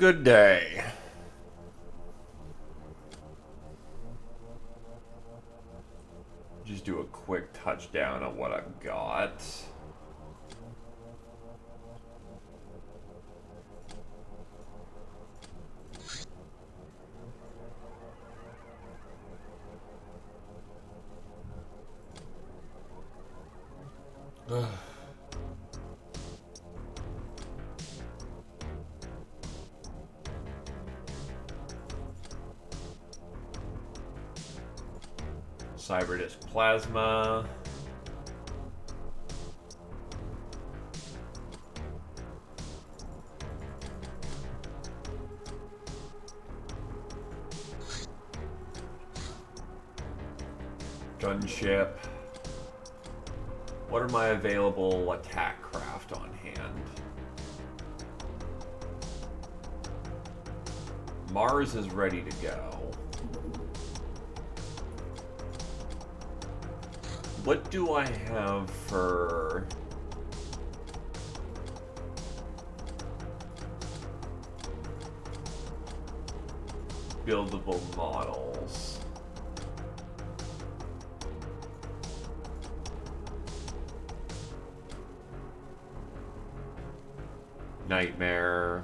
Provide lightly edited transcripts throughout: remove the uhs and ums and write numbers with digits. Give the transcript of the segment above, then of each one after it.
Good day. Just do a quick touchdown on what I've got. XPiratez plasma. Gunship. What are my available attack craft on hand? Mars is ready to go. What do I have for... buildable models? Nightmare.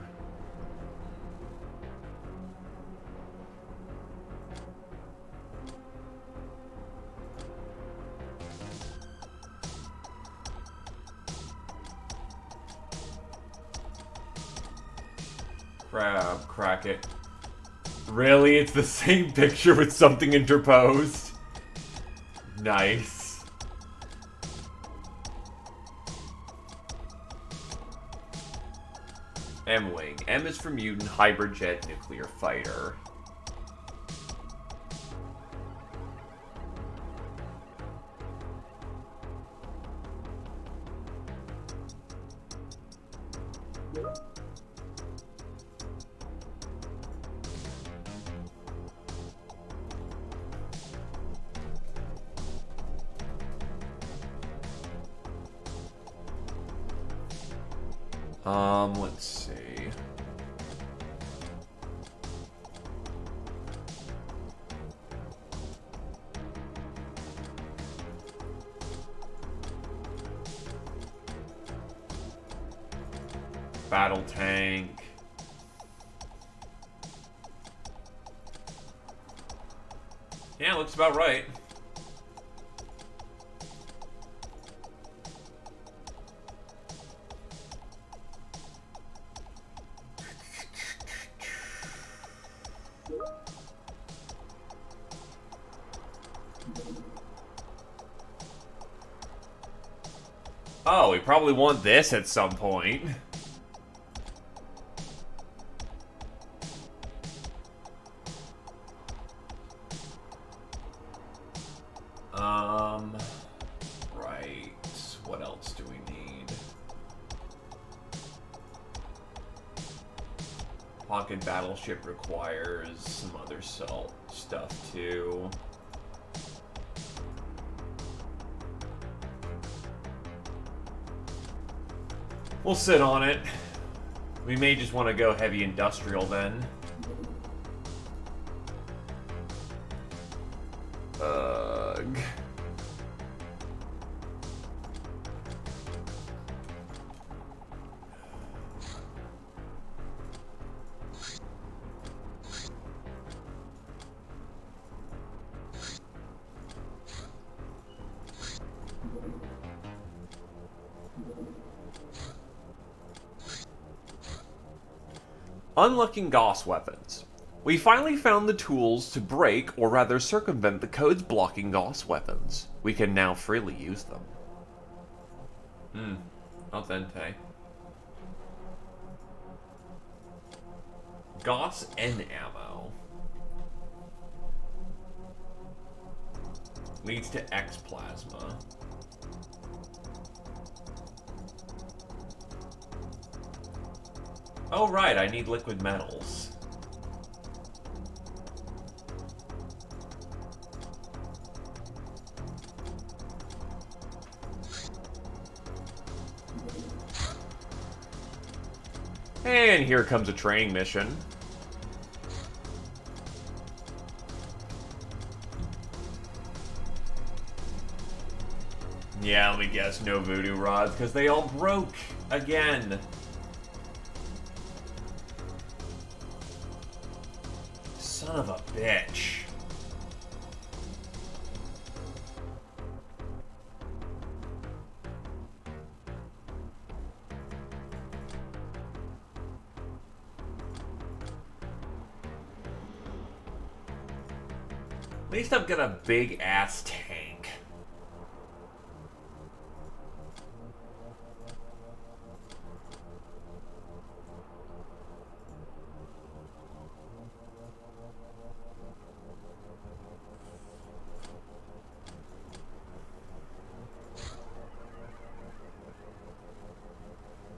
Crab, crack it. Really? It's the same picture with something interposed? Nice. M-Wing. M is for mutant, hybrid jet, nuclear fighter. Let's see. Battle tank. Yeah, looks about right. Oh, we probably want this at some point. Right. What else do we need? Pocket battleship requires some other stuff too. We'll sit on it. We may just want to go heavy industrial then. Ugh. Unlocking Gauss weapons. We finally found the tools to break, or rather circumvent, the codes blocking Gauss weapons. We can now freely use them. Authentic. Gauss N ammo. Leads to X plasma. Oh right, I need liquid metals. And here comes a training mission. Yeah, let me guess, no voodoo rods, because they all broke again. Son of a bitch. At least I've got a big-ass tank.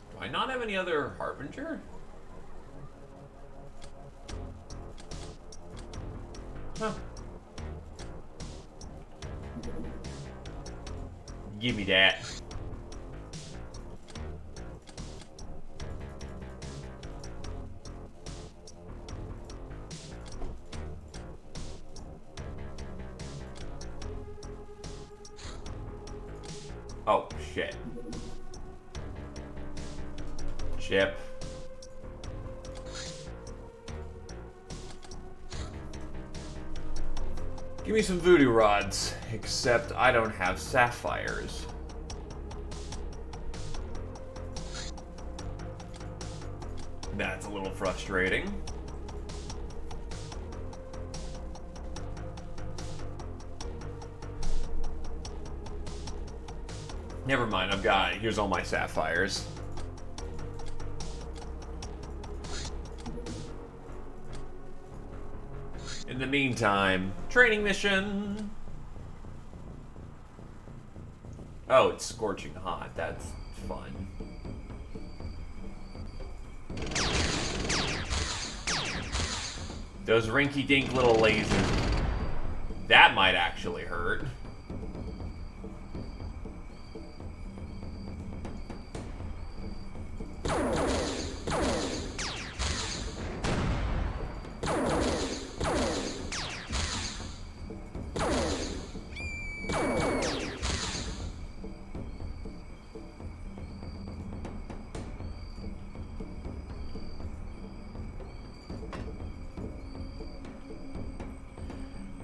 Do I not have any other Harbinger? Huh. Give me that. Oh, shit. Chip. Give me some voodoo rods, except I don't have sapphires. That's a little frustrating. Never mind, I've got it. Here's all my sapphires. In the meantime, training mission. Oh, it's scorching hot. That's fun. Those rinky-dink little lasers. That might actually hurt.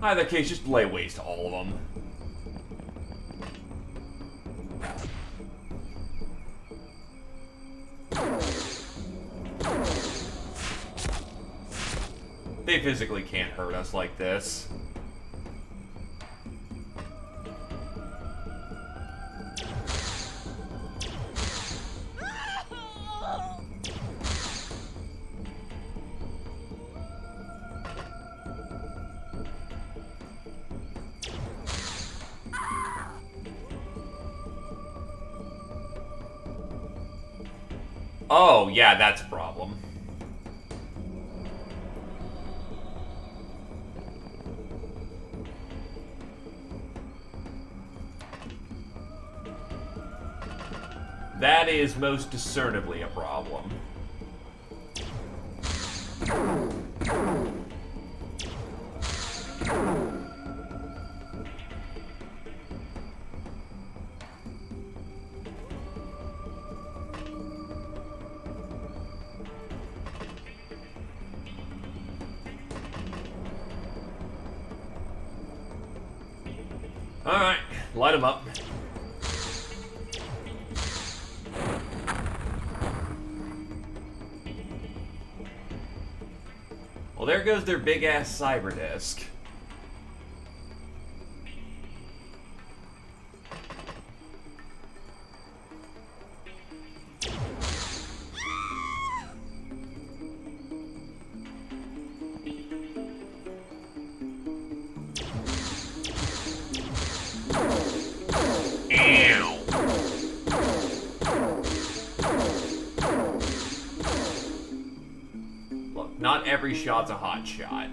In that case, just lay waste to all of them. They physically can't hurt us like this. Oh, yeah, that's a problem. That is most discernibly a problem. Alright, light them up. Well, there goes their big-ass cyber disk. Not every shot's a hot shot.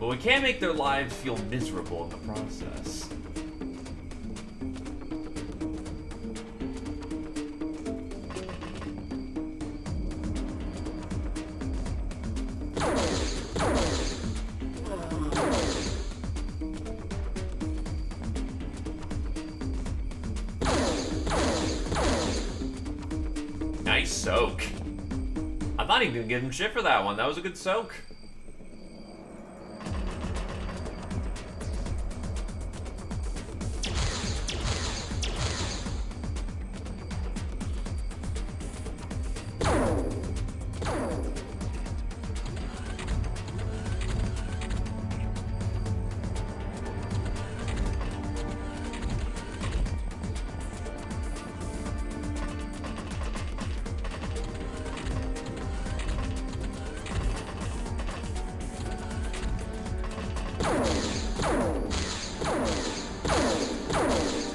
but we can't make their lives feel miserable in the process. Nice soak. I'm not even gonna give him shit for that one. That was a good soak.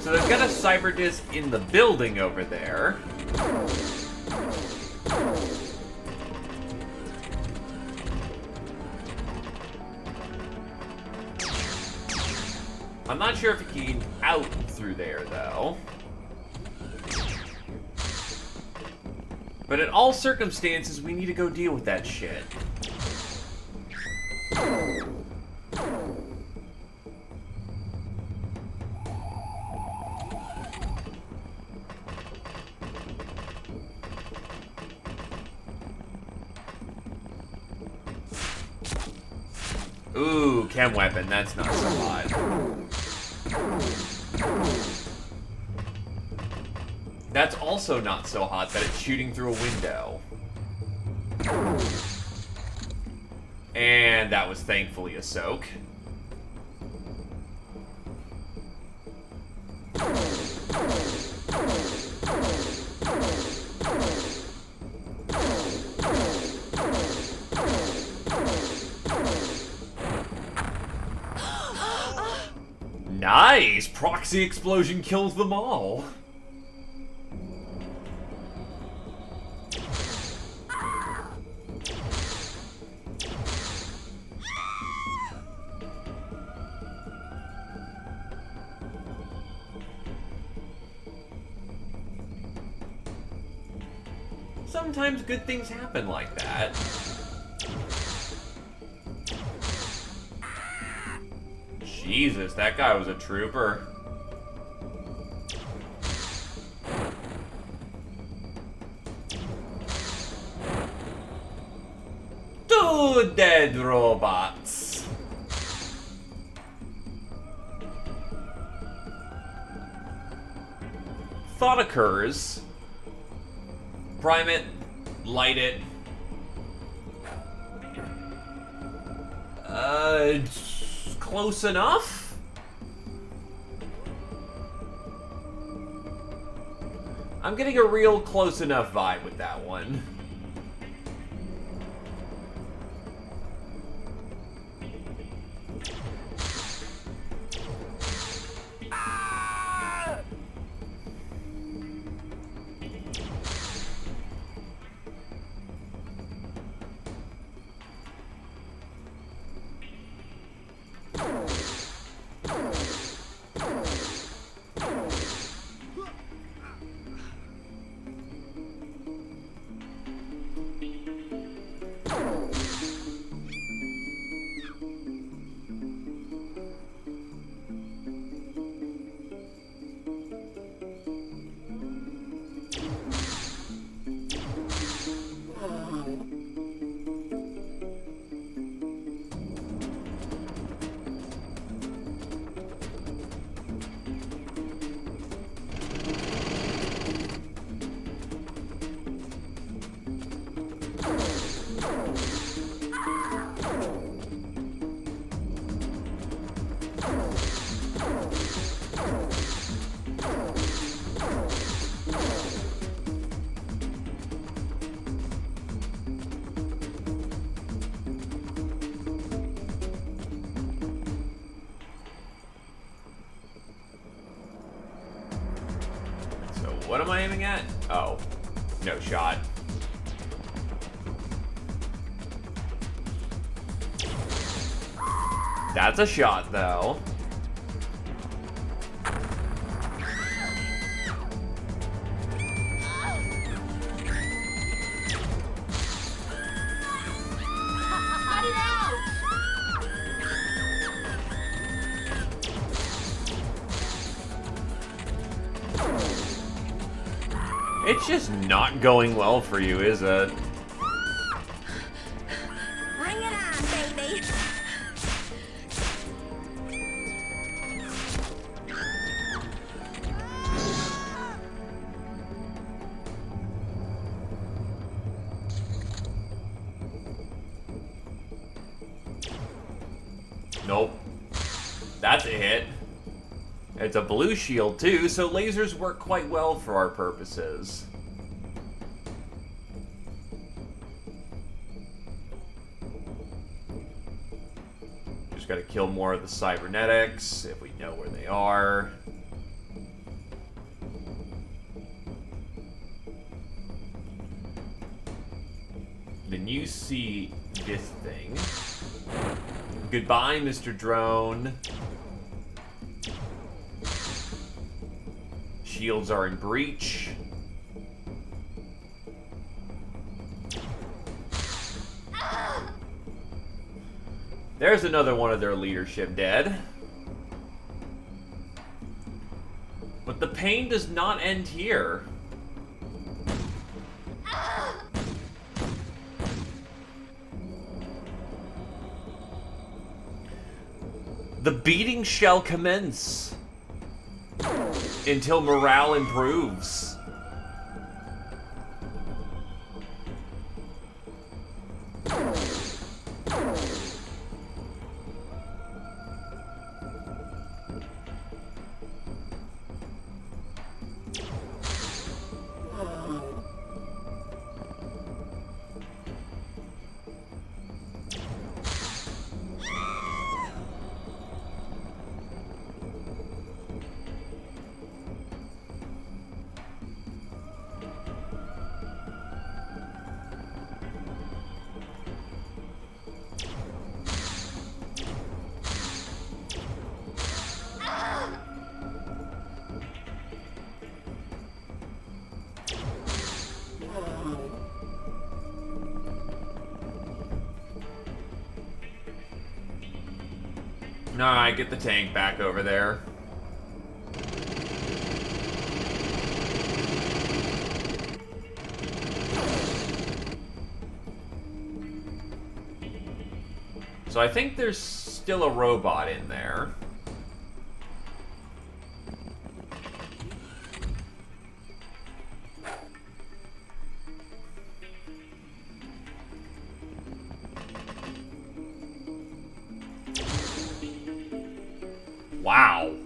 So they've got a CyberDisc in the building over there. I'm not sure if he can out through there, though. But in all circumstances, we need to go deal with that shit. Ooh, chem weapon, that's not so hot. That's also not so hot that it's shooting through a window. And that was thankfully a soak. Nice! Proxy explosion kills them all. Sometimes good things happen like that. Jesus, that guy was a trooper. Two dead robots. Thought occurs. Prime it, light it. Close enough? I'm getting a real close enough vibe with that one. What am I aiming at? Oh, no shot. That's a shot, though. It's just not going well for you, is it? Bring it on, baby. Nope. That's a hit. It's a blue shield, too, so lasers work quite well for our purposes. Just gotta kill more of the cybernetics, if we know where they are. Then you see this thing. Goodbye, Mr. Drone. Shields are in breach. There's another one of their leadership dead. But the pain does not end here. The beating shall commence until morale improves. Alright, get the tank back over there. So I think there's still a robot in there. Wow.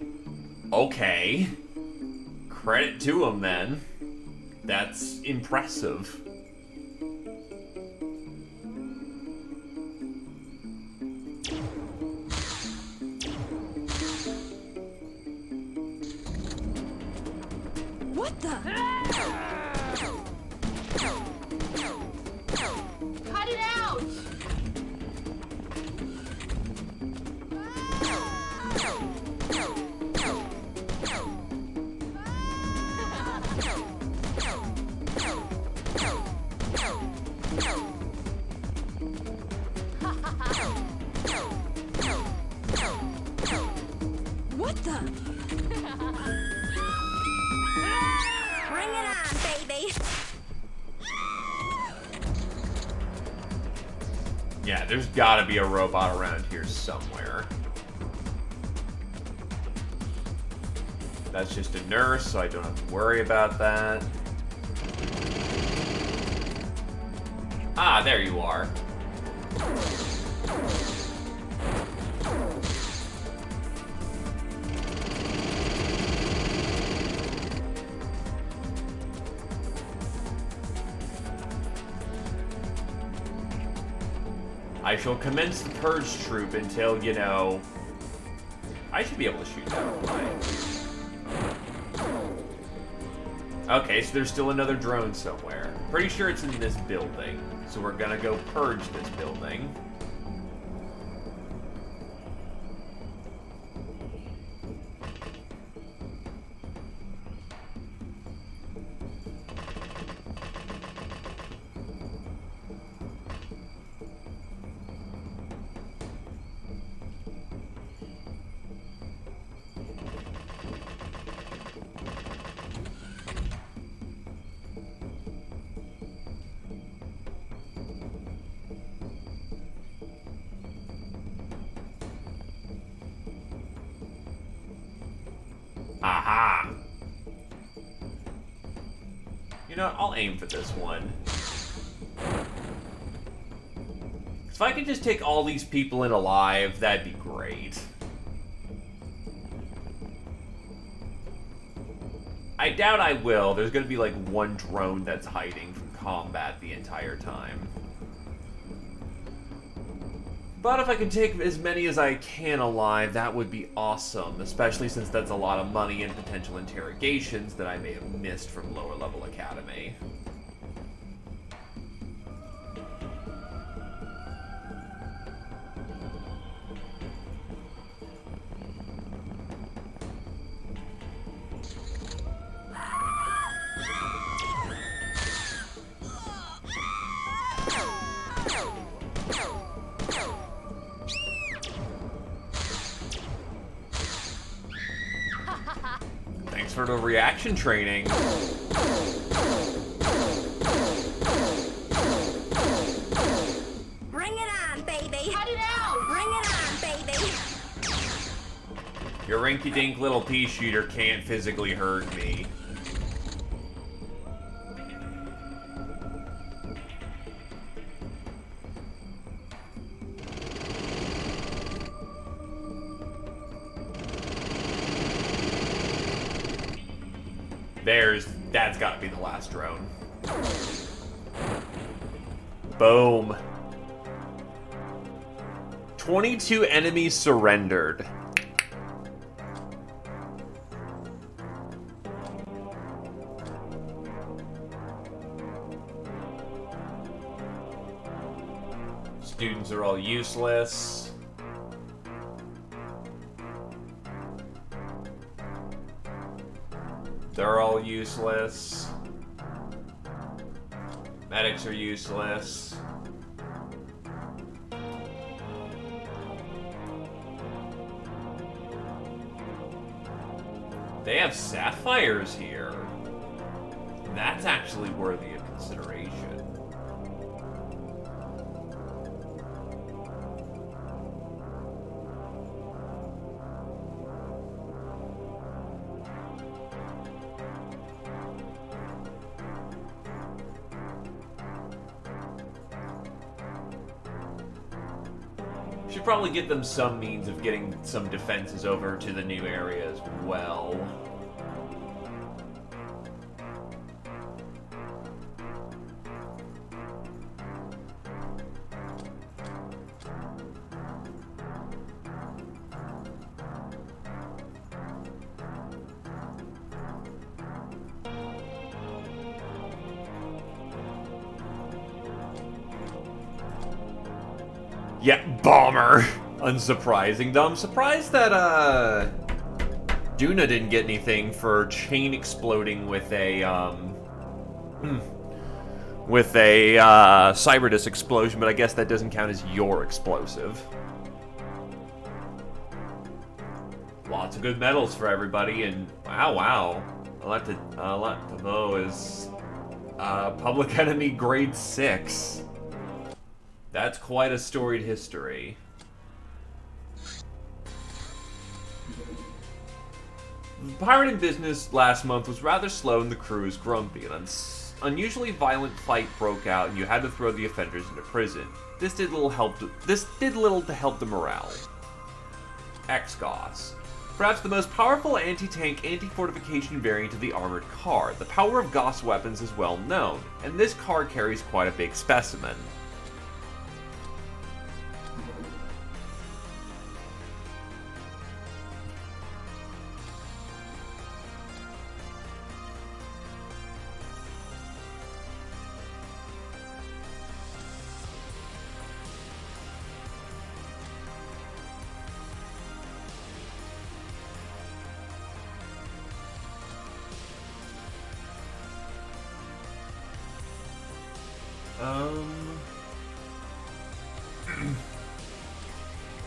Okay. Credit to him, then. That's impressive. What the? Cut it out! What the? Bring it on, baby. Yeah, there's gotta be a robot around here somewhere. That's just a nurse, so I don't have to worry about that. Ah, there you are. I shall commence the purge troop until, you know... I should be able to shoot that one. Okay, so there's still another drone somewhere. Pretty sure it's in this building. So we're gonna go purge this building. Aha! You know what? I'll aim for this one. If I could just take all these people in alive, that'd be great. I doubt I will. There's gonna be like one drone that's hiding from combat the entire time. But if I can take as many as I can alive, that would be awesome, especially since that's a lot of money and potential interrogations that I may have missed from lower level academy. Thanks for the reaction training. Bring it on, baby. Cut it out. Bring it on, baby. Your rinky-dink little pea shooter can't physically hurt me. That's gotta be the last drone. Boom. 22 enemies surrendered. Students are all useless. They're all useless. Medics are useless. They have sapphires here. That's actually worthy of consideration. Should probably get them some means of getting some defenses over to the new area as well. Yeah, bomber. Unsurprising, though. I'm surprised that, Duna didn't get anything for chain exploding with a, CyberDisc explosion, but I guess that doesn't count as your explosive. Lots of good medals for everybody, and wow. Electavo is, Public Enemy Grade 6. That's quite a storied history. The pirating business last month was rather slow and the crew was grumpy. An unusually violent fight broke out and you had to throw the offenders into prison. This did little to help the morale. X-Goss. Perhaps the most powerful anti-tank, anti-fortification variant of the armored car. The power of Goss weapons is well known, and this car carries quite a big specimen.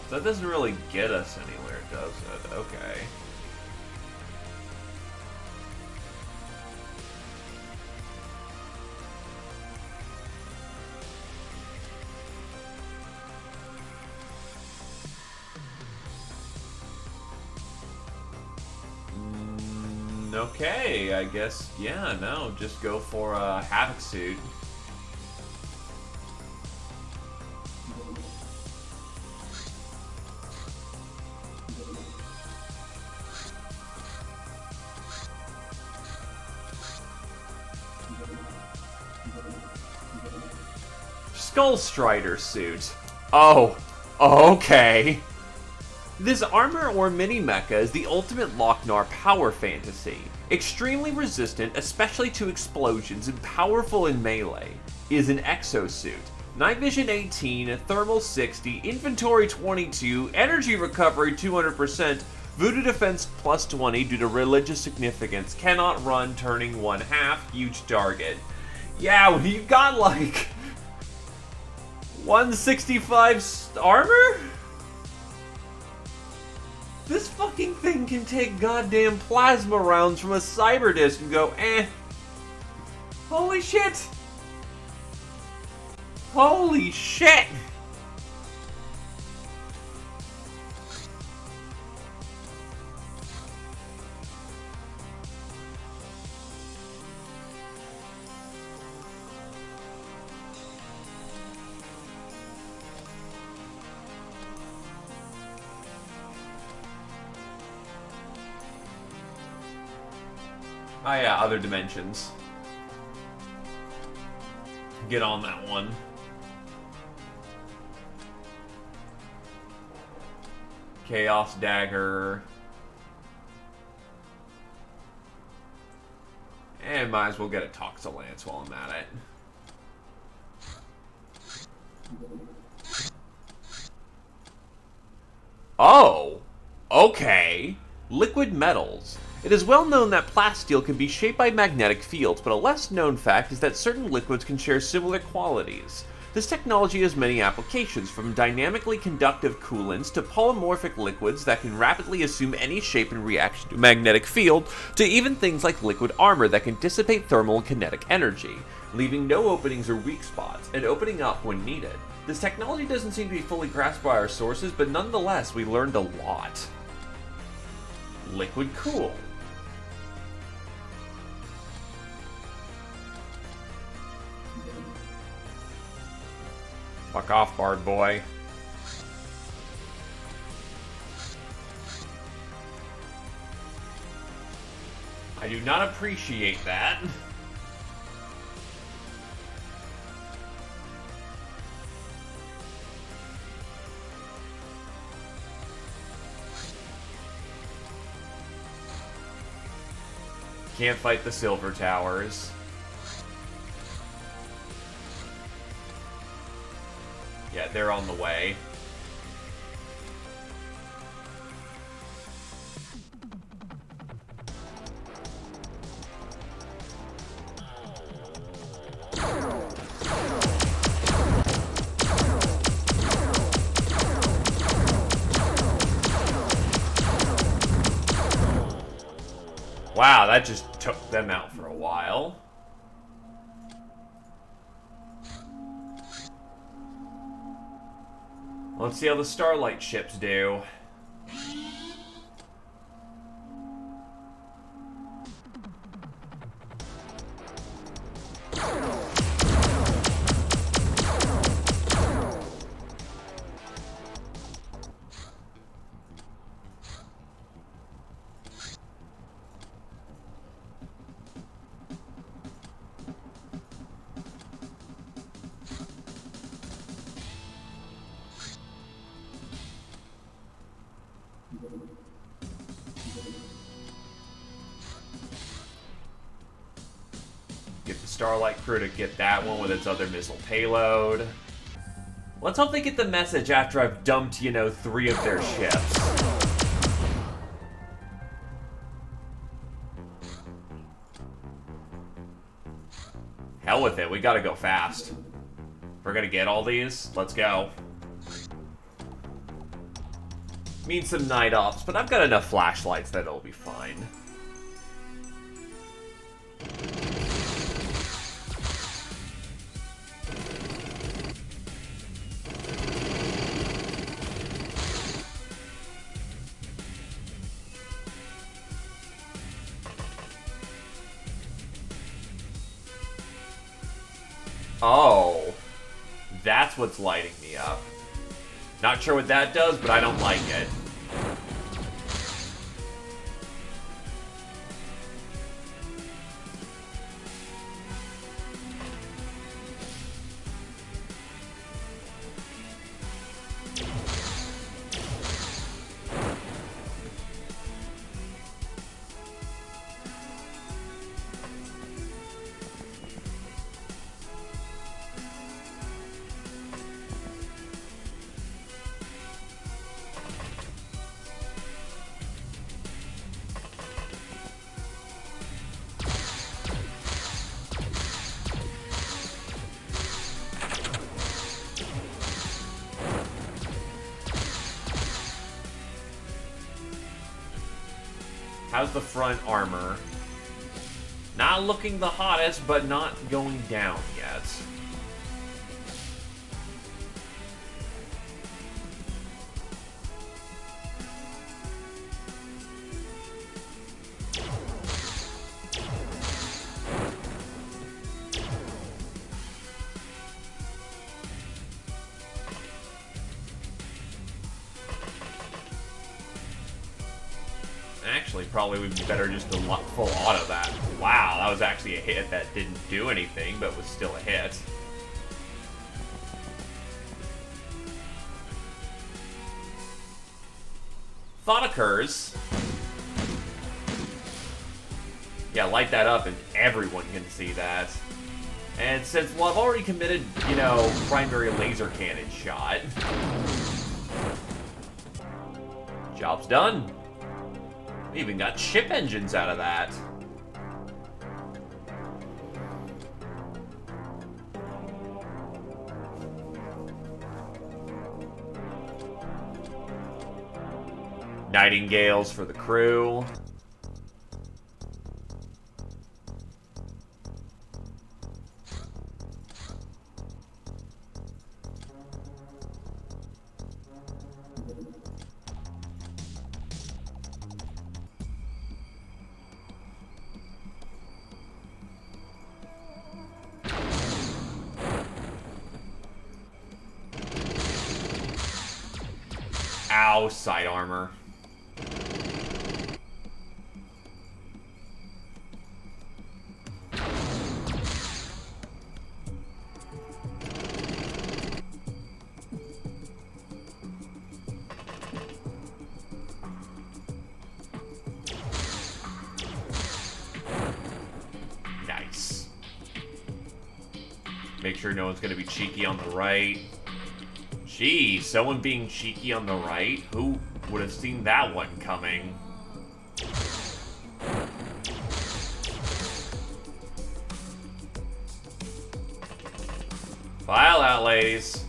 That doesn't really get us anywhere, does it? Okay. Okay, I guess, yeah, no, just go for a Havoc suit. Skull Strider suit. Oh, okay. This armor or mini-mecha is the ultimate Lochnar power fantasy. Extremely resistant, especially to explosions, and powerful in melee. Is an exosuit. Night vision 18, thermal 60, inventory 22, energy recovery 200%, voodoo defense plus 20 due to religious significance, cannot run, turning 1/2, huge target. Yeah, when you've got like 165 armor? This fucking thing can take goddamn plasma rounds from a cyber disc and go, eh. Holy shit! Holy shit! Oh yeah, other dimensions. Get on that one. Chaos Dagger. And might as well get a Toxalance while I'm at it. Oh! Okay. Liquid metals. It is well known that plasteel can be shaped by magnetic fields, but a less known fact is that certain liquids can share similar qualities. This technology has many applications, from dynamically conductive coolants to polymorphic liquids that can rapidly assume any shape in reaction to a magnetic field, to even things like liquid armor that can dissipate thermal and kinetic energy, leaving no openings or weak spots, and opening up when needed. This technology doesn't seem to be fully grasped by our sources, but nonetheless, we learned a lot. Liquid cool. Fuck off, Bard boy. I do not appreciate that. Can't fight the Silver Towers. Yeah, they're on the way. Wow, that just took them out for a while. Let's see how the Starlight ships do. Get the Starlight crew to get that one with its other missile payload. Let's hope they get the message after I've dumped, 3 of their ships. Hell with it, we gotta go fast. We're gonna get all these, let's go. Means some night ops, but I've got enough flashlights that it'll be fine. Oh. That's what's lighting me up. Not sure what that does, but I don't like it. How's the front armor? Not looking the hottest, but not going down yet. Actually, probably would be better just to full auto that. Wow, that was actually a hit that didn't do anything, but was still a hit. Thought occurs. Yeah, light that up and everyone can see that. And since, well, I've already committed, you know, primary laser cannon shot. Job's done. We even got ship engines out of that. Nightingales for the crew. Ow, side armor. Nice. Make sure no one's gonna be cheeky on the right. Gee, someone being cheeky on the right? Who would have seen that one coming? File out, ladies.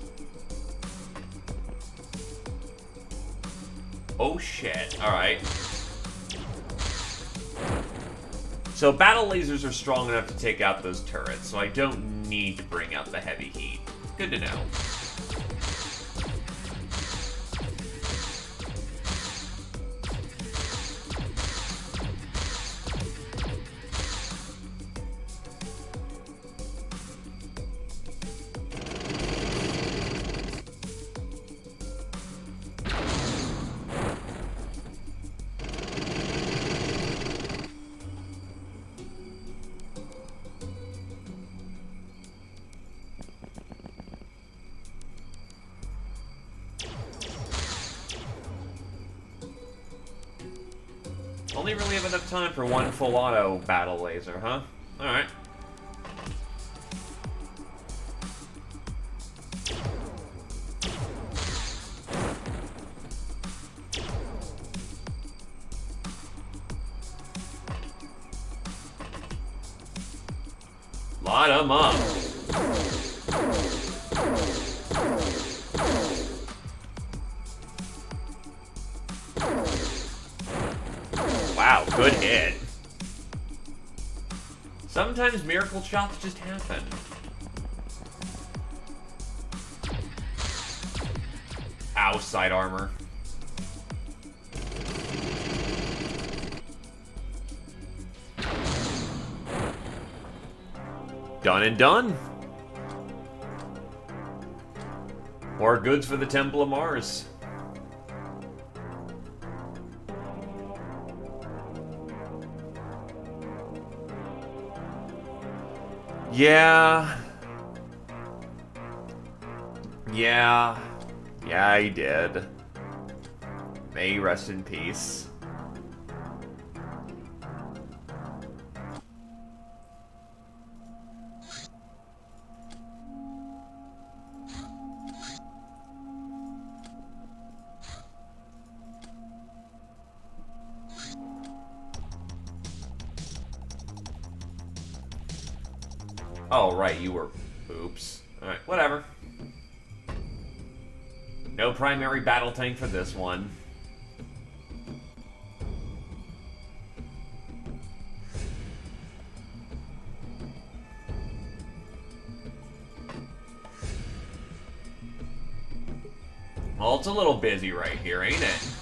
Oh shit, alright. So battle lasers are strong enough to take out those turrets, so I don't need to bring out the heavy heat. Good to know. Only really have enough time for one full auto battle laser, huh? Alright. Light 'em up. Wow, good hit. Sometimes miracle shots just happen. Ow, side armor. Done and done. More goods for the Temple of Mars. Yeah. Yeah. Yeah, he did. May he rest in peace. Oh, right, you were... Oops. Alright, whatever. No primary battle tank for this one. Well, it's a little busy right here, ain't it?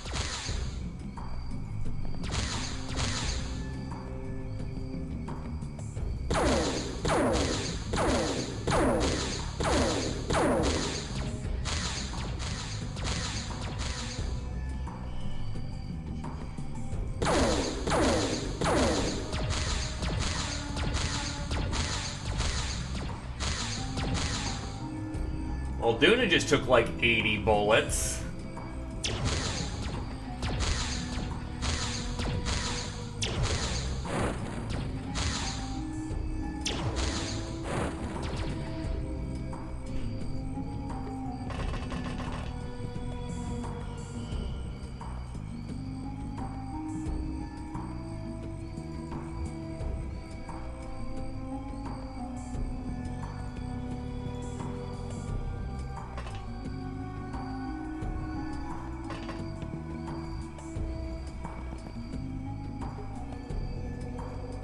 Well, Duna just took like 80 bullets.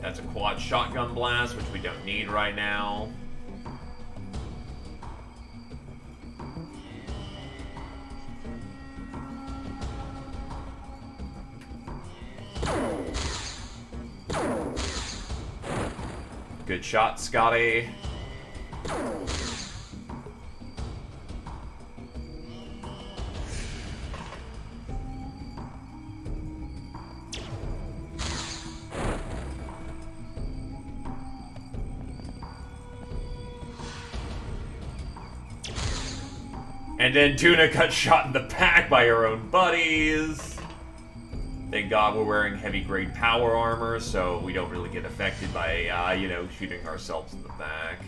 That's a quad shotgun blast, which we don't need right now. Good shot, Scotty. And then Tuna got shot in the back by her own buddies. Thank God we're wearing heavy-grade power armor, so we don't really get affected by, you know, shooting ourselves in the back.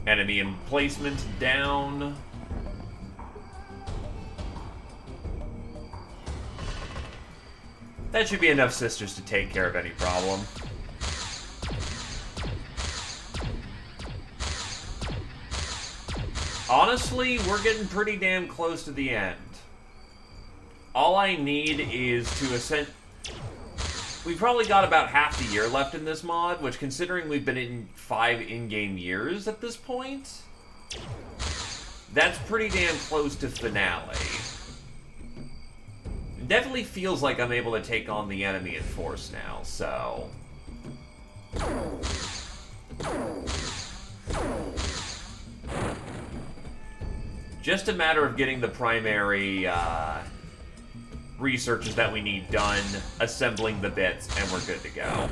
Enemy emplacement down. That should be enough sisters to take care of any problem. Honestly, we're getting pretty damn close to the end. All I need is to ascend... We've probably got about half the year left in this mod, which, considering we've been in 5 in-game years at this point, that's pretty damn close to finale. It definitely feels like I'm able to take on the enemy in force now, so... Just a matter of getting the primary, researches that we need done, assembling the bits, and we're good to go.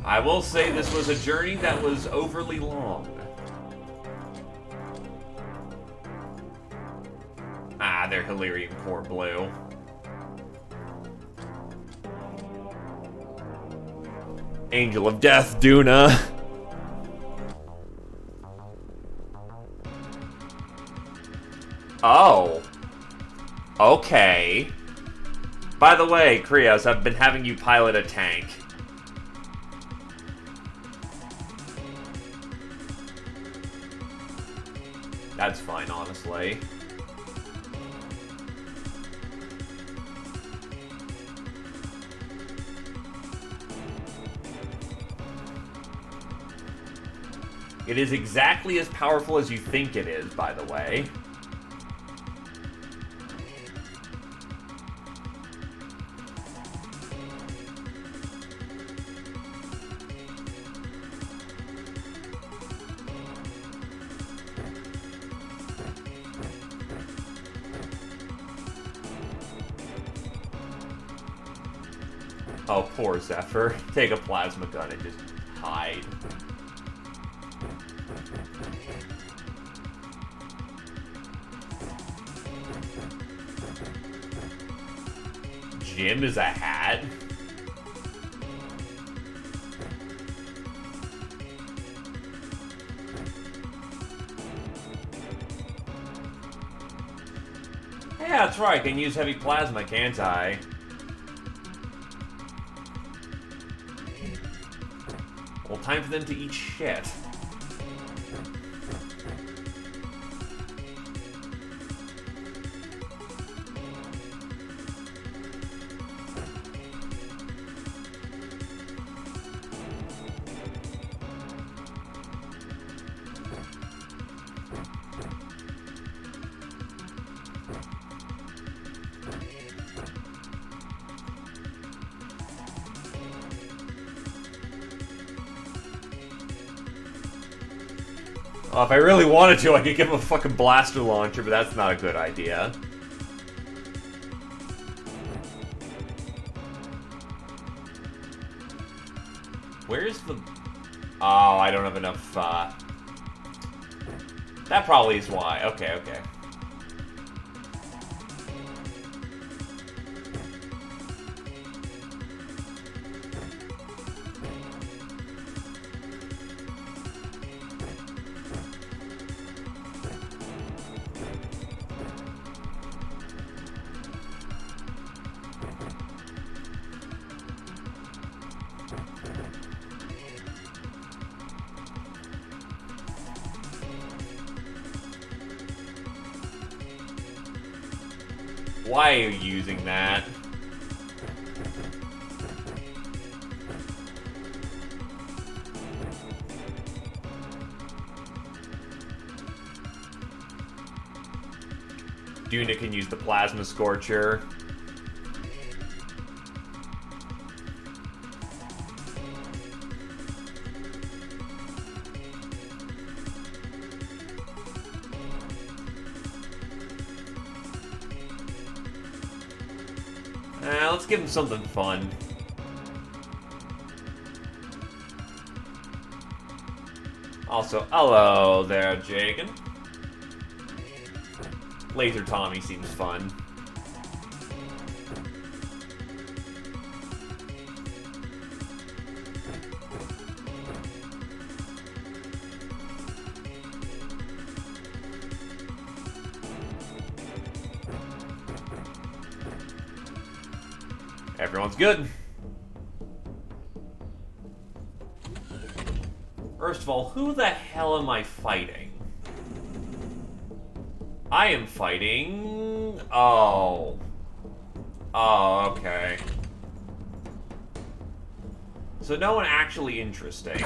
I will say this was a journey that was overly long. Ah, they're Hilarion Core Blue. Angel of Death, Duna. Okay. By the way, Krios, I've been having you pilot a tank. That's fine, honestly. It is exactly as powerful as you think it is, by the way. Oh, poor Zephyr. Take a plasma gun and just hide. Jim is a hat? Yeah, that's right. I can use heavy plasma, can't I? Well, time for them to eat shit. Well, if I really wanted to, I could give him a fucking blaster launcher, but that's not a good idea. Where's the... Oh, I don't have enough, That probably is why. Okay, okay. Why are you using that? Duna can use the plasma scorcher. Let's give him something fun. Also, hello there, Jagan. Laser Tommy seems fun. Everyone's good. First of all, who the hell am I fighting? I am fighting... Oh. Oh, okay. So no one actually interesting.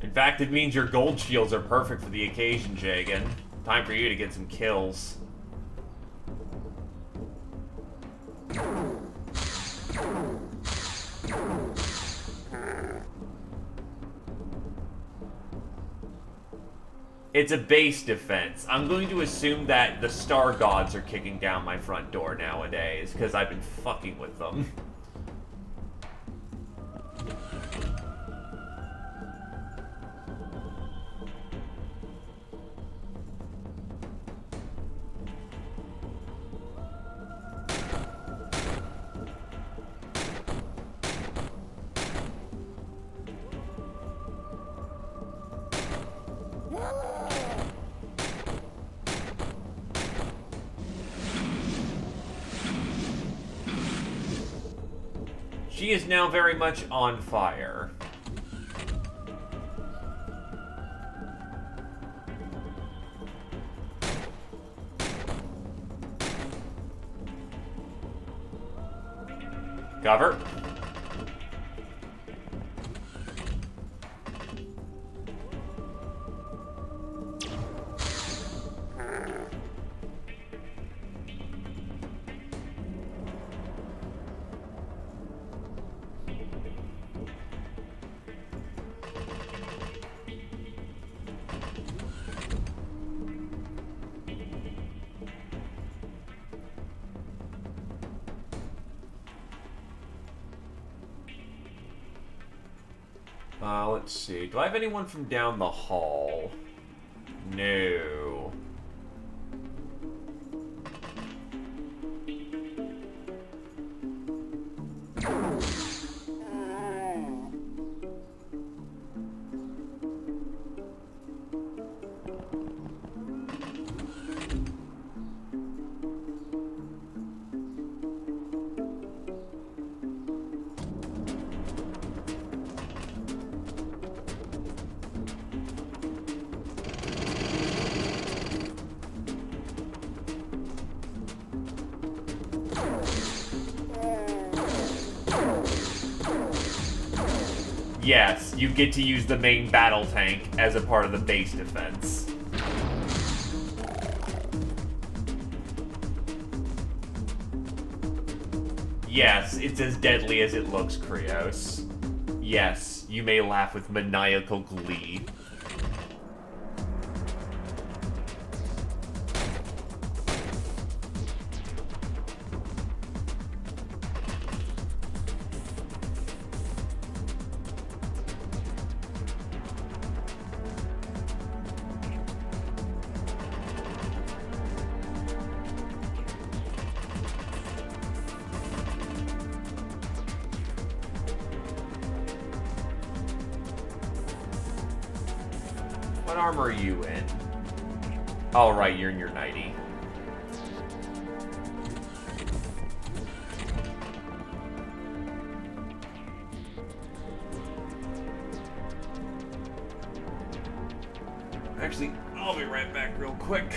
In fact, it means your gold shields are perfect for the occasion, Jagan. Time for you to get some kills. It's a base defense. I'm going to assume that the star gods are kicking down my front door nowadays, because I've been fucking with them. She is now very much on fire. Cover. Let's see. Do I have anyone from down the hall? No. Yes, you get to use the main battle tank as a part of the base defense. Yes, it's as deadly as it looks, Krios. Yes, you may laugh with maniacal glee. What armor are you in? All right, you're in your 90. Actually, I'll be right back real quick.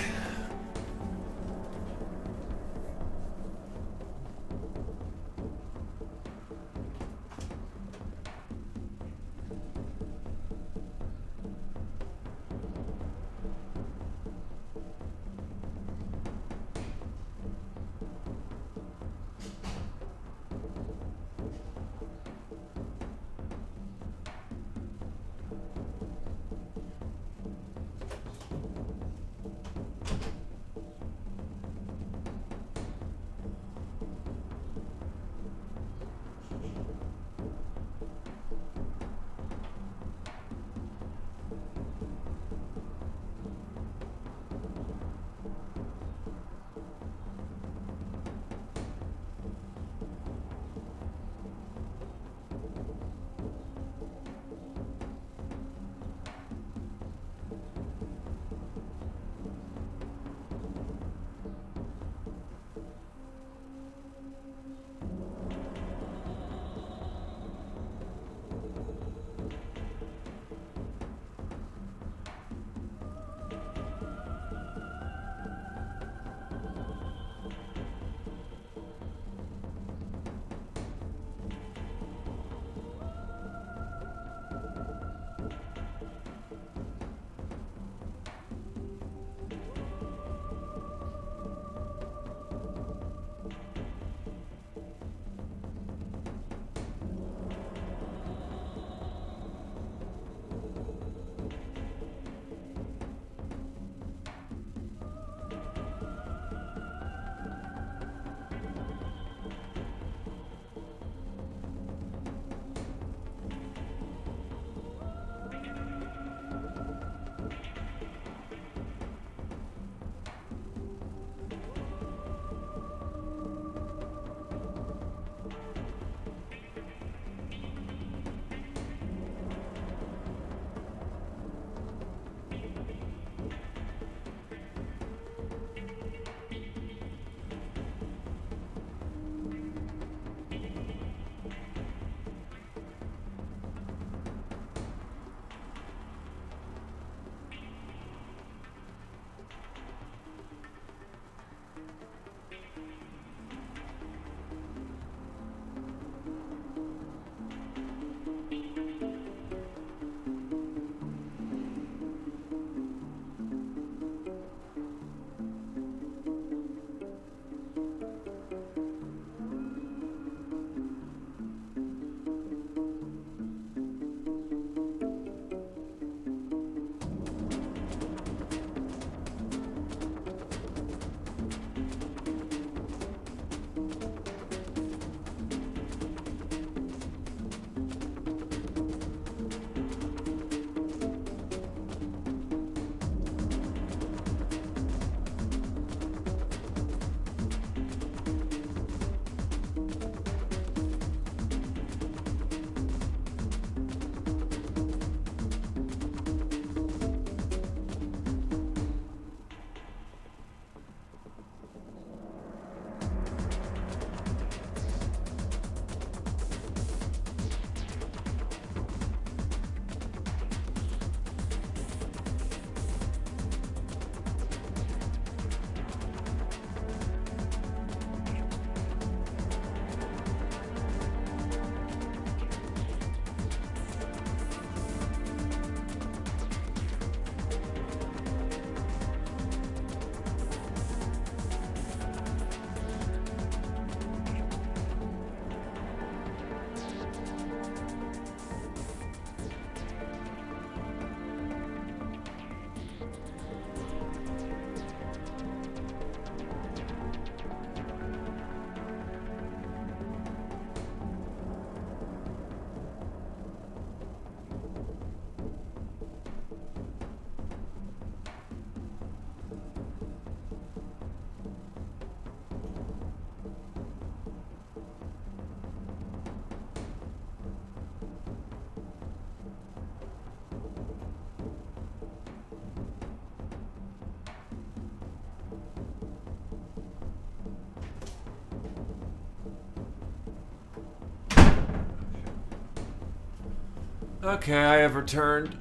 Okay, I have returned.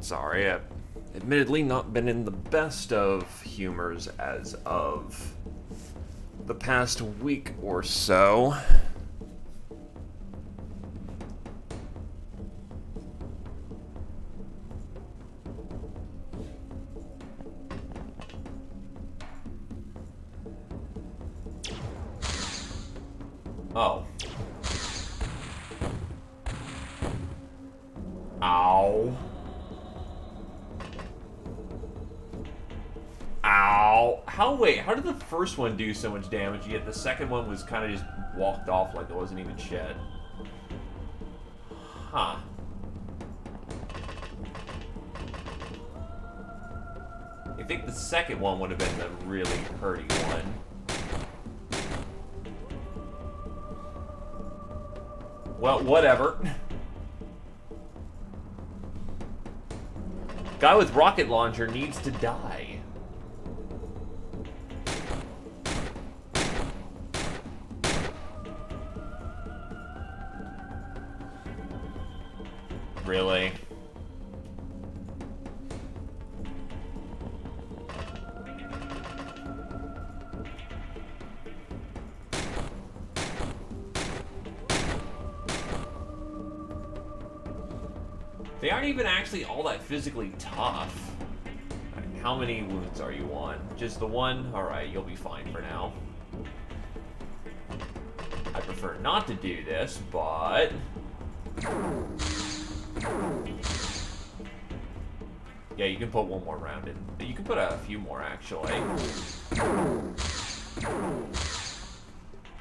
Sorry, I've admittedly not been in the best of humors as of the past week or so. Oh. Ow. Ow. How did the first one do so much damage, yet the second one was kind of just walked off like it wasn't even shed? Huh. I think the second one would have been the really hurty one. Well, whatever. Guy with rocket launcher needs to die. Really? They aren't even actually all that physically tough. How many wounds are you on? Just the one? Alright, you'll be fine for now. I prefer not to do this, but... yeah, you can put one more round in. You can put a few more, actually.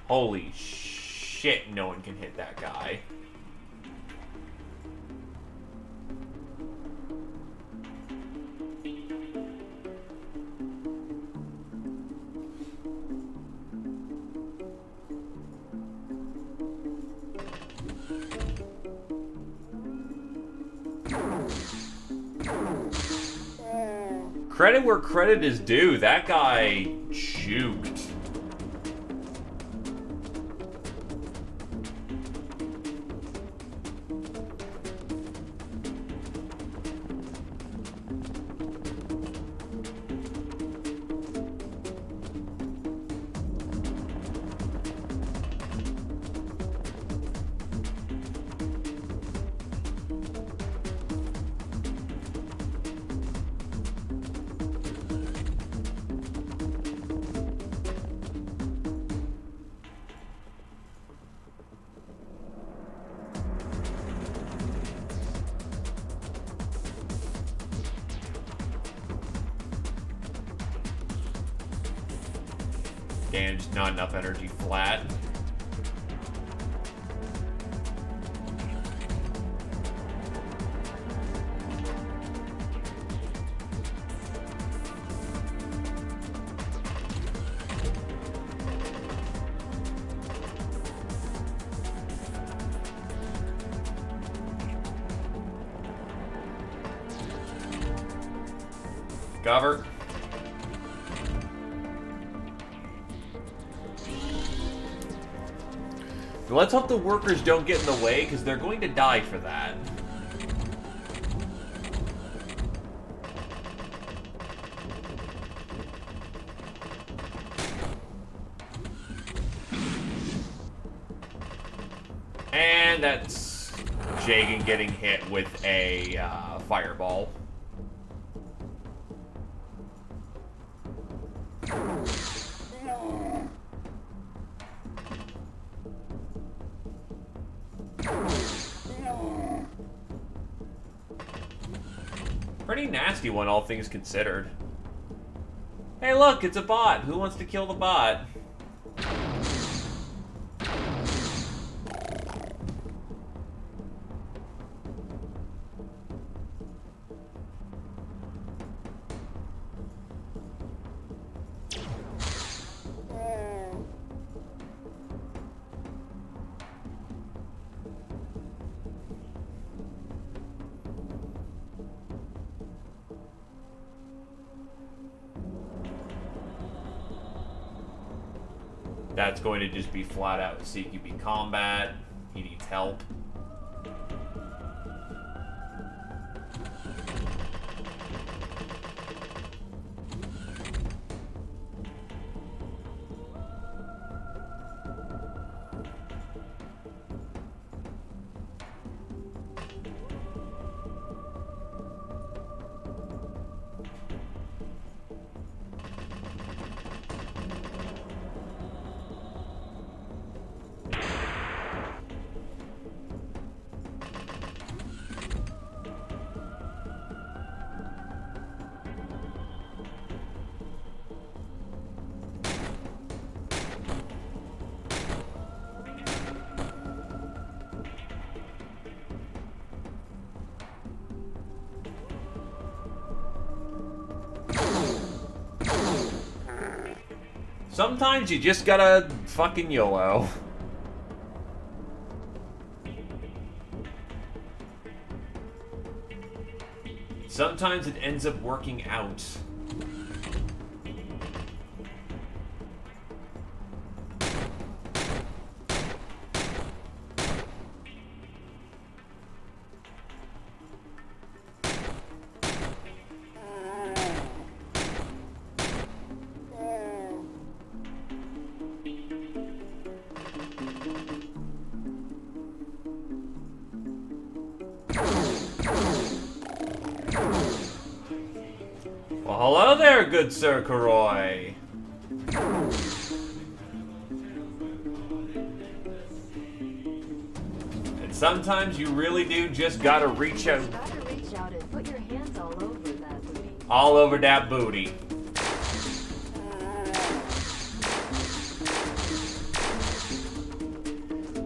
Holy shit, no one can hit that guy. Credit where credit is due. That guy juked. Damn, just not enough energy flat. Cover. Let's hope the workers don't get in the way, because they're going to die for that. And that's Jagan getting hit with a fireball. Pretty nasty one, all things considered. Hey look, it's a bot. Who wants to kill the bot? That's going to just be flat out CQB combat. He needs help. Sometimes you just gotta fucking YOLO. Sometimes it ends up working out. Well, hello there, good Sir Karoy. And sometimes you really do just gotta reach out. You gotta reach out and put your hands all over that booty. All over that booty.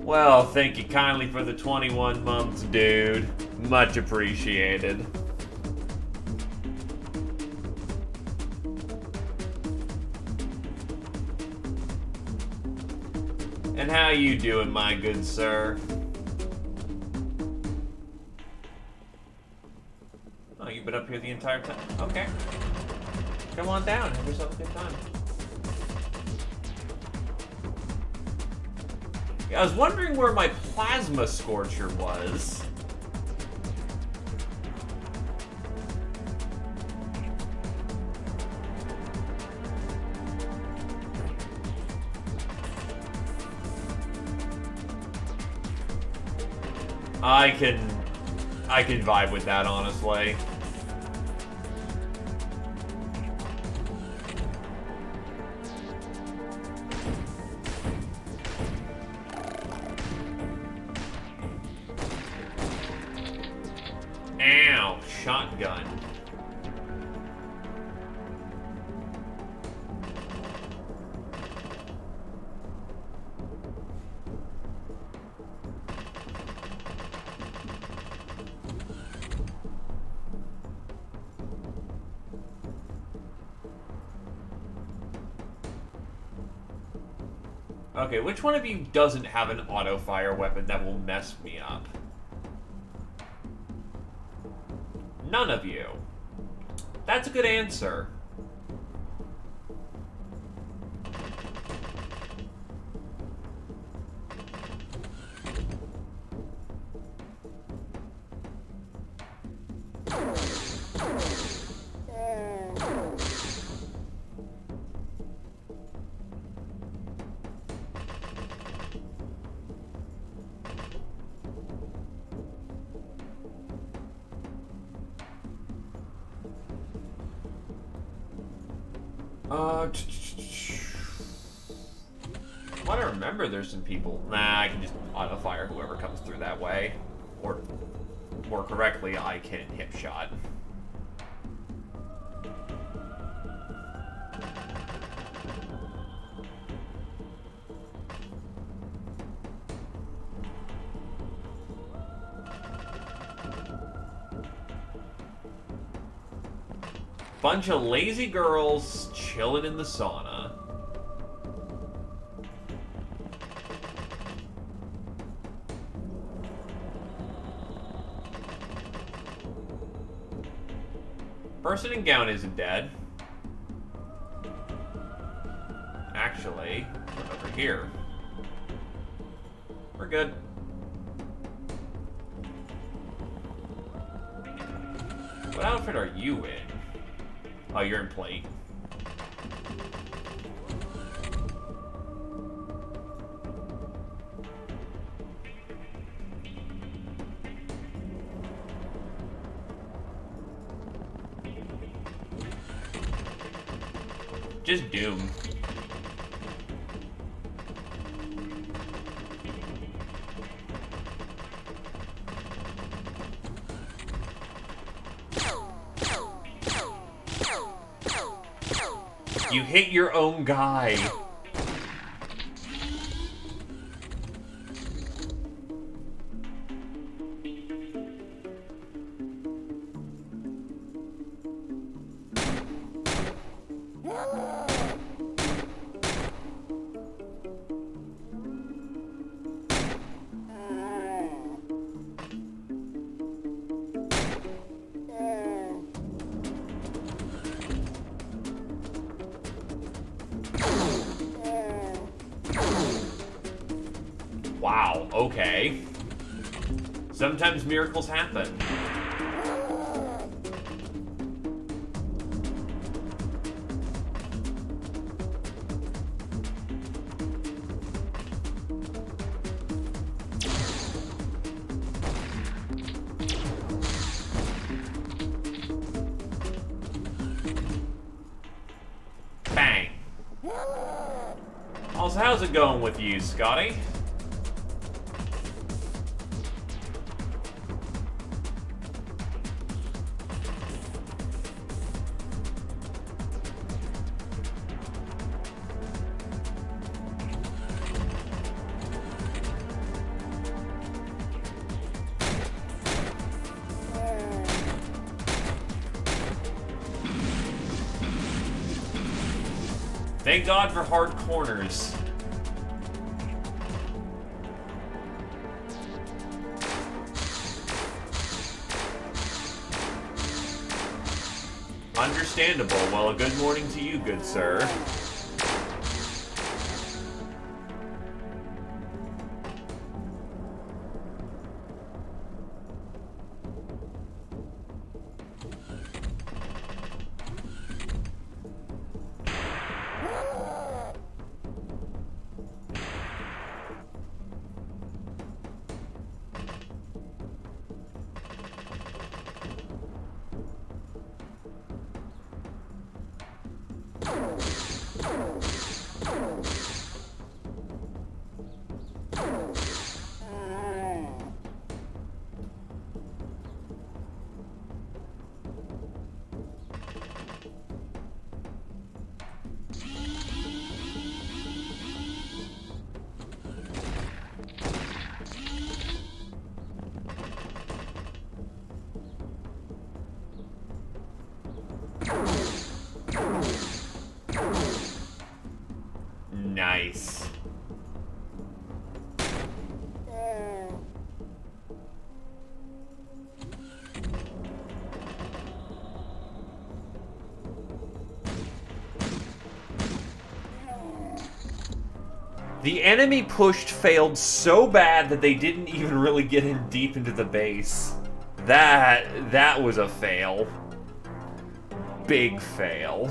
Well, thank you kindly for the 21 months, dude. Much appreciated. And how you doing, my good sir? Oh, you've been up here the entire time? Okay. Come on down, have yourself a good time. Yeah, I was wondering where my plasma scorcher was. I can vibe with that, honestly. Ow, shotgun. Okay, which one of you doesn't have an auto-fire weapon that will mess me up? None of you. That's a good answer. I want to remember there's some people. Nah, I can just auto-fire whoever comes through that way. Or, more correctly, I can hip shot. Bunch of lazy girls chilling in the sauna. Person in gown isn't dead. Actually, over here. We're good. What outfit are you in? Oh, you're in plate. Just Doom. You hit your own guy. Okay. Sometimes miracles happen. Bang. Also, how's it going with you, Scotty? Thank God for hard corners. Understandable. Well, a good morning to you, good sir. Nice. The enemy pushed failed so bad that they didn't even really get in deep into the base. That was a fail. Big fail.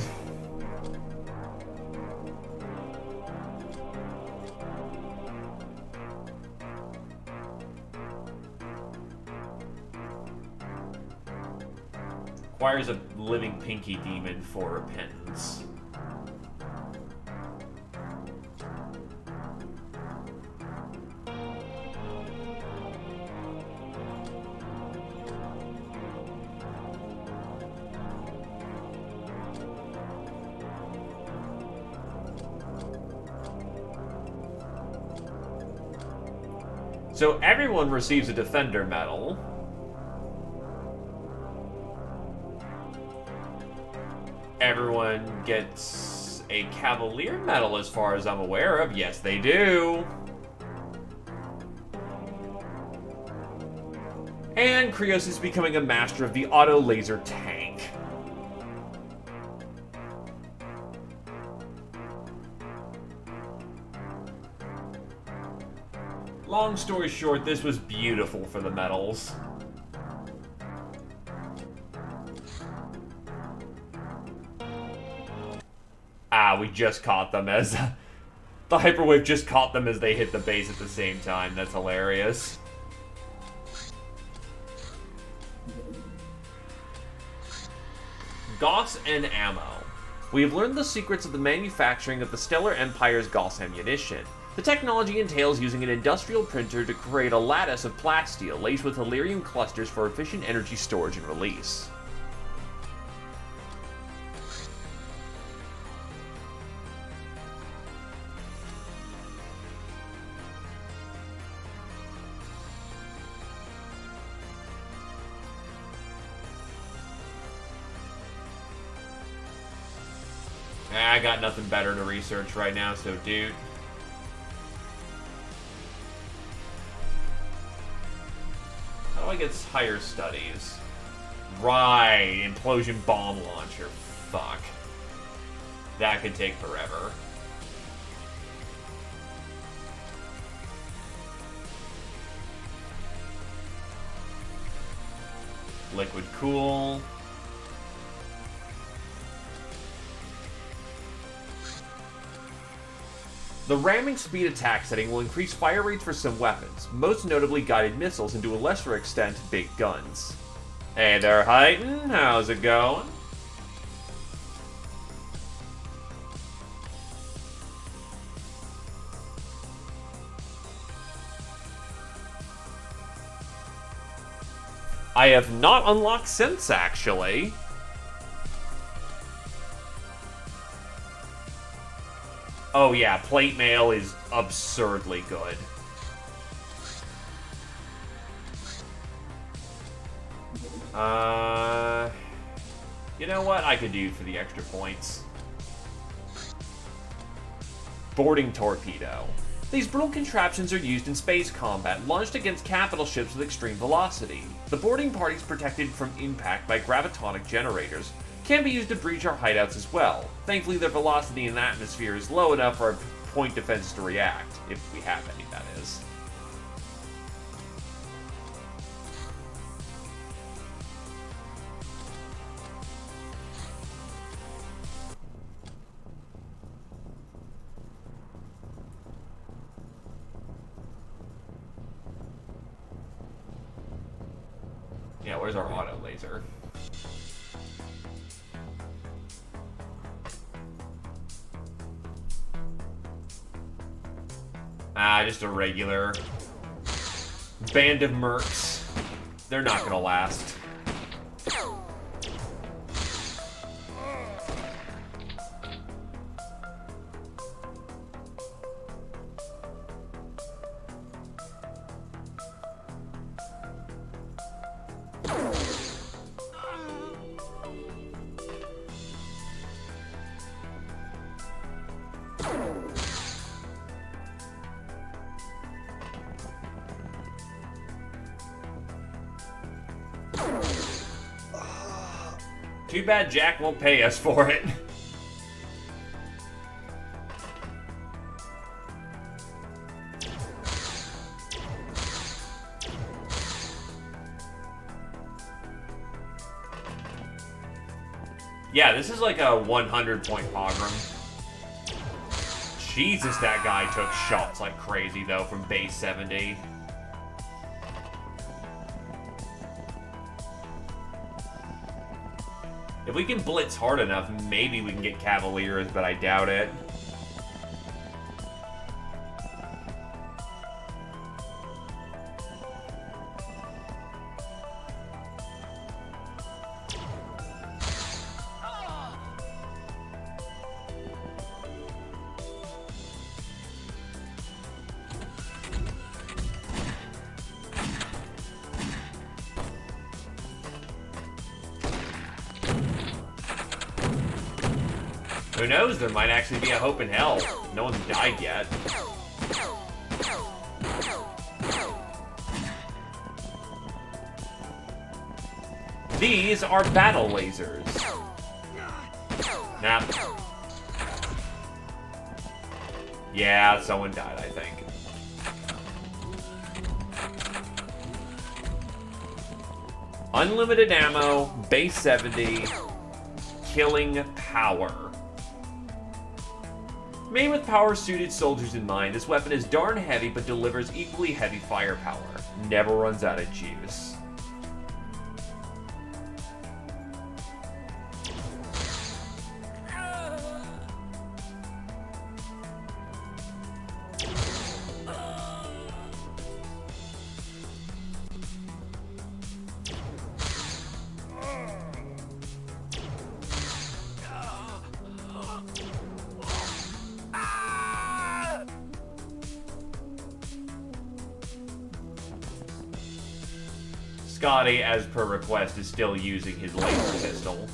Requires a living pinky demon for repentance. So everyone receives a Defender medal. Everyone gets a Cavalier medal as far as I'm aware of. Yes, they do. And Krios is becoming a master of the auto laser tank. Long story short, this was beautiful for the medals. Ah, we just caught them as... the Hyperwave just caught them as they hit the base at the same time. That's hilarious. Gauss and ammo. We have learned the secrets of the manufacturing of the Stellar Empire's Gauss ammunition. The technology entails using an industrial printer to create a lattice of plasteel laced with Helium clusters for efficient energy storage and release. I got nothing better to research right now, so dude. How do I get higher studies? Right, implosion bomb launcher. Fuck. That could take forever. Liquid Cool. The ramming speed attack setting will increase fire rates for some weapons, most notably guided missiles and to a lesser extent, big guns. Hey there, Heighten. How's it going? I have not unlocked Synths, actually. Oh yeah, plate mail is absurdly good. You know what? I could do for the extra points. Boarding Torpedo. These brutal contraptions are used in space combat, launched against capital ships with extreme velocity. The boarding party is protected from impact by gravitonic generators. Can be used to breach our hideouts as well. Thankfully, their velocity in the atmosphere is low enough for our point defenses to react, if we have any, that is. Yeah, where's our auto laser? Just a regular band of mercs. They're not gonna last. Too bad Jack won't pay us for it. Yeah, this is like a 100-point pogrom. Jesus, that guy took shots like crazy, though, from base 70. If we can blitz hard enough, maybe we can get Cavaliers, but I doubt it. Who knows, there might actually be a hope in hell. No one's died yet. These are battle lasers. Nah. Yeah, someone died, I think. Unlimited ammo, base 70, killing power. Made with power-suited soldiers in mind, this weapon is darn heavy but delivers equally heavy firepower. Never runs out of juice. Scotty, as per request, is still using his laser pistol.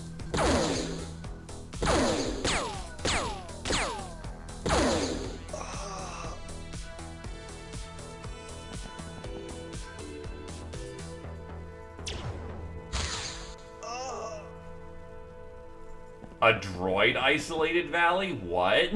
A droid-isolated valley? What?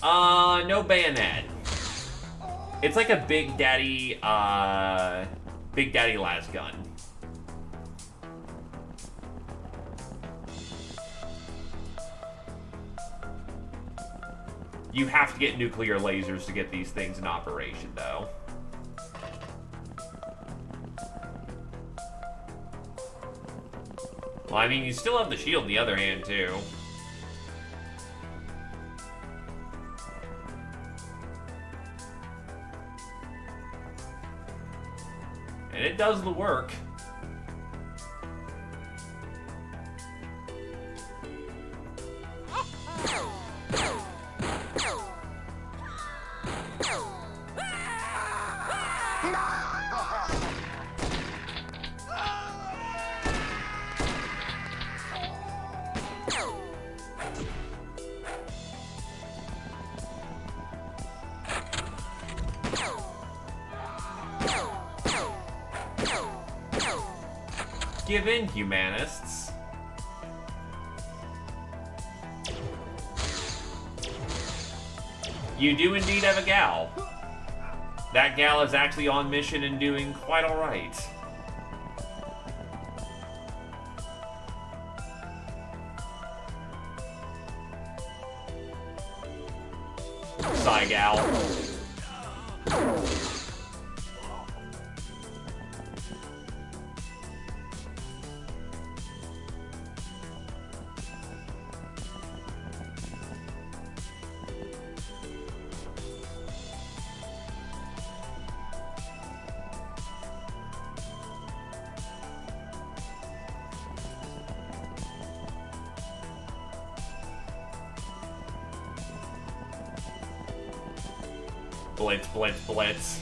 No bayonet. It's like a Big Daddy las gun. You have to get nuclear lasers to get these things in operation, though. Well, I mean, you still have the shield in the other hand, too. And it does the work. Give in, humanists. You do indeed have a gal. That gal is actually on mission and doing quite alright. Sigh, gal. Blitz, blitz, blitz.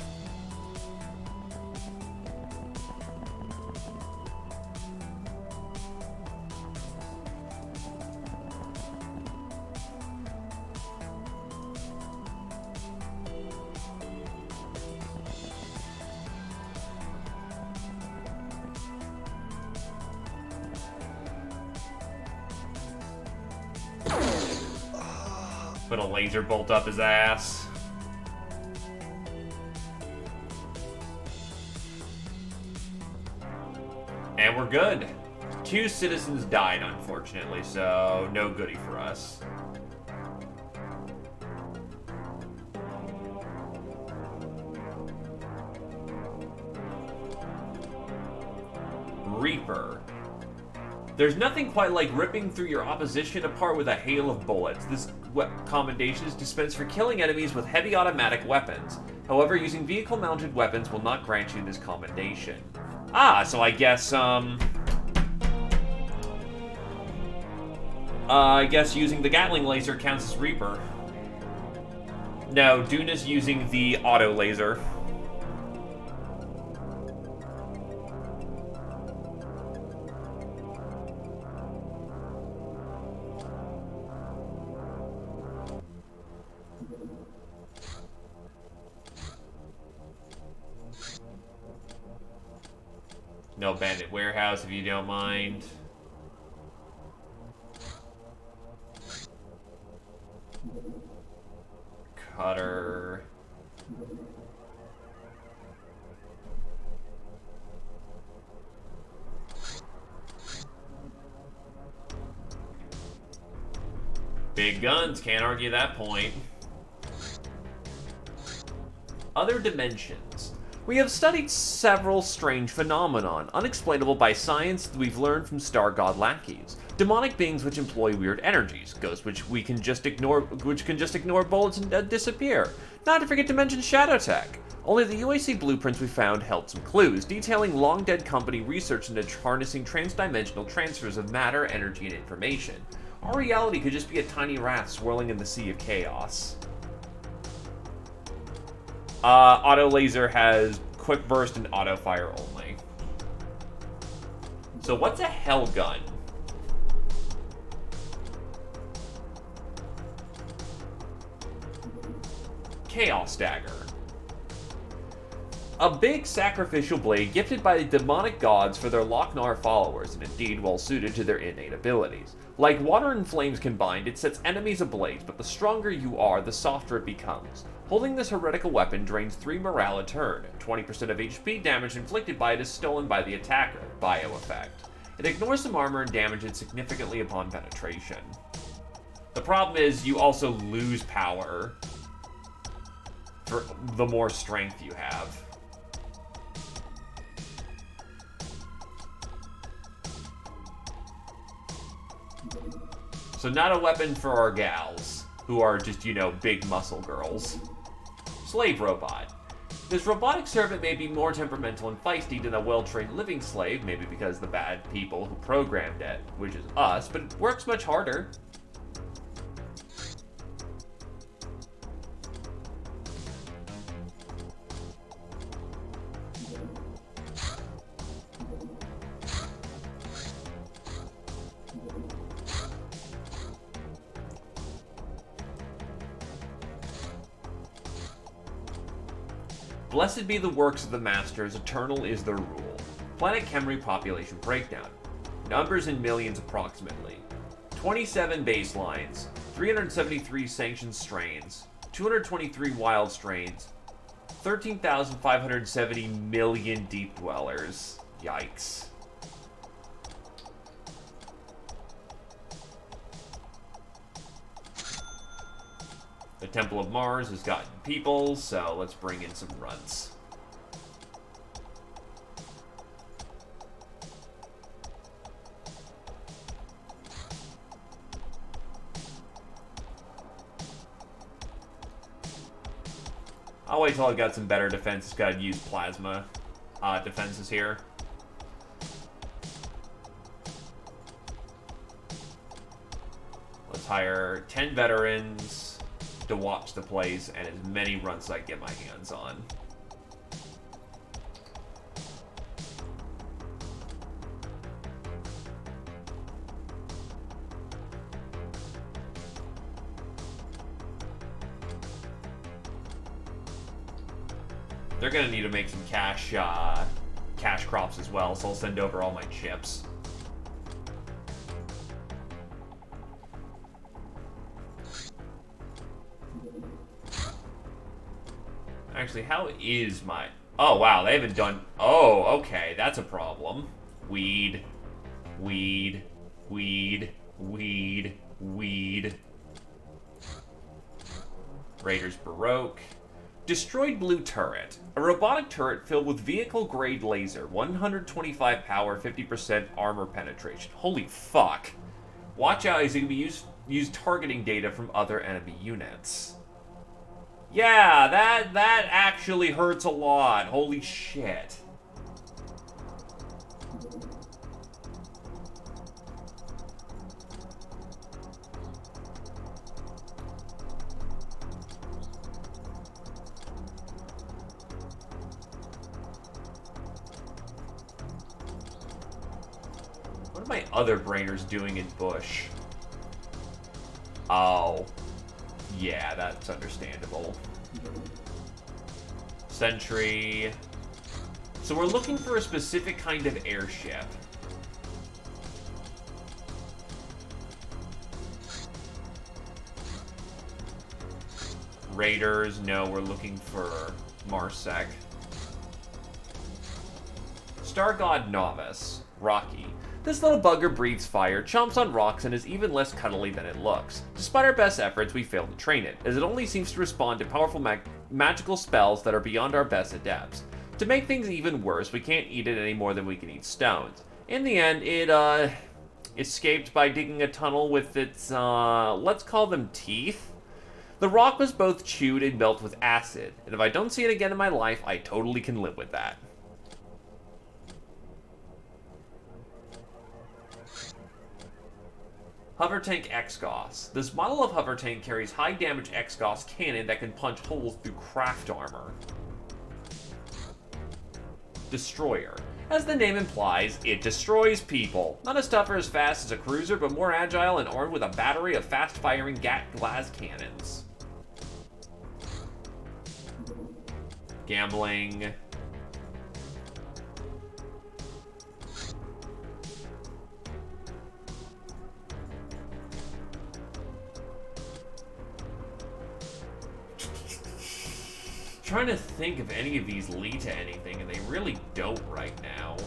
Put a laser bolt up his ass. And we're good. 2 citizens died, unfortunately, so no goodie for us. Reaper. There's nothing quite like ripping through your opposition apart with a hail of bullets. This commendation is dispensed for killing enemies with heavy automatic weapons. However, using vehicle-mounted weapons will not grant you this commendation. Ah, so I guess, I guess using the Gatling laser counts as Reaper. No, Duna's using the auto laser. No bandit warehouse, if you don't mind. Cutter. Big guns, can't argue that point. Other dimensions. We have studied several strange phenomenon, unexplainable by science that we've learned from star god lackeys. Demonic beings which employ weird energies, ghosts which can just ignore bullets and disappear. Not to forget Dimension Shadow Tech. Only the UAC blueprints we found held some clues, detailing long-dead company research into harnessing transdimensional transfers of matter, energy, and information. Our reality could just be a tiny raft swirling in the sea of chaos. Auto laser has quick burst and auto fire only. So what's a hell gun? Chaos dagger. a big sacrificial blade gifted by the demonic gods for their Lochnar followers, and indeed well suited to their innate abilities. Like water and flames combined, it sets enemies ablaze, but the stronger you are, the softer it becomes. Holding this heretical weapon drains 3 morale a turn. 20% of HP damage inflicted by it is stolen by the attacker. Bio effect. It ignores some armor and damages significantly upon penetration. The problem is you also lose power for the more strength you have. So not a weapon for our gals, who are just, you know, big muscle girls. Slave robot. This robotic servant may be more temperamental and feisty than a well-trained living slave, maybe because the bad people who programmed it, which is us, but it works much harder. Blessed be the works of the masters, eternal is their rule. Planet Khemri population breakdown. Numbers in millions approximately. 27 baselines, 373 sanctioned strains, 223 wild strains, 13,570 million deep dwellers. Yikes. The Temple of Mars has gotten people, so let's bring in some runts. I'll wait till I've got some better defenses. Gotta use plasma defenses here. Let's hire 10 veterans to watch the place, and as many runs as I get my hands on. They're gonna need to make some cash crops as well, so I'll send over all my chips. Actually, how is my... Oh, wow, they haven't done... Oh, okay, that's a problem. Weed. Weed. Weed. Weed. Weed. Raiders Baroque. Destroyed blue turret. A robotic turret filled with vehicle-grade laser. 125 power, 50% armor penetration. Holy fuck. Watch out, he's going to be use targeting data from other enemy units. Yeah, that actually hurts a lot. Holy shit. What are my other brainers doing in Bush? Oh. Yeah, that's understandable. Sentry. So we're looking for a specific kind of airship. Raiders, no, we're looking for Marsec. Star God Novice. Rocky. This little bugger breathes fire, chomps on rocks, and is even less cuddly than it looks. Despite our best efforts, we failed to train it, as it only seems to respond to powerful magical spells that are beyond our best adepts. To make things even worse, we can't eat it any more than we can eat stones. In the end, it, escaped by digging a tunnel with its, let's call them teeth. The rock was both chewed and melted with acid, and if I don't see it again in my life, I totally can live with that. Hover Tank X-Gauss. This model of hover tank carries high damage X-Gauss cannon that can punch holes through craft armor. Destroyer. As the name implies, it destroys people. Not a stuffer as fast as a cruiser, but more agile and armed with a battery of fast-firing glass cannons. Gambling. trying to think if any of these lead to anything, and they really don't right now.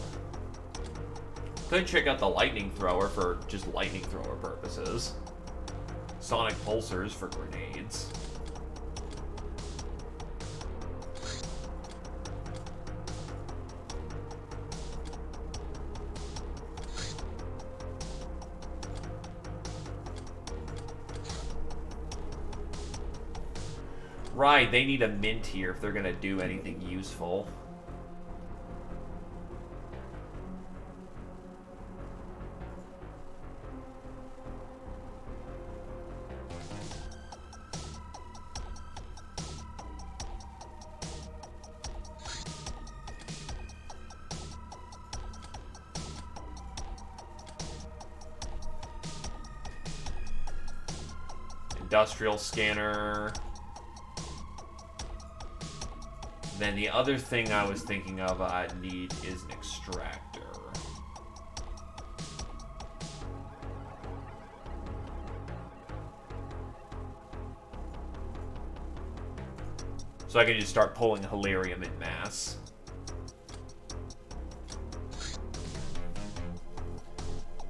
Could check out the lightning thrower for just lightning thrower purposes. Sonic pulsers for grenades. Right, they need a mint here if they're gonna do anything useful. Industrial scanner. Then the other thing I was thinking of I need is an extractor. So I can just start pulling Hilarium in mass.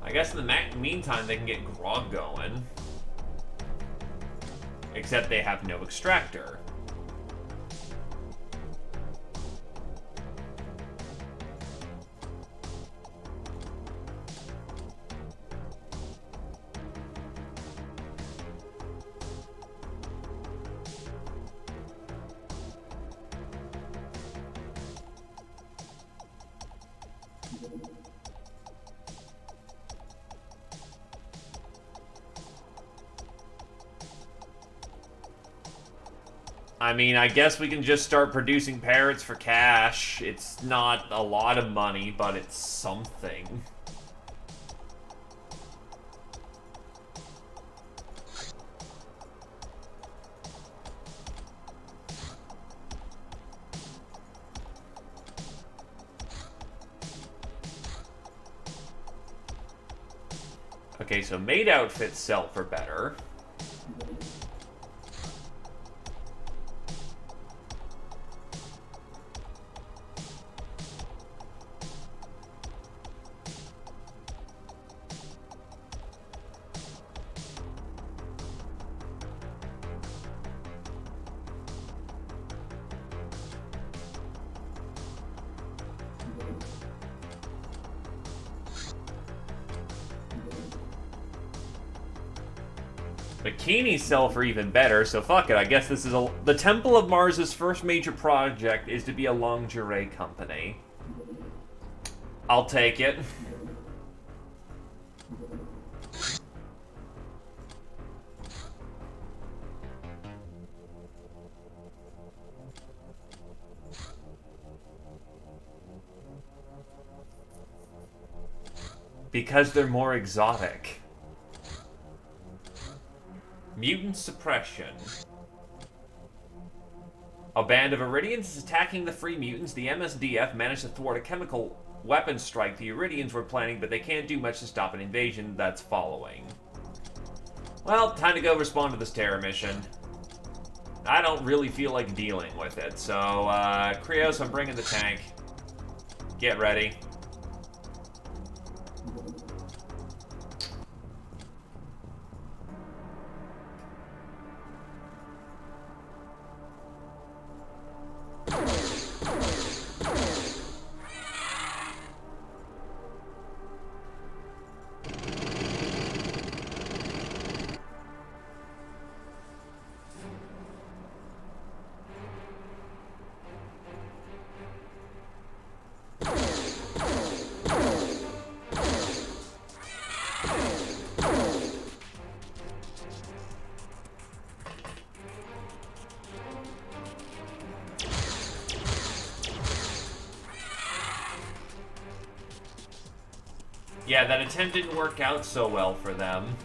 I guess in the meantime they can get Grog going. Except they have no extractor. I mean, I guess we can just start producing parrots for cash. It's not a lot of money, but it's something. Okay, so maid outfits sell for better. Bikinis sell for even better, so fuck it. I guess this is the Temple of Mars's first major project is to be a lingerie company. I'll take it. Because they're more exotic. Mutant suppression. A band of Iridians is attacking the Free Mutants. The MSDF managed to thwart a chemical weapon strike the Iridians were planning, but they can't do much to stop an invasion that's following. Well, time to go respond to this terror mission. I don't really feel like dealing with it, so, Krios, I'm bringing the tank. Get ready. Yeah, that attempt didn't work out so well for them.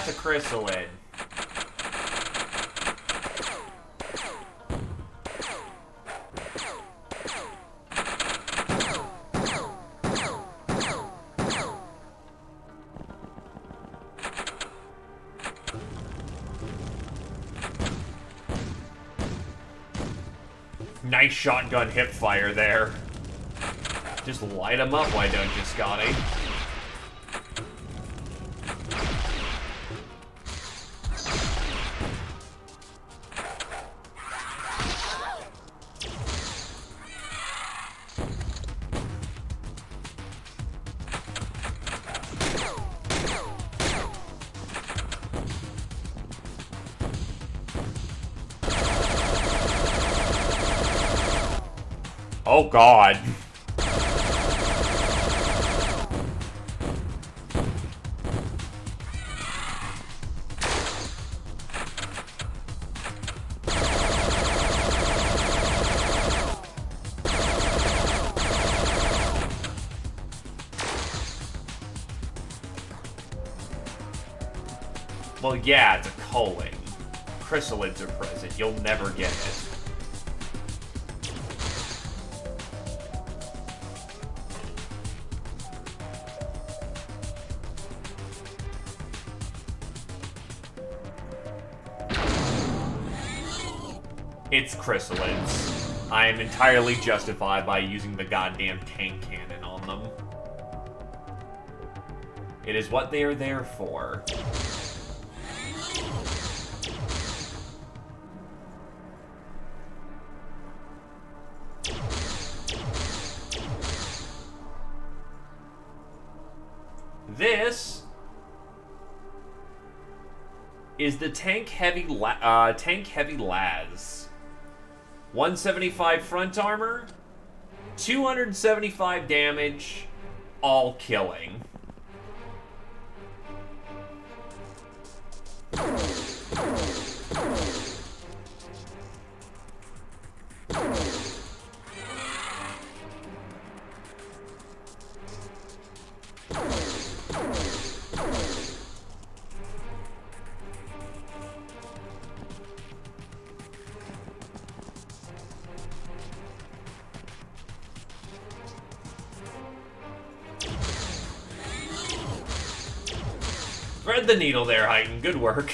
that's a chrysalid. Nice shotgun hip fire there. Just light them up, why don't you, Scotty? Oh, God. Well, yeah, it's a culling. Chrysalids are present. You'll never get it. It's chrysalids. I am entirely justified by using the goddamn tank cannon on them. It is what they are there for. This is the tank heavy Laz. 175 front armor, 275 damage, all killing. Thread the needle there, Heighton. Good work.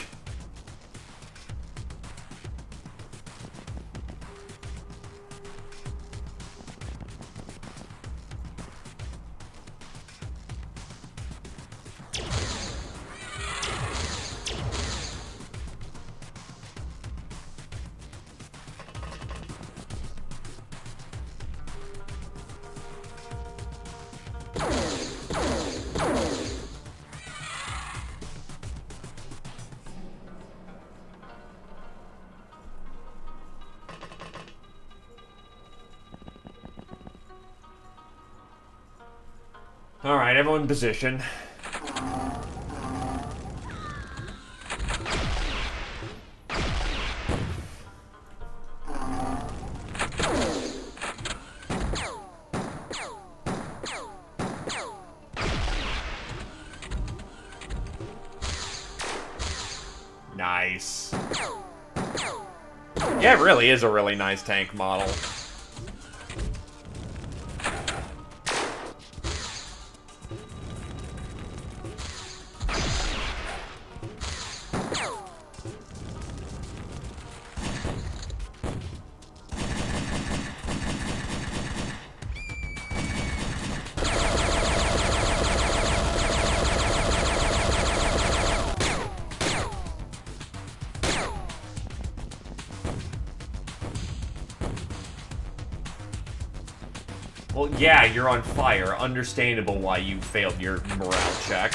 Alright, everyone in position. Nice. Yeah, it really is a really nice tank model. Well, yeah, you're on fire. Understandable why you failed your morale check.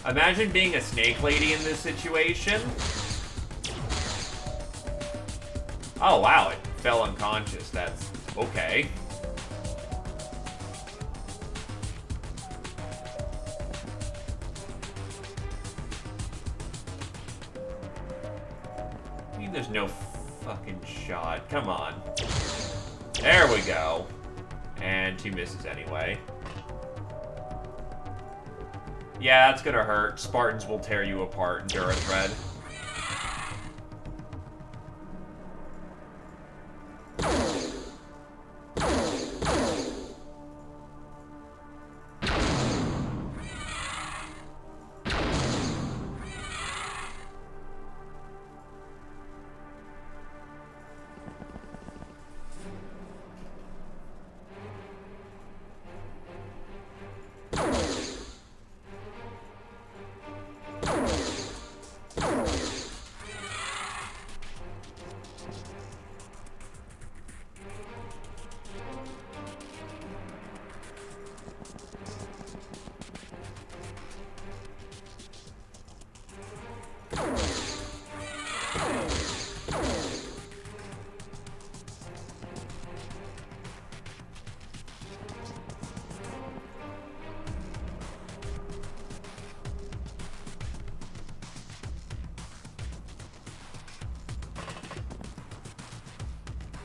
Imagine being a snake lady in this situation. Oh, wow, it fell unconscious. That's okay. there's no fucking shot. Come on. There we go. And she misses anyway. Yeah, that's gonna hurt. Spartans will tear you apart in Durithread.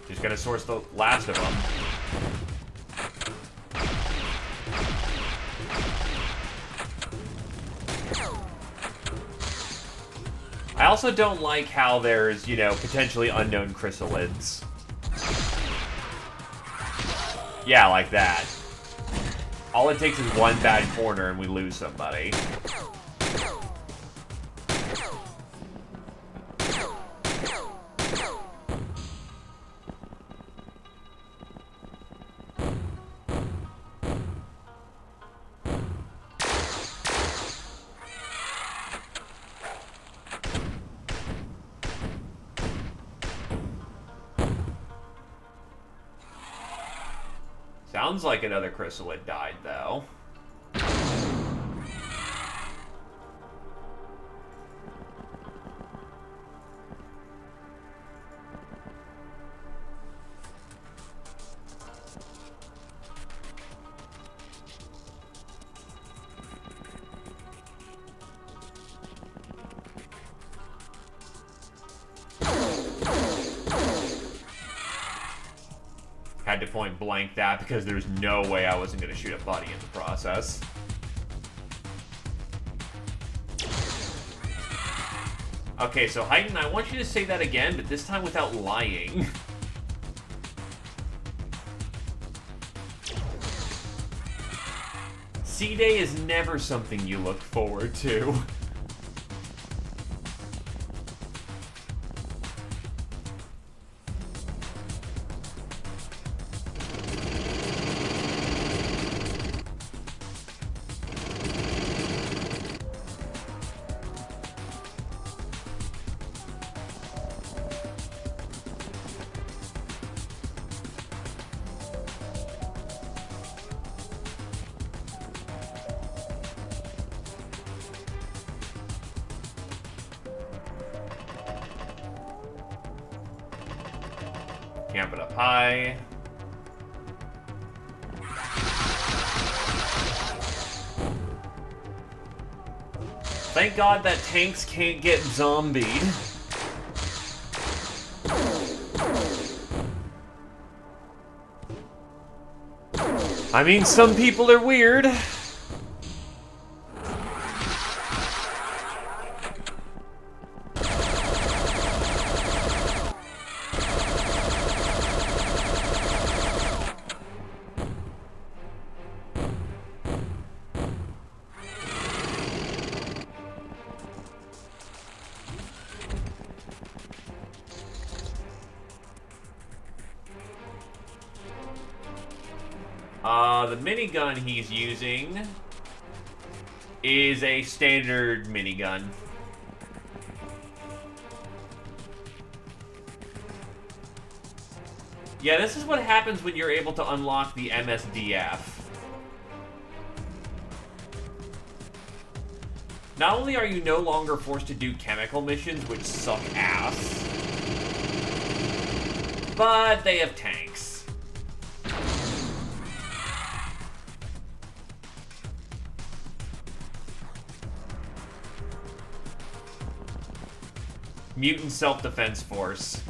Just gonna source the last of them. I also don't like how there's, you know, potentially unknown chrysalids. Yeah, like that. All it takes is one bad corner and we lose somebody. Sounds like another chrysalid died, though. Had to point blank that because there's no way I wasn't going to shoot a buddy in the process. Okay, so Heighten, I want you to say that again, but this time without lying. C-Day is never something you look forward to. Camp it up high. Thank God that tanks can't get zombied. I mean, some people are weird. The minigun he's using is a standard minigun. Yeah, this is what happens when you're able to unlock the MSDF. Not only are you no longer forced to do chemical missions, which suck ass, but they have tanks. Mutant Self-Defense Force.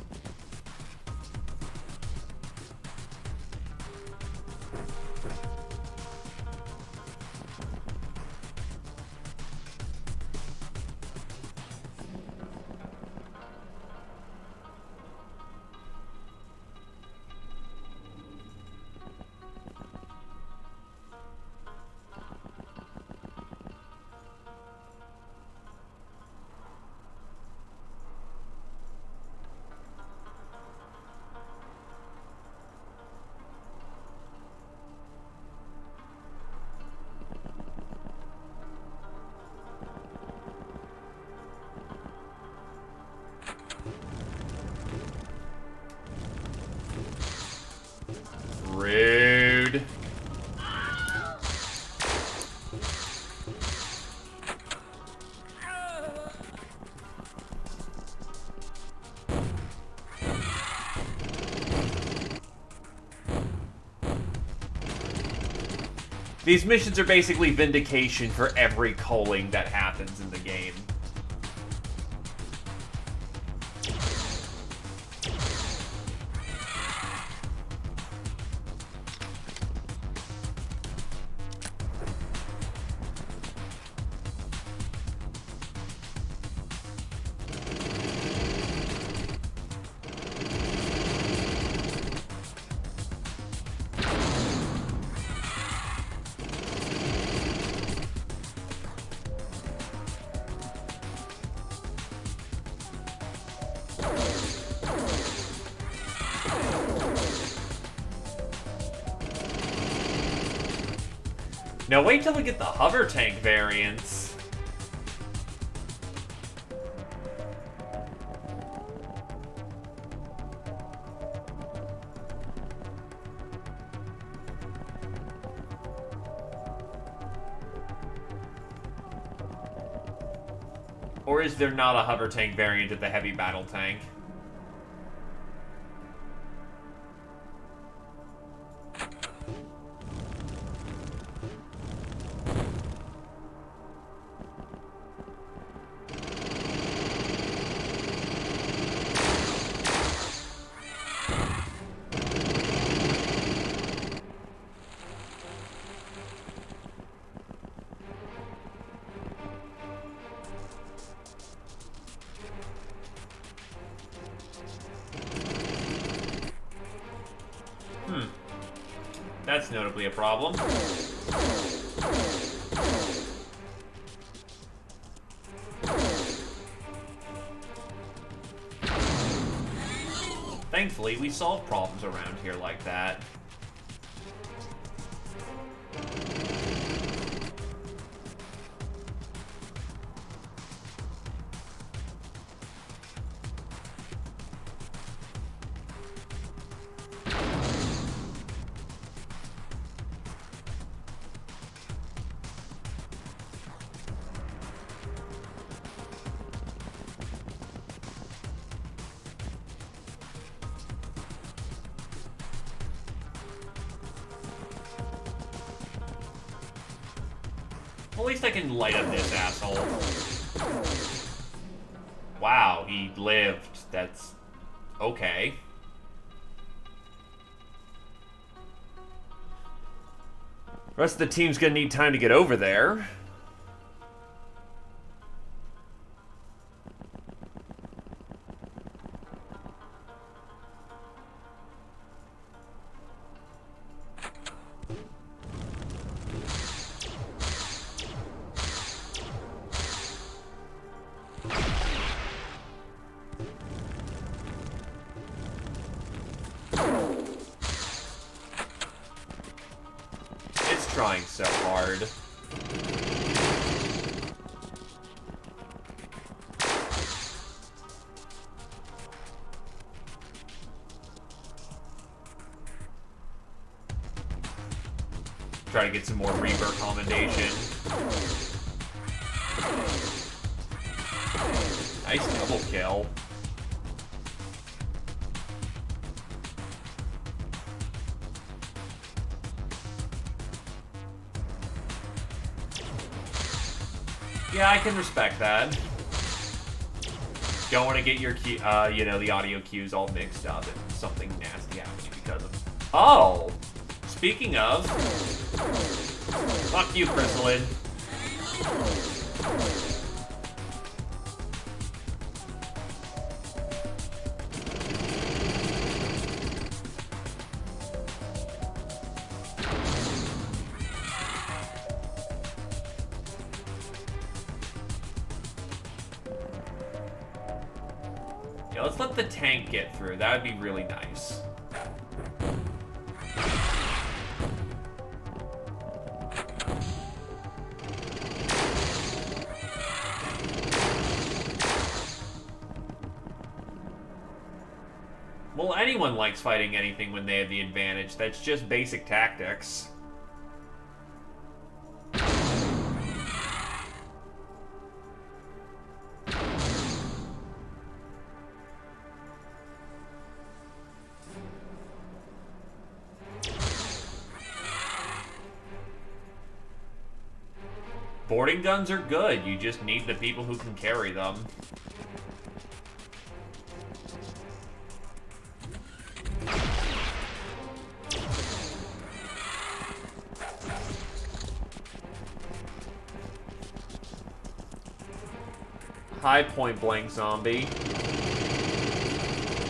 Rude. These missions are basically vindication for every culling that happens in the game. Now wait till we get the hover tank variants. Or is there not a hover tank variant of the heavy battle tank? That's notably a problem. Thankfully, we solve problems around here like that. At least I can light up this asshole. Wow, he lived. That's okay. The rest of the team's gonna need time to get over there. Trying so hard. Try to get some more Reaper commendation. Nice double kill. Yeah, I can respect that. Don't want to get your you know, the audio cues all mixed up and something nasty happening because of. Oh, speaking of, fuck you, Chrysalid. Yeah, let's let the tank get through. That would be really nice. Well, anyone likes fighting anything when they have the advantage. That's just basic tactics. Boarding guns are good. You just need the people who can carry them. Hi, point blank zombie.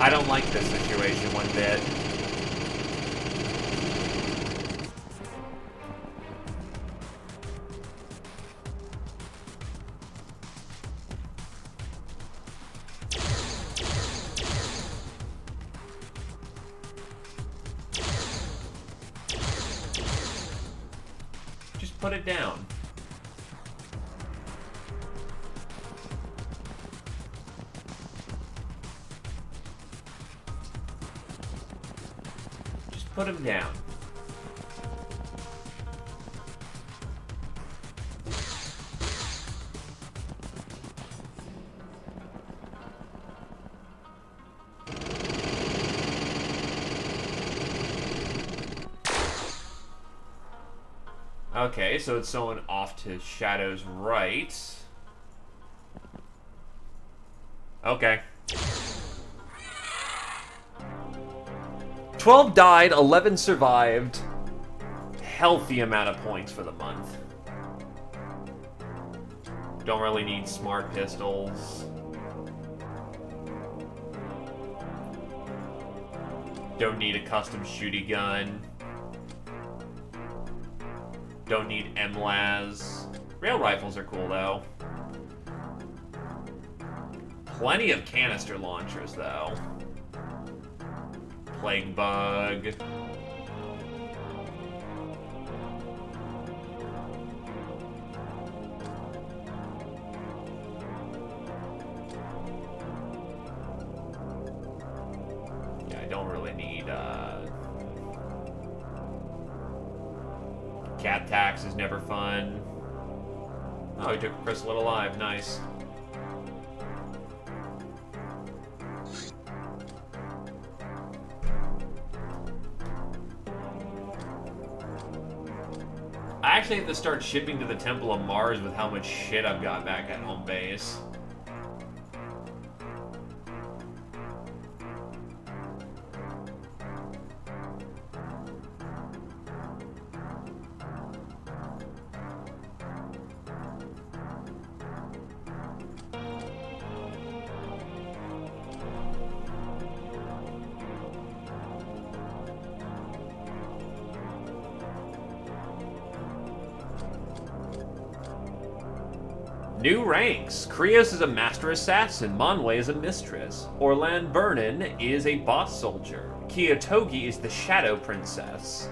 I don't like this situation one bit. Just put it down. Put him down. Okay, so it's someone off to Shadow's right. Okay. 12 died, 11 survived. Healthy amount of points for the month. Don't really need smart pistols. Don't need a custom shooty gun. Don't need MLAS. Rail rifles are cool though. Plenty of canister launchers though. Plague bug. Yeah, I don't really need cat tax is never fun. Oh, he took a Chrysalid alive, nice. I actually have to start shipping to the Temple of Mars with how much shit I've got back at home base. New ranks. Krios is a master assassin. Monway is a mistress. Orlan Vernon is a boss soldier. Kiyotogi is the shadow princess.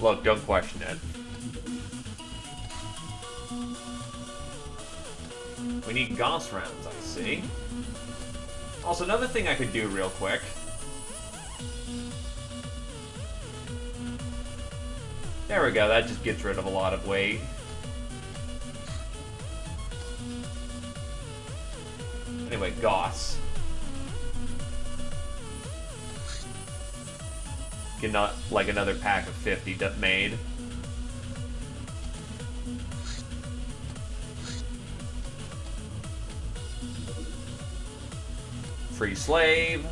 Look, don't question it. We need Gauss rounds, I see. Also, another thing I could do real quick. There we go, that just gets rid of a lot of weight. Anyway, Goss. Get not like another pack of 50 made. Free Slave.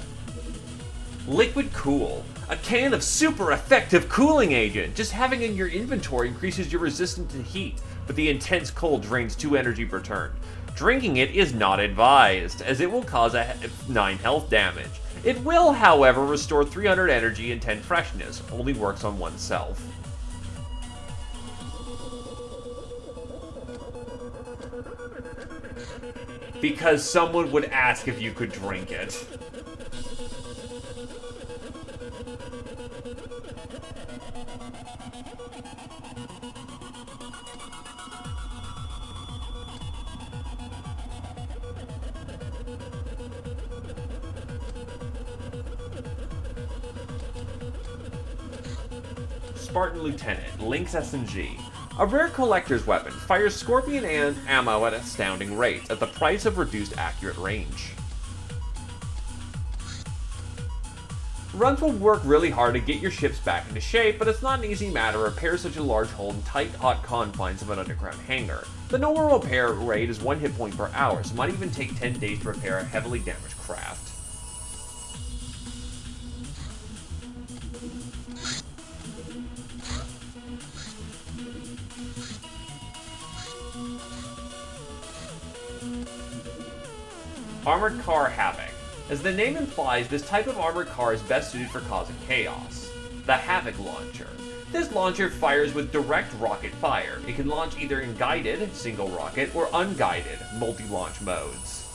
Liquid Cool. A can of super effective cooling agent. Just having it in your inventory increases your resistance to heat, but the intense cold drains 2 energy per turn. Drinking it is not advised, as it will cause 9 health damage. It will, however, restore 300 energy and 10 freshness. Only works on oneself. Because someone would ask if you could drink it. Spartan Lieutenant, Lynx SMG. A rare collector's weapon, fires scorpion and ammo at astounding rates, at the price of reduced accurate range. Runs will work really hard to get your ships back into shape, but it's not an easy matter to repair such a large hull in tight, hot confines of an underground hangar. The normal repair rate is 1 hit point per hour, so it might even take 10 days to repair a heavily damaged craft. Armored Car Havoc. As the name implies, this type of armored car is best suited for causing chaos. The Havoc Launcher. This launcher fires with direct rocket fire. It can launch either in guided, single rocket, or unguided, multi-launch modes.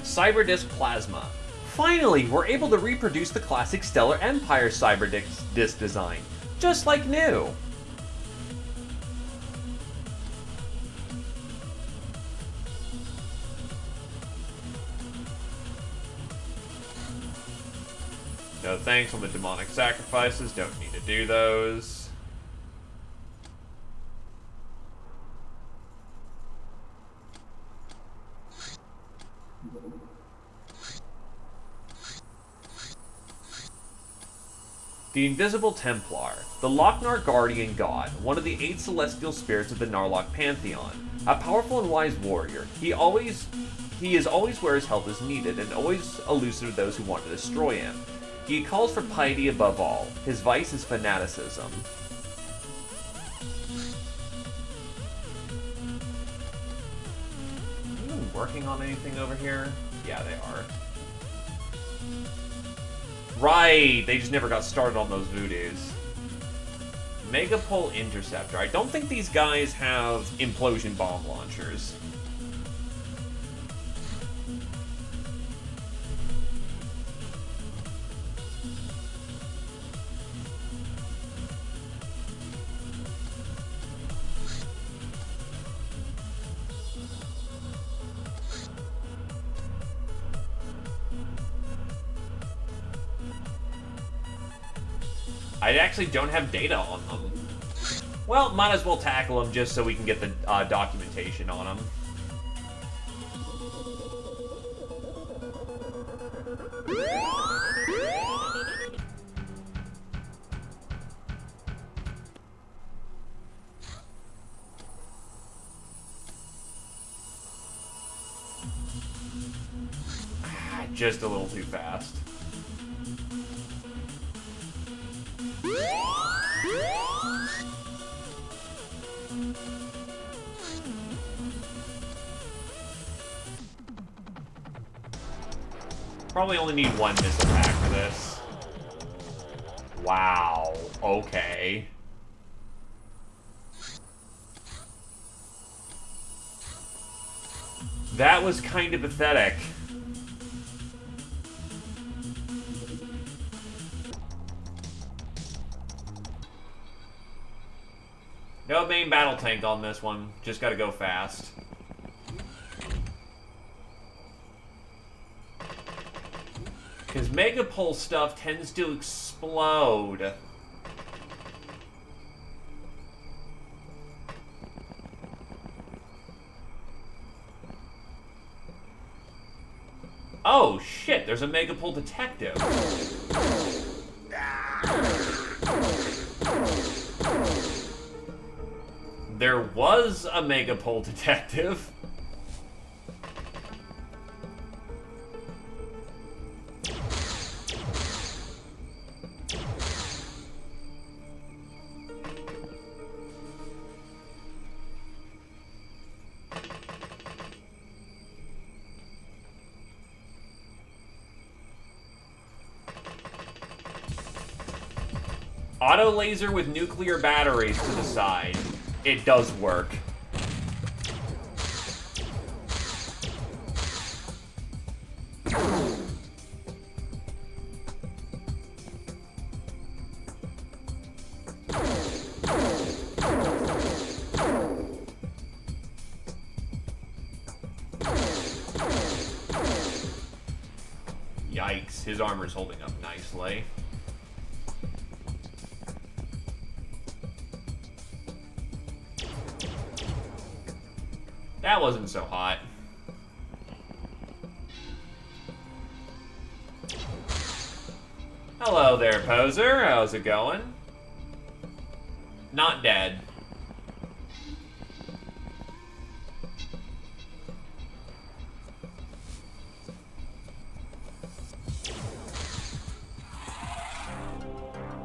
Cyberdisk Plasma. Finally, we're able to reproduce the classic Stellar Empire Cyberdisk design, just like new. No thanks on the demonic sacrifices, don't need to do those. The Invisible Templar, the Lochnar Guardian God, one of the 8 celestial spirits of the Narlock Pantheon. A powerful and wise warrior, he is always where his help is needed, and always elusive to those who want to destroy him. He calls for piety above all. His vice is fanaticism. Anyone working on anything over here? Yeah, they are. Right, they just never got started on those voodoos. Megapole Interceptor. I don't think these guys have implosion bomb launchers. I actually don't have data on them. Well, might as well tackle them just so we can get the documentation on them. Just a little too fast. Probably only need 1 missile pack for this. Wow. Okay. That was kind of pathetic. No main battle tank on this one. Just gotta go fast. Because Megapole stuff tends to explode. Oh, shit, there's a Megapole detective. There was a Megapole detective. Auto laser with nuclear batteries to the side. It does work. Yikes, his armor's holding up nicely. That wasn't so hot. Hello there, poser. How's it going? Not dead.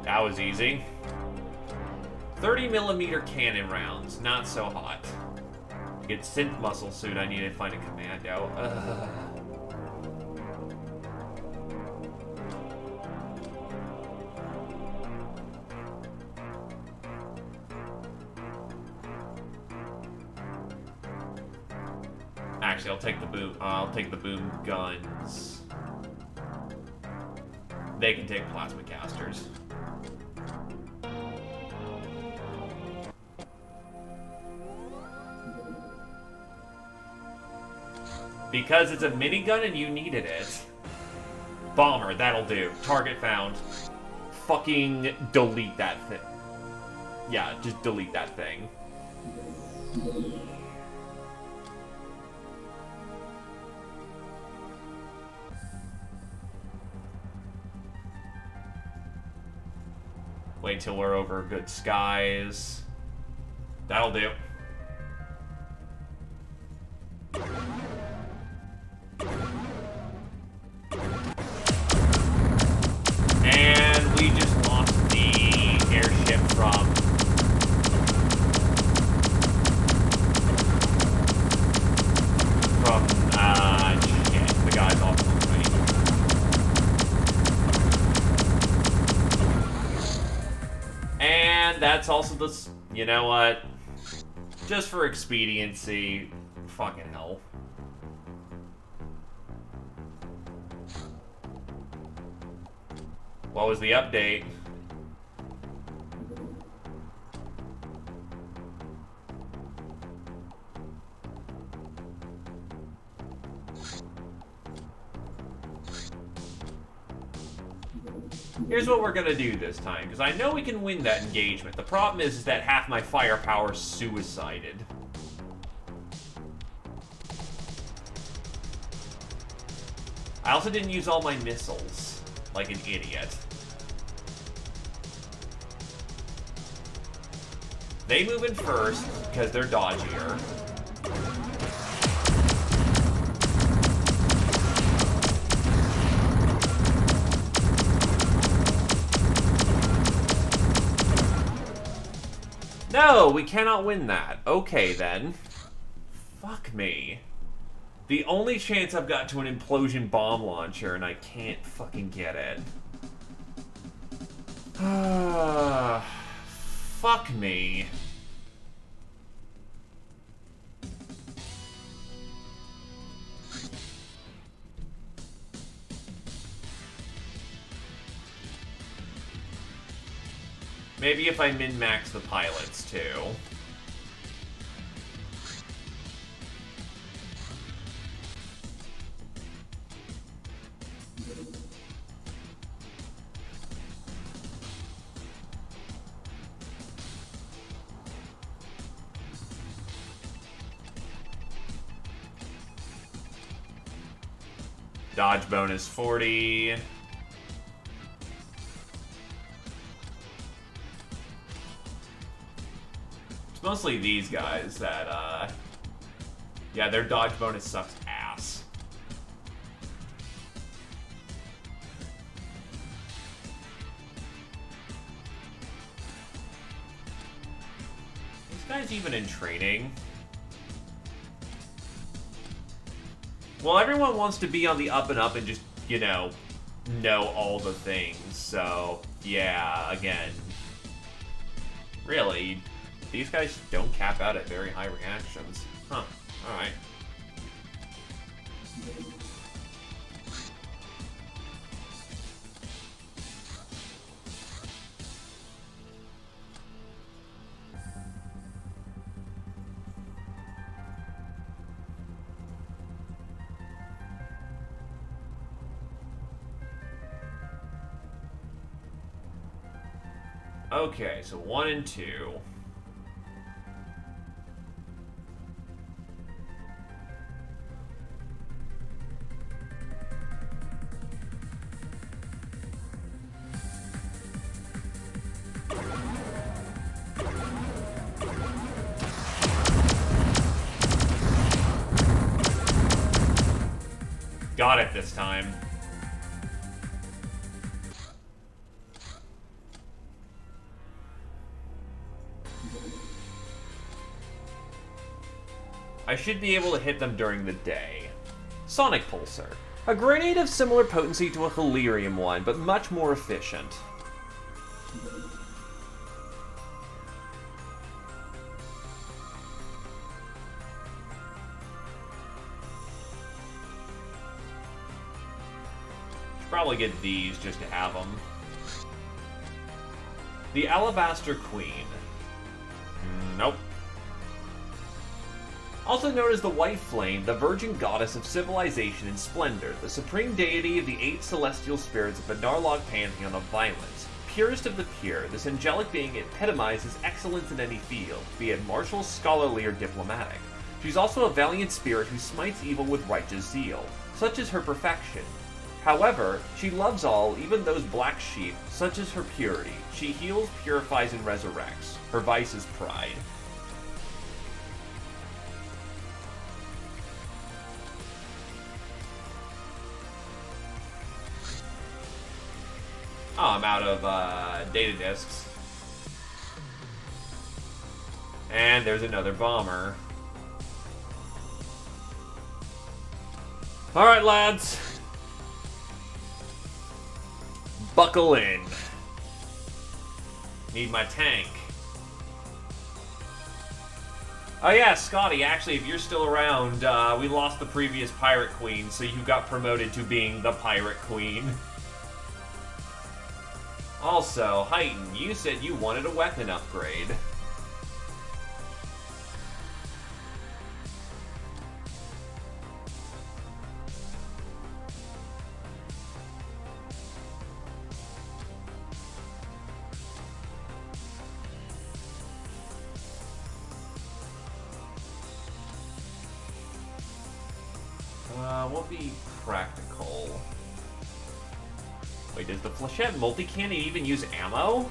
That was easy. 30mm cannon rounds. Not so hot. To get synth muscle suit, I need to find a commando. Actually, I'll take the boom. I'll take the boom guns. They can take plasma casters. Because it's a minigun and you needed it. Bomber, that'll do. Target found. Fucking delete that thing. Yeah, just delete that thing. Wait till we're over good skies. That'll do. And we just lost the airship from... shit, the guy's off on the right. And that's also the... You know what? Just for expediency, fucking hell. What was the update? Here's what we're gonna do this time, because I know we can win that engagement. The problem is that half my firepower is suicided. I also didn't use all my missiles, like an idiot. They move in first, because they're dodgier. No, we cannot win that. Okay, then. Fuck me. The only chance I've got to an implosion bomb launcher, and I can't fucking get it. Fuck me. Maybe if I min-max the pilots, too. Dodge bonus 40. It's mostly these guys that, yeah, their dodge bonus sucks ass. These guys even in training? Well, everyone wants to be on the up and up and just, you know all the things, so, yeah, again. Really, these guys don't cap out at very high reactions. Huh, alright. Okay, so 1 and 2. Got it this time. I should be able to hit them during the day. Sonic Pulsar. A grenade of similar potency to a Hilarium one, but much more efficient. Should probably get these just to have them. The Alabaster Queen. Nope. Also known as the White Flame, the virgin goddess of civilization and splendor, the supreme deity of the 8 celestial spirits of the Narlog pantheon of violence. Purest of the pure, this angelic being epitomizes excellence in any field, be it martial, scholarly, or diplomatic. She's also a valiant spirit who smites evil with righteous zeal. Such is her perfection. However, she loves all, even those black sheep, such is her purity. She heals, purifies, and resurrects. Her vice is pride. Oh, I'm out of data disks. And there's another bomber. Alright, lads. Buckle in. Need my tank. Oh yeah, Scotty, actually, if you're still around, we lost the previous Pirate Queen, so you got promoted to being the Pirate Queen. Also, Heighten, you said you wanted a weapon upgrade. Won't be practical. Wait, does the Flechette multi-cannon even use ammo?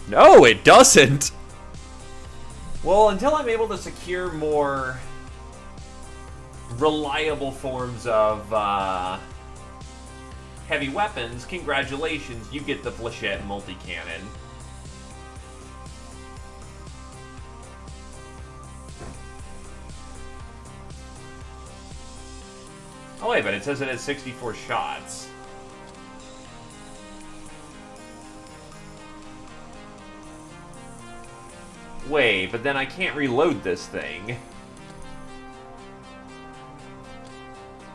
No, it doesn't! Well, until I'm able to secure more reliable forms of heavy weapons, congratulations, you get the Flechette multi-cannon. Oh wait, but it says it has 64 shots. Wait, but then I can't reload this thing.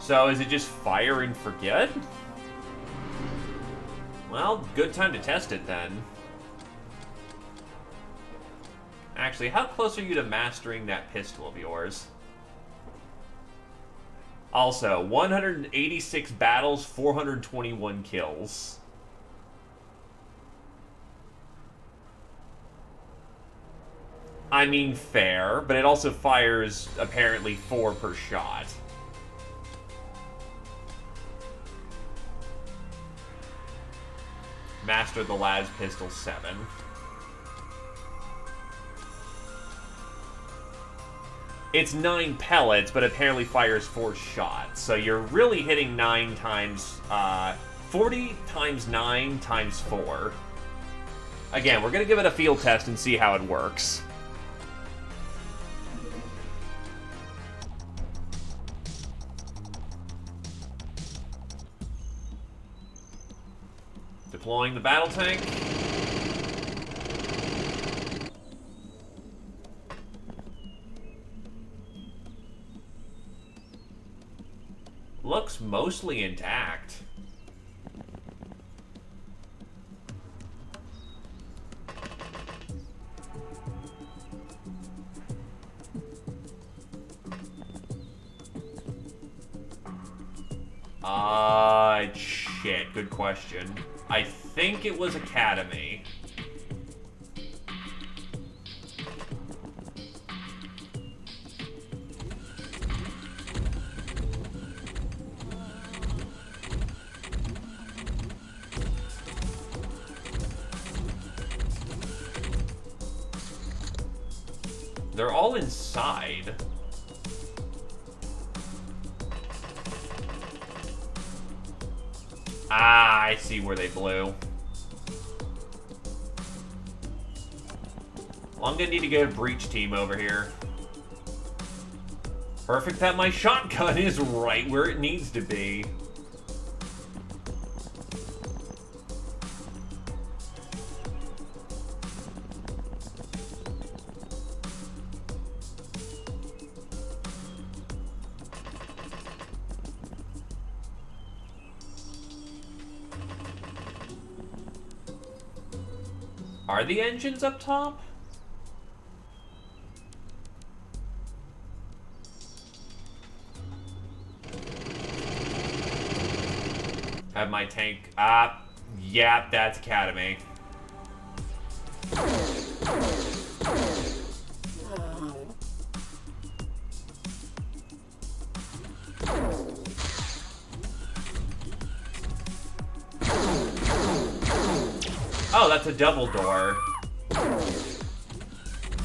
So is it just fire and forget? Well, good time to test it then. Actually, how close are you to mastering that pistol of yours? Also, 186 battles, 421 kills. I mean, fair, but it also fires, apparently, 4 per shot. Master the Las Pistol 7. It's 9 pellets, but apparently fires 4 shots. So you're really hitting 9 times, 40 times 9 times 4. Again, we're going to give it a field test and see how it works. Deploying the battle tank. Looks mostly intact. Shit, good question. I think it was Academy. They're all inside. Ah, I see where they blew. Well, I'm gonna need to get a breach team over here. Perfect that my shotgun is right where it needs to be. Are the engines up top? Have my tank... yeah, that's Academy. Oh, that's a double door.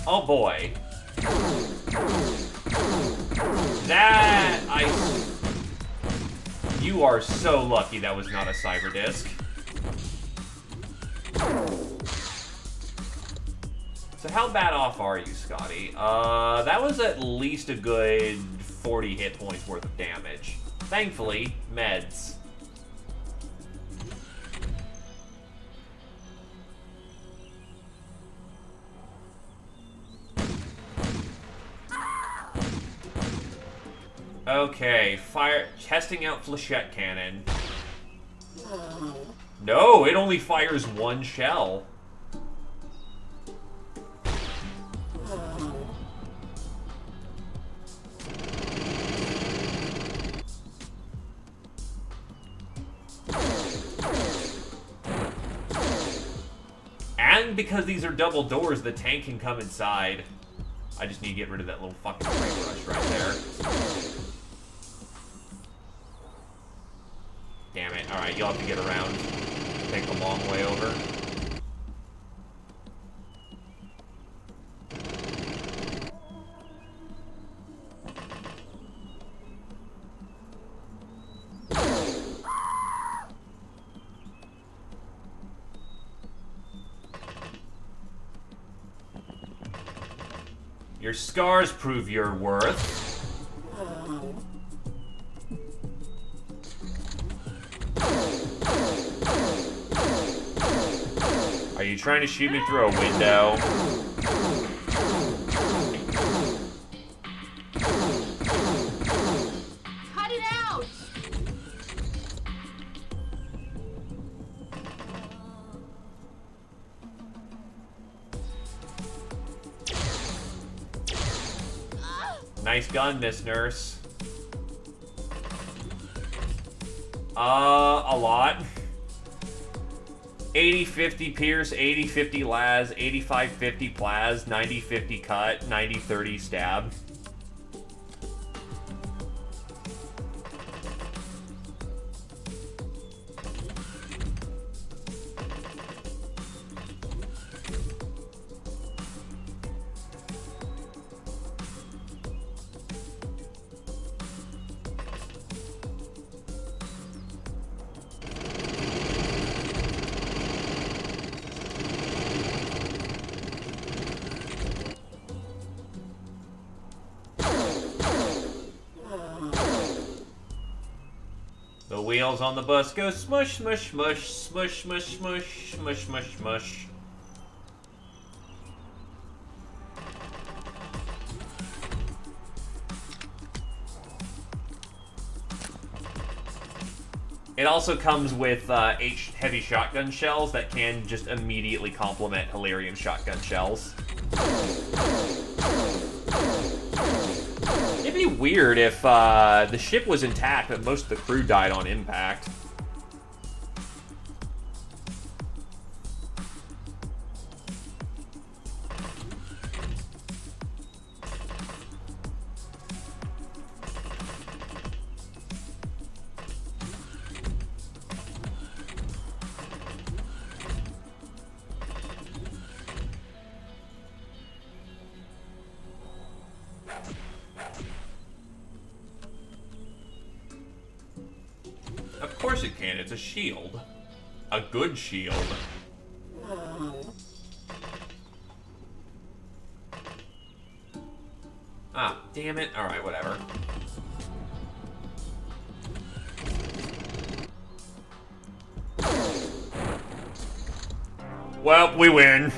Oh boy. You are so lucky that was not a cyber disc. So how bad off are you, Scotty? That was at least a good 40 hit points worth of damage. Thankfully, meds. Okay, testing out flechette cannon. No, it only fires 1 shell. And because these are double doors, the tank can come inside. I just need to get rid of that little fucking frame rush right there. Damn it. Alright, you'll have to get around. Take the long way over. Your scars prove your worth. Are you trying to shoot me through a window? Cut it out! Nice gun, Miss Nurse. A lot. 80-50 Pierce, 80-50 Laz, 85-50 Plaz, 90-50 Cut, 90-30 Stab. wheels on the bus go smush, smush, smush, smush, smush, smush, smush, smush, smush. It also comes with H heavy shotgun shells that can just immediately complement Hilarium shotgun shells. It'd be weird if the ship was intact, but most of the crew died on impact. Of course it can, it's a shield. A good shield. Ah, damn it. Alright, whatever. Well, we win.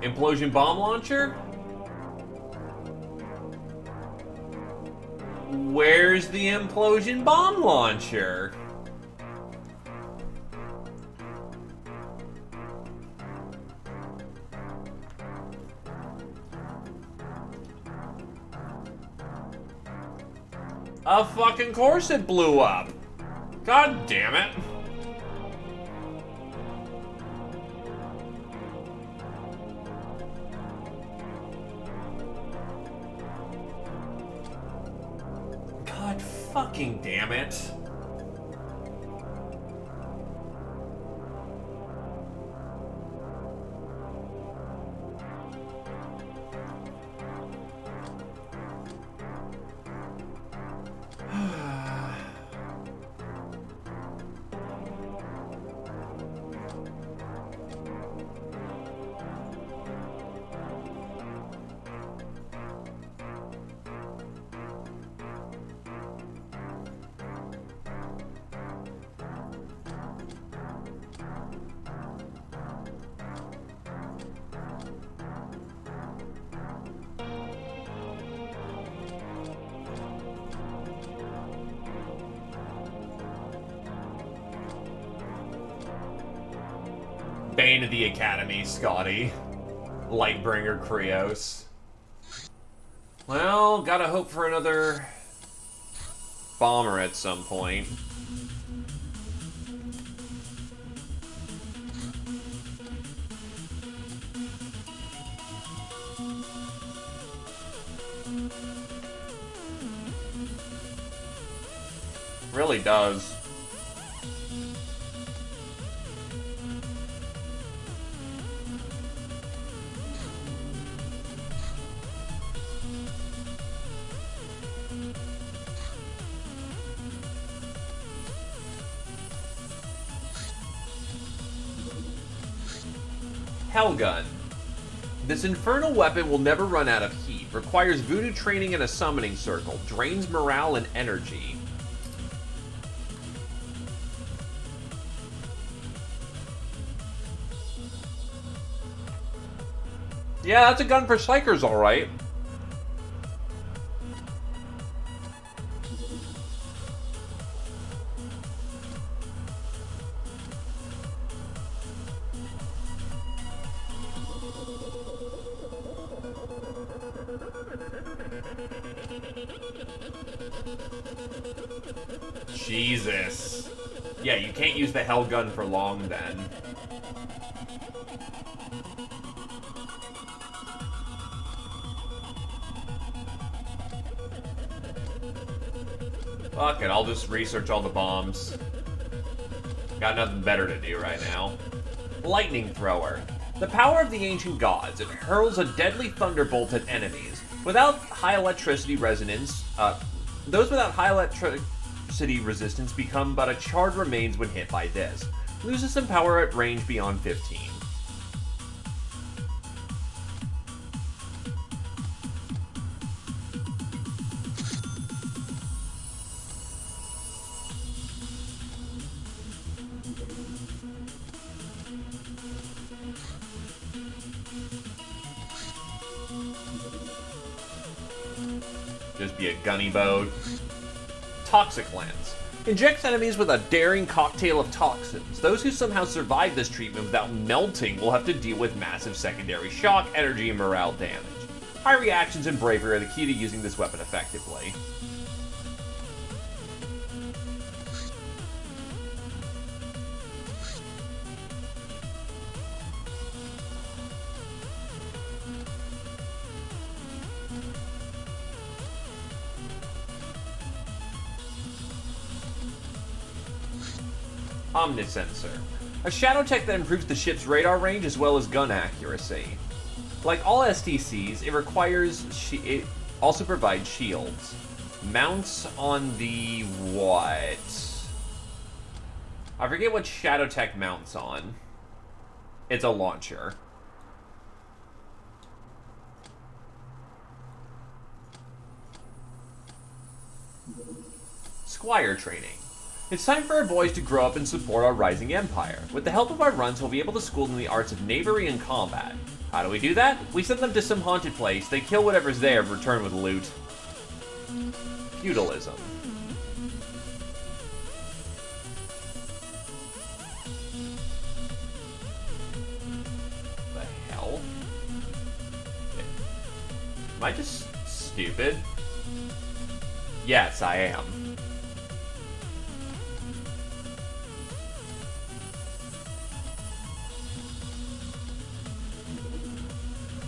Implosion bomb launcher? Where's the implosion bomb launcher? Of fucking course it blew up. God damn it. God fucking damn it. Bane of the Academy, Scotty. Lightbringer Krios. Well, gotta hope for another bomber at some point. Really does. Hellgun. This infernal weapon will never run out of heat, requires voodoo training in a summoning circle, drains morale and energy. Yeah, that's a gun for psychers, alright. Jesus. Yeah, you can't use the Hellgun for long then. Fuck it, I'll just research all the bombs. Got nothing better to do right now. Lightning Thrower. The power of the ancient gods. It hurls a deadly thunderbolt at enemies. Without high electricity resonance, those without high electricity resistance become but a charred remains when hit by this. Loses some power at range beyond 15. Just be a gunny boat. Toxic lens. Injects enemies with a daring cocktail of toxins. Those who somehow survive this treatment without melting will have to deal with massive secondary shock, energy, and morale damage. High reactions and bravery are the key to using this weapon effectively. Omnisensor. A shadow tech that improves the ship's radar range as well as gun accuracy. Like all STCs, it also provides shields. Mounts on the what? I forget what shadow tech mounts on. It's a launcher. Squire training. It's time for our boys to grow up and support our rising empire. With the help of our runs, we'll be able to school them in the arts of knavery and combat. How do we do that? We send them to some haunted place, they kill whatever's there, and return with loot. Feudalism. The hell? Am I just stupid? Yes, I am.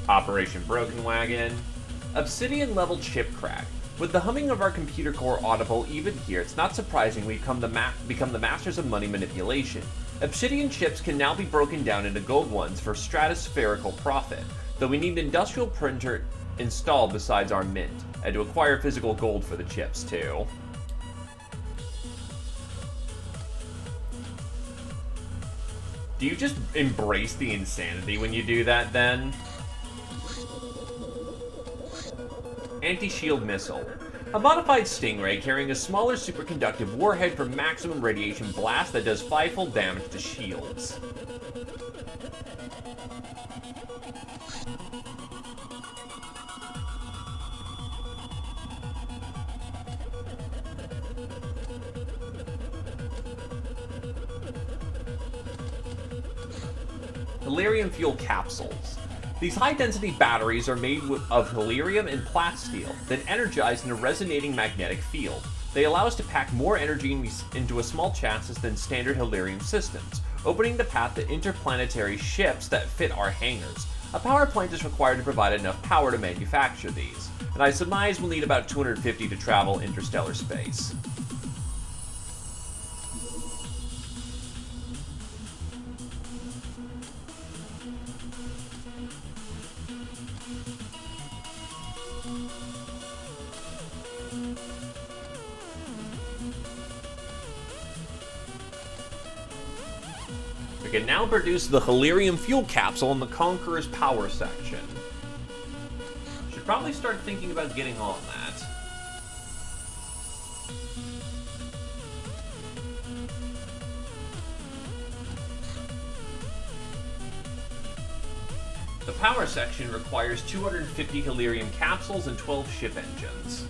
Operation Broken Wagon. Obsidian level chip crack. With the humming of our computer core audible even here, it's not surprising we become the masters of money manipulation. Obsidian chips can now be broken down into gold ones for stratospherical profit, though we need an industrial printer installed besides our mint, and to acquire physical gold for the chips too. Do you just embrace the insanity when you do that then? Anti-shield missile. A modified Stingray carrying a smaller superconductive warhead for maximum radiation blast that does 5-fold damage to shields. Helium fuel capsules. These high-density batteries are made of helium and plasteel, then energized in a resonating magnetic field. They allow us to pack more energy into a small chassis than standard helium systems, opening the path to interplanetary ships that fit our hangars. A power plant is required to provide enough power to manufacture these, and I surmise we'll need about 250 to travel interstellar space. We can now produce the helium fuel capsule in the Conqueror's power section. Should probably start thinking about getting on that. The power section requires 250 helium capsules and 12 ship engines.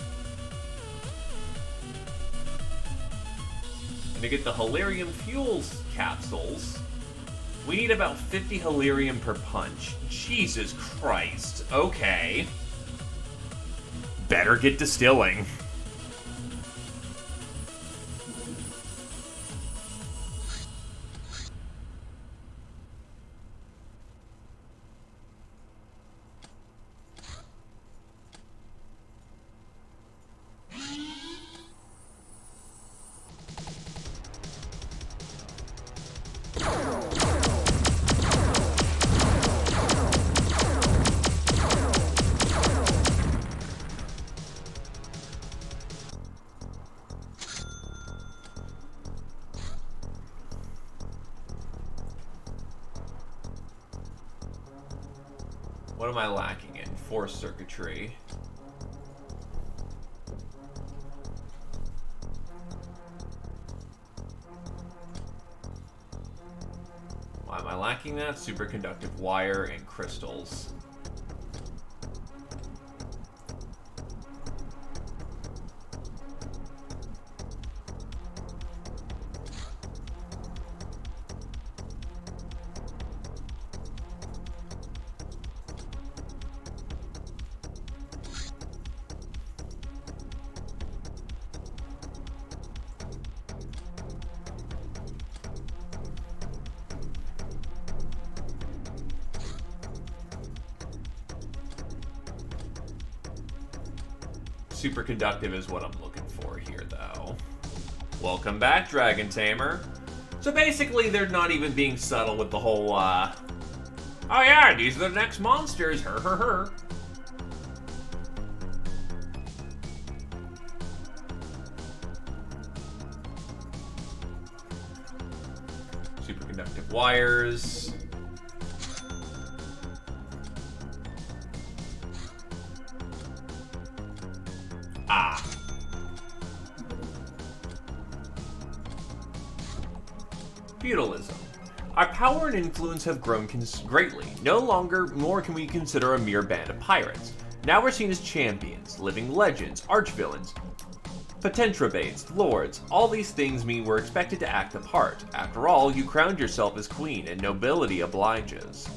And to get the helium fuels capsules, we need about 50 helium per punch. Jesus Christ. Okay. Better get distilling. What am I lacking in? Force circuitry. Why am I lacking that? Superconductive wire and crystals. Superconductive is what I'm looking for here, though. Welcome back, Dragon Tamer. So basically, they're not even being subtle with the whole, oh yeah, these are the next monsters, her. Superconductive wires. Ah. Feudalism. Our power and influence have grown greatly. No longer nor can we consider a mere band of pirates. Now we're seen as champions, living legends, archvillains, potentrabates, lords. All these things mean we're expected to act the part. After all, you crowned yourself as queen, and nobility obliges.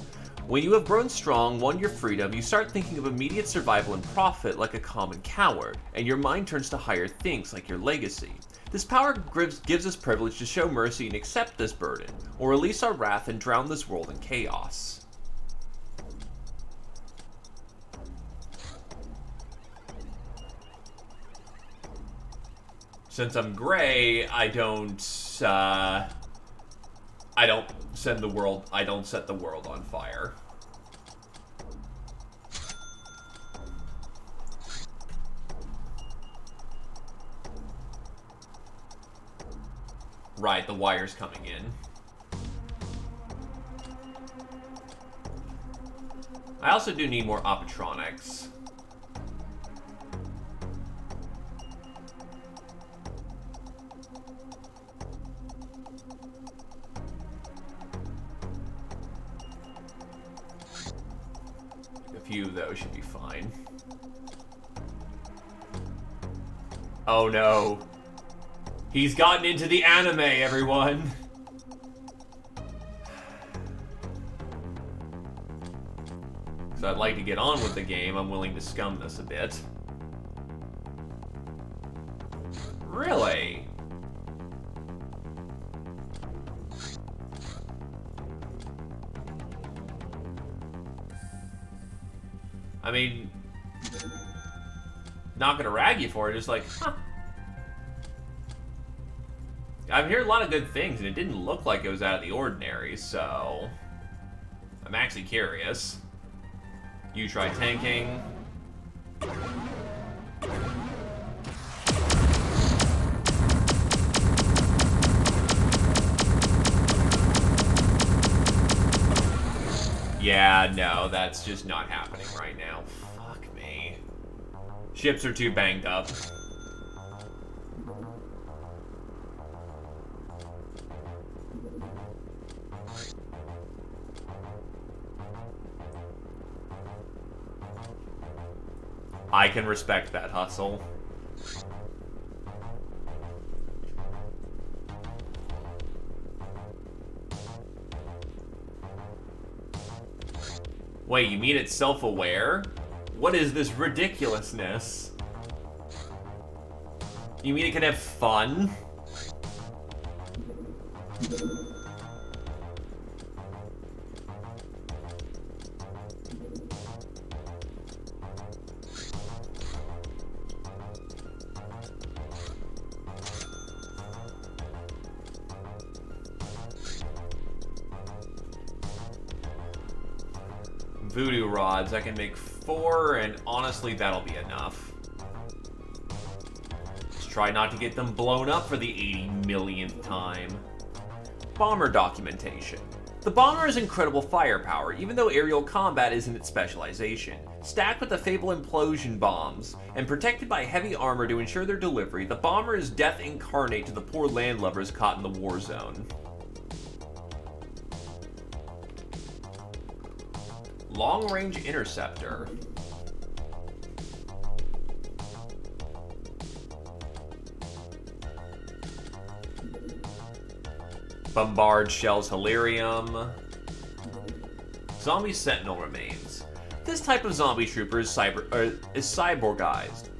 When you have grown strong, won your freedom, you start thinking of immediate survival and profit like a common coward, and your mind turns to higher things like your legacy. This power gives us privilege to show mercy and accept this burden, or release our wrath and drown this world in chaos. Since I'm gray, I don't set the world on fire. Right, the wire's coming in. I also do need more optronics. A few of those should be fine. Oh no. He's gotten into the anime, everyone. So I'd like to get on with the game. I'm willing to scum this a bit. Really? I mean, not gonna rag you for it, just like, huh. I've heard a lot of good things, and it didn't look like it was out of the ordinary, so I'm actually curious. You try tanking. Yeah, no, that's just not happening right now. Fuck me. Ships are too banged up. I can respect that hustle. Wait, you mean it's self-aware? What is this ridiculousness? You mean it can have fun? Voodoo rods, I can make 4, and honestly, that'll be enough. Just try not to get them blown up for the 80 millionth time. Bomber documentation. The bomber has incredible firepower, even though aerial combat isn't its specialization. Stacked with the Fable implosion bombs, and protected by heavy armor to ensure their delivery, the bomber is death incarnate to the poor landlubbers caught in the war zone. Long-range interceptor. Bombard shells Hilarium. Zombie Sentinel remains. This type of zombie trooper is cyborgized,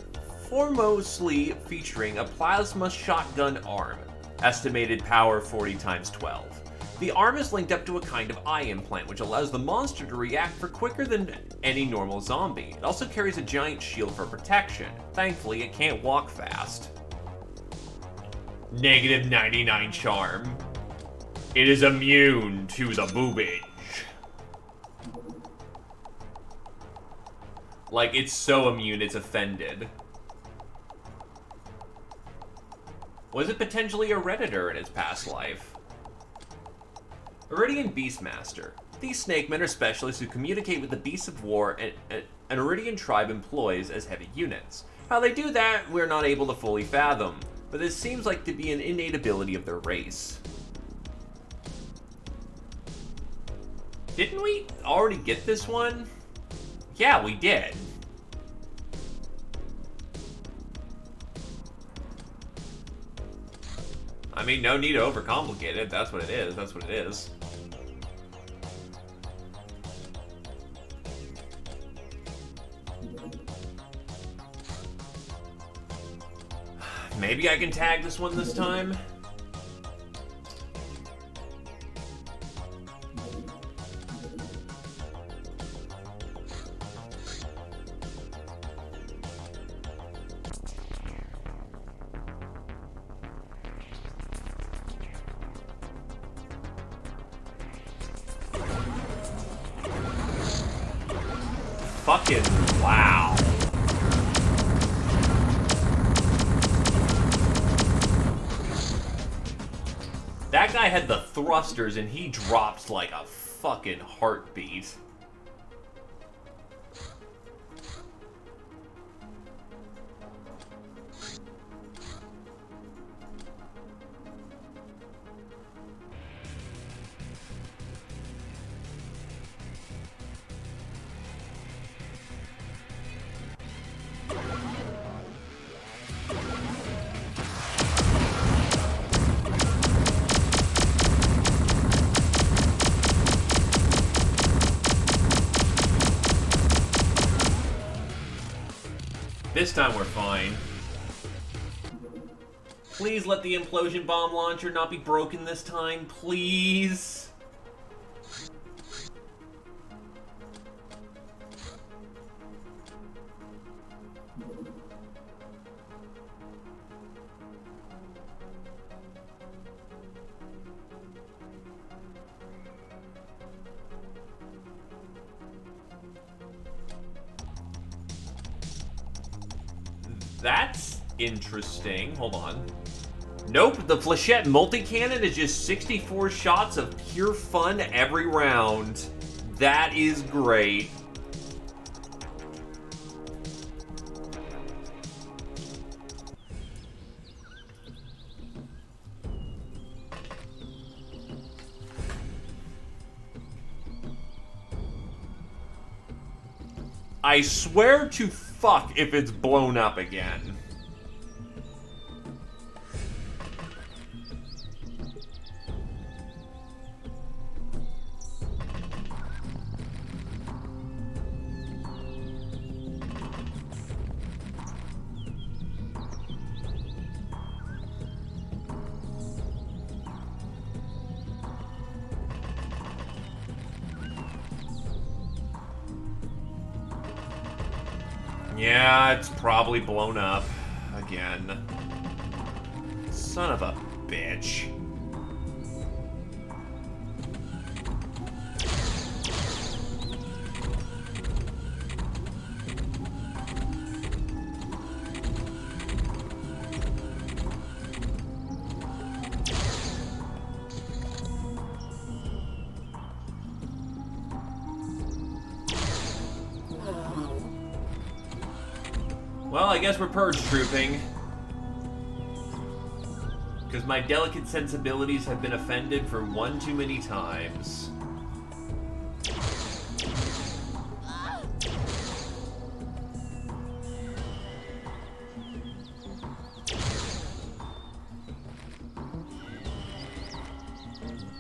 foremostly featuring a plasma shotgun arm, estimated power 40 × 12. The arm is linked up to a kind of eye implant, which allows the monster to react for quicker than any normal zombie. It also carries a giant shield for protection. Thankfully, it can't walk fast. Negative 99 charm. It is immune to the boobage. Like, it's so immune, it's offended. Was it potentially a Redditor in its past life? Iridian Beastmaster. These snake men are specialists who communicate with the beasts of war an Iridian tribe employs as heavy units. How they do that, we're not able to fully fathom, but this seems like to be an innate ability of their race. Didn't we already get this one? Yeah, we did. I mean, no need to overcomplicate it. That's what it is. That's what it is. Maybe I can tag this one this time? Fucking wow. That guy had the thrusters and he dropped like a fucking heartbeat. This time we're fine. Please let the implosion bomb launcher not be broken this time, please. That's interesting. Hold on. Nope, the Flechette multi-cannon is just 64 shots of pure fun every round. That is great. I swear to fuck if it's blown up again. Yeah, it's probably blown up again. Son of a bitch. Well, I guess we're purge trooping. Because my delicate sensibilities have been offended for one too many times.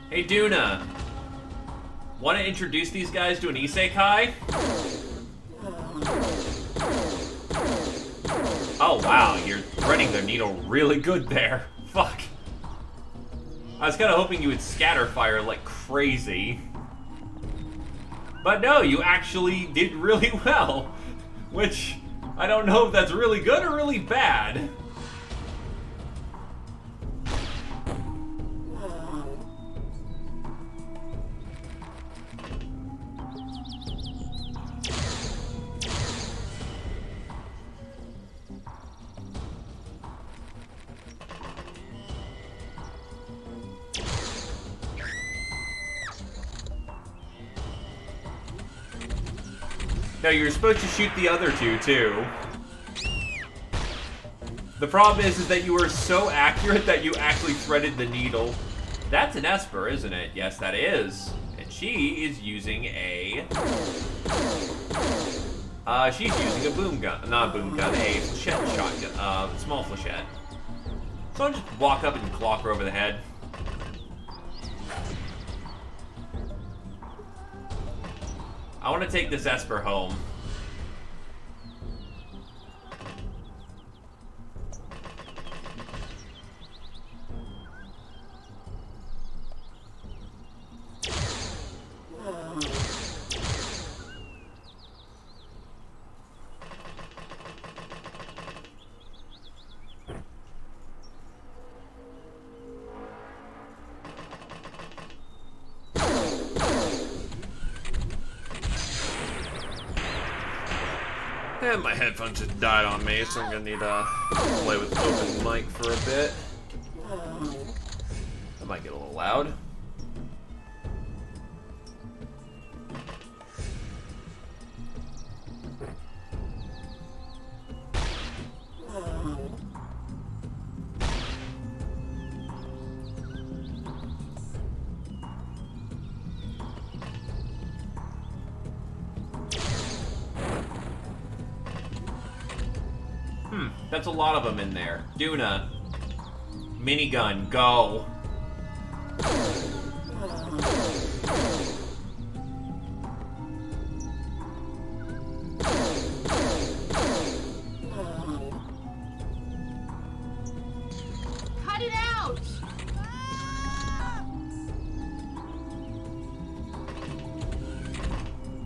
Hey, Duna. Want to introduce these guys to an isekai? Oh wow, you're threading their needle really good there. Fuck. I was kind of hoping you would scatter fire like crazy. But no, you actually did really well. Which, I don't know if that's really good or really bad. No, you're supposed to shoot the other two, too. The problem is that you were so accurate that you actually threaded the needle. That's an Esper, isn't it? Yes, that is. And she is using a... she's using a boom gun. Not a boom gun, a flechette shotgun. Small flechette. So I'll just walk up and clock her over the head. I want to take this Esper home. And my headphones just died on me, so I'm gonna need to play with open mic for a bit. That might get a little loud. That's a lot of them in there. Duna. Minigun, go. Cut it out!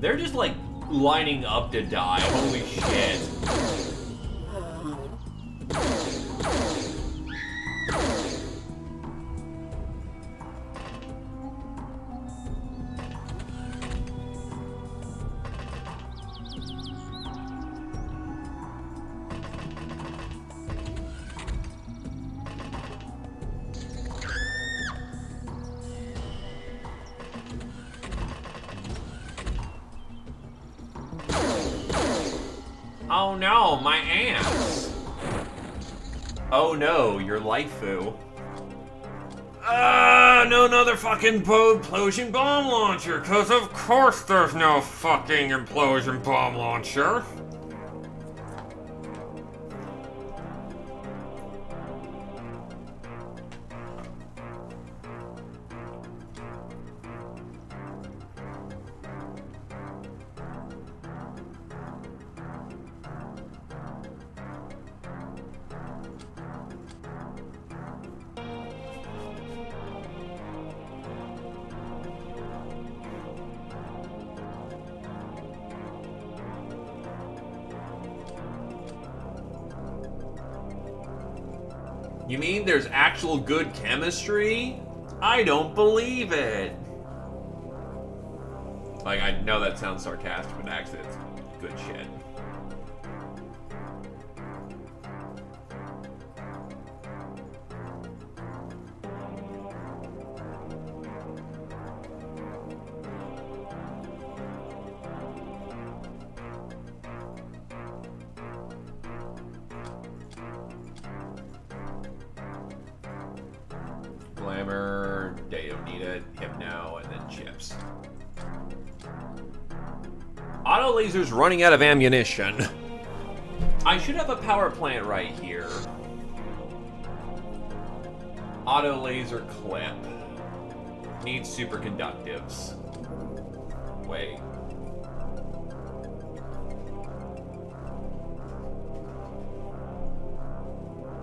They're just like lining up to die. Holy shit. Oh no, my ants! Oh no, your Laifu. No another fucking implosion bomb launcher, cause of course there's no fucking implosion bomb launcher. You mean there's actual good chemistry? I don't believe it. Like, I know that sounds sarcastic, but actually it's good shit. Glamour, they don't need it, Hypno, and then chips. Auto laser's running out of ammunition. I should have a power plant right here. Auto laser clip. Needs superconductives. Wait.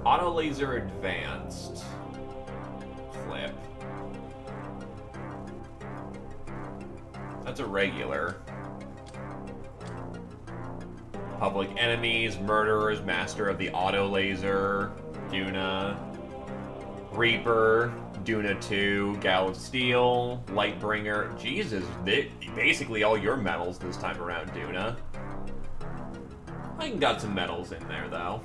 Auto laser advanced. flip. That's a regular. Public enemies, murderers, master of the auto laser, Duna, Reaper, Duna 2, Gal of Steel, Lightbringer. Jesus, basically all your medals this time around, Duna. I got some medals in there, though.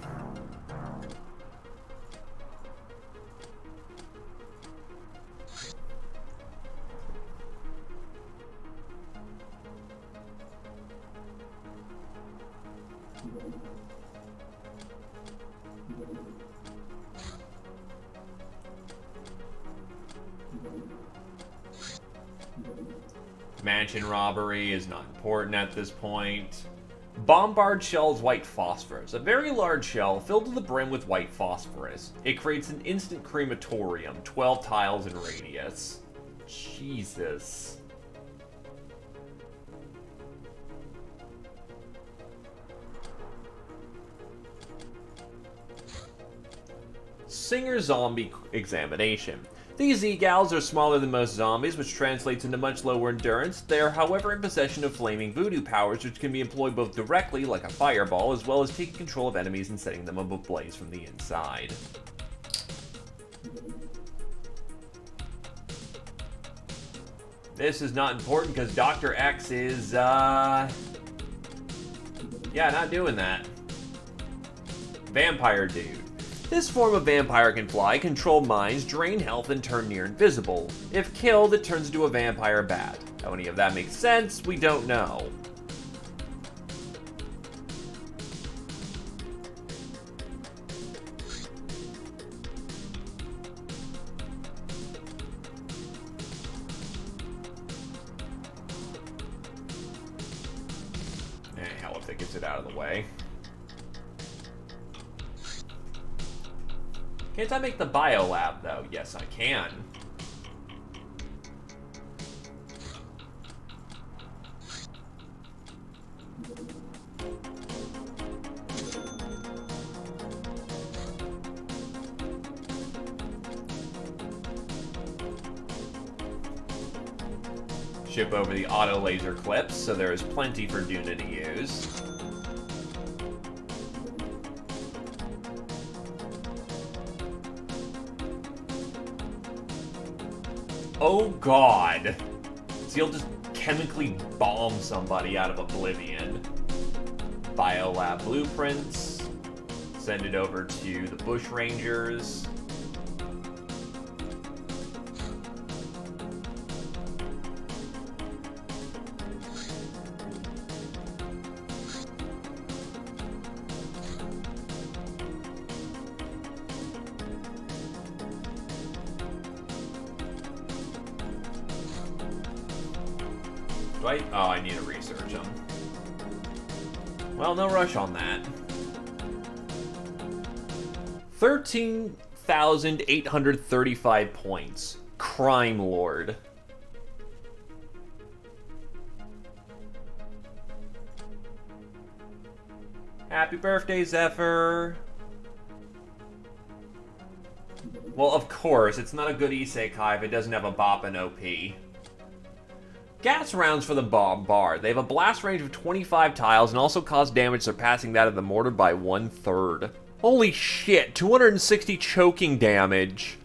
Mansion robbery is not important at this point. Bombard shell's white phosphorus. A very large shell filled to the brim with white phosphorus. It creates an instant crematorium, 12 tiles in radius. Jesus. Singer zombie examination. These E-Gals are smaller than most zombies, which translates into much lower endurance. They are, however, in possession of flaming voodoo powers, which can be employed both directly, like a fireball, as well as taking control of enemies and setting them ablaze from the inside. This is not important because Dr. X is, yeah, not doing that. Vampire dude. This form of vampire can fly, control minds, drain health, and turn near invisible. If killed, it turns into a vampire bat. How any of that makes sense, we don't know. Hell, if it gets it out of the way. Can't I make the biolab, though? Yes, I can. Ship over the auto laser clips, so there is plenty for Duna to use. Oh god. So you'll just chemically bomb somebody out of oblivion. Biolab blueprints. Send it over to the Bush Rangers. Right? Oh, I need to research them. Well, no rush on that. 13,835 points. Crime Lord. Happy birthday, Zephyr. Well, of course, it's not a good isekai if it doesn't have a bop and OP. Gas rounds for the bombard. They have a blast range of 25 tiles and also cause damage surpassing that of the mortar by 1/3. Holy shit, 260 choking damage.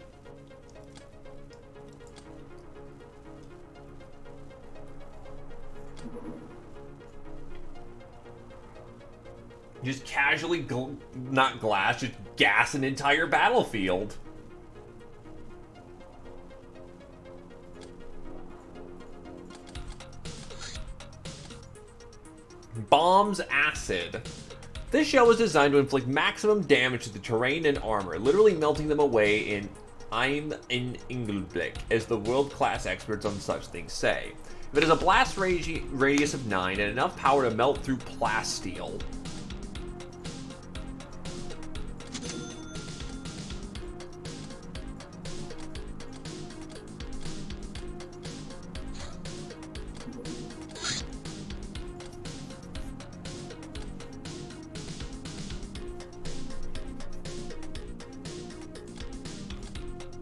Just casually, not glass, just gas an entire battlefield. Bombs acid. This shell was designed to inflict maximum damage to the terrain and armor, literally melting them away in I'm in Engelblick, as the world-class experts on such things say. If it has a blast radius of 9 and enough power to melt through plasteel.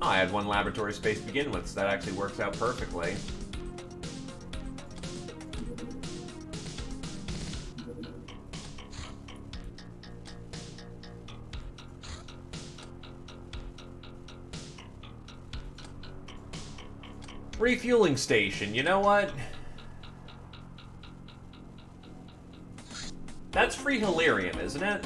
Oh, I had one laboratory space to begin with, so that actually works out perfectly. Refueling station, you know what? That's free Hilarium, isn't it?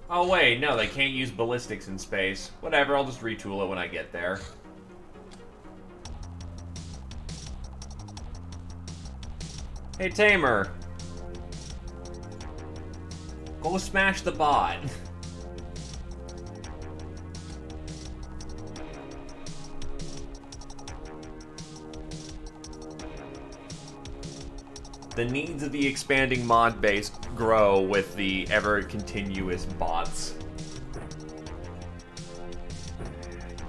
Oh wait, no, they can't use ballistics in space. Whatever, I'll just retool it when I get there. Hey Tamer. Go smash the bot. The needs of the expanding mod base grow with the ever-continuous bots.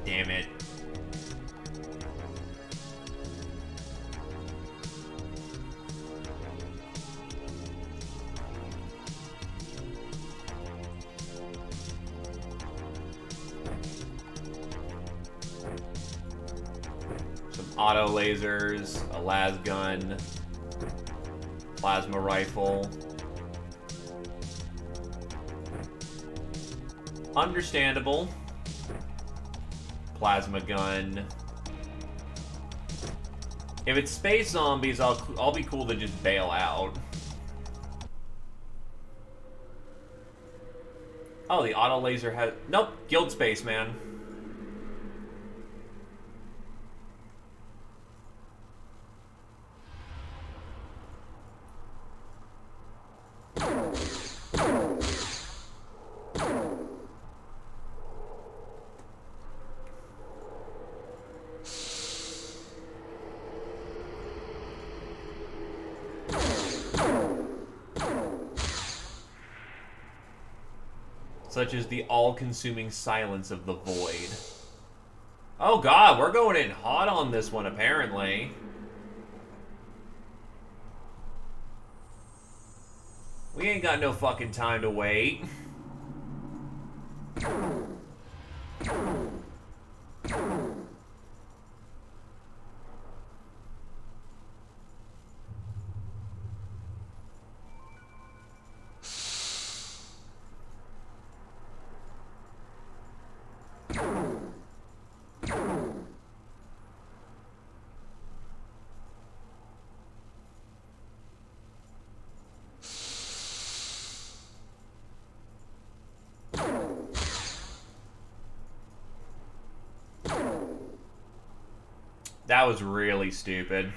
Damn it. Some auto lasers, a las gun. Plasma rifle. Understandable. Plasma gun. If it's space zombies, I'll be cool to just bail out. Oh, the auto laser has... Nope, guild space, man. Such as the all-consuming silence of the void. Oh god, we're going in hot on this one, apparently. We ain't got no fucking time to wait. That was really stupid.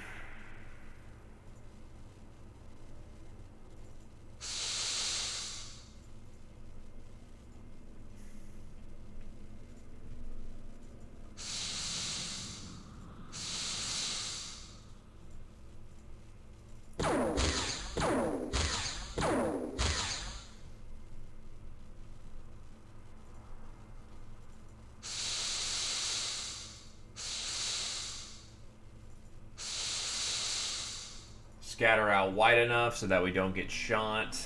Scatter out wide enough so that we don't get shot.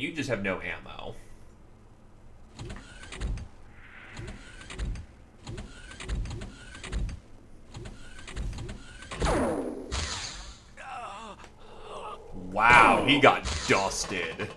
and you just have no ammo. Wow, he got dusted.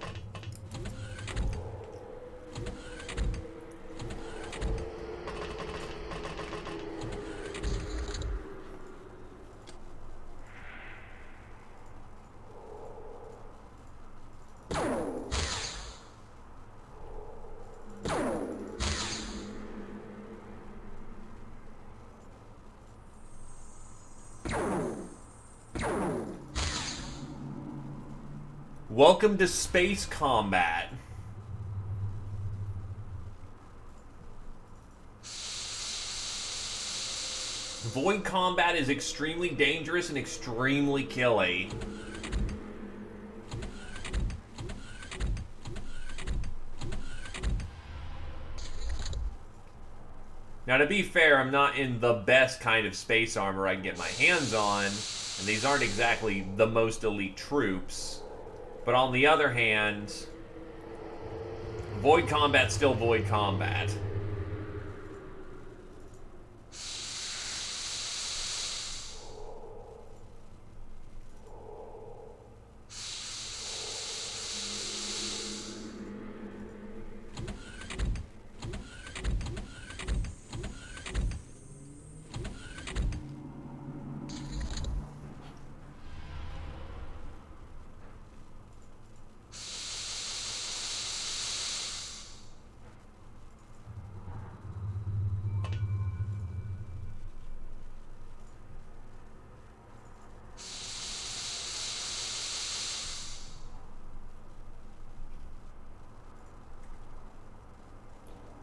Welcome to space combat. Void combat is extremely dangerous and extremely killy. Now, to be fair, I'm not in the best kind of space armor I can get my hands on, and these aren't exactly the most elite troops. But on the other hand, void combat's still void combat.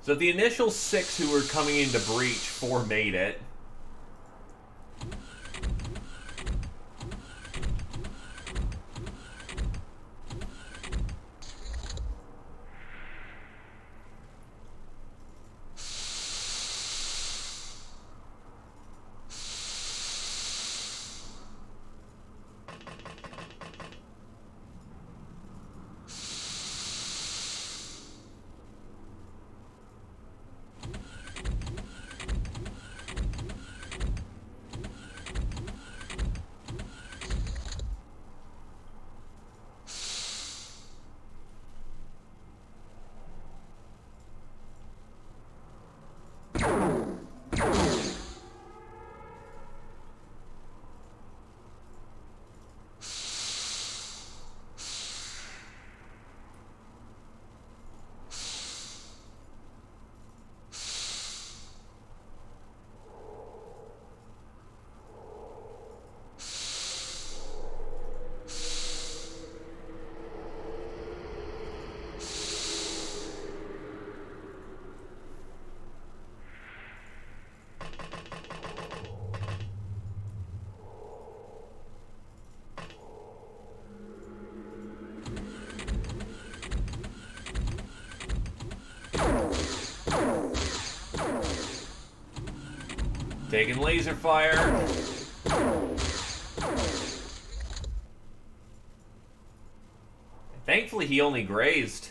So the initial 6 who were coming into breach, 4 made it. Taking laser fire. Thankfully, he only grazed.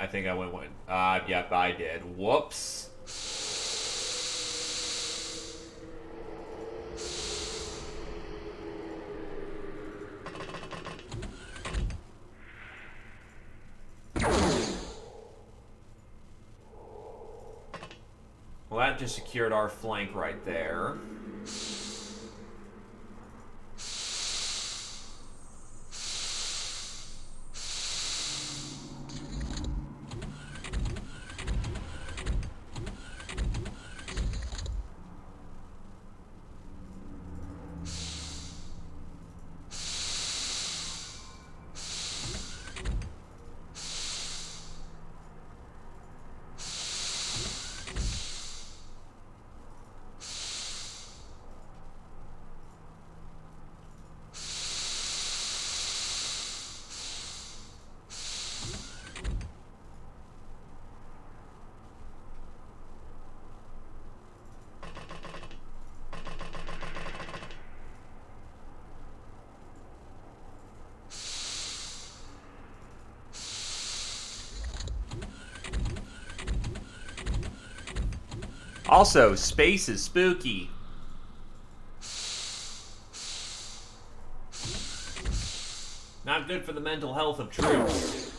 I think I went one. Yep, I did. Whoops. Well, that just secured our flank right there. Also, space is spooky. Not good for the mental health of troops.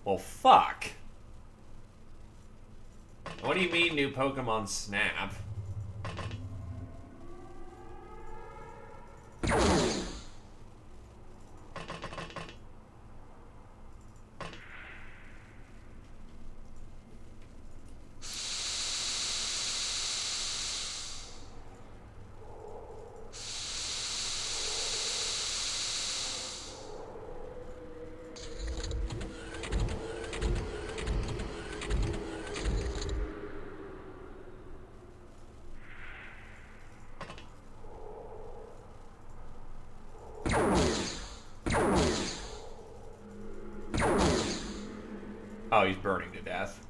Well, fuck. What do you mean, new Pokemon Snap? Oh, he's burning to death.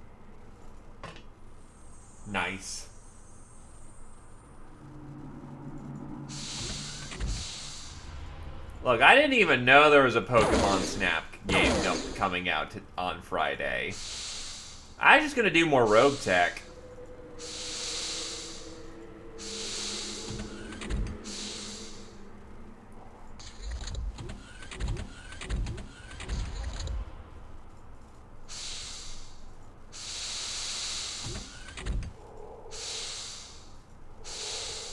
Nice. Look, I didn't even know there was a Pokemon Snap game coming out on Friday. I'm just gonna do more Rogue Tech.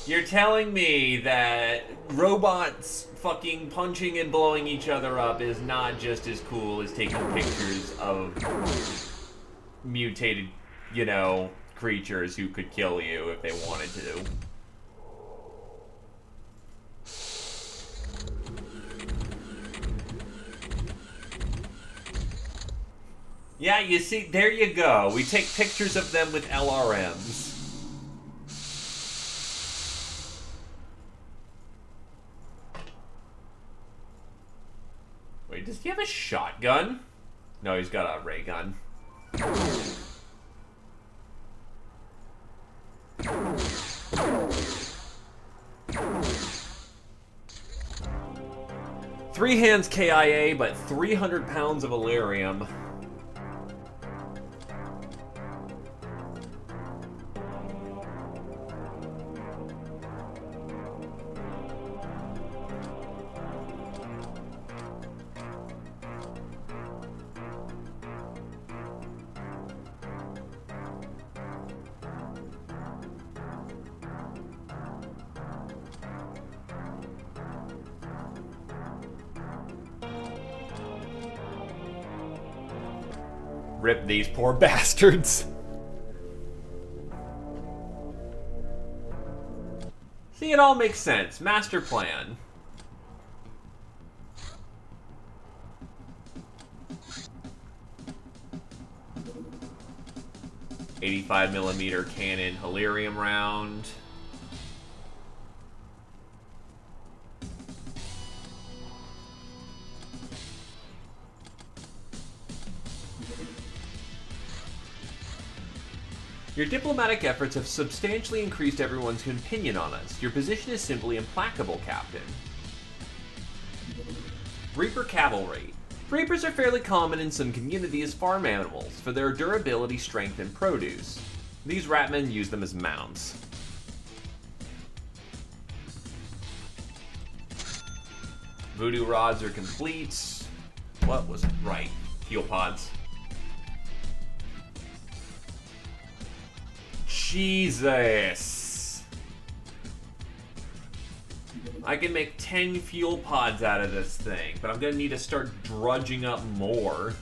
You're telling me that robots fucking punching and blowing each other up is not just as cool as taking pictures of mutated, you know, creatures who could kill you if they wanted to. Yeah, you see, there you go. We take pictures of them with LRMs. Wait, does he have a shotgun? No, he's got a ray gun. Three hands KIA, but 300 pounds of Illyrium. Rip these poor bastards. See, it all makes sense. Master plan. .85mm cannon Illyrium round. Your diplomatic efforts have substantially increased everyone's opinion on us. Your position is simply implacable, Captain. Reaper Cavalry. Reapers are fairly common in some communities as farm animals for their durability, strength, and produce. These ratmen use them as mounts. Voodoo rods are complete. What was it? Right. Fuel pods. Jesus. I can make 10 fuel pods out of this thing, but I'm gonna need to start drudging up more.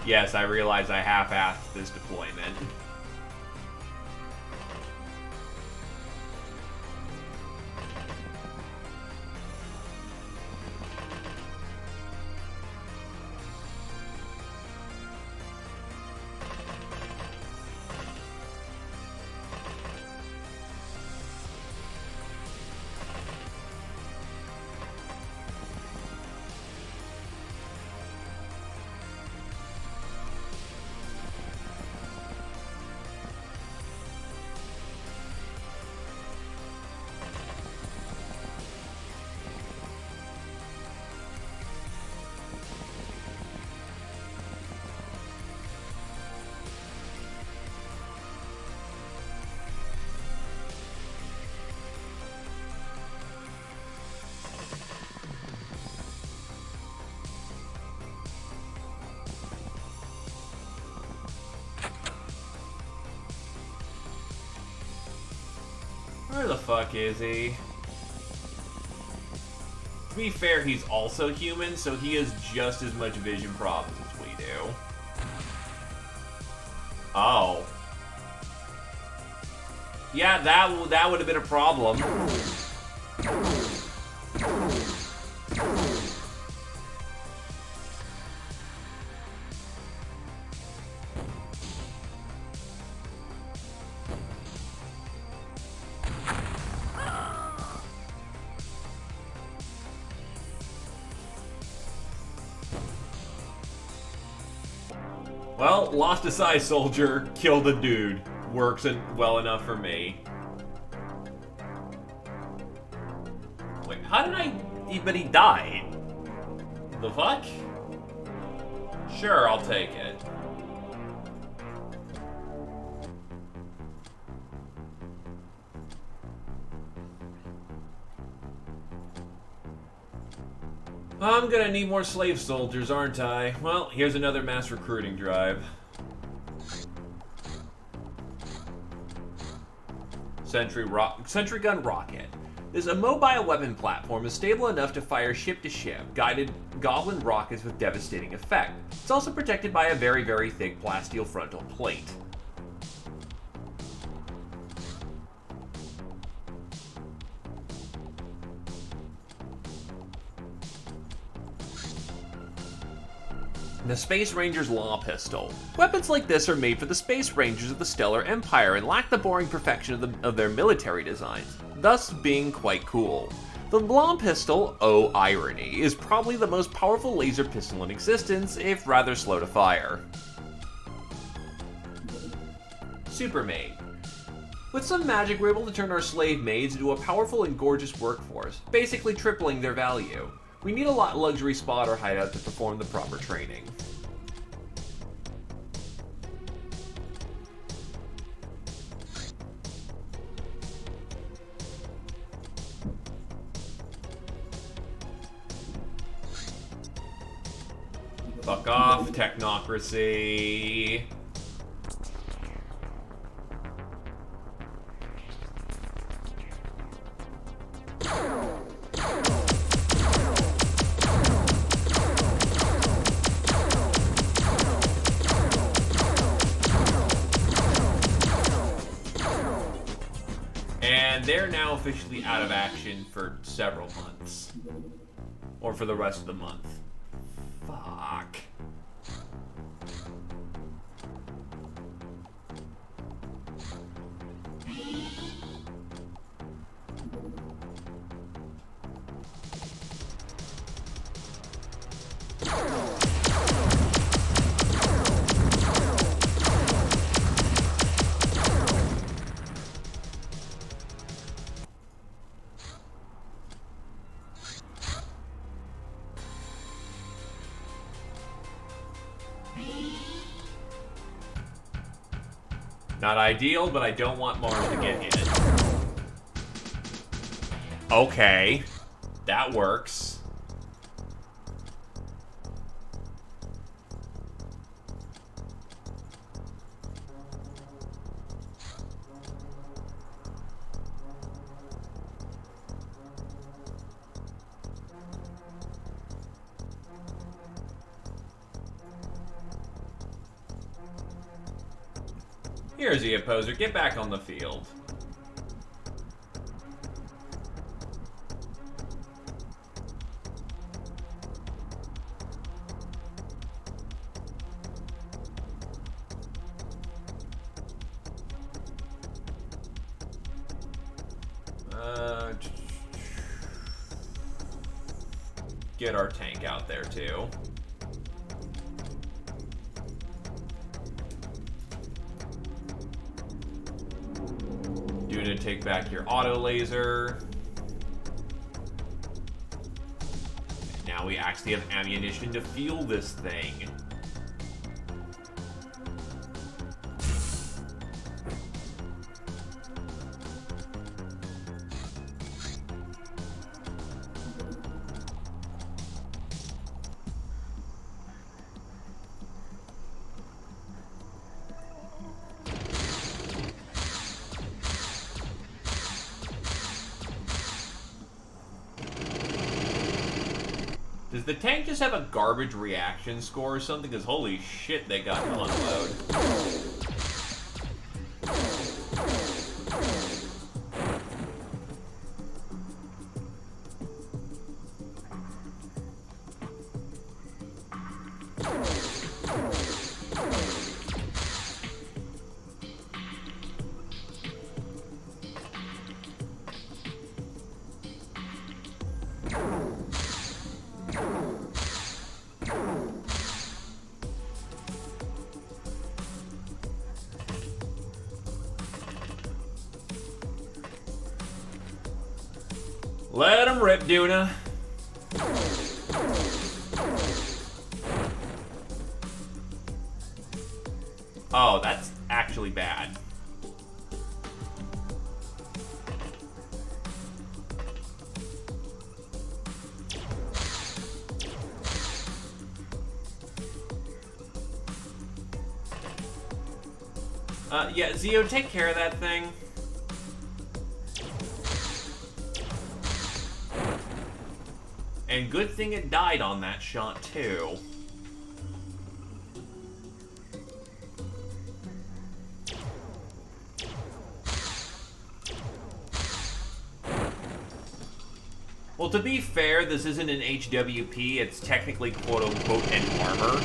Yes, I realize I half-assed this deployment. Where the fuck is he? To be fair, he's also human, so he has just as much vision problems as we do. Oh. Yeah, that would have been a problem. Well, lost a size soldier, killed a dude. Works well enough for me. Wait, how did but he died. The fuck? Sure, I'll take it. I'm gonna need more slave soldiers, aren't I? Well, here's another mass recruiting drive. Sentry gun rocket. This immobile weapon platform is stable enough to fire ship-to-ship, guided goblin rockets with devastating effect. It's also protected by a very, very thick plasteel frontal plate. The Space Ranger's Law Pistol. Weapons like this are made for the Space Rangers of the Stellar Empire and lack the boring perfection of their military designs, thus being quite cool. The Law Pistol, oh irony, is probably the most powerful laser pistol in existence, if rather slow to fire. Supermaid. With some magic, we're able to turn our slave maids into a powerful and gorgeous workforce, basically tripling their value. We need a luxury spot or hideout to perform the proper training. Fuck off, technocracy. And they're now officially out of action for several months. Or for the rest of the month. Fuck. Not ideal, but I don't want Mars to get hit. Okay. That works. Here's the opposer. Get back on the field. Get our tank out there too. To take back your auto laser. And now we actually have ammunition to fuel this thing. Does the tank just have a garbage reaction score or something? Because holy shit, they got to unload. Let him rip, Duna. Oh, that's actually bad. Yeah, Zio, take care of that thing. And good thing it died on that shot, too. Well, to be fair, this isn't an HWP, it's technically quote-unquote an armor.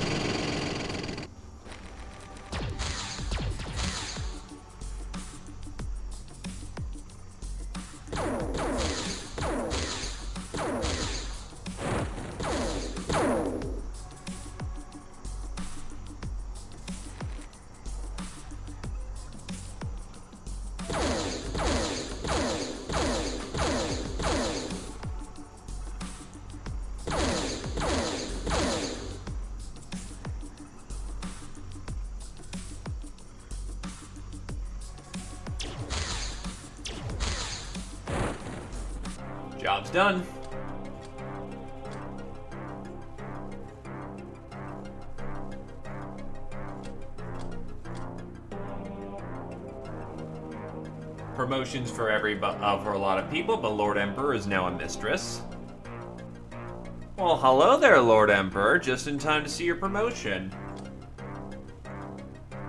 Job's done. Promotions for for a lot of people, but Lord Emperor is now a mistress. Well, hello there, Lord Emperor. Just in time to see your promotion.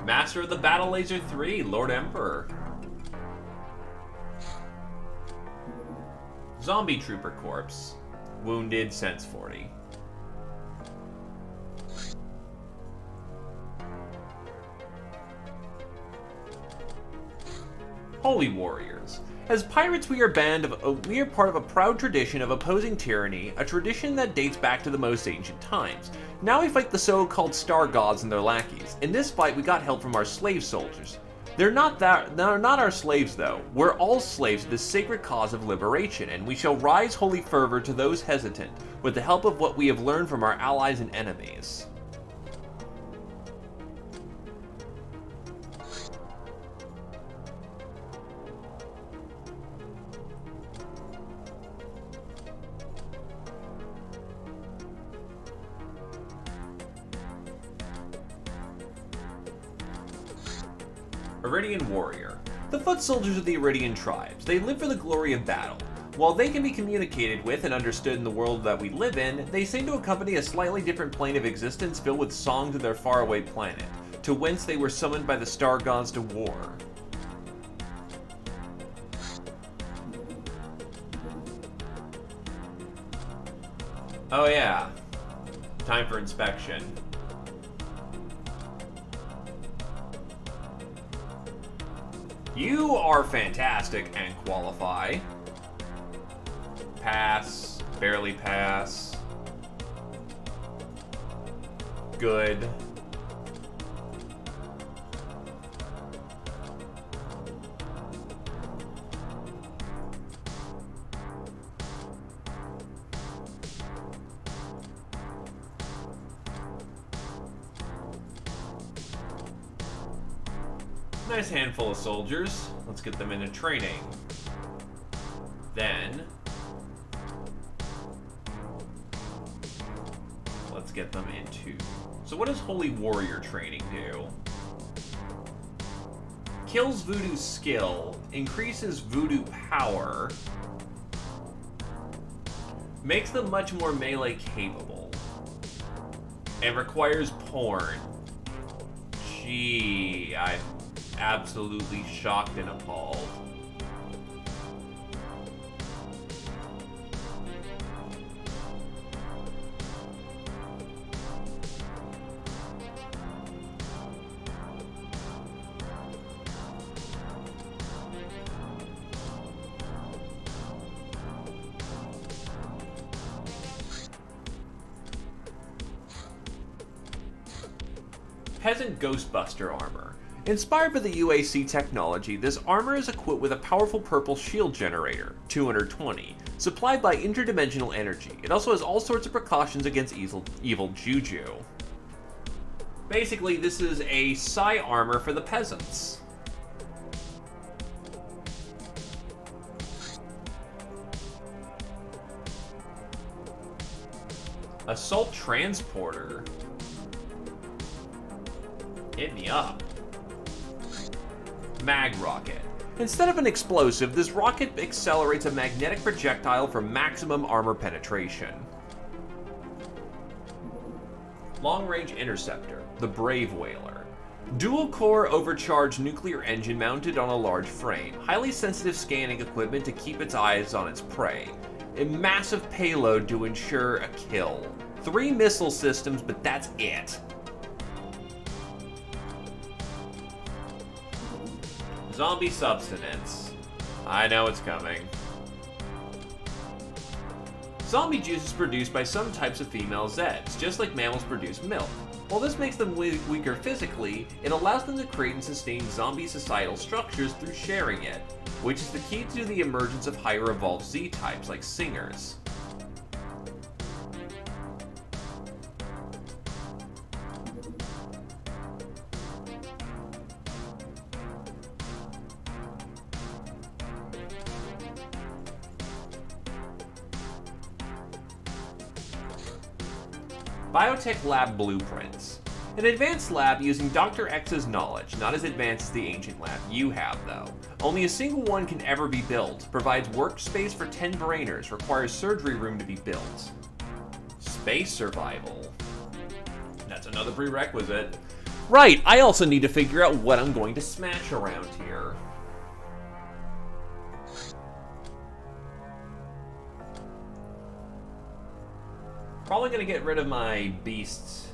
Master of the Battle Laser 3, Lord Emperor. Zombie Trooper Corpse. Wounded, Sense 40. Holy Warriors. As pirates, we are part of a proud tradition of opposing tyranny, a tradition that dates back to the most ancient times. Now we fight the so-called star gods and their lackeys. In this fight, we got help from our slave soldiers. They're not our slaves, though. We're all slaves to the sacred cause of liberation, and we shall rise holy fervor to those hesitant, with the help of what we have learned from our allies and enemies. Iridian Warrior. The foot soldiers of the Iridian tribes. They live for the glory of battle. While they can be communicated with and understood in the world that we live in, they seem to accompany a slightly different plane of existence filled with songs of their faraway planet. to whence they were summoned by the star gods to war. Oh yeah. Time for inspection. You are fantastic and qualify. Pass. Barely pass. Good. Nice handful of soldiers. Let's get them into training. Then, let's get them into... So what does Holy Warrior training do? Kills Voodoo skill, increases Voodoo power, makes them much more melee capable, and requires porn. Gee, I'm absolutely shocked and appalled. Peasant Ghostbuster armor. Inspired by the UAC technology, this armor is equipped with a powerful purple shield generator, 220, supplied by interdimensional energy. It also has all sorts of precautions against evil juju. Basically, this is a psi armor for the peasants. Assault Transporter. Hit me up. Mag Rocket. Instead of an explosive, this rocket accelerates a magnetic projectile for maximum armor penetration. Long Range Interceptor, the Brave Whaler. Dual-core overcharged nuclear engine mounted on a large frame. Highly sensitive scanning equipment to keep its eyes on its prey. A massive payload to ensure a kill. 3 missile systems, but that's it. Zombie substance. I know it's coming. Zombie juice is produced by some types of female Zeds, just like mammals produce milk. While this makes them weaker physically, it allows them to create and sustain zombie societal structures through sharing it, which is the key to the emergence of higher evolved Z-types like singers. Biotech Lab Blueprints. An advanced lab using Dr. X's knowledge, not as advanced as the ancient lab you have though. Only a single one can ever be built, provides workspace for 10 brainers, requires surgery room to be built. Space survival. That's another prerequisite. Right, I also need to figure out what I'm going to smash around here. Probably gonna get rid of my beasts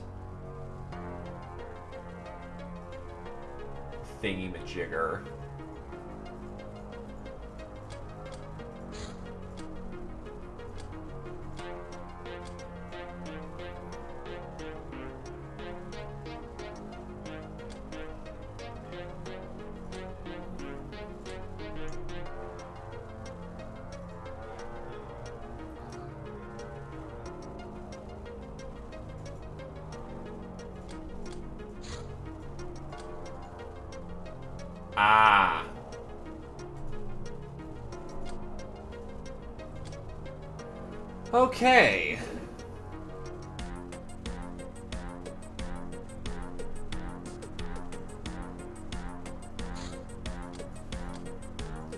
thingy-majigger. Ah. Okay.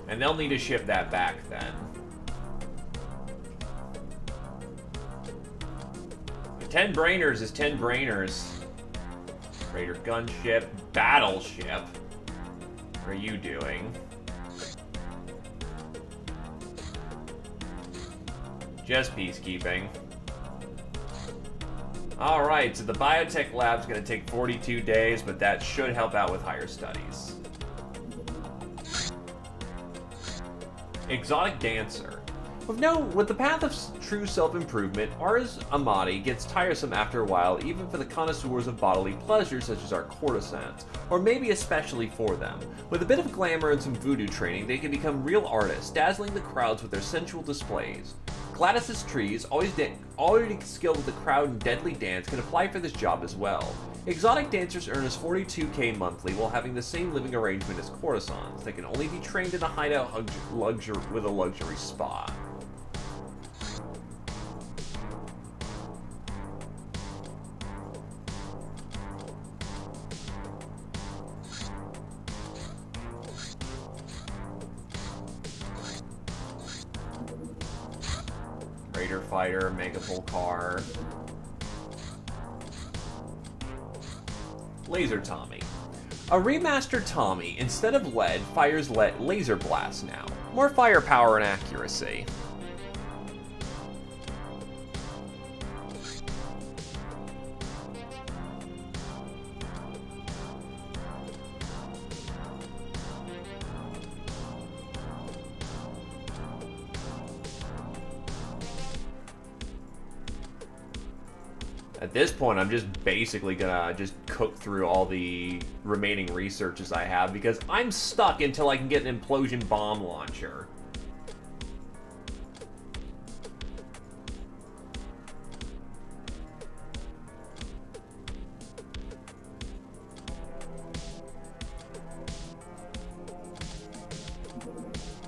And they'll need to ship that back then. 10 brainers is 10 brainers. Raider gunship, battleship. What are you doing? Just peacekeeping. Alright, so the biotech lab's gonna take 42 days, but that should help out with higher studies. Exotic dancer. With the path of true self-improvement, Ars Amati gets tiresome after a while, even for the connoisseurs of bodily pleasure such as our courtesans, or maybe especially for them. With a bit of glamour and some voodoo training, they can become real artists, dazzling the crowds with their sensual displays. Gladys's trees, already skilled with the crowd and deadly dance, can apply for this job as well. Exotic dancers earn us 42k monthly while having the same living arrangement as courtesans. They can only be trained in a hideout with a luxury spa. Raider fighter, Megapole car. Laser Tommy. A remastered Tommy, instead of lead, fires laser blasts now. More firepower and accuracy. At this point, I'm just basically gonna just cook through all the remaining researches I have because I'm stuck until I can get an implosion bomb launcher.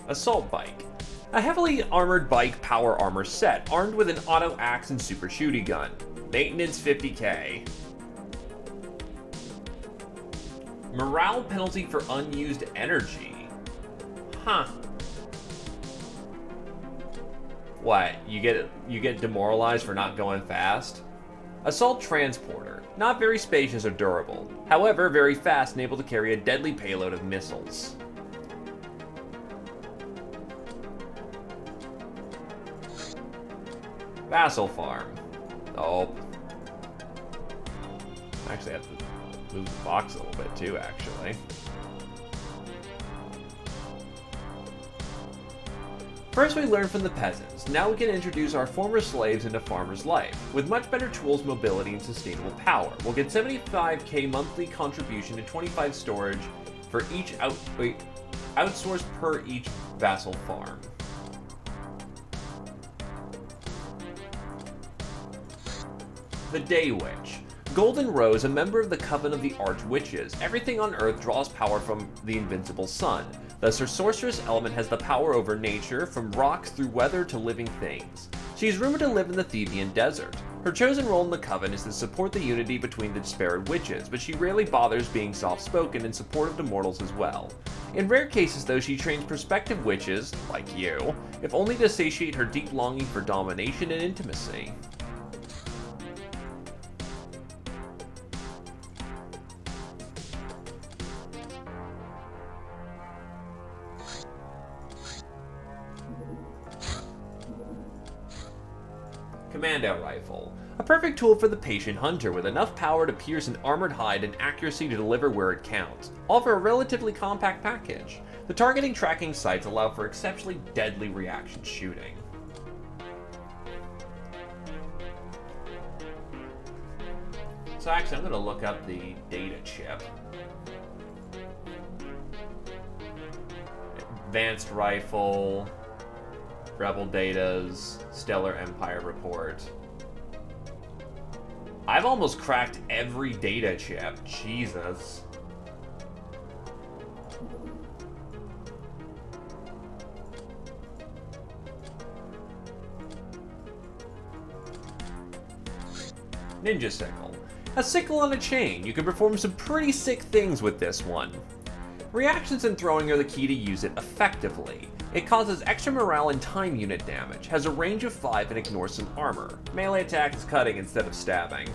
Assault bike. A heavily armored bike power armor set, armed with an auto axe and super shooty gun. Maintenance 50k. Morale penalty for unused energy. Huh. What? You get demoralized for not going fast? Assault transporter. Not very spacious or durable. However, very fast and able to carry a deadly payload of missiles. Vassal farm. Oh. Actually, I have to move the box a little bit too, actually. First we learn from the peasants. Now we can introduce our former slaves into farmer's life. With much better tools, mobility, and sustainable power. We'll get 75k monthly contribution and 25 storage for each outsourced per each vassal farm. The Day Witch. Golden Rose, a member of the Coven of the Arch Witches. Everything on Earth draws power from the invincible sun. Thus, her sorceress element has the power over nature, from rocks through weather to living things. She is rumored to live in the Theban desert. Her chosen role in the Coven is to support the unity between the disparate witches, but she rarely bothers being soft-spoken and supportive to mortals as well. In rare cases, though, she trains prospective witches, like you, if only to satiate her deep longing for domination and intimacy. Commando rifle. A perfect tool for the patient hunter with enough power to pierce an armored hide and accuracy to deliver where it counts, all for a relatively compact package. The targeting tracking sights allow for exceptionally deadly reaction shooting. So actually, I'm going to look up the data chip. Advanced rifle. Rebel Data's Stellar Empire report. I've almost cracked every data chip. Jesus. Ninja sickle. A sickle on a chain. You can perform some pretty sick things with this one. Reactions and throwing are the key to use it effectively. It causes extra morale and time unit damage, has a range of 5 and ignores some armor. Melee attack is cutting instead of stabbing.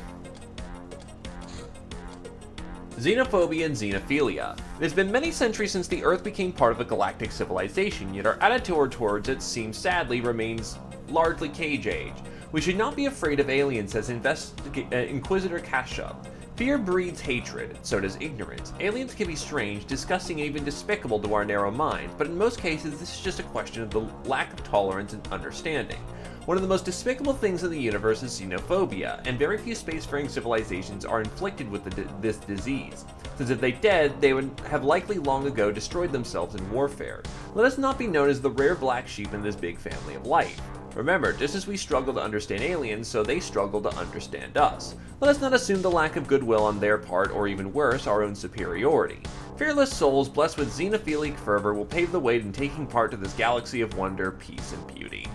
Xenophobia and xenophilia. It has been many centuries since the Earth became part of a galactic civilization, yet our attitude towards it seems sadly remains largely cage age. We should not be afraid of aliens, says Inquisitor Kasha. Fear breeds hatred, so does ignorance. Aliens can be strange, disgusting, and even despicable to our narrow minds, but in most cases this is just a question of the lack of tolerance and understanding. One of the most despicable things in the universe is xenophobia, and very few spacefaring civilizations are inflicted with this disease, since if they did, they would have likely long ago destroyed themselves in warfare. Let us not be known as the rare black sheep in this big family of life. Remember, just as we struggle to understand aliens, so they struggle to understand us. Let us not assume the lack of goodwill on their part, or even worse, our own superiority. Fearless souls blessed with xenophilic fervor will pave the way in taking part to this galaxy of wonder, peace, and beauty.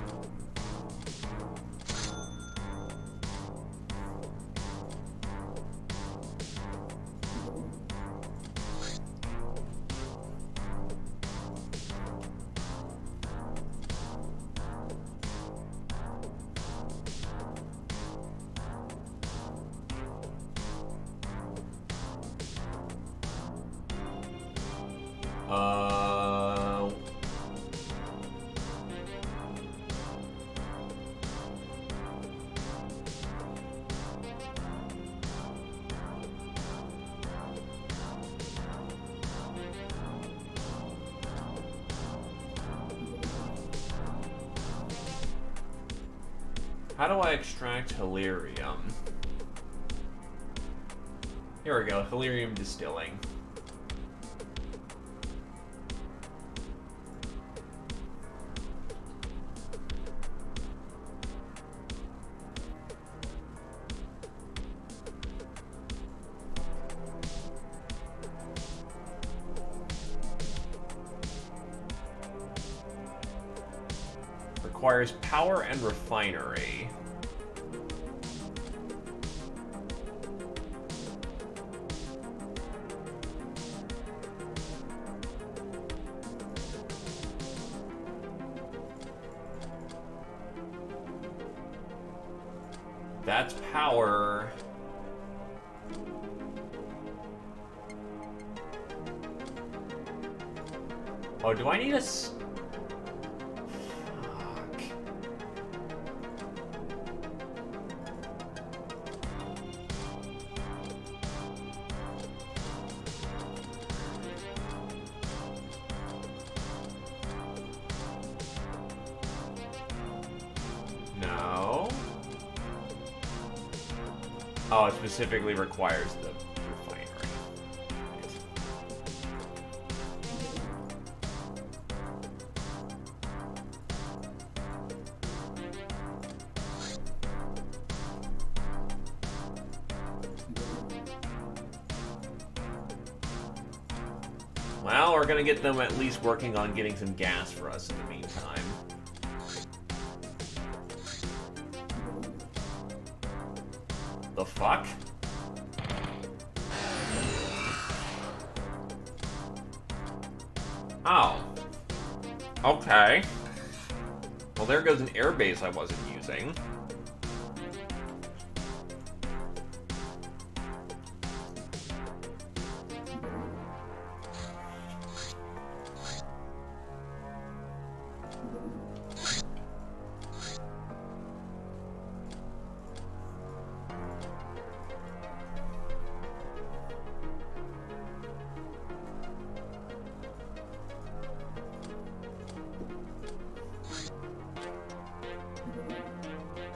How do I extract Hilarium? Here we go, Hilarium distilling. Requires power and refinery. That's power. Oh, do I need a... No. Oh, it specifically requires the refinery. Well, we're gonna get them at least working on getting some gas for us in the meantime. The fuck? Oh. Okay. Well, there goes an airbase I wasn't using.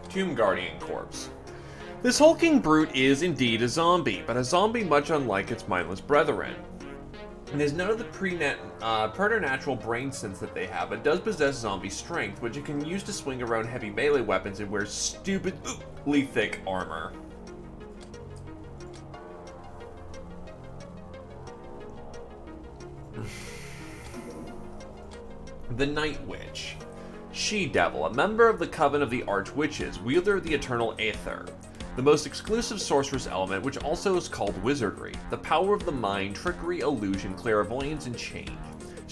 Tomb Guardian Corpse. This hulking brute is indeed a zombie, but a zombie much unlike its mindless brethren. It has none of the preternatural brain sense that they have, but does possess zombie strength, which it can use to swing around heavy melee weapons and wear stupidly thick armor. The Night Witch. She-Devil, a member of the Coven of the Arch-Witches, wielder of the Eternal Aether. The most exclusive sorceress element, which also is called wizardry. The power of the mind, trickery, illusion, clairvoyance, and change.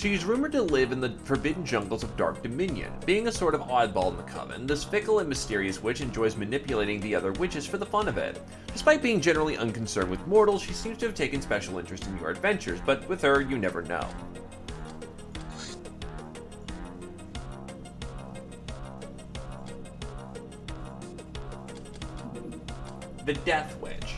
She is rumored to live in the forbidden jungles of Dark Dominion. Being a sort of oddball in the Coven, this fickle and mysterious witch enjoys manipulating the other witches for the fun of it. Despite being generally unconcerned with mortals, she seems to have taken special interest in your adventures, but with her, you never know. The Death Witch.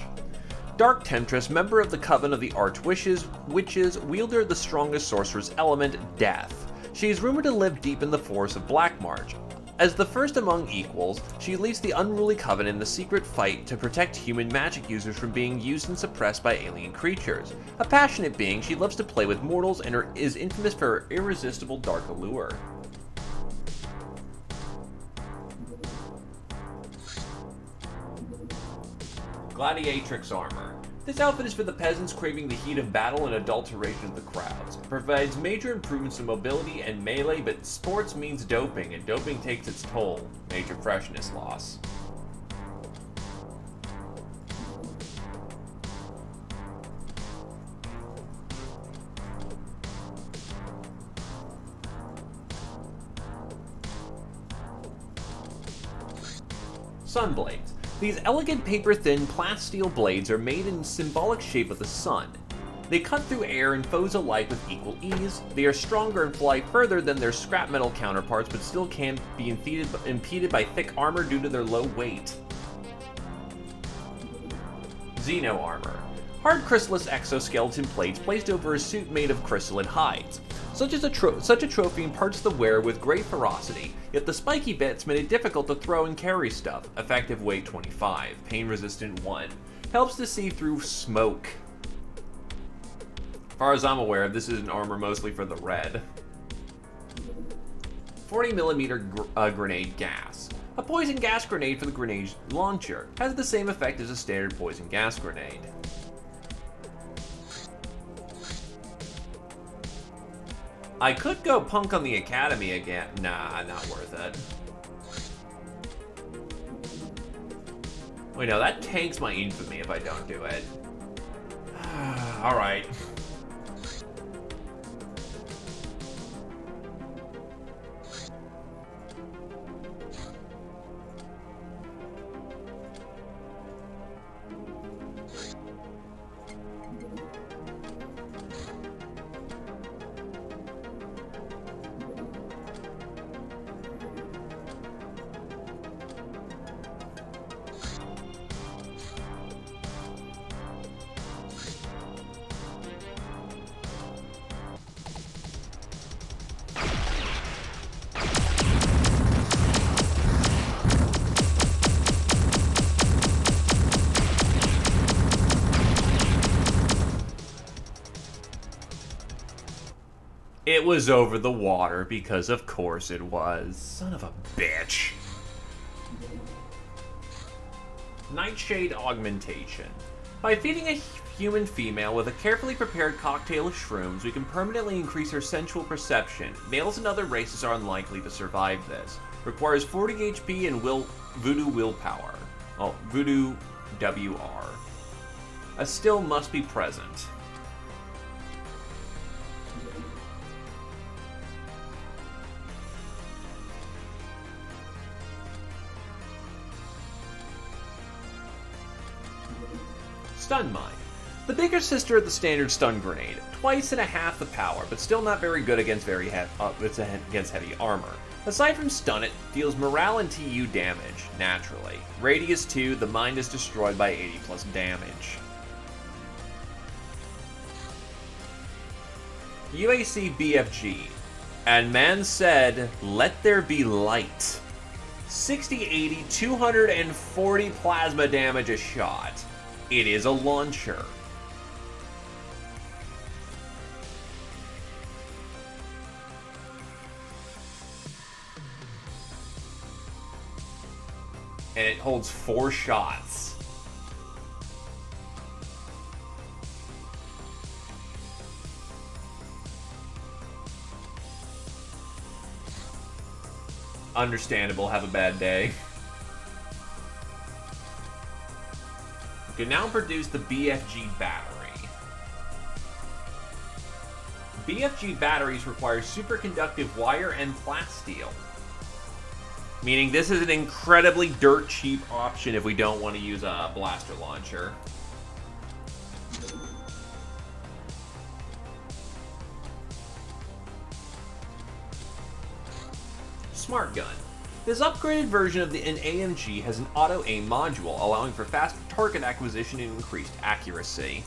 Dark Temptress, member of the Coven of the Archwitches, wielder of the strongest sorcerer's element, Death. She is rumored to live deep in the forests of Blackmarch. As the first among equals, she leads the unruly Coven in the secret fight to protect human magic users from being used and suppressed by alien creatures. A passionate being, she loves to play with mortals and is infamous for her irresistible dark allure. Gladiatrix armor. This outfit is for the peasants craving the heat of battle and adulteration of the crowds. It provides major improvements to mobility and melee, but sports means doping, and doping takes its toll. Major freshness loss. Sunblades. These elegant paper-thin plasteel blades are made in symbolic shape of the sun. They cut through air and foes alike with equal ease. They are stronger and fly further than their scrap metal counterparts, but still can be impeded by thick armor due to their low weight. Xeno armor. Hard chrysalis exoskeleton plates placed over a suit made of crystalline hides. Such a trophy imparts the wearer with great ferocity, yet the spiky bits made it difficult to throw and carry stuff. Effective weight 25, pain resistant 1. Helps to see through smoke. As far as I'm aware, this is an armor mostly for the red. 40mm grenade gas. A poison gas grenade for the grenade launcher. Has the same effect as a standard poison gas grenade. I could go punk on the Academy again. Nah, not worth it. Wait, no, that tanks my infamy if I don't do it. Alright. It was over the water because of course it was. Son of a bitch. Nightshade augmentation. By feeding a human female with a carefully prepared cocktail of shrooms, we can permanently increase her sensual perception. Males and other races are unlikely to survive this. Requires 40 HP and voodoo willpower. Oh, voodoo WR. A still must be present. Stun Mine. The bigger sister of the standard stun grenade, twice and a half the power, but still not very good against against heavy armor. Aside from stun, it deals morale and TU damage, naturally. Radius 2, the mind is destroyed by 80 plus damage. UAC BFG. And man said, let there be light. 60, 80, 240 plasma damage a shot. It is a launcher. And it holds 4 shots. Understandable, have a bad day. You can now produce the BFG battery. BFG batteries require superconductive wire and plasteel. Meaning this is an incredibly dirt cheap option if we don't want to use a blaster launcher. Smart gun. This upgraded version of an AMG has an auto-aim module, allowing for faster target acquisition and increased accuracy.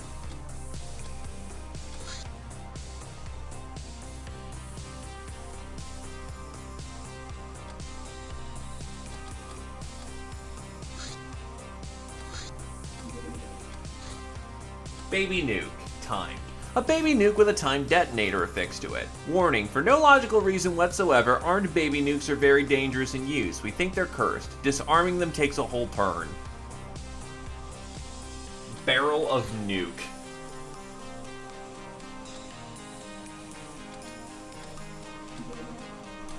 Baby nuke. Timed. A baby nuke with a timed detonator affixed to it. Warning, for no logical reason whatsoever, armed baby nukes are very dangerous in use. We think they're cursed. Disarming them takes a whole turn. Barrel of nuke.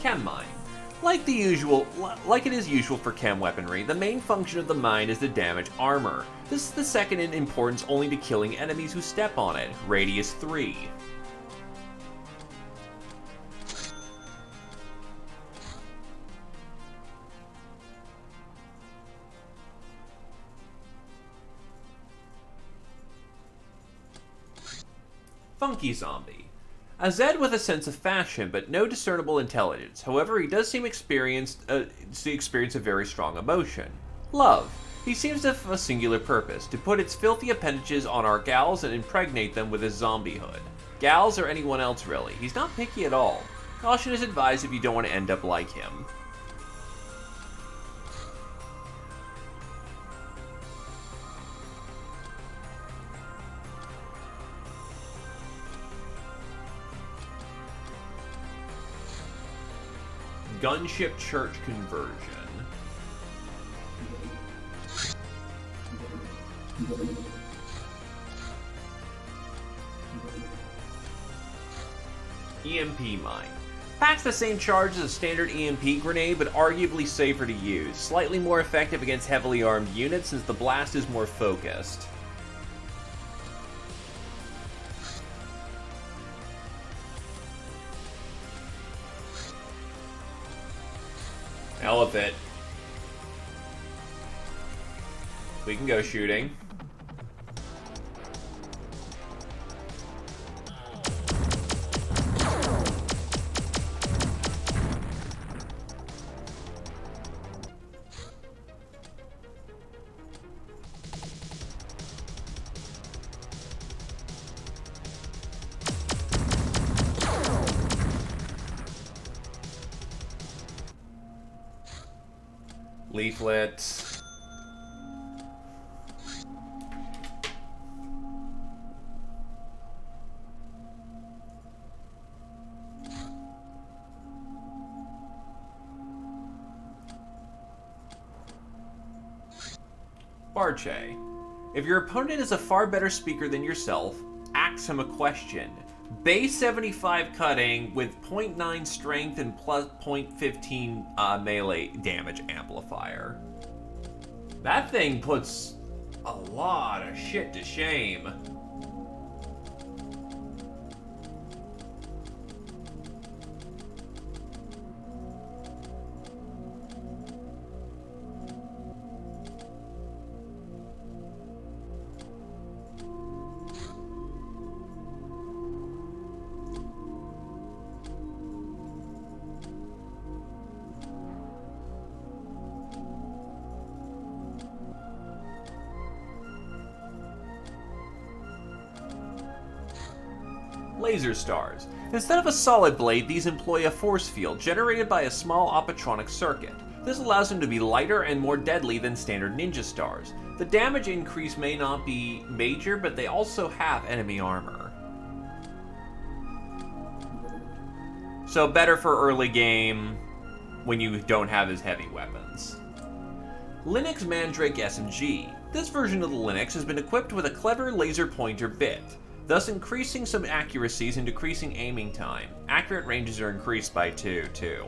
Chem mine. Like it is usual for chem weaponry, the main function of the mine is to damage armor. This is the second in importance only to killing enemies who step on it. Radius 3. Funky zombie. A Zed with a sense of fashion, but no discernible intelligence. However, he does seem to experience a very strong emotion. Love. He seems to have a singular purpose, to put its filthy appendages on our gals and impregnate them with his zombiehood. Gals or anyone else, really. He's not picky at all. Caution is advised if you don't want to end up like him. Gunship church conversion. EMP mine. Packs the same charge as a standard EMP grenade, but arguably safer to use. Slightly more effective against heavily armed units since the blast is more focused. Elephant. We can go shooting. Leaflets. Barche. If your opponent is a far better speaker than yourself, ask him a question. Base 75 cutting with 0.9 strength and plus 0.15 melee damage amplifier. That thing puts a lot of shit to shame. Laser stars. Instead of a solid blade, these employ a force field generated by a small optronic circuit. This allows them to be lighter and more deadly than standard ninja stars. The damage increase may not be major, but they also have enemy armor. So better for early game when you don't have as heavy weapons. Linux Mandrake SMG. This version of the Linux has been equipped with a clever laser pointer bit, thus increasing some accuracies and decreasing aiming time. Accurate ranges are increased by 2, too.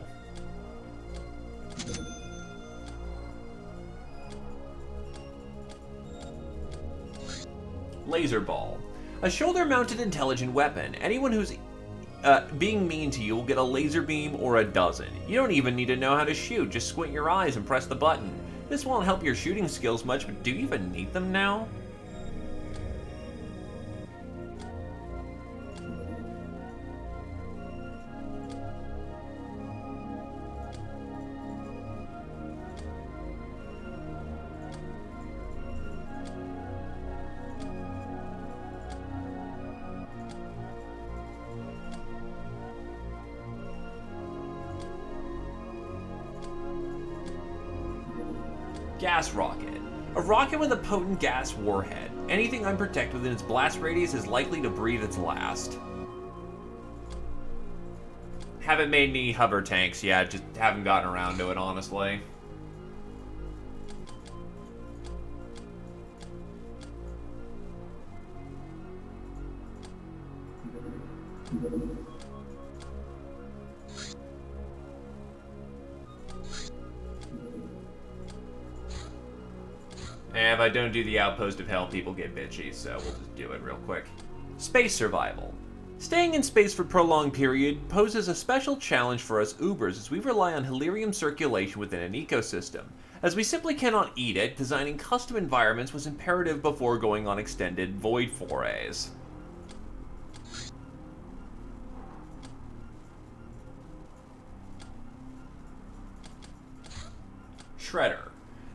Laser ball. A shoulder-mounted intelligent weapon. Anyone who's being mean to you will get a laser beam or a dozen. You don't even need to know how to shoot, just squint your eyes and press the button. This won't help your shooting skills much, but do you even need them now? Gas rocket. A rocket with a potent gas warhead. Anything unprotected within its blast radius is likely to breathe its last. Haven't made any hover tanks yet, just haven't gotten around to it, honestly. And if I don't do the Outpost of Hell, people get bitchy, so we'll just do it real quick. Space survival. Staying in space for a prolonged period poses a special challenge for us Ubers as we rely on helium circulation within an ecosystem. As we simply cannot eat it, designing custom environments was imperative before going on extended void forays. Shredder.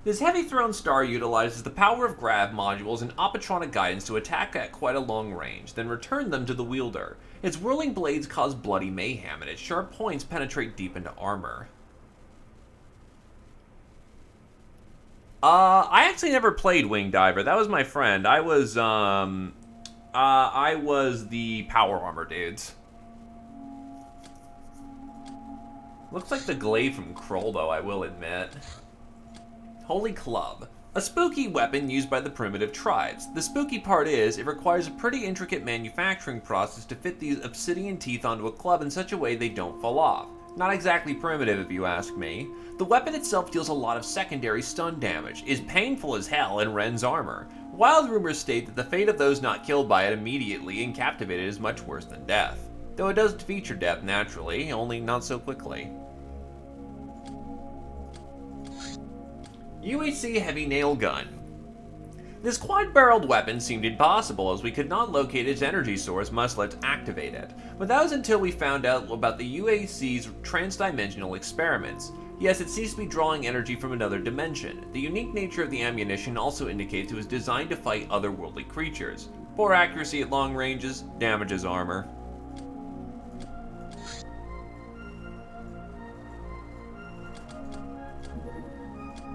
This heavy-thrown star utilizes the power of grav modules and optronic guidance to attack at quite a long range, then return them to the wielder. Its whirling blades cause bloody mayhem, and its sharp points penetrate deep into armor. I actually never played Wing Diver. That was my friend. I was the power armor dudes. Looks like the glaive from Kroll, though, I will admit. Holy Club. A spooky weapon used by the primitive tribes. The spooky part is, it requires a pretty intricate manufacturing process to fit these obsidian teeth onto a club in such a way they don't fall off. Not exactly primitive if you ask me. The weapon itself deals a lot of secondary stun damage, is painful as hell, and rends armor. Wild rumors state that the fate of those not killed by it immediately and captivated is much worse than death. Though it does feature death naturally, only not so quickly. UHC Heavy Nail Gun. This quad-barreled weapon seemed impossible as we could not locate its energy source, much less activate it. But that was until we found out about the UAC's transdimensional experiments. Yes, it seems to be drawing energy from another dimension. The unique nature of the ammunition also indicates it was designed to fight otherworldly creatures. Poor accuracy at long ranges damages armor.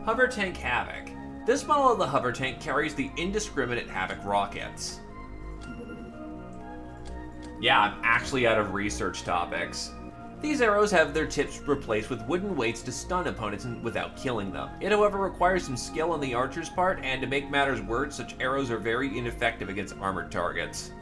Hover Tank Havoc. This model of the hover tank carries the indiscriminate Havoc rockets. Yeah, I'm actually out of research topics. These arrows have their tips replaced with wooden weights to stun opponents without killing them. It, however, requires some skill on the archer's part, and to make matters worse, such arrows are very ineffective against armored targets.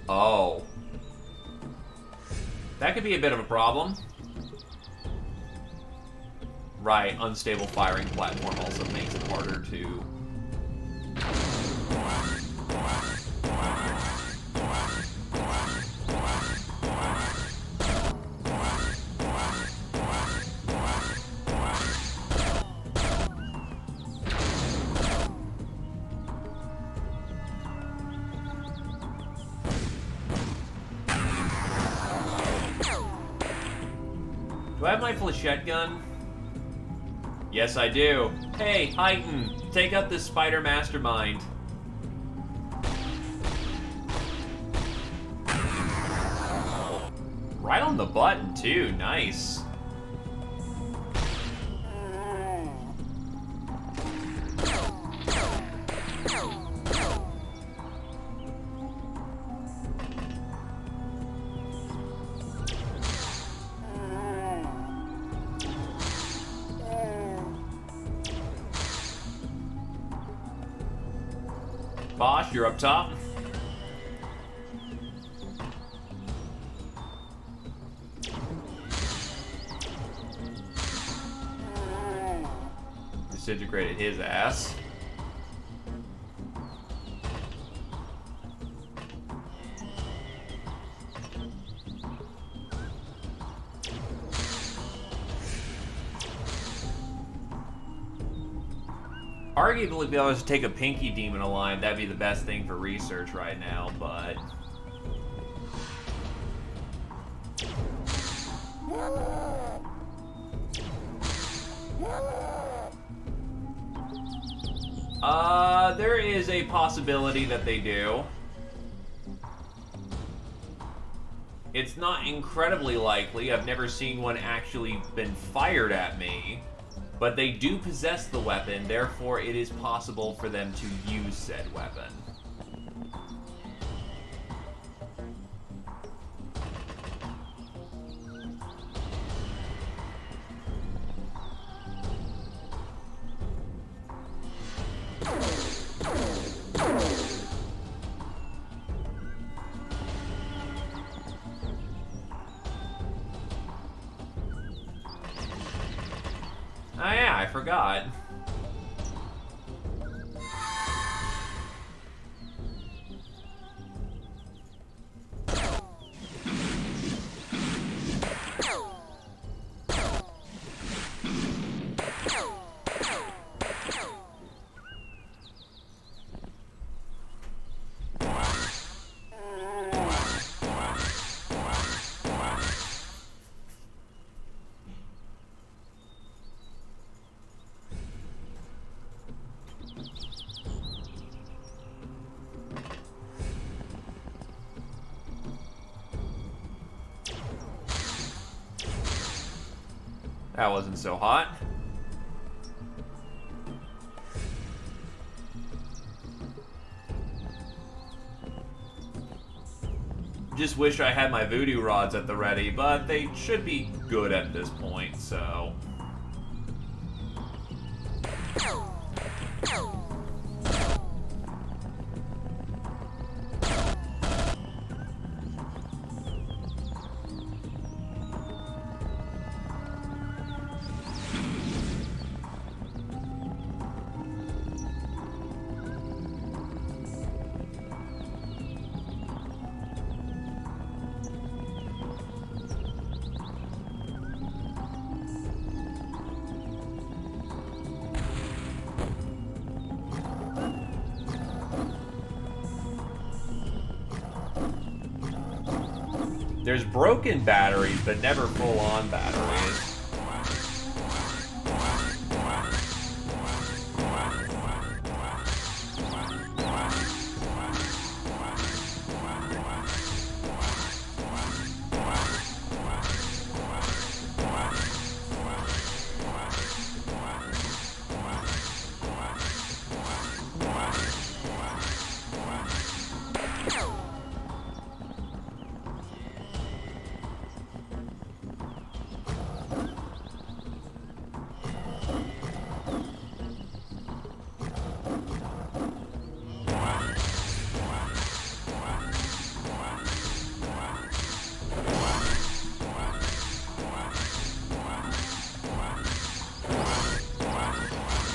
Oh. That could be a bit of a problem. Right, unstable firing platform also makes it harder to... Do I have my flechette gun? Yes, I do. Hey, Heighten, take out this spider mastermind. Right on the button, too. Nice. Bosch, you're up top. Disintegrated his ass. Arguably, if I was to take a Pinky Demon alive, that'd be the best thing for research right now, but... there is a possibility that they do. It's not incredibly likely. I've never seen one actually been fired at me. But they do possess the weapon, therefore it is possible for them to use said weapon. Oh yeah, I forgot. That wasn't so hot. Just wish I had my voodoo rods at the ready, but they should be good at this point, so... There's broken batteries, but never full-on batteries.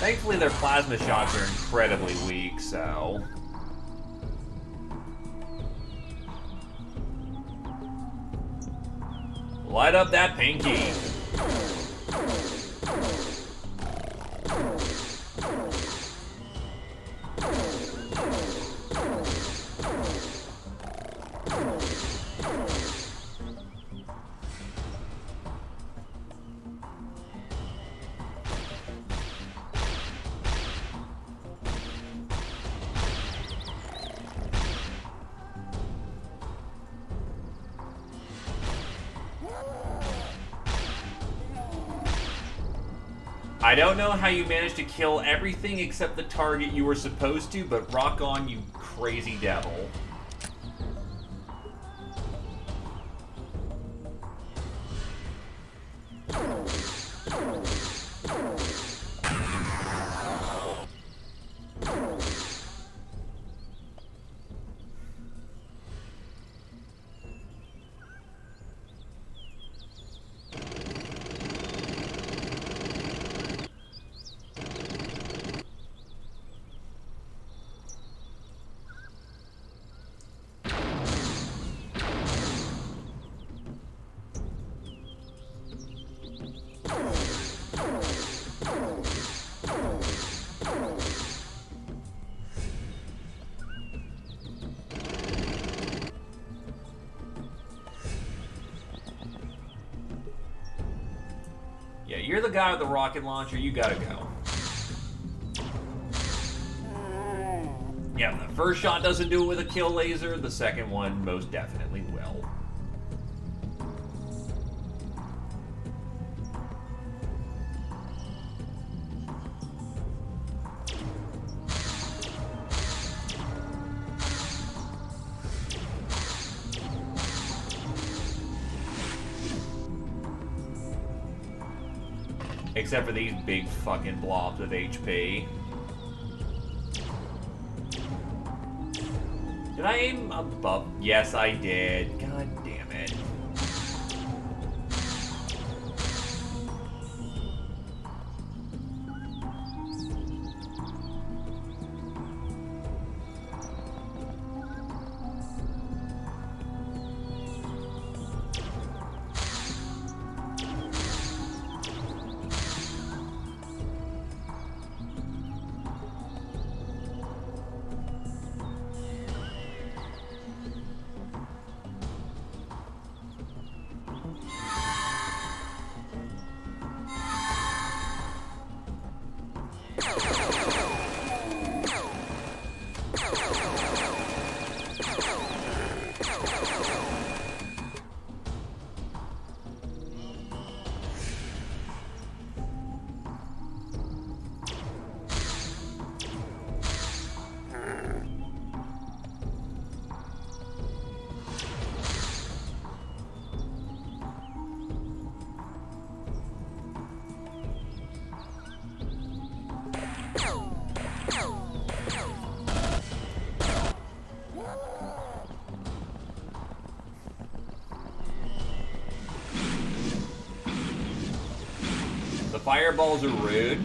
Thankfully, their plasma shots are incredibly weak, so... Light up that pinky! I don't know how you managed to kill everything except the target you were supposed to, but rock on, you crazy devil. you're the guy with the rocket launcher. You gotta go. Yeah, the first shot doesn't do it with a kill laser. The second one most definitely will. Except for these big fucking blobs of HP. Did I aim above? Yes, I did. God damn it. Fireballs are rude.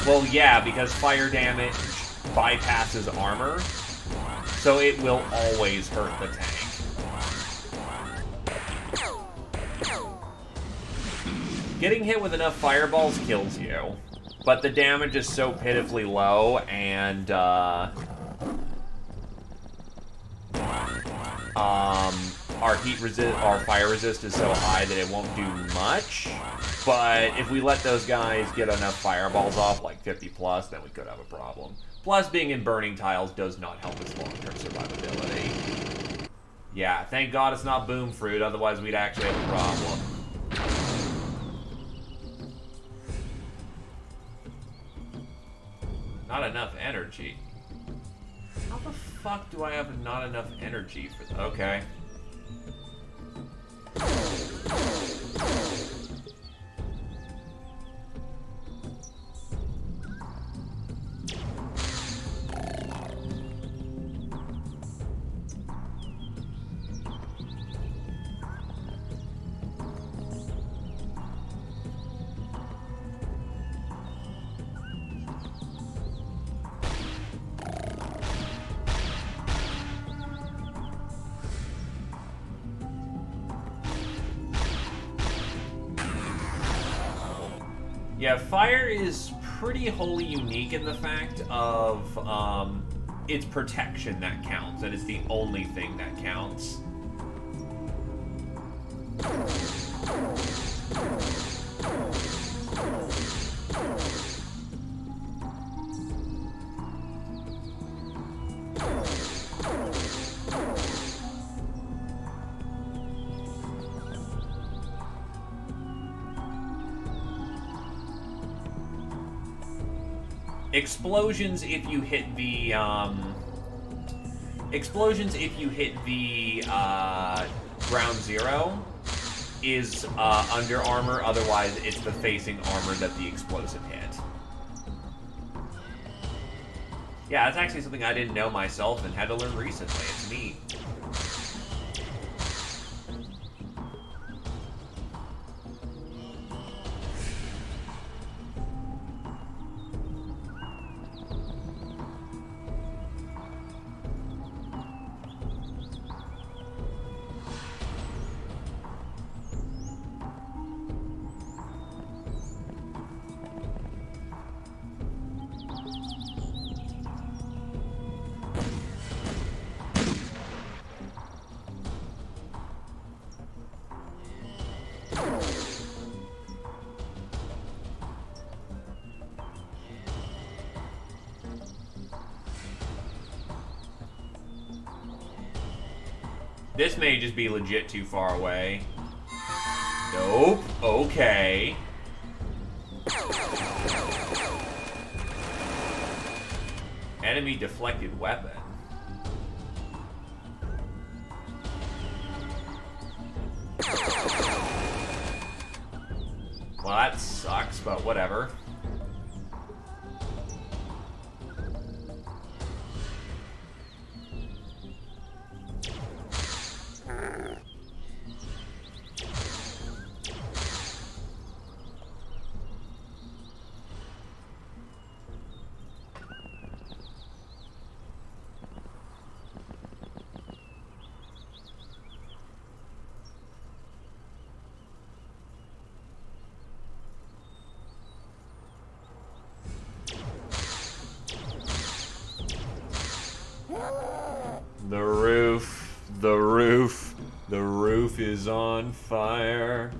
Well, yeah, because fire damage bypasses armor, so it will always hurt the tank. Getting hit with enough fireballs kills you, but the damage is so pitifully low, and our fire resist is so high that it won't do much. But if we let those guys get enough fireballs off, like 50 plus, then we could have a problem. Plus, being in burning tiles does not help its long-term survivability. Yeah, thank God it's not boom fruit, otherwise we'd actually have a problem. Not enough energy. How the fuck do I have not enough energy for that? Okay. Yeah, fire is pretty wholly unique in the fact of it's protection that counts, and it's the only thing that counts. Explosions if you hit the ground zero is under armor, otherwise it's the facing armor that the explosive hit. Yeah, that's actually something I didn't know myself and had to learn recently. It's neat. This may just be legit too far away. Nope. Okay. Enemy deflected weapon. Well, that sucks, but whatever. The roof is on fire.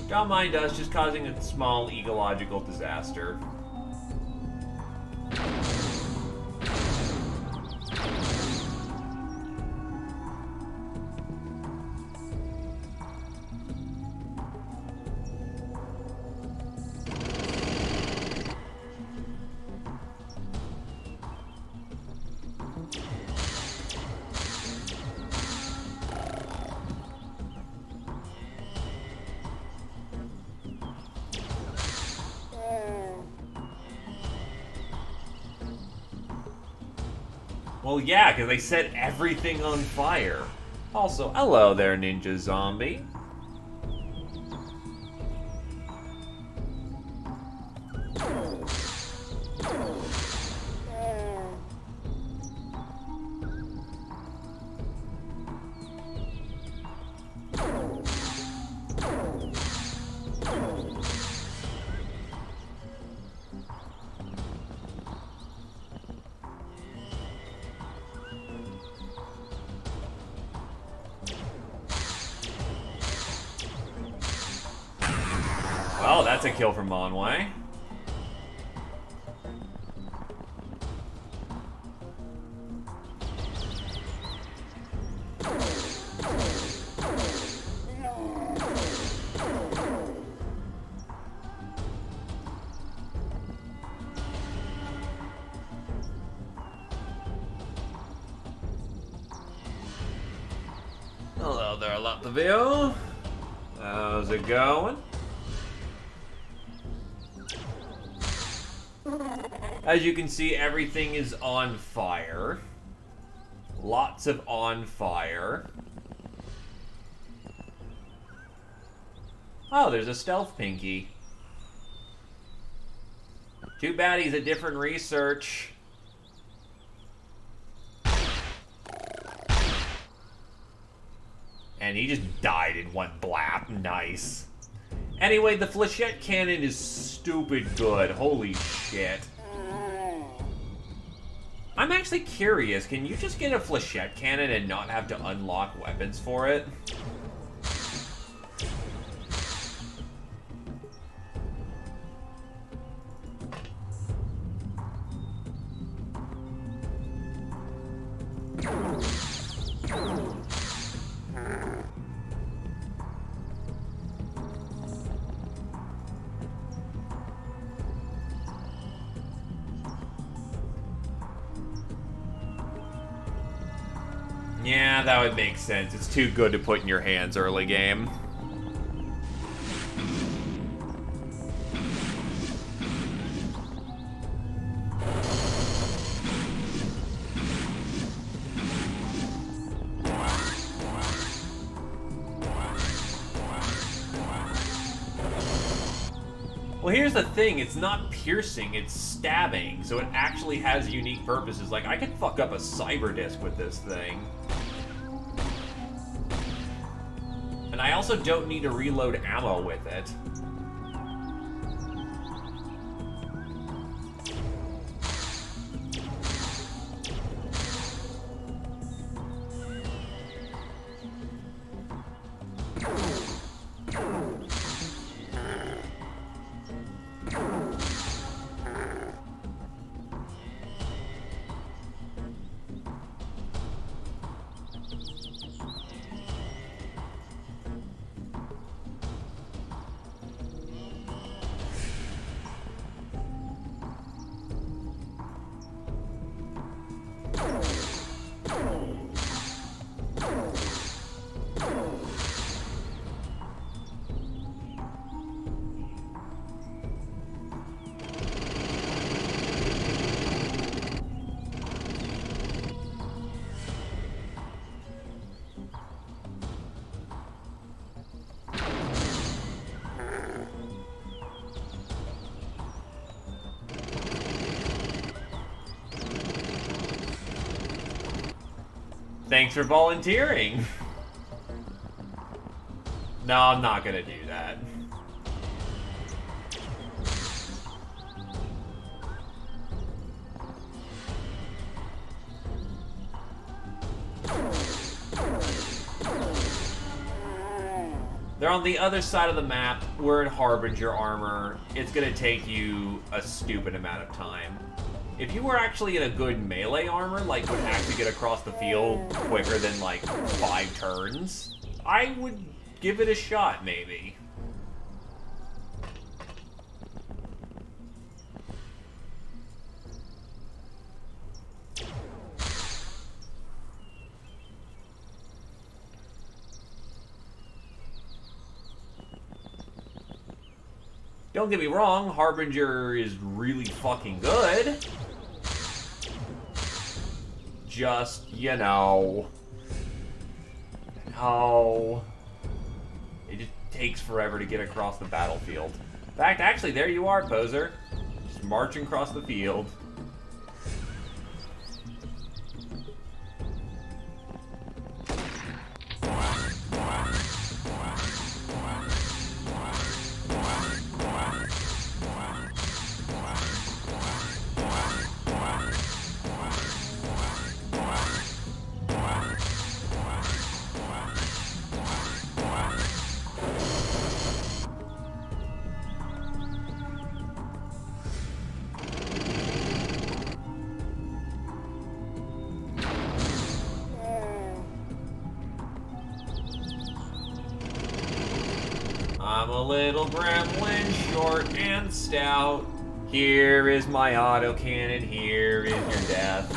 Don't mind us, just causing a small ecological disaster. Well, yeah, because they set everything on fire. Also, hello there, Ninja Zombie. Oh, that's a kill from Monway. Hello there, Latvia. How's it going? As you can see, everything is on fire. Lots of on fire. Oh, there's a stealth pinky. Too bad he's a different research. And he just died in one blap. Nice. Anyway, the flechette cannon is stupid good. Holy shit. I'm actually curious, can you just get a flechette cannon and not have to unlock weapons for it? Yeah, that would make sense. It's too good to put in your hands early game. Well, here's the thing, it's not piercing, it's stabbing, so it actually has unique purposes. Like, I could fuck up a cyber disc with this thing. And I also don't need to reload ammo with it. Thanks for volunteering. No, I'm not gonna do that. They're on the other side of the map. We're in Harbinger armor. It's gonna take you a stupid amount of time. If you were actually in a good melee armor, like would actually get across the field quicker than like 5 turns, I would give it a shot, maybe. Don't get me wrong, Harbinger is really fucking good. Just, you know... No. It just takes forever to get across the battlefield. In fact, actually, there you are, poser. Just marching across the field. I'm a little gremlin, short and stout. Here is my autocannon, here is your death.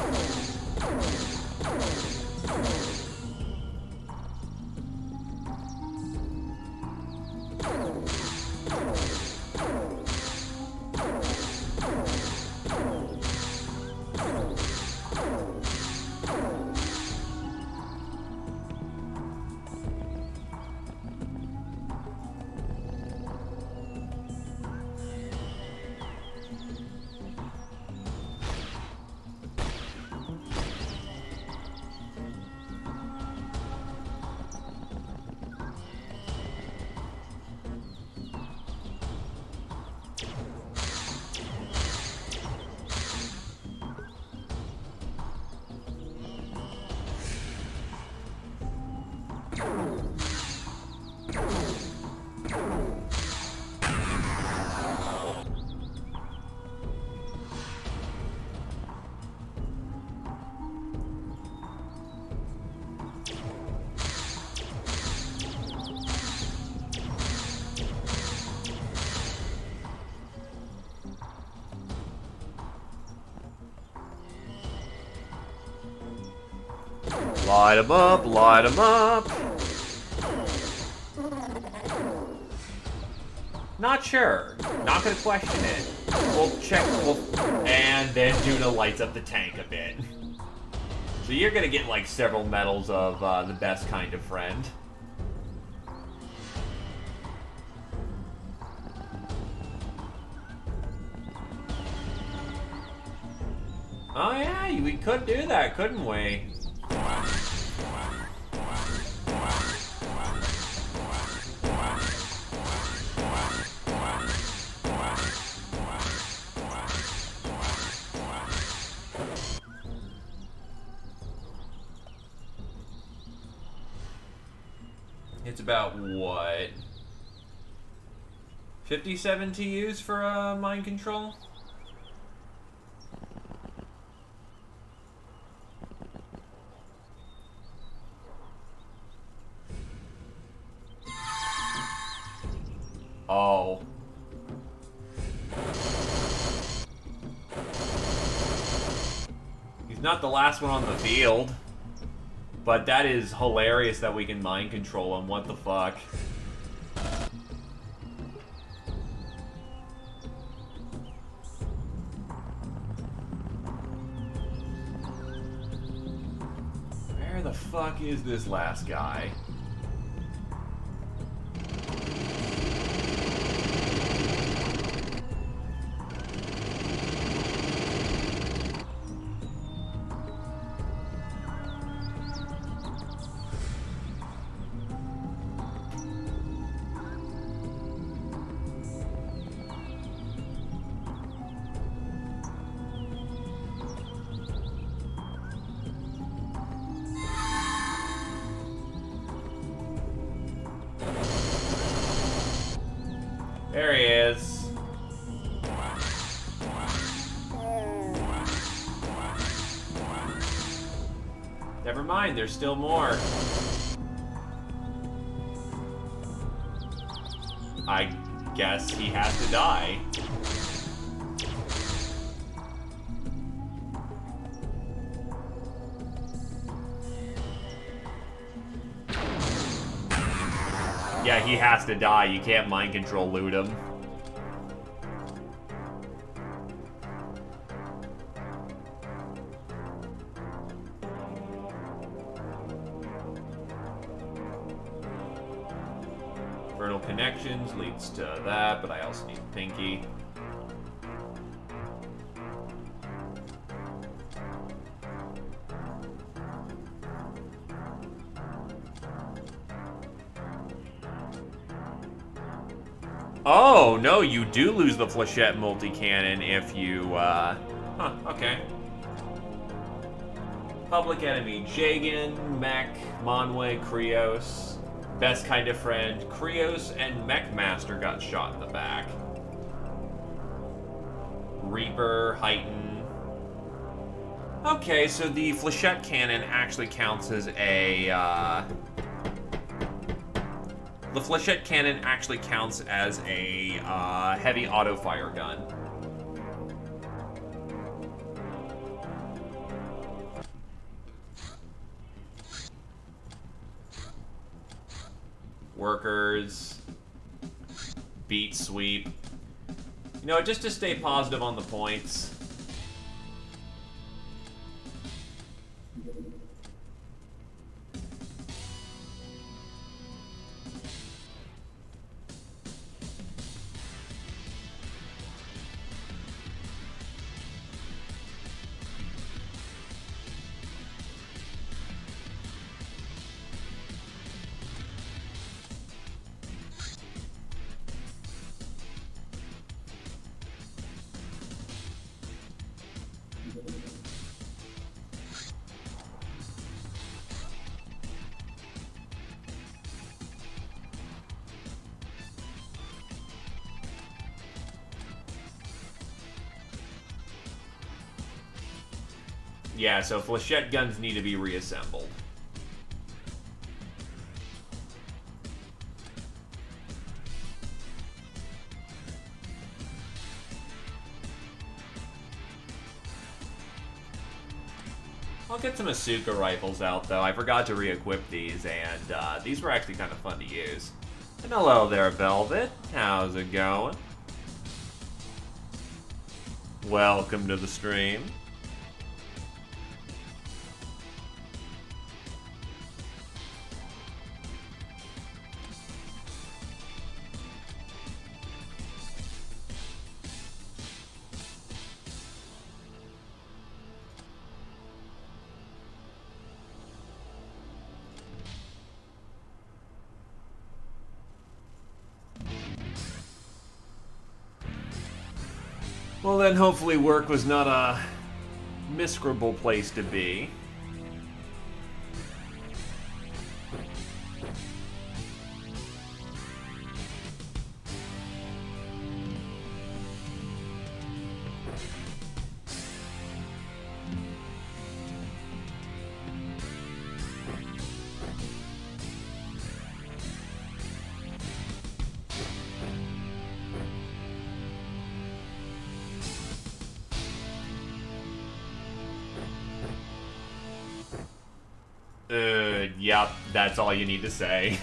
Light 'em up, light 'em up. Not sure. Not gonna question it. We'll check. And then Duna lights up the tank a bit. So you're gonna get like several medals of the best kind of friend. Oh yeah, we could do that, couldn't we? It's about what? 57 to use for mind control? Oh. He's not the last one on the field. But that is hilarious that we can mind control him. What the fuck? Where the fuck is this last guy? There he is. Never mind, there's still more. I guess he has to die. Yeah, he has to die. You can't mind control loot him. Fertile connections leads to that, but I also need Pinky. Oh, no, you do lose the Flechette multi-cannon if you, Huh, okay. Public enemy, Jagan, Mech, Monway, Krios. Best kind of friend, Krios and Mech Master got shot in the back. Reaper, Heighten. Okay, so the Flechette cannon actually counts as a, The Flechette cannon actually counts as a heavy auto-fire gun. Workers. Beat sweep. You know, just to stay positive on the points. Yeah, so Flechette guns need to be reassembled. I'll get some Asuka rifles out, though. I forgot to re-equip these, and these were actually kind of fun to use. And hello there, Velvet. How's it going? Welcome to the stream. Well then, hopefully work was not a miserable place to be. Yep, that's all you need to say.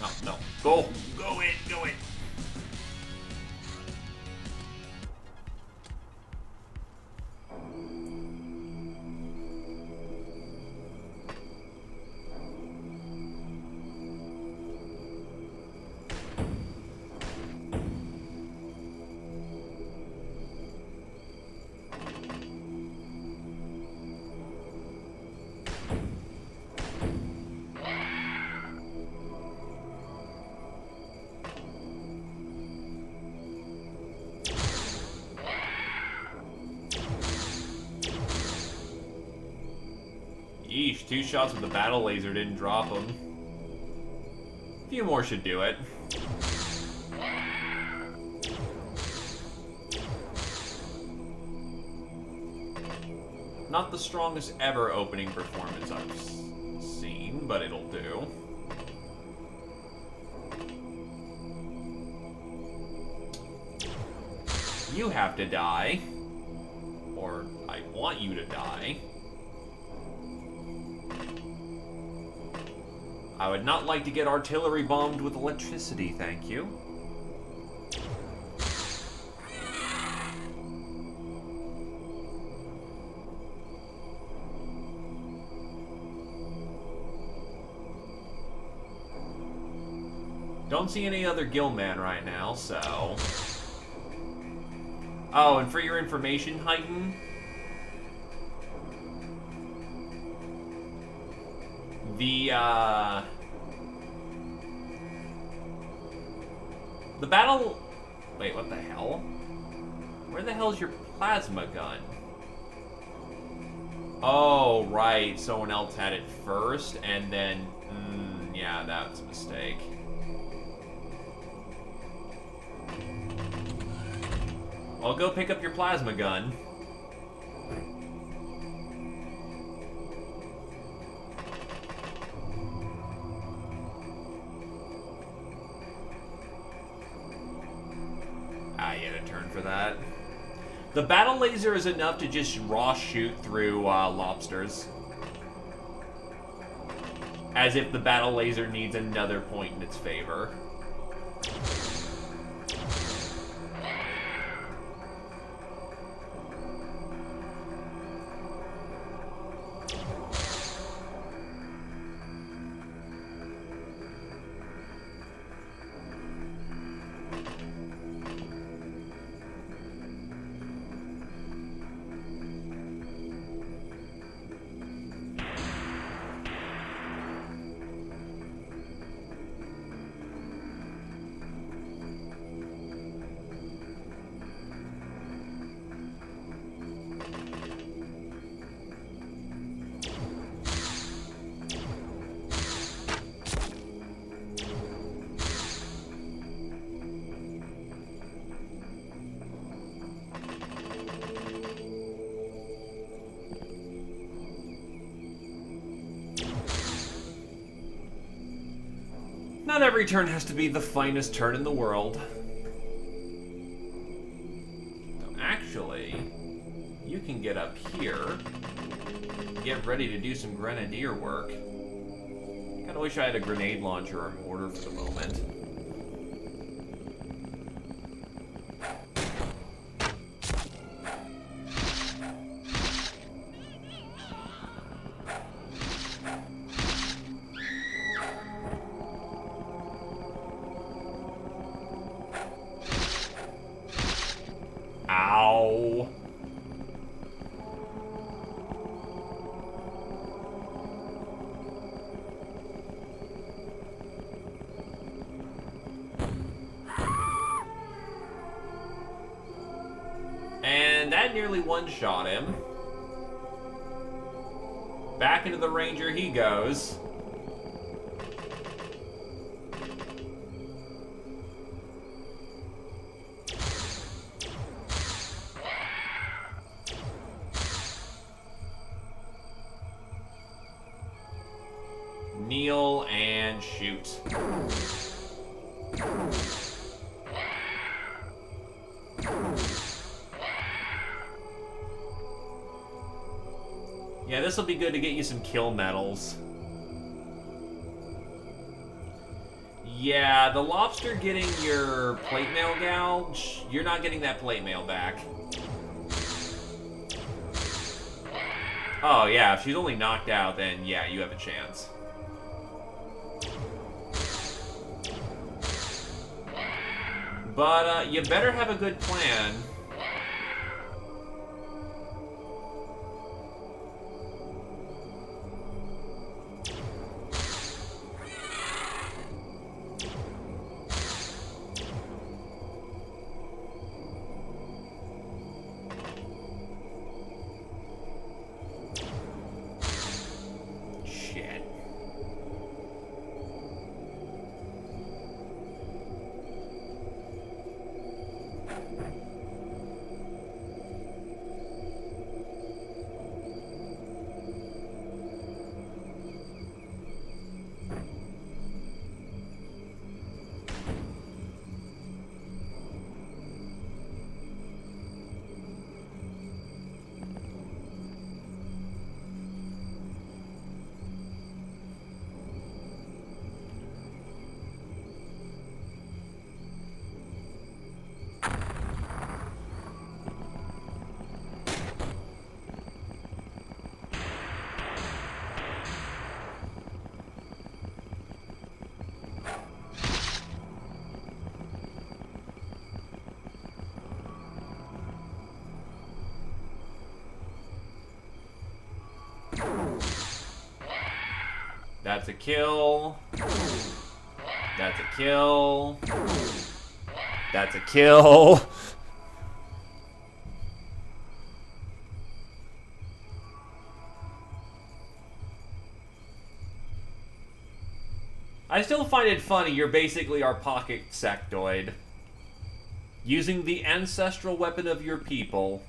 Oh, no. Go in. Yeesh, 2 shots with the battle laser didn't drop him. A few more should do it. Not the strongest ever opening performance I've seen, but it'll do. You have to die. Or I want you to die. I would not like to get artillery bombed with electricity, thank you. Don't see any other Gillman right now, so... Oh, and for your information, Heighten, the battle... Wait, what the hell? Where the hell is your plasma gun? Oh, right. Someone else had it first, and then... yeah, that's a mistake. Well, go pick up your plasma gun. You had a turn for that. The battle laser is enough to just raw shoot through lobsters. As if the battle laser needs another point in its favor. Not every turn has to be the finest turn in the world. So actually, you can get up here, get ready to do some grenadier work. Kinda wish I had a grenade launcher or mortar for the moment. Ow. And that nearly one-shot him. Back into the Ranger he goes. Kneel and shoot. Yeah, this will be good to get you some kill medals. Yeah, the lobster getting your plate mail gouge, you're not getting that plate mail back. Oh yeah, if she's only knocked out, then yeah, you have a chance. But you better have a good plan. Shit. That's a kill. That's a kill. That's a kill. I still find it funny, you're basically our pocket sectoid. Using the ancestral weapon of your people.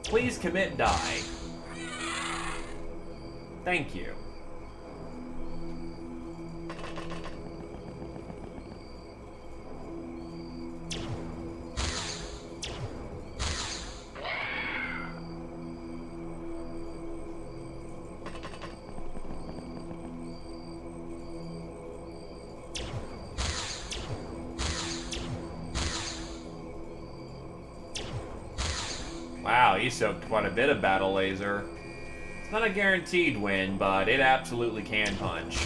Please commit die. Thank you. he soaked quite a bit of battle laser. It's not a guaranteed win, but it absolutely can punch.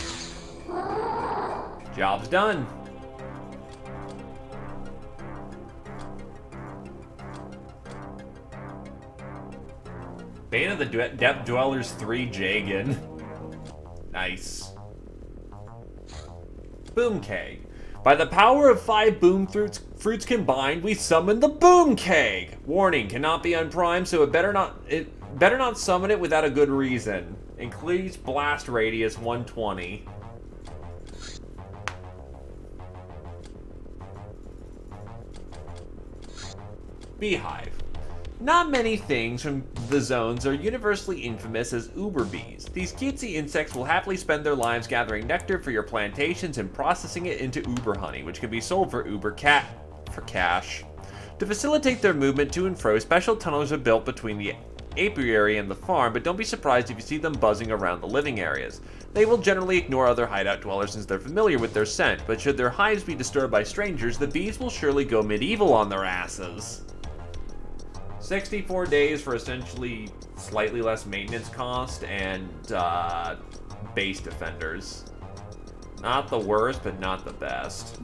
Job's done. Bane of the Depth Dwellers 3 Jagan. Nice. Boom Keg. By the power of 5 boom fruits combined, we summon the Boom Keg. Warning, cannot be unprimed, so it better not summon it without a good reason. Includes blast radius 120. Beehive. Not many things from the zones are universally infamous as uber bees. These cutesy insects will happily spend their lives gathering nectar for your plantations and processing it into uber honey, which can be sold for cash. To facilitate their movement to and fro, special tunnels are built between the apiary and the farm, but don't be surprised if you see them buzzing around the living areas. They will generally ignore other hideout dwellers since they're familiar with their scent, but should their hives be disturbed by strangers, the bees will surely go medieval on their asses. 64 days for essentially slightly less maintenance cost and base defenders. Not the worst, but not the best.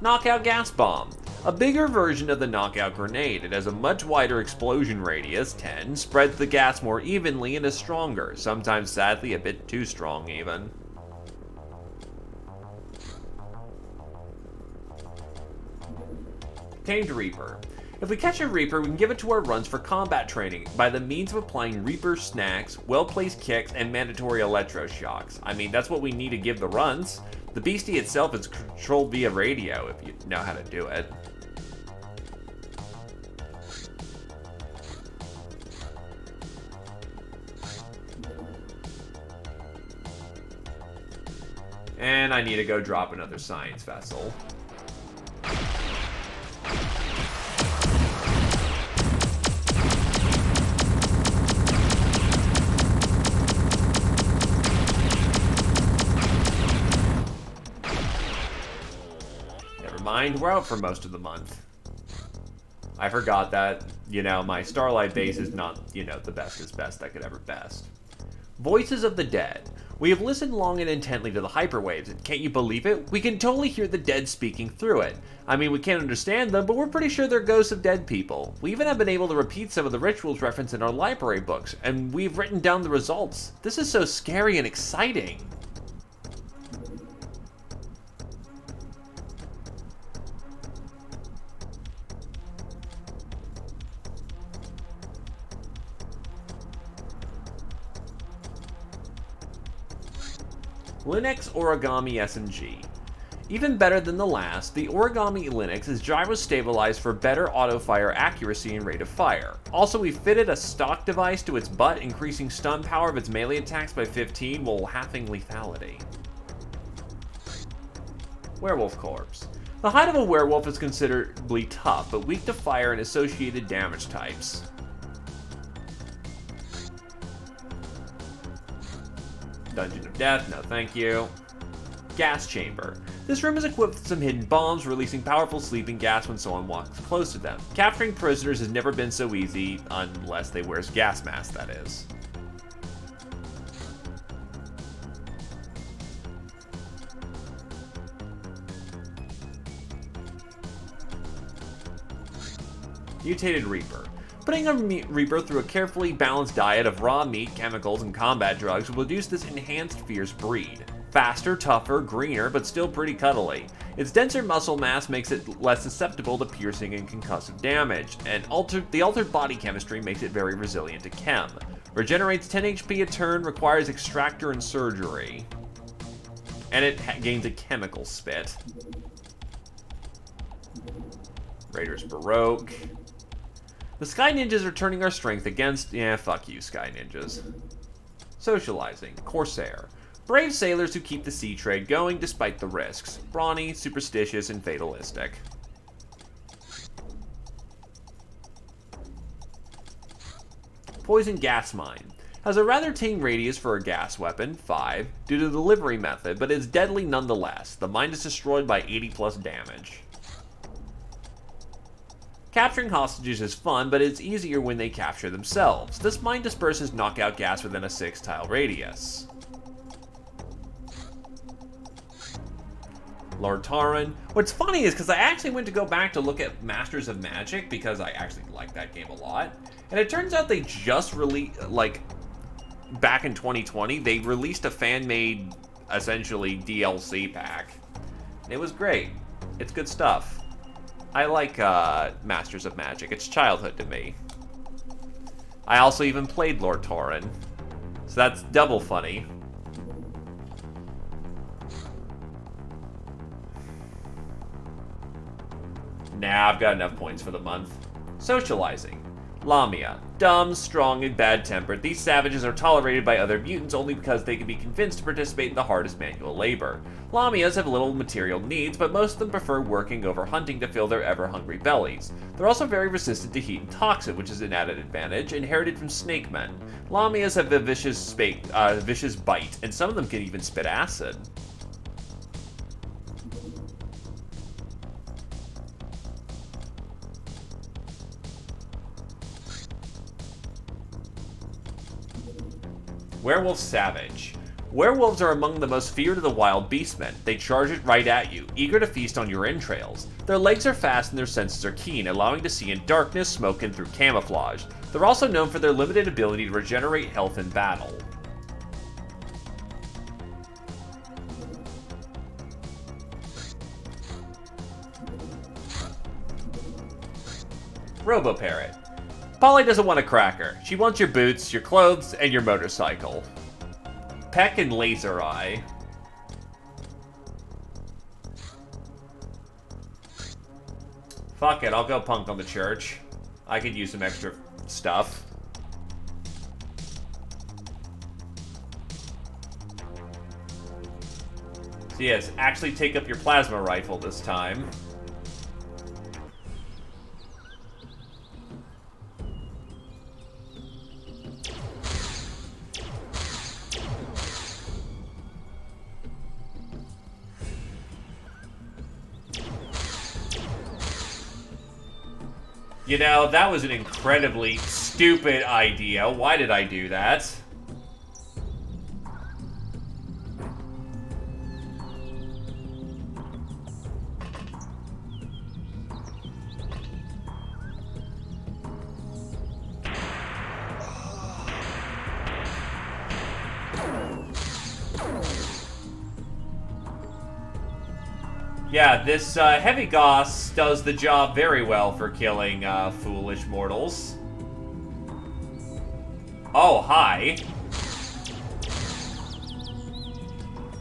Knockout Gas Bomb. A bigger version of the knockout grenade. It has a much wider explosion radius, 10, spreads the gas more evenly, and is stronger, sometimes sadly a bit too strong even. Tamed Reaper. If we catch a Reaper, we can give it to our runs for combat training by the means of applying Reaper snacks, well-placed kicks, and mandatory electroshocks. I mean, that's what we need to give the runs. The beastie itself is controlled via radio, if you know how to do it. And I need to go drop another science vessel. Mind, we're out for most of the month. I forgot that, my Starlight base is not, the bestest best that could ever best. Voices of the Dead. We have listened long and intently to the hyperwaves, and can't you believe it? We can totally hear the dead speaking through it. I mean, we can't understand them, but we're pretty sure they're ghosts of dead people. We even have been able to repeat some of the rituals referenced in our library books, and we've written down the results. This is so scary and exciting. Linux Origami SMG. Even better than the last, the Origami Linux is gyro-stabilized for better auto-fire accuracy and rate of fire. Also, we fitted a stock device to its butt, increasing stun power of its melee attacks by 15 while halving lethality. Werewolf Corpse. The hide of a werewolf is considerably tough, but weak to fire and associated damage types. Dungeon of Death, no thank you. Gas Chamber. This room is equipped with some hidden bombs, releasing powerful sleeping gas when someone walks close to them. Capturing prisoners has never been so easy, unless they wear gas masks, that is. Mutated Reaper. Putting a Reaper through a carefully balanced diet of raw meat, chemicals, and combat drugs will produce this enhanced fierce breed. Faster, tougher, greener, but still pretty cuddly. Its denser muscle mass makes it less susceptible to piercing and concussive damage, and the altered body chemistry makes it very resilient to chem. Regenerates 10 HP a turn, requires extractor and surgery. And it gains a chemical spit. Raiders Baroque. The Sky Ninjas are turning our strength against... Yeah, fuck you, Sky Ninjas. Socializing. Corsair. Brave sailors who keep the sea trade going despite the risks. Brawny, superstitious, and fatalistic. Poison Gas Mine. Has a rather tame radius for a gas weapon, 5, due to the delivery method, but is deadly nonetheless. The mine is destroyed by 80 plus damage. Capturing hostages is fun, but it's easier when they capture themselves. This mine disperses knockout gas within a 6-tile radius. Lord Taran. What's funny is because I actually went to go back to look at Masters of Magic because I actually like that game a lot. And it turns out they just released, like, back in 2020, they released a fan-made, essentially, DLC pack. It was great. It's good stuff. I like Masters of Magic. It's childhood to me. I also even played Lord Taran. So that's double funny. Nah, I've got enough points for the month. Socializing. Lamia. Dumb, strong, and bad-tempered, these savages are tolerated by other mutants only because they can be convinced to participate in the hardest manual labor. Lamias have little material needs, but most of them prefer working over hunting to fill their ever-hungry bellies. They're also very resistant to heat and toxin, which is an added advantage, inherited from snake men. Lamias have a vicious bite, and some of them can even spit acid. Werewolf Savage. Werewolves are among the most feared of the wild beastmen. They charge it right at you, eager to feast on your entrails. Their legs are fast and their senses are keen, allowing to see in darkness, smoke, and through camouflage. They're also known for their limited ability to regenerate health in battle. Robo-Parrot. Polly doesn't want a cracker. She wants your boots, your clothes, and your motorcycle. Peck and Laser Eye. Fuck it, I'll go punk on the church. I could use some extra stuff. So yes, actually take up your plasma rifle this time. You know, that was an incredibly stupid idea. Why did I do that? Yeah, this Heavy Goss does the job very well for killing foolish mortals. Oh, hi.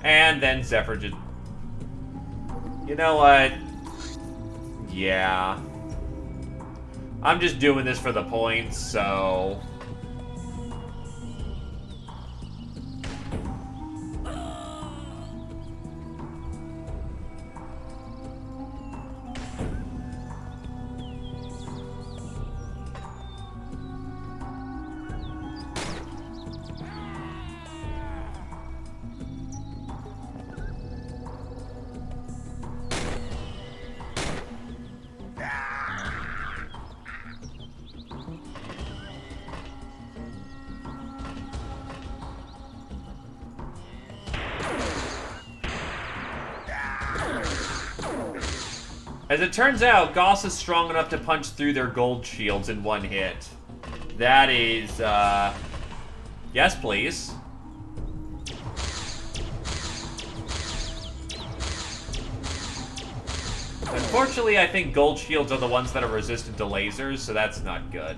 And then Zephyr just... You know what? Yeah. I'm just doing this for the points, so... As it turns out, Goss is strong enough to punch through their gold shields in one hit. That is, yes, please. Unfortunately, I think gold shields are the ones that are resistant to lasers, so that's not good.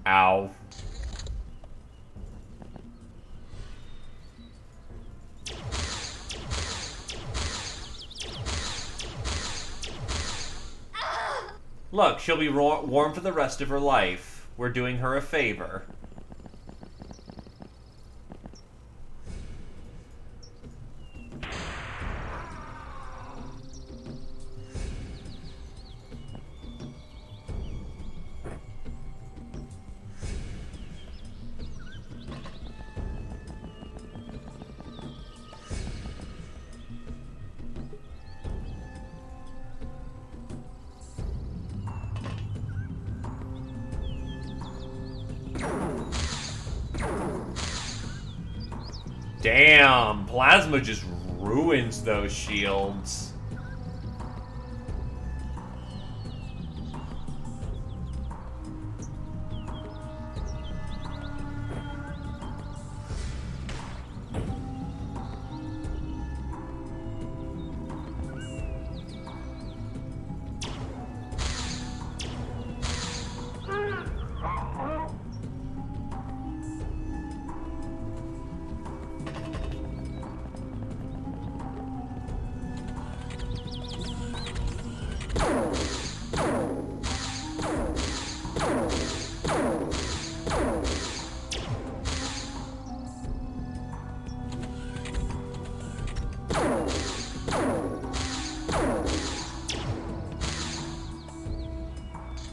Ow. Look, she'll be warm for the rest of her life. We're doing her a favor. Damn, plasma just ruins those shields.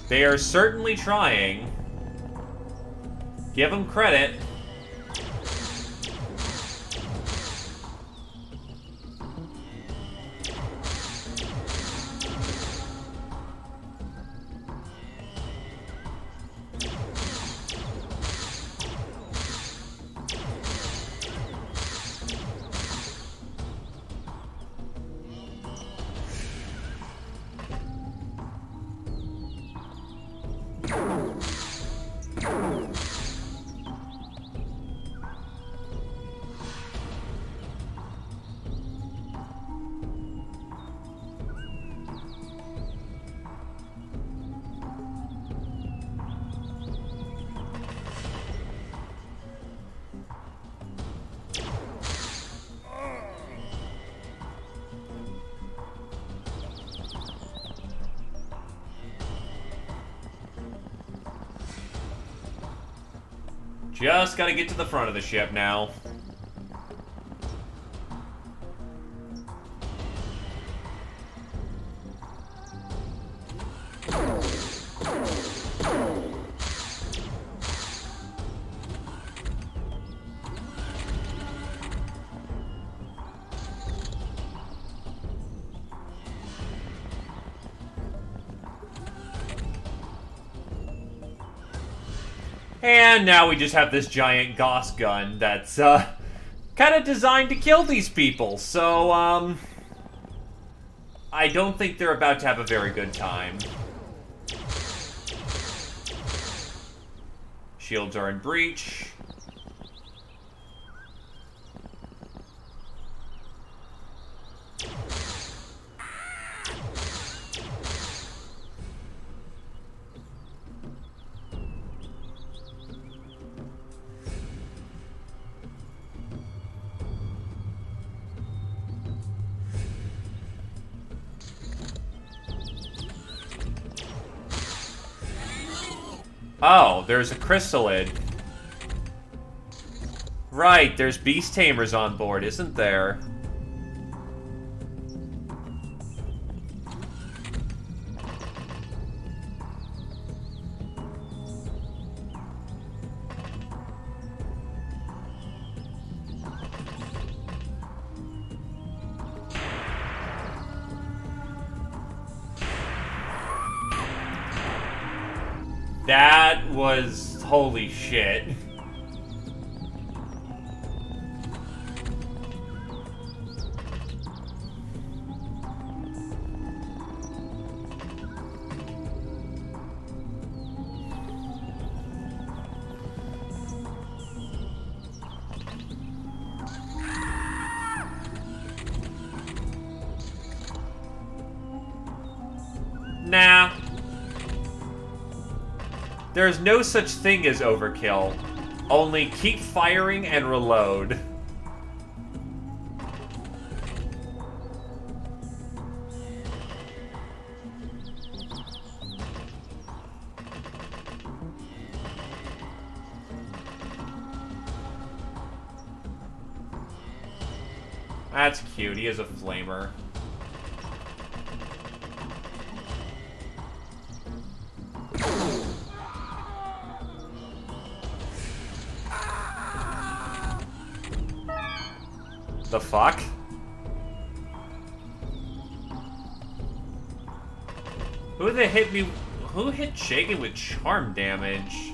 They are certainly trying. Give them credit. Just gotta get to the front of the ship now. And now we just have this giant Gauss gun that's, kind of designed to kill these people, so, I don't think they're about to have a very good time. Shields are in breach. Oh, there's a chrysalid. Right, there's beast tamers on board, isn't there? That was... holy shit. There's no such thing as overkill. Only keep firing and reload. That's cute. He has a flamer. The fuck? Who they hit me? Who hit Shaken with charm damage?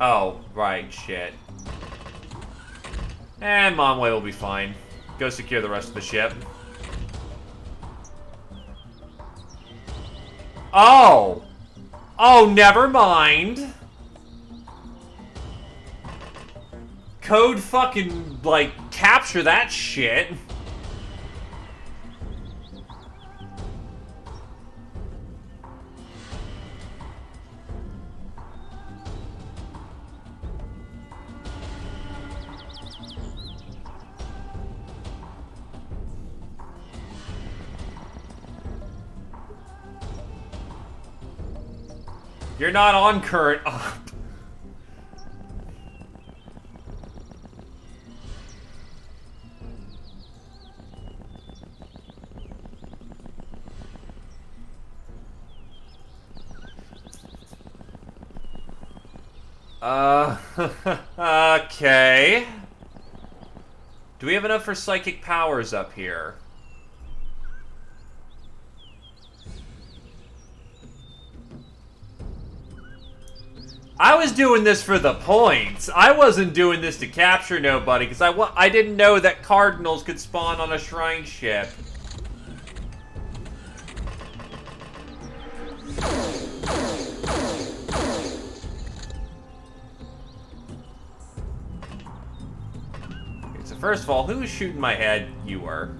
Oh, right, shit. And Monway will be fine. Go secure the rest of the ship. Oh! Oh, never mind! Code fucking, like, capture that shit. You're not on current up. Okay. Do we have enough for psychic powers up here? I was doing this for the points. I wasn't doing this to capture nobody, because I didn't know that cardinals could spawn on a shrine ship. Okay, so first of all, who was shooting my head? You were.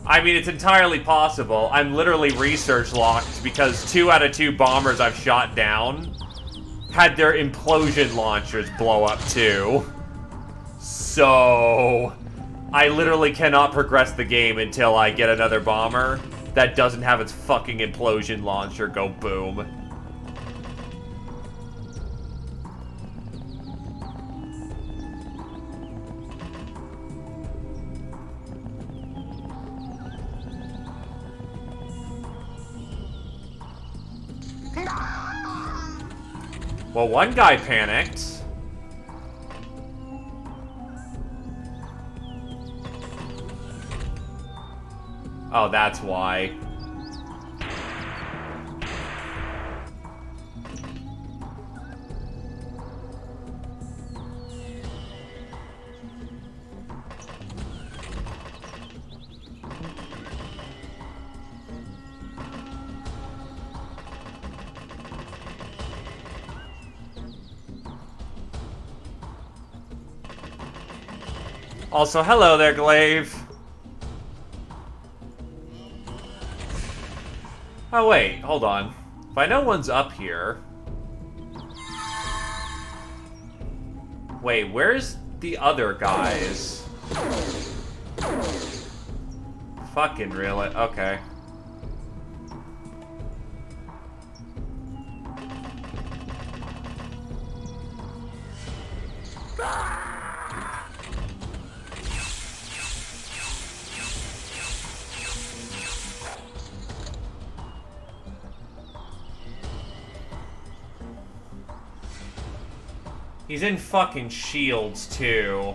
I mean, it's entirely possible. I'm literally research locked because 2 out of 2 bombers I've shot down had their implosion launchers blow up too. So, I literally cannot progress the game until I get another bomber that doesn't have its fucking implosion launcher go boom. Well, one guy panicked. Oh, that's why. Also, hello there, Glaive. Oh, wait, hold on. If I know one's up here... Wait, where's the other guys? Fucking really? Okay. He's in fucking shields, too.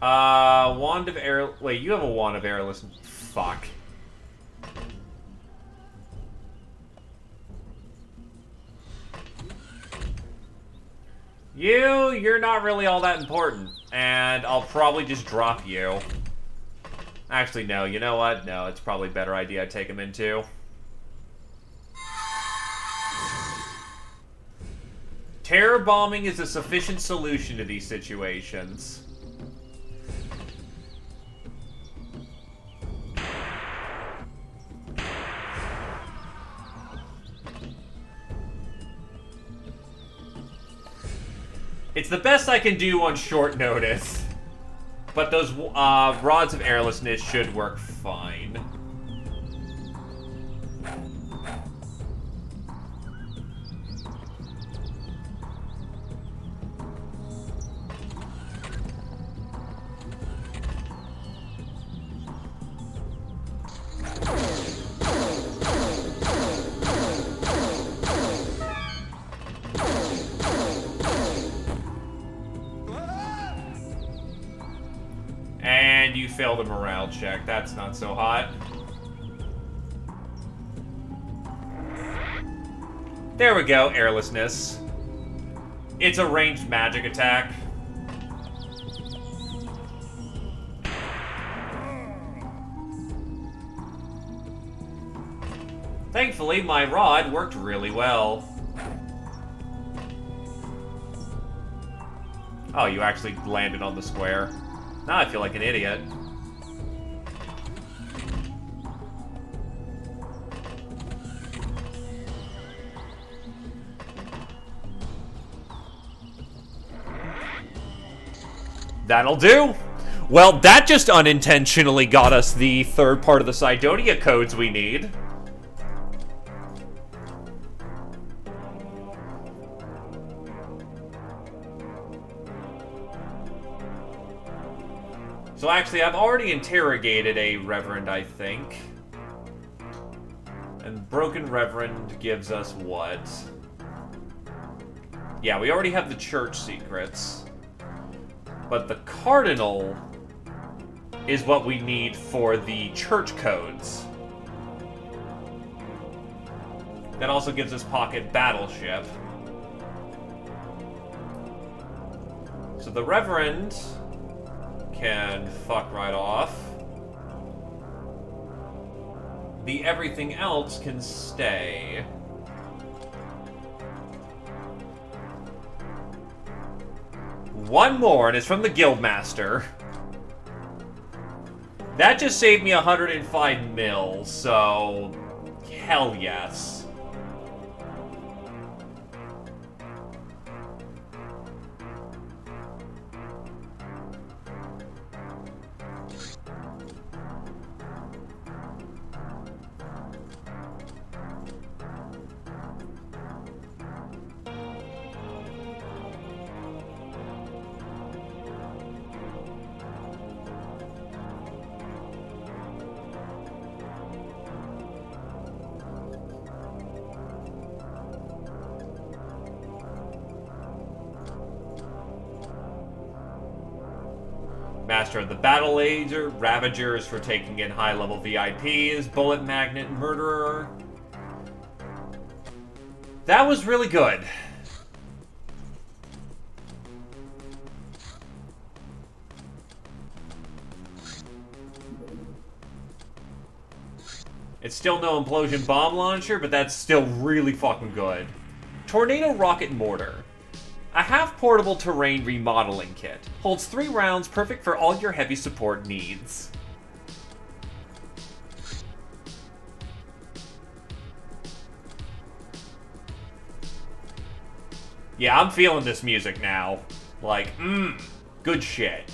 Wand of air... Wait, you have a wand of airless... Fuck. You're not really all that important. And I'll probably just drop you. Actually, no. You know what? No, it's probably a better idea I take him into. Terror bombing is a sufficient solution to these situations. It's the best I can do on short notice. But those rods of airlessness should work fine. And you failed a morale check. That's not so hot. There we go, airlessness. It's a ranged magic attack. Thankfully, my rod worked really well. Oh, you actually landed on the square. Now I feel like an idiot. That'll do. Well, that just unintentionally got us the third part of the Cydonia codes we need. So actually, I've already interrogated a Reverend, I think. And Broken Reverend gives us what? Yeah, we already have the church secrets. But the Cardinal is what we need for the church codes. That also gives us Pocket Battleship. So the Reverend can fuck right off. The everything else can stay. One more, and it's from the Guildmaster. That just saved me 105 mil, so hell yes. Master of the Battle Laser, Ravagers for taking in high-level VIPs, Bullet Magnet, Murderer. That was really good. It's still no Implosion Bomb Launcher, but that's still really fucking good. Tornado Rocket Mortar. A half-portable terrain remodeling kit. Holds 3 rounds, perfect for all your heavy support needs. Yeah, I'm feeling this music now. Like, good shit.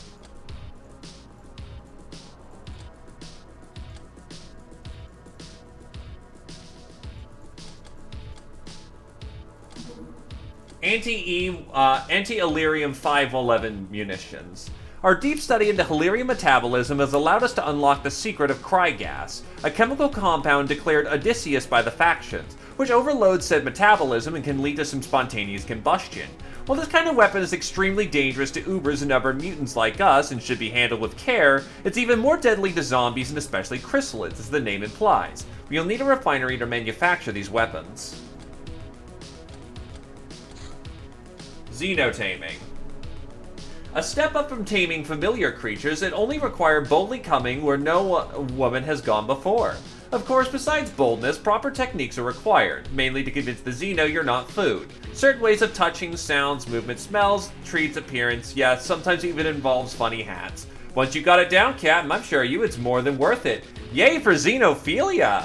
Anti-Illyrium 511 munitions. Our deep study into Illyrium metabolism has allowed us to unlock the secret of Crygas, a chemical compound declared Odysseus by the factions, which overloads said metabolism and can lead to some spontaneous combustion. While this kind of weapon is extremely dangerous to Ubers and other mutants like us and should be handled with care, it's even more deadly to zombies and especially chrysalids, as the name implies. You'll need a refinery to manufacture these weapons. Xenotaming. A step up from taming familiar creatures, it only required boldly coming where no woman has gone before. Of course, besides boldness, proper techniques are required, mainly to convince the Xeno you're not food. Certain ways of touching, sounds, movement, smells, treats, appearance, yes, sometimes even involves funny hats. Once you got it down, Captain, I'm sure you it's more than worth it. Yay for xenophilia!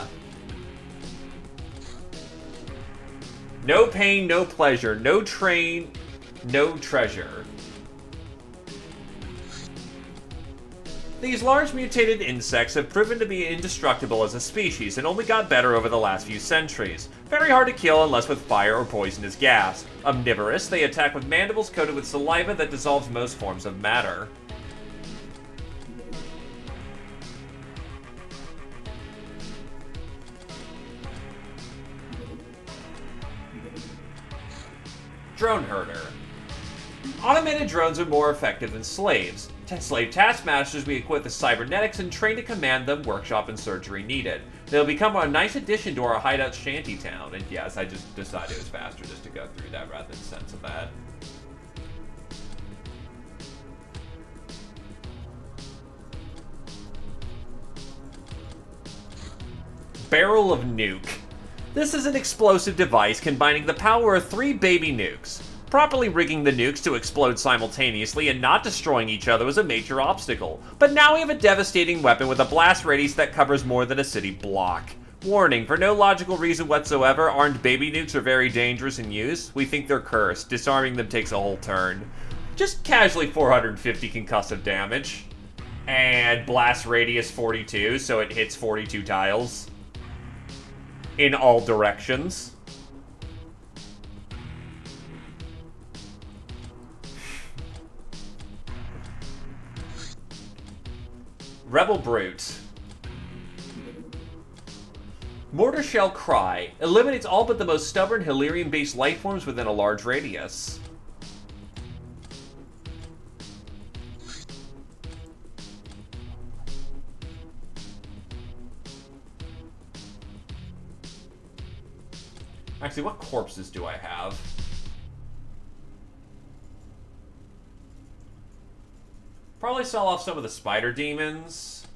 No pain, no pleasure, no train, no treasure. These large mutated insects have proven to be indestructible as a species and only got better over the last few centuries. Very hard to kill unless with fire or poisonous gas. Omnivorous, they attack with mandibles coated with saliva that dissolves most forms of matter. Drone herder. Automated drones are more effective than slaves. Slave taskmasters we equip with cybernetics and train to command them, workshop, and surgery needed. They'll become a nice addition to our hideout shantytown. And yes, I just decided it was faster just to go through that rather than sense of that. Barrel of Nuke. This is an explosive device combining the power of 3 baby nukes. Properly rigging the nukes to explode simultaneously and not destroying each other was a major obstacle, but now we have a devastating weapon with a blast radius that covers more than a city block. Warning, for no logical reason whatsoever, armed baby nukes are very dangerous in use. We think they're cursed. Disarming them takes a whole turn. Just casually 450 concussive damage. And blast radius 42, so it hits 42 tiles. In all directions. Rebel Brute. Mortar Shell Cry. Eliminates all but the most stubborn Hilarion-based life forms within a large radius. Actually, what corpses do I have? Probably sell off some of the spider demons.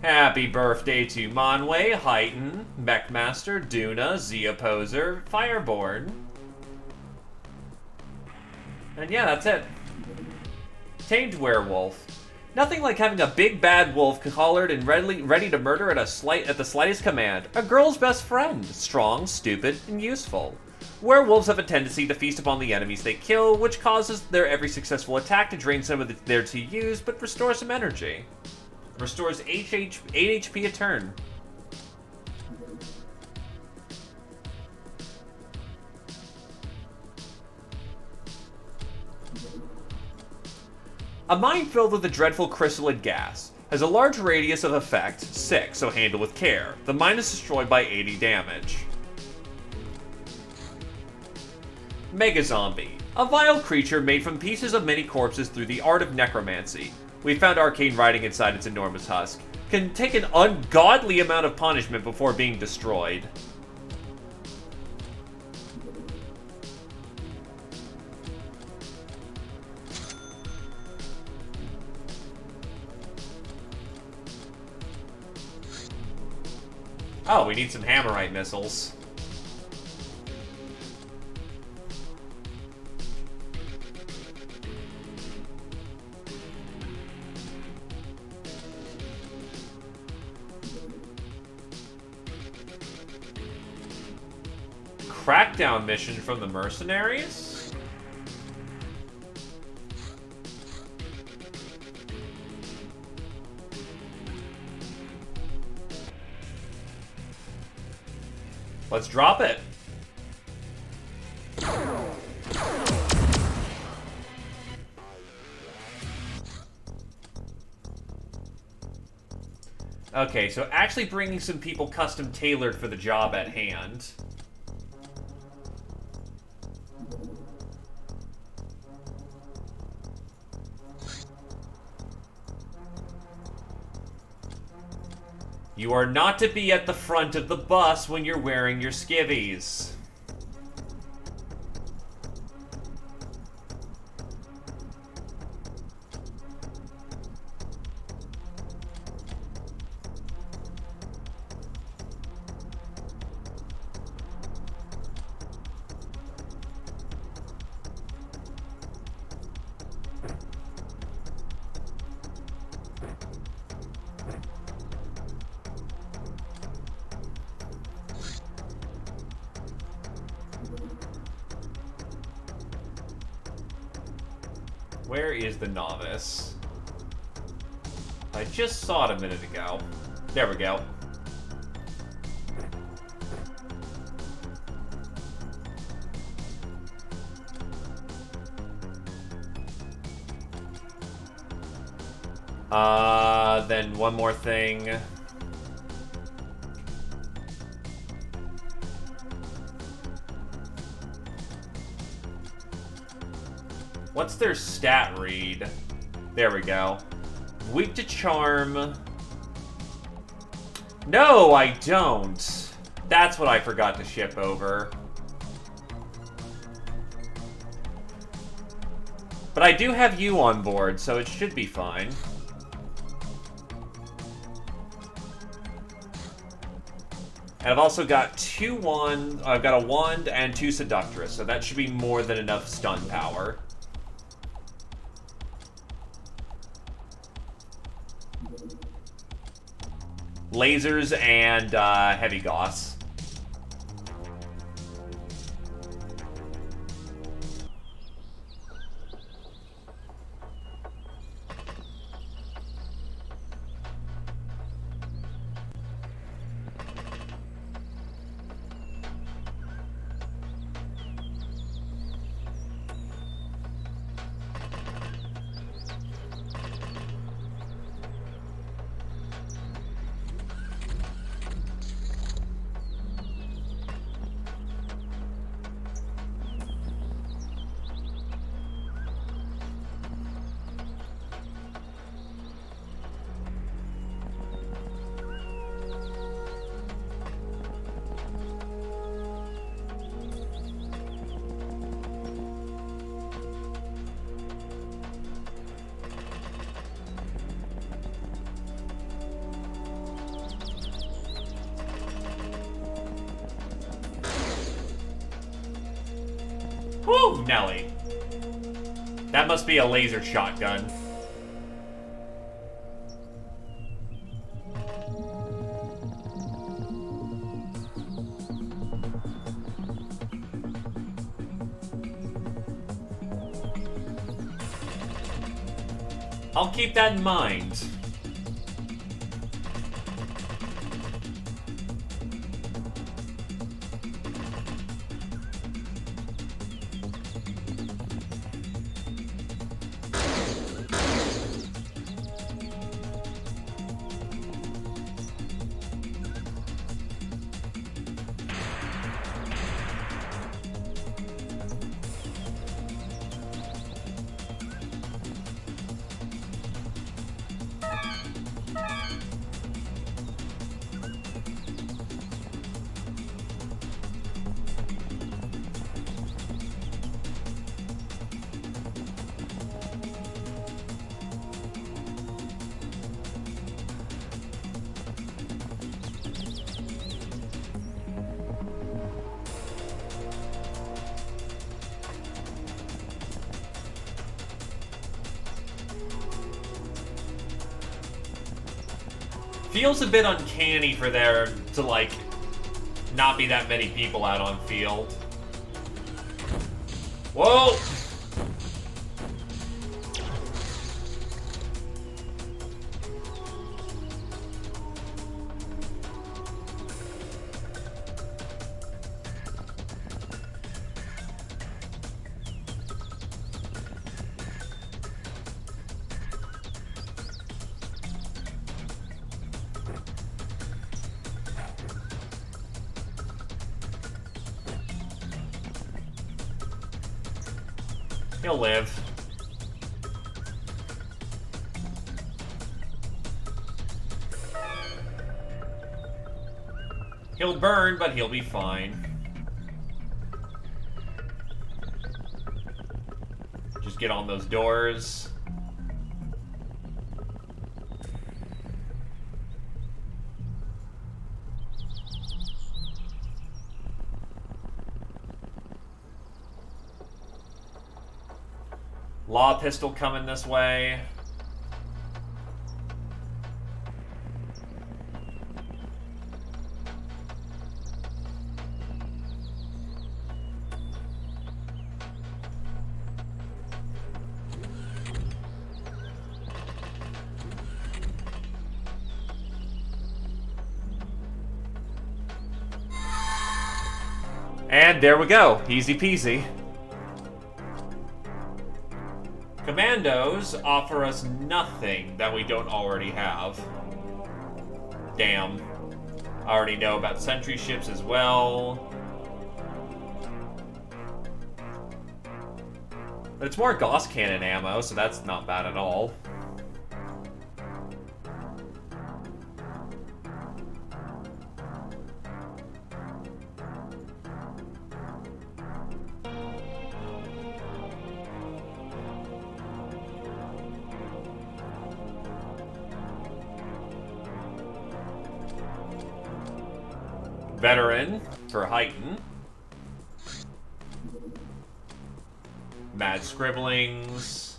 Happy birthday to Monway, Heighton, Mechmaster, Duna, Z-Opposer, Fireborn. And yeah, that's it. Tamed Werewolf. Nothing like having a big bad wolf collared and ready to murder at the slightest command. A girl's best friend. Strong, stupid, and useful. Werewolves have a tendency to feast upon the enemies they kill, which causes their every successful attack to drain some of their to use, but restores some energy. Restores 8 HP a turn. A mine filled with a dreadful chrysalid gas. Has a large radius of effect, 6, so handle with care. The mine is destroyed by 80 damage. Mega Zombie. A vile creature made from pieces of many corpses through the art of necromancy. We found arcane writing inside its enormous husk. Can take an ungodly amount of punishment before being destroyed. Oh, we need some hammerite missiles. Crackdown mission from the mercenaries? Let's drop it. Okay, so actually bringing some people custom tailored for the job at hand. You are not to be at the front of the bus when you're wearing your skivvies. Where is the novice? I just saw it a minute ago. There we go. Then one more thing. What's their stat read? There we go. Weak to charm. No, I don't. That's what I forgot to ship over. But I do have you on board, so it should be fine. And I've also got I've got a wand and 2 seductress, so that should be more than enough stun power. Lasers and heavy gauss. Woo, Nelly. That must be a laser shotgun. I'll keep that in mind. Feels a bit uncanny for there to, like, not be that many people out on field. Whoa! He'll live. He'll burn, but he'll be fine. Just get on those doors. Law pistol coming this way. And there we go. Easy peasy. Commandos offer us nothing that we don't already have. Damn. I already know about sentry ships as well. But it's more Gauss cannon ammo, so that's not bad at all. Veteran for Heighten. Mad Scribblings.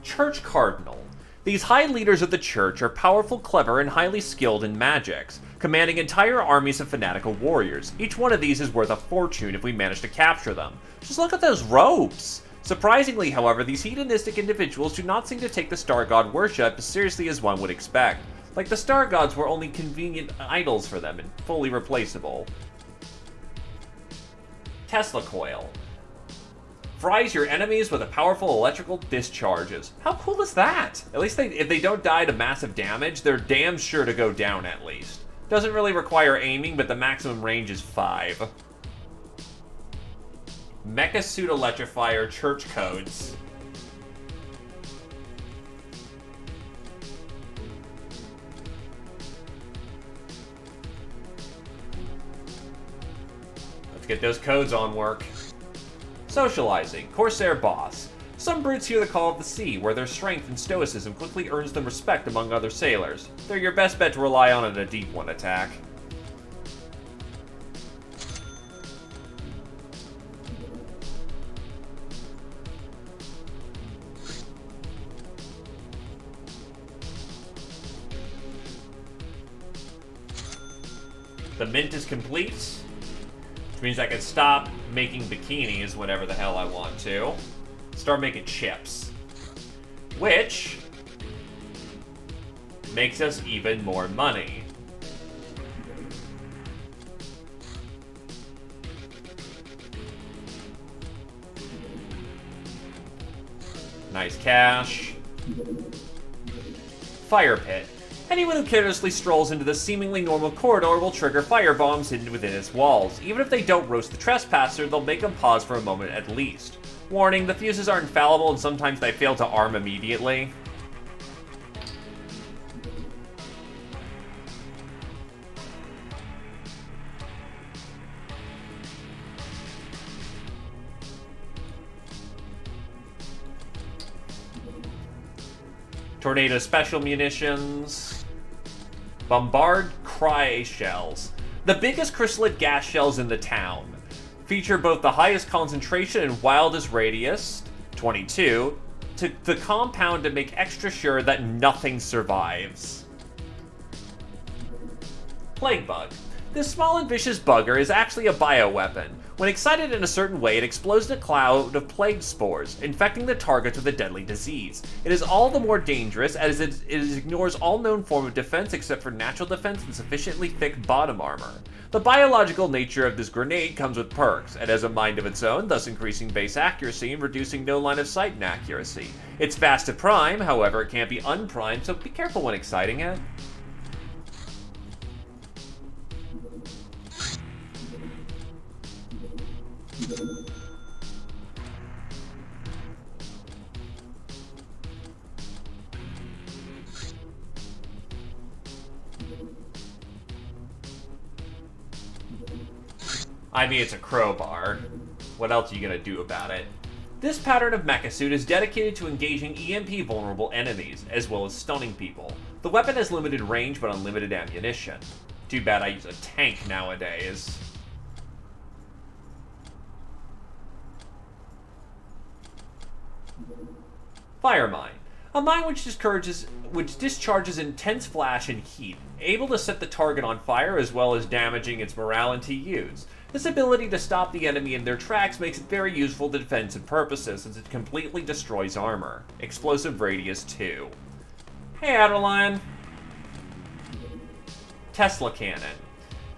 Church Cardinal. These high leaders of the church are powerful, clever, and highly skilled in magics, commanding entire armies of fanatical warriors. Each one of these is worth a fortune if we manage to capture them. Just look at those robes! Surprisingly, however, these hedonistic individuals do not seem to take the Star God worship as seriously as one would expect. Like the Star Gods were only convenient idols for them and fully replaceable. Tesla Coil. Fries your enemies with a powerful electrical discharges. How cool is that? At least if they don't die to massive damage, they're damn sure to go down at least. Doesn't really require aiming, but the maximum range is 5. Mecha Suit Electrifier Church Codes. Get those codes on work. Socializing. Corsair Boss. Some brutes hear the call of the sea, where their strength and stoicism quickly earns them respect among other sailors. They're your best bet to rely on in a deep one attack. The mint is complete. Which means I can stop making bikinis whenever the hell I want to. Start making chips. Which makes us even more money. Nice cash. Fire pit. Anyone who carelessly strolls into the seemingly normal corridor will trigger fire bombs hidden within its walls. Even if they don't roast the trespasser, they'll make them pause for a moment at least. Warning, the fuses are infallible and sometimes they fail to arm immediately. Tornado special munitions. Bombard Cry shells. The biggest chrysalid gas shells in the town. Feature both the highest concentration and wildest radius, 22, to the compound to make extra sure that nothing survives. Plague Bug. This small and vicious bugger is actually a bioweapon. When excited in a certain way, it explodes in a cloud of plague spores, infecting the targets with a deadly disease. It is all the more dangerous as it ignores all known form of defense except for natural defense and sufficiently thick bottom armor. The biological nature of this grenade comes with perks. It has a mind of its own, thus increasing base accuracy and reducing no line of sight inaccuracy. It's fast to prime, however it can't be unprimed, so be careful when exciting it. I mean, it's a crowbar. What else are you gonna do about it? This pattern of mecha suit is dedicated to engaging EMP vulnerable enemies, as well as stunning people. The weapon has limited range but unlimited ammunition. Too bad I use a tank nowadays. Fire mine. A mine which discharges intense flash and heat, able to set the target on fire as well as damaging its morale and TUs. This ability to stop the enemy in their tracks makes it very useful to defensive purposes since it completely destroys armor. Explosive radius 2. Hey Adeline. Tesla cannon.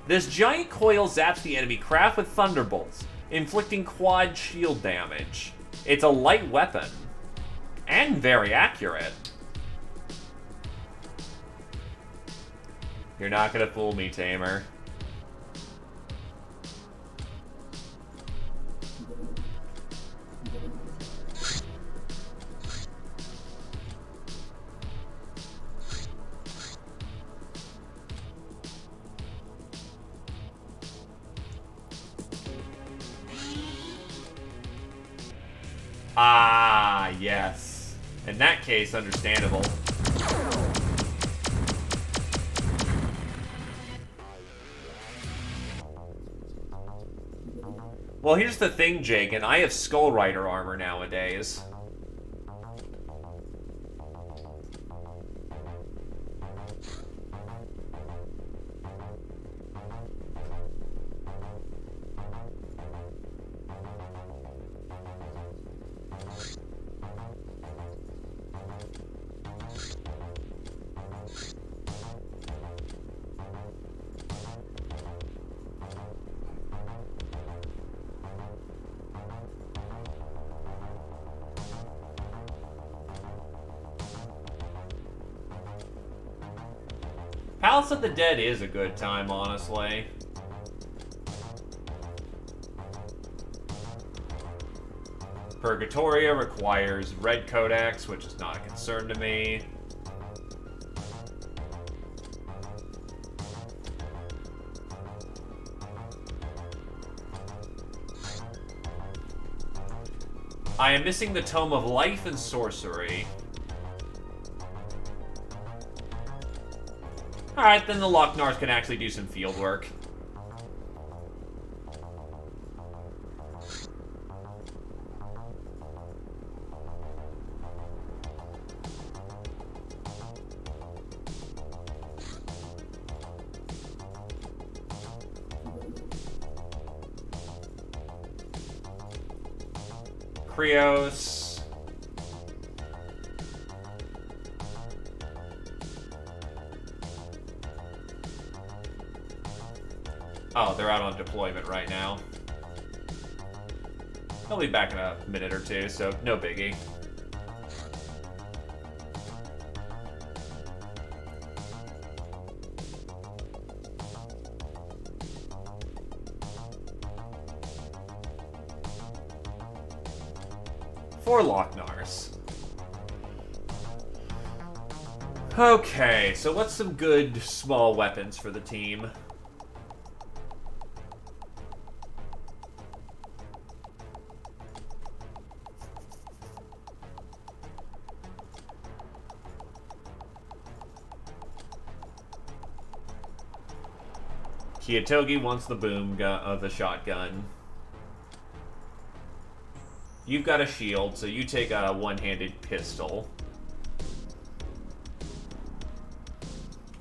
This giant coil zaps the enemy craft with thunderbolts, inflicting quad shield damage. It's a light weapon. And very accurate. You're not gonna fool me, Tamer. Ah, yes. In that case, understandable. Well, here's the thing, Jake, and I have Skull Rider armor nowadays. Palace of the Dead is a good time, honestly. Purgatoria requires red codex, which is not a concern to me. I am missing the Tome of Life and Sorcery. Alright, then the Loch-Nars can actually do some field work. Krios. Oh, they're out on deployment right now. They'll be back in a minute or two, so no biggie. For Loch-Nars. Okay, so what's some good small weapons for the team? Kiyatogi wants the boom gun of the shotgun. You've got a shield, so you take a one-handed pistol.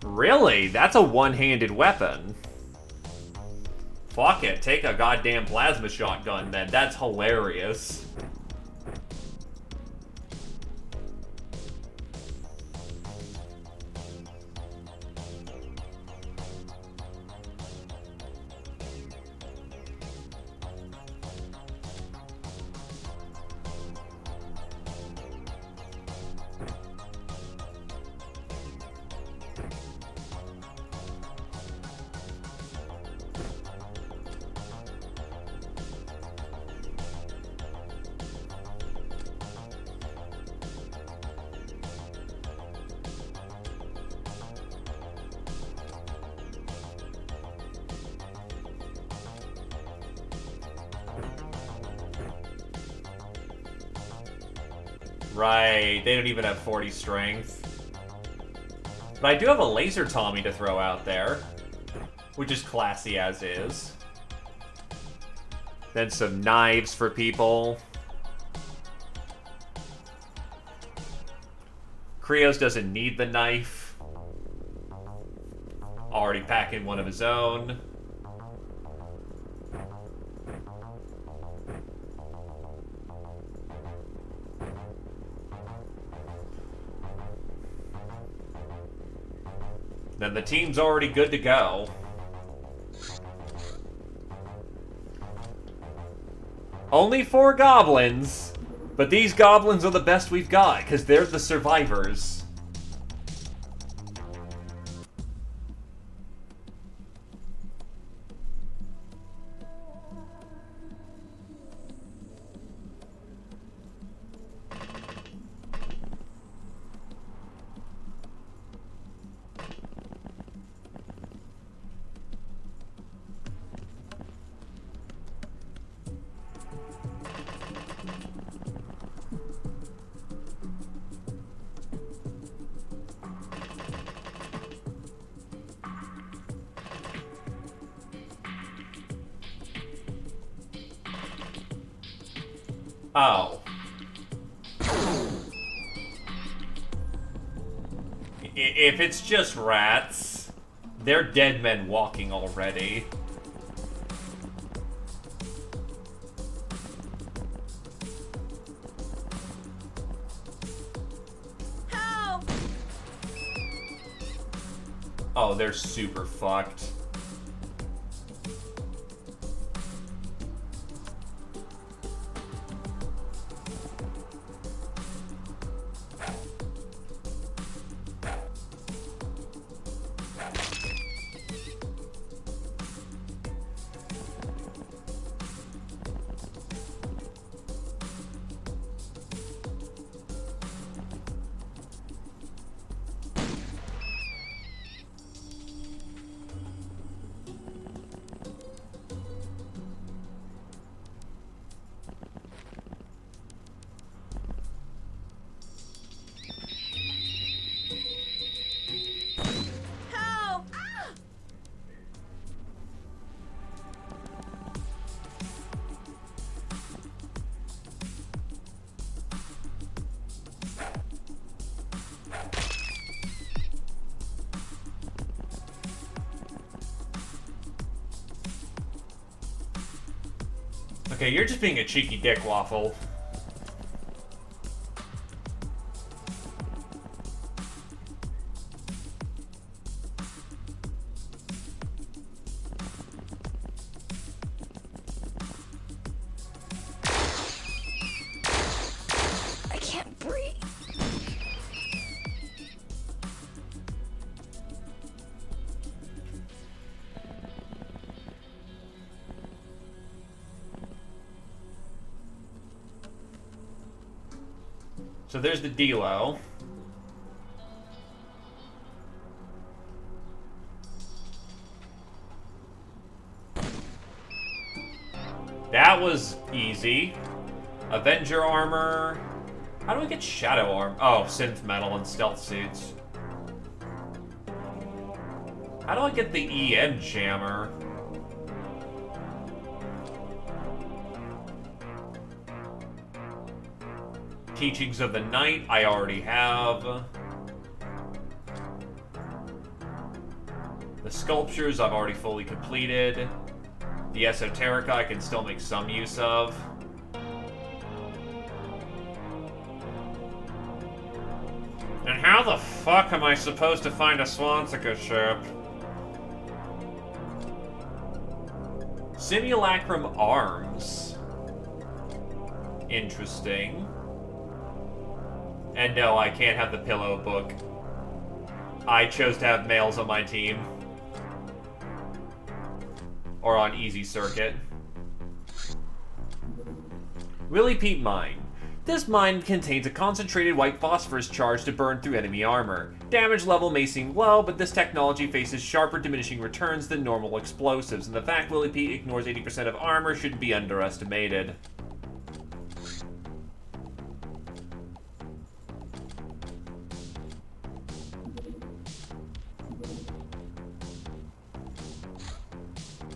Really? That's a one-handed weapon. Fuck it, take a goddamn plasma shotgun then. That's hilarious. Right, they don't even have 40 strength. But I do have a laser Tommy to throw out there, which is classy as is. Then some knives for people. Krios doesn't need the knife. Already packing one of his own. Then the team's already good to go. Only 4 goblins, but these goblins are the best we've got, because they're the survivors. Oh. If it's just rats, they're dead men walking already. Help! Oh, they're super fucked. Help! Ah! Okay, you're just being a cheeky dick, Waffle. I can't breathe. So there's the Delo. That was easy. Avenger armor. How do I get shadow armor? Oh, synth metal and stealth suits. How do I get the EM jammer? Teachings of the Night, I already have. The sculptures, I've already fully completed. The Esoterica, I can still make some use of. And how the fuck am I supposed to find a Swanstica ship? Simulacrum arms. Interesting. And no, I can't have the pillow book. I chose to have males on my team. Or on easy circuit. Willie Pete Mine. This mine contains a concentrated white phosphorus charge to burn through enemy armor. Damage level may seem low, but this technology faces sharper diminishing returns than normal explosives, and the fact Willie Pete ignores 80% of armor shouldn't be underestimated.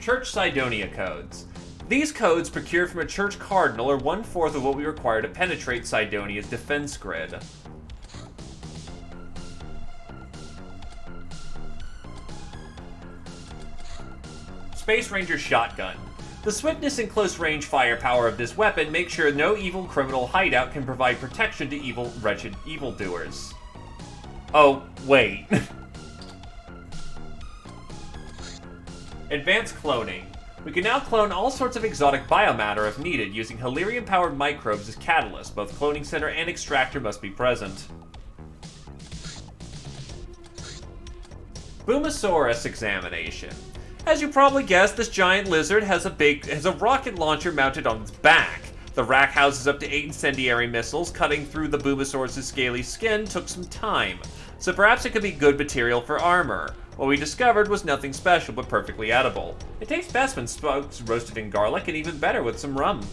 Church Cydonia codes. These codes procured from a church cardinal are 1/4 of what we require to penetrate Cydonia's defense grid. Space Ranger Shotgun. The swiftness and close-range firepower of this weapon makes sure no evil criminal hideout can provide protection to wretched evildoers. Oh, wait. Advanced cloning. We can now clone all sorts of exotic biomatter if needed, using Halerium-powered microbes as catalysts. Both cloning center and extractor must be present. Boomosaurus examination. As you probably guessed, this giant lizard has a rocket launcher mounted on its back. The rack houses up to 8 incendiary missiles. Cutting through the Boomosaurus' scaly skin took some time, so perhaps it could be good material for armor. What we discovered was nothing special, but perfectly edible. It tastes best when smoked, roasted in garlic, and even better with some rum.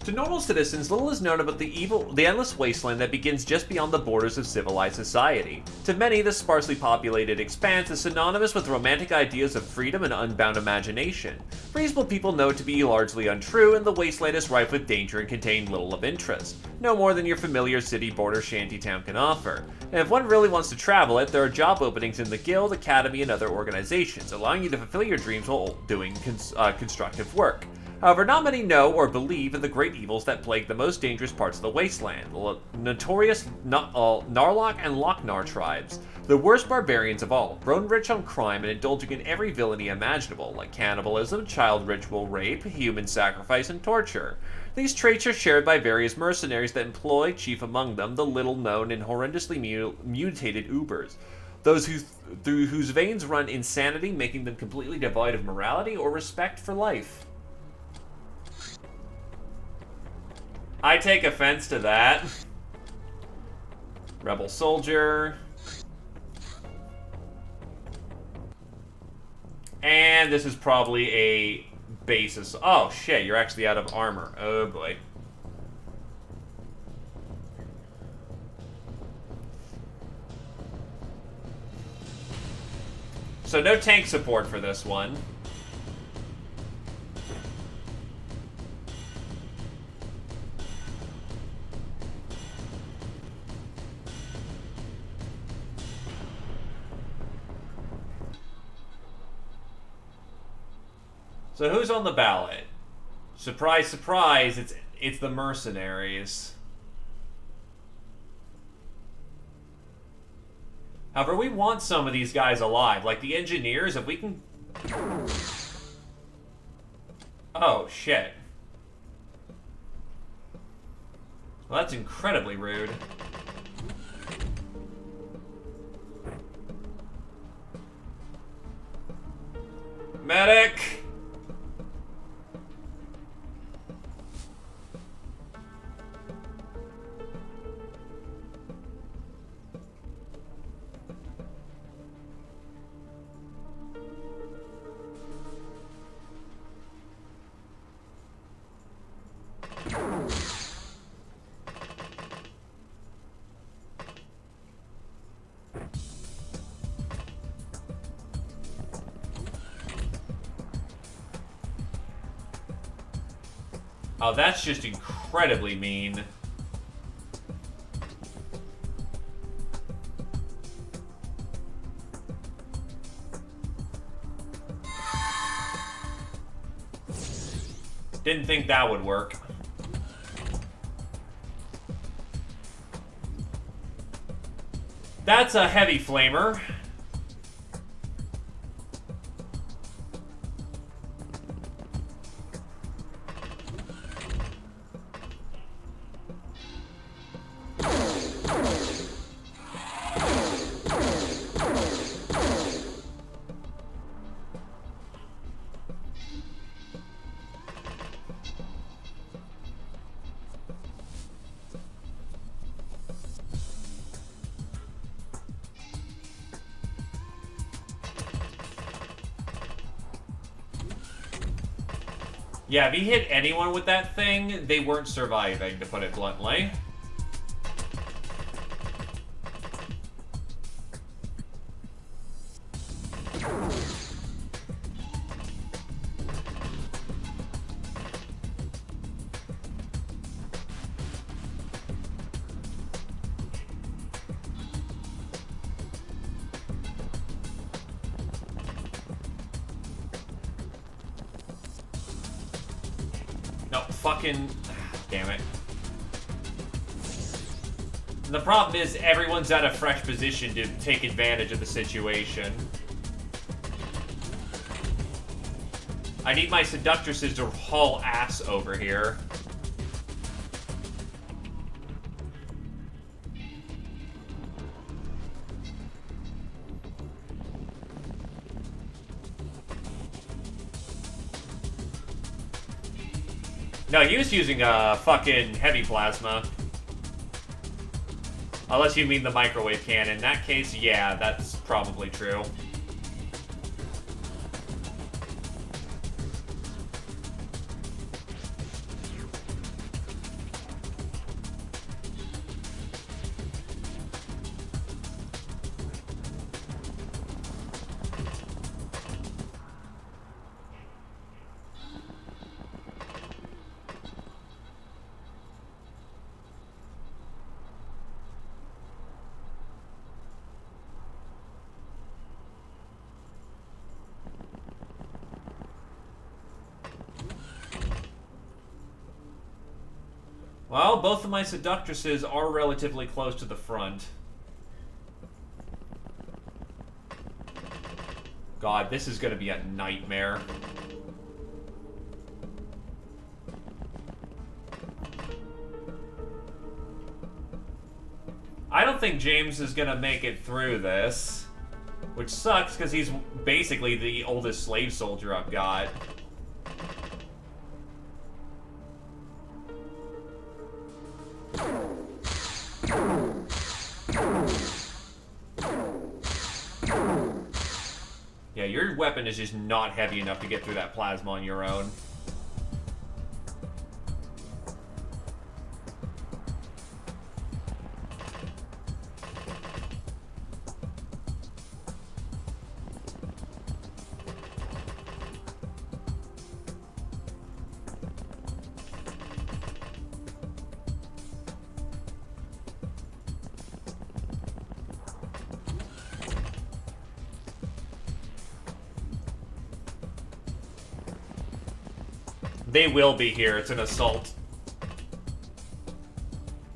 To normal citizens, little is known about the endless wasteland that begins just beyond the borders of civilized society. To many, this sparsely populated expanse is synonymous with romantic ideas of freedom and unbound imagination. Reasonable people know it to be largely untrue, and the wasteland is rife with danger and contain little of interest. No more than your familiar city border shantytown can offer. And if one really wants to travel it, there are job openings in the guild, academy, and other organizations, allowing you to fulfill your dreams while doing constructive work. However, not many know or believe in the great evils that plague the most dangerous parts of the wasteland, the notorious Narlock and Lochnar tribes, the worst barbarians of all, grown rich on crime and indulging in every villainy imaginable, like cannibalism, child ritual rape, human sacrifice, and torture. These traits are shared by various mercenaries that employ, chief among them, the little-known and horrendously mutated Ubers, those through whose veins run insanity, making them completely devoid of morality or respect for life. I take offense to that. Rebel soldier. And this is probably a basis. Oh shit, you're actually out of armor. Oh boy. So no tank support for this one. So who's on the ballot? Surprise, surprise, it's the mercenaries. However, we want some of these guys alive, like the engineers, if we can... Oh, shit. Well, that's incredibly rude. Medic! Oh, that's just incredibly mean. Didn't think that would work. That's a heavy flamer. Yeah, if he hit anyone with that thing, they weren't surviving, to put it bluntly. No, fucking... Damn it. And the problem is, everyone's at a fresh position to take advantage of the situation. I need my seductresses to haul ass over here. No, he was using a fucking heavy plasma. Unless you mean the microwave cannon. In that case, yeah, that's probably true. Well, both of my seductresses are relatively close to the front. God, this is gonna be a nightmare. I don't think James is gonna make it through this. Which sucks, because he's basically the oldest slave soldier I've got. Yeah, your weapon is just not heavy enough to get through that plasma on your own. They will be here. It's an assault.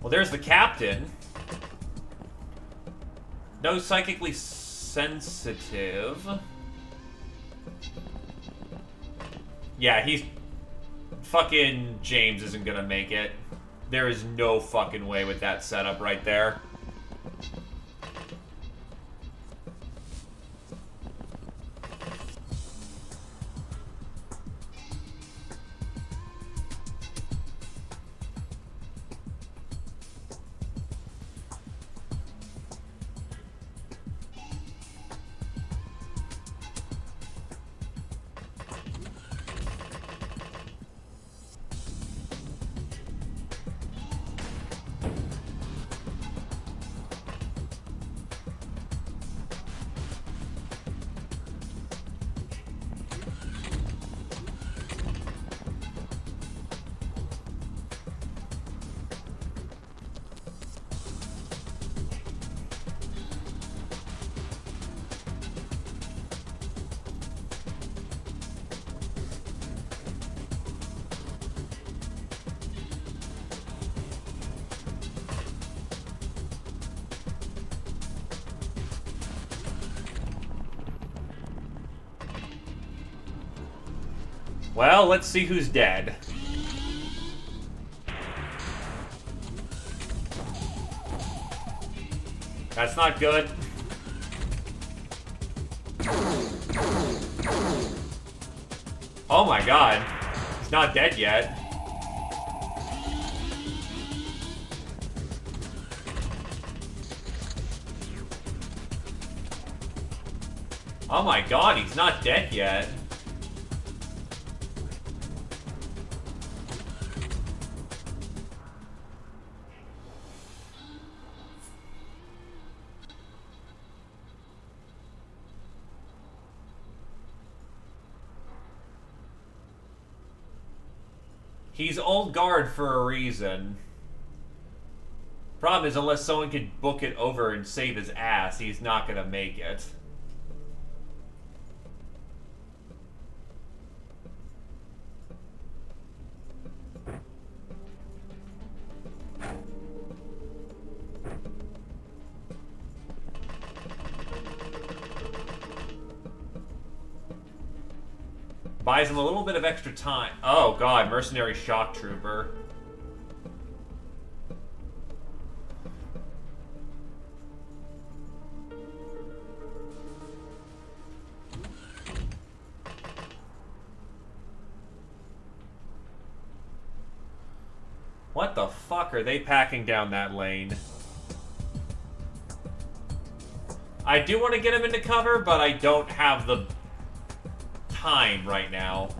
Well, there's the captain. No psychically sensitive. Yeah, he's... Fucking James isn't gonna make it. There is no fucking way with that setup right there. Well, let's see who's dead. That's not good. Oh my god. He's not dead yet. Oh my god, he's not dead yet. He's old guard for a reason. Problem is, unless someone could book it over and save his ass, he's not gonna make it. Buys him a little bit of extra time. Oh god, mercenary shock trooper. What the fuck are they packing down that lane? I do want to get him into cover, but I don't have the time right now.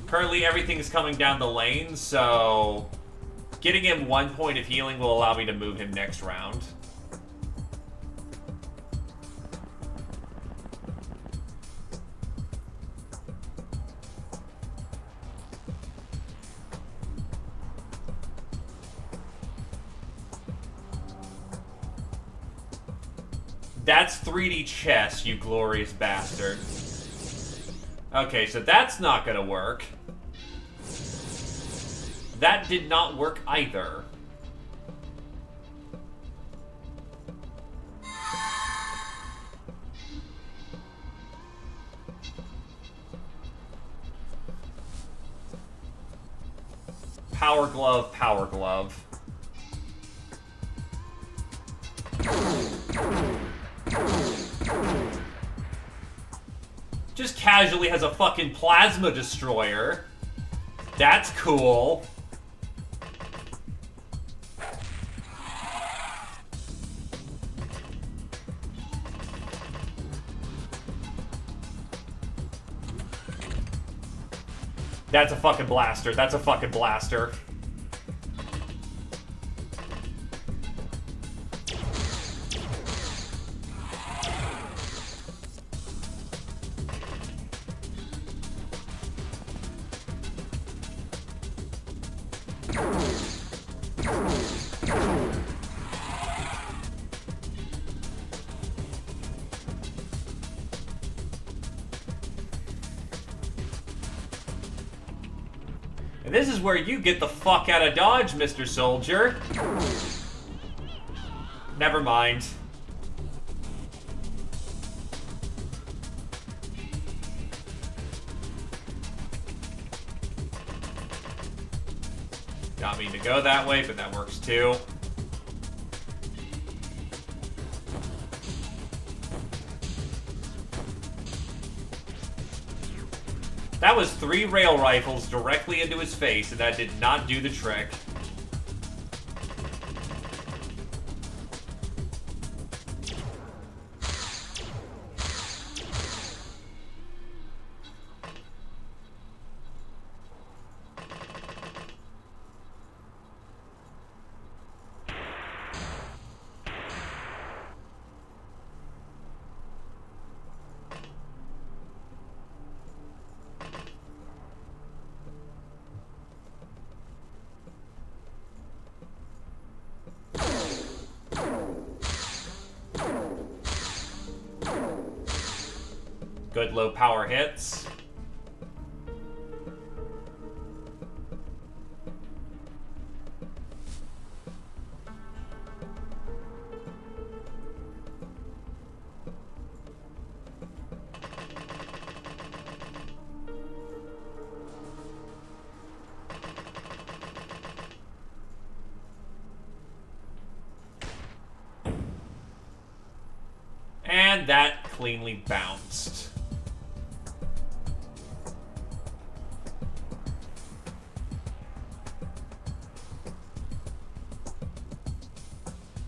Currently, everything's coming down the lane, so getting him 1 point of healing will allow me to move him next round. That's 3D chess, you glorious bastard. Okay, so that's not gonna work. That did not work either. Power glove, power glove. Just casually has a fucking plasma destroyer. That's cool. That's a fucking blaster. That's a fucking blaster. And this is where you get the fuck out of Dodge, Mr. Soldier. Never mind. Got me to go that way, but that works too. That was 3 rail rifles directly into his face, and that did not do the trick. Good low power hits. And that cleanly bounced.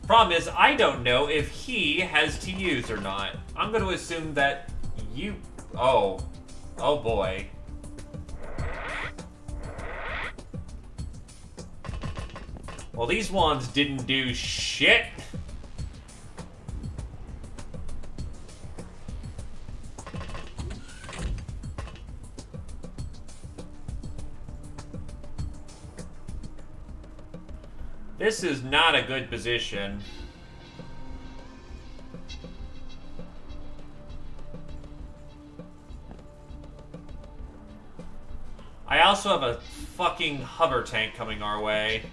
Problem is, I don't know if he has to use or not. I'm going to assume that you... Oh. Oh boy. Well, these ones didn't do shit. This is not a good position. I also have a fucking hover tank coming our way.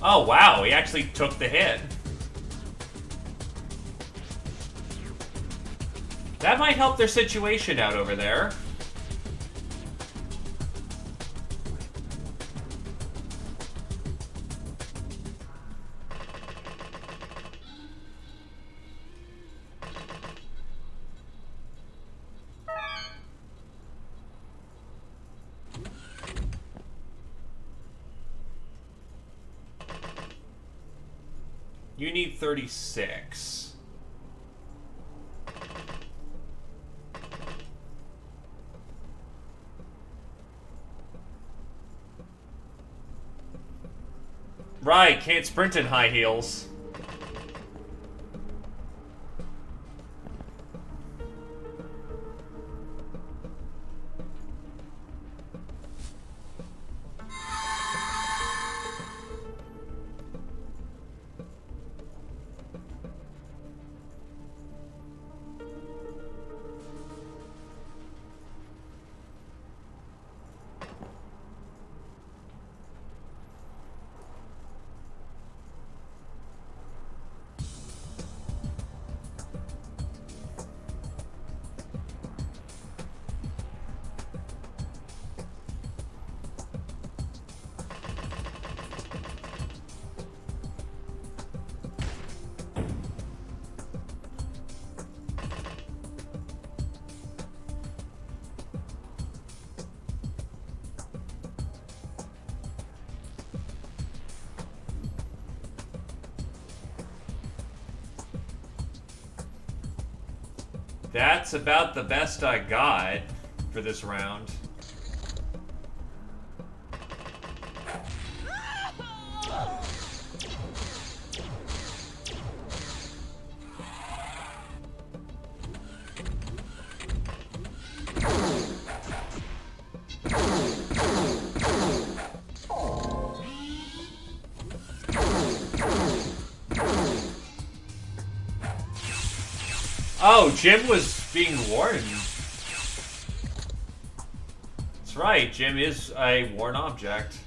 Oh wow, he actually took the hit. That might help their situation out over there. You need 36. Right, can't sprint in high heels. That's about the best I got for this round. Oh, Jim was being warned. That's right, Jim is a worn object.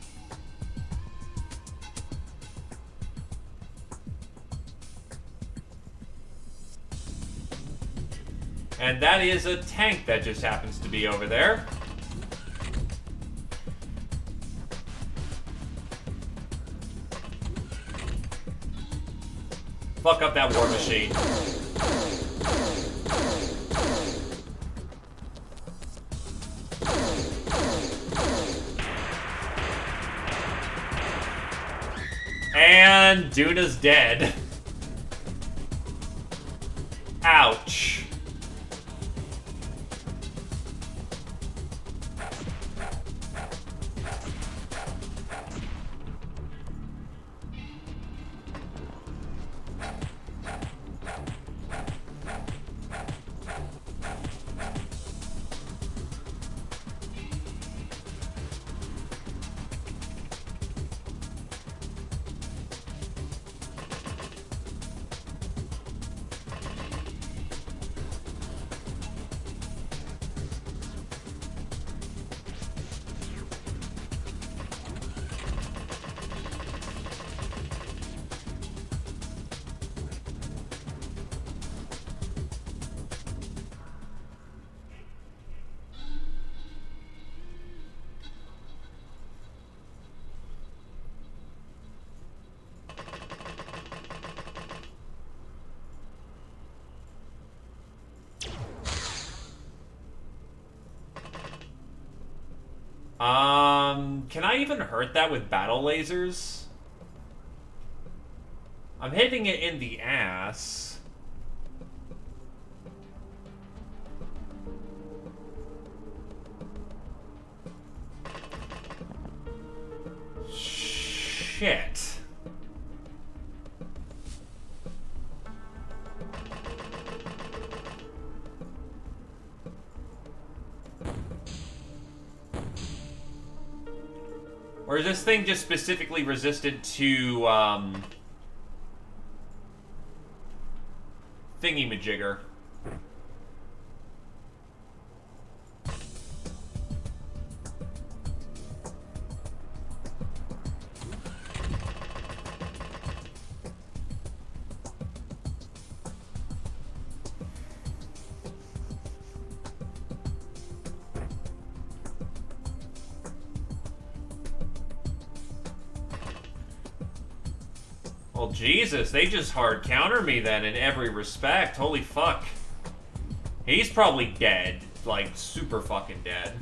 And that is a tank that just happens to be over there. Fuck up that war machine. And Duna's dead. Ouch. Can I even hurt that with battle lasers? I'm hitting it in the ass. Shit. Or is this thing just specifically resistant to, thingy-majigger? Well, Jesus, they just hard counter me then in every respect. Holy fuck. He's probably dead. Like, super fucking dead.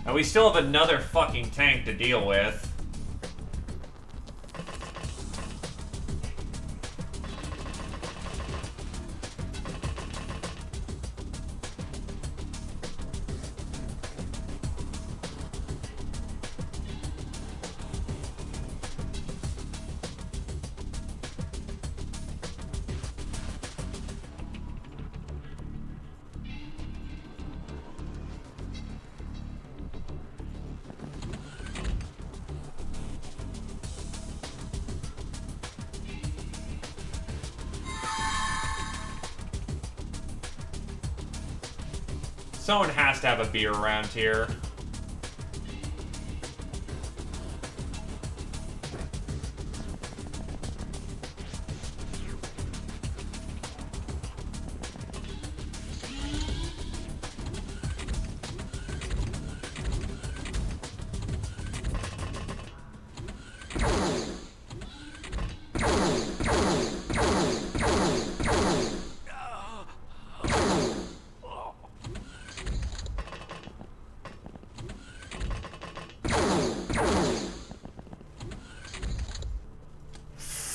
And we still have another fucking tank to deal with. Someone has to have a beer around here.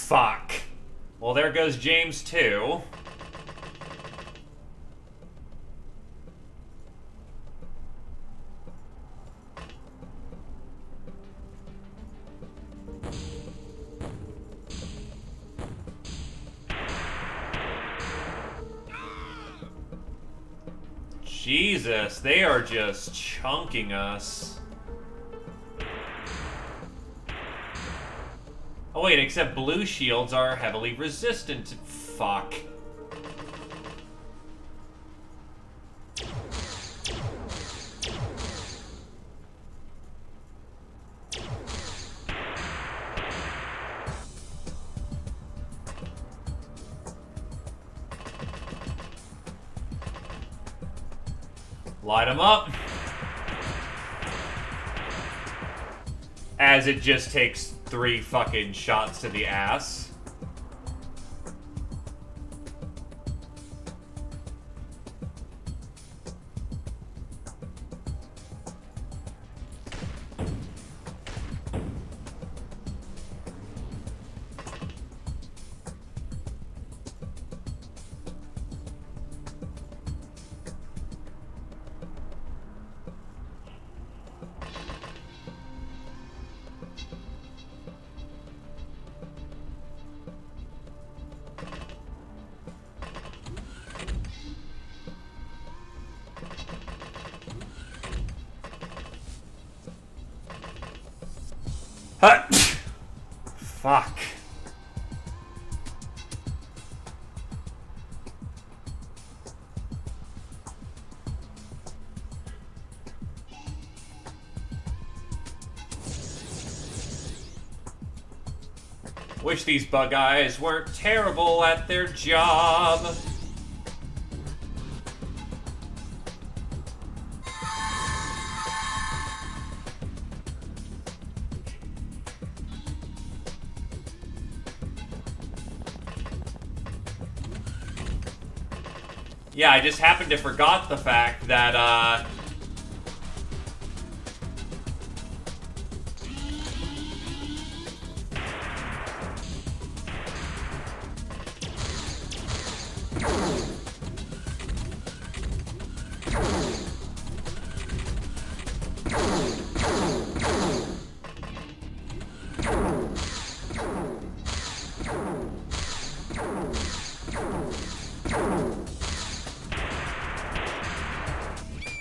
Fuck. Well, there goes James, too. Jesus, they are just chunking us. Oh wait, except blue shields are heavily resistant. Fuck. Light them up. As it just takes 3 fucking shots to the ass. Fuck. Wish these bug eyes weren't terrible at their job. Yeah, I just happened to forgot the fact that,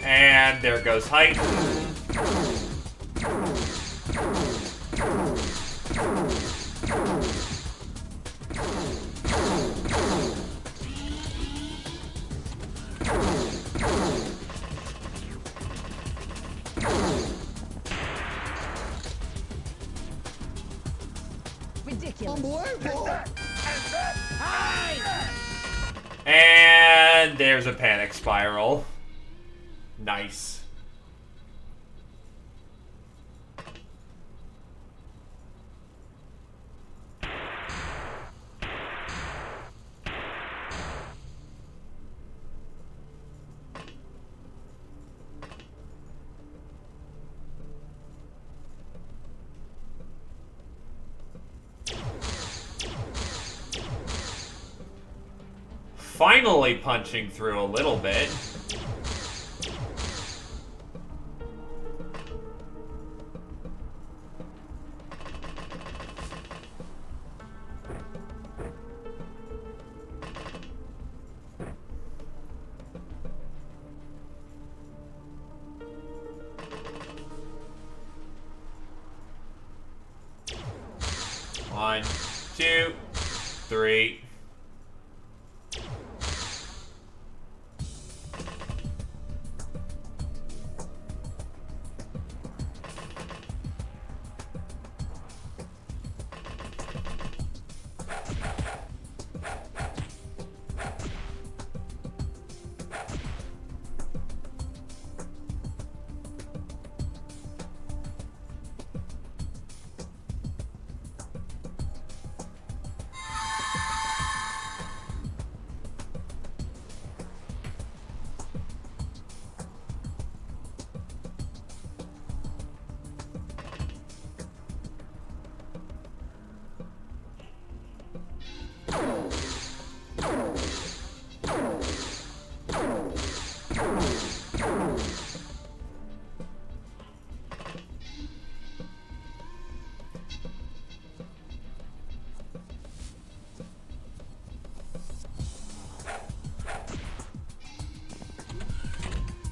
and there goes height. And there's a panic spiral. Nice. Finally punching through a little bit. One, two, three.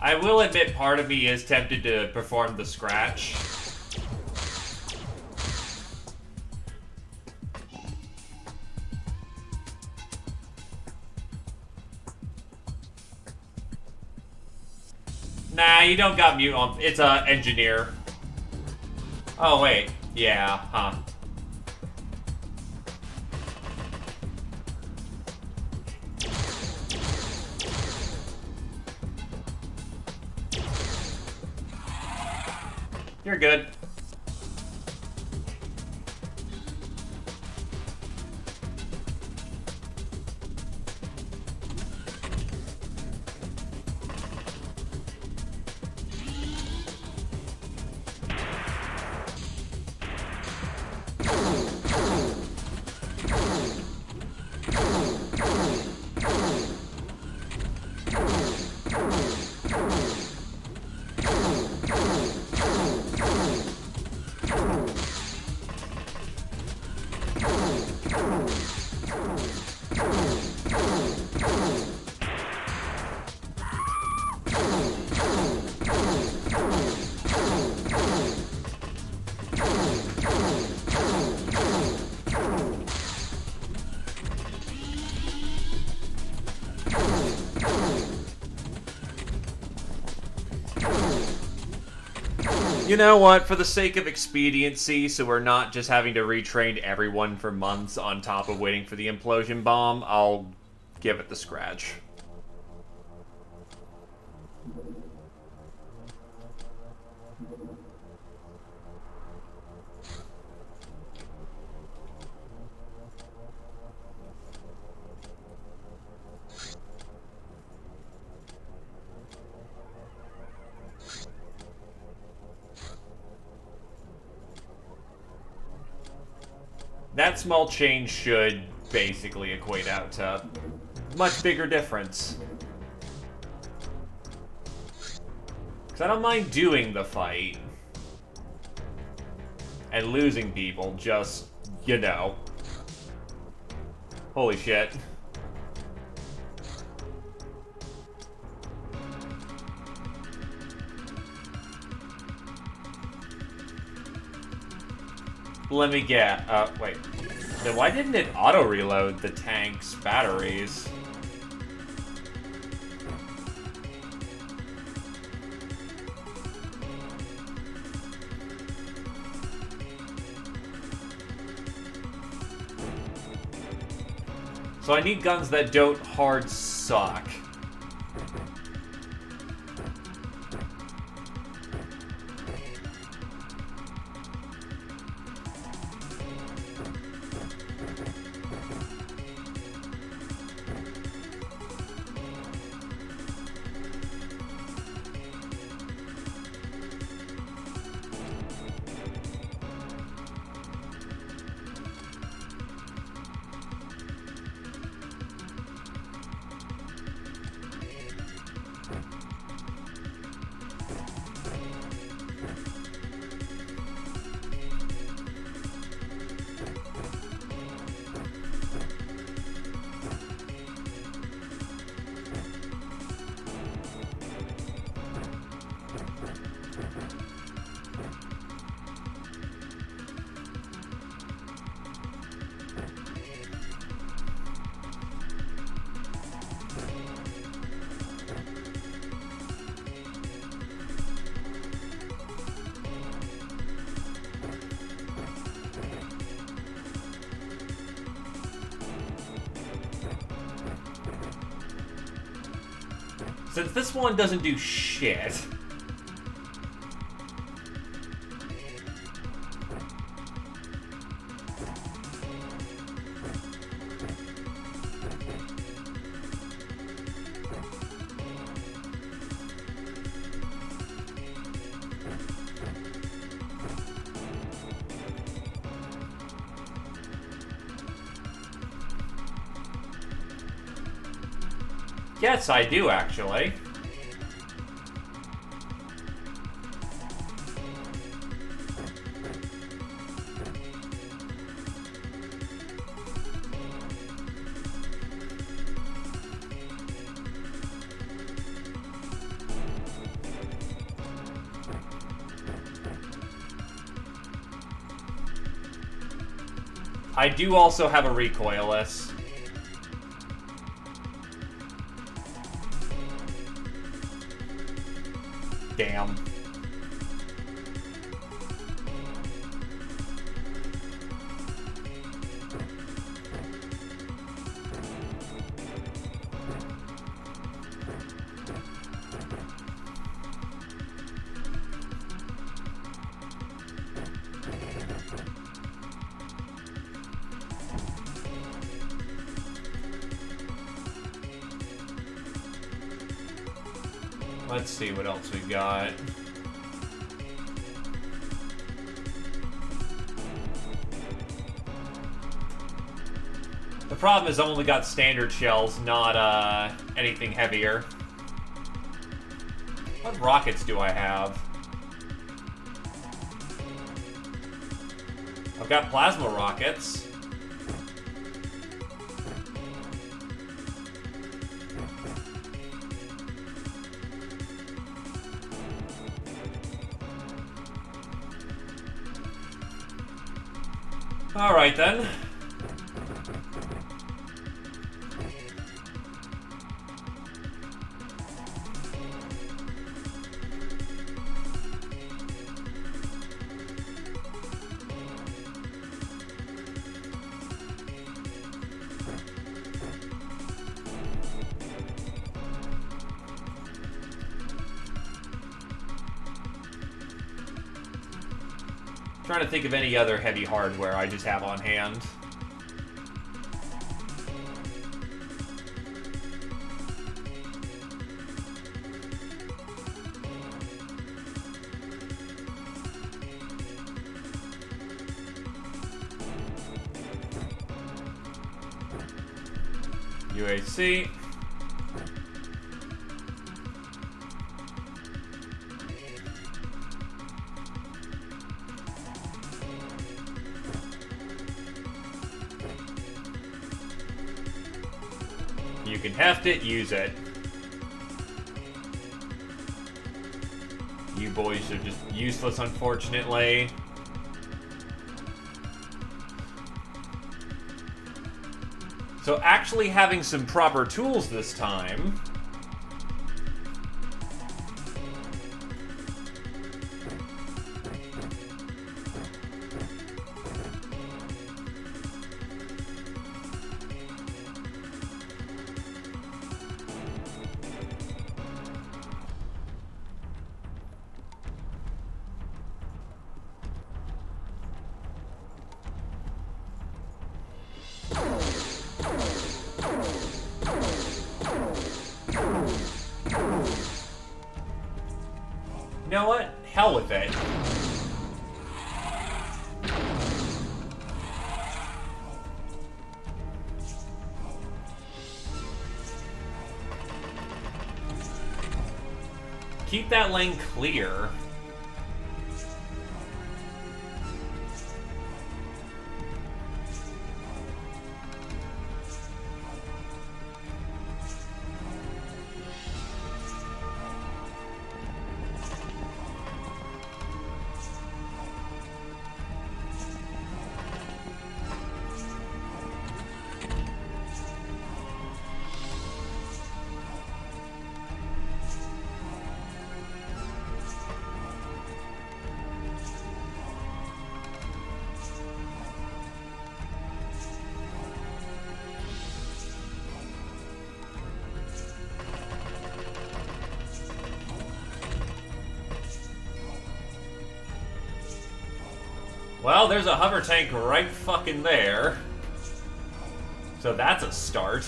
I will admit part of me is tempted to perform the scratch. Nah, you don't got mute on. It's a engineer. Oh wait, yeah, huh. You're good. You know what? For the sake of expediency, so we're not just having to retrain everyone for months on top of waiting for the implosion bomb, I'll give it the scratch. That small change should basically equate out to much bigger difference. Because I don't mind doing the fight and losing people, just, you know. Holy shit. Let me get, wait. Then why didn't it auto-reload the tank's batteries? So I need guns that don't hard suck. Since this one doesn't do shit. Yes, I do, actually. I do also have a recoilless. Damn. Let's see what else we got. The problem is I've only got standard shells, not anything heavier. What rockets do I have? I've got plasma rockets. Alright then. trying to think of any other heavy hardware I just have on hand. UAC. You can heft it, use it. You boys are just useless, unfortunately. So actually having some proper tools this time. You know what? Hell with it. Keep that lane clear. Well, there's a hover tank right fucking there. So that's a start.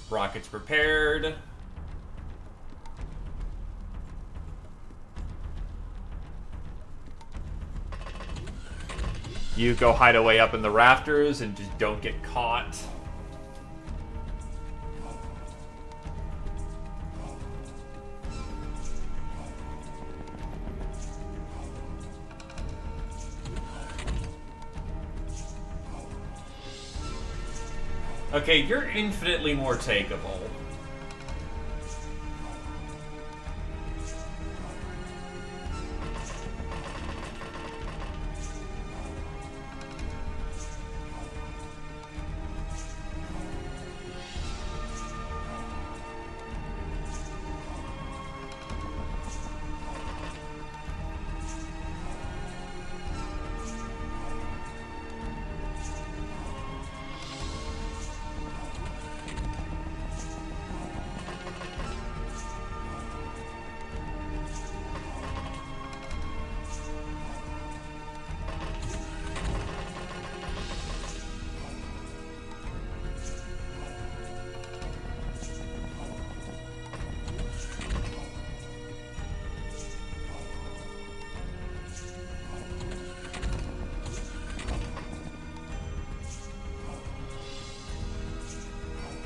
Rockets prepared. You go hide away up in the rafters and just don't get caught. Okay, you're infinitely more takeable.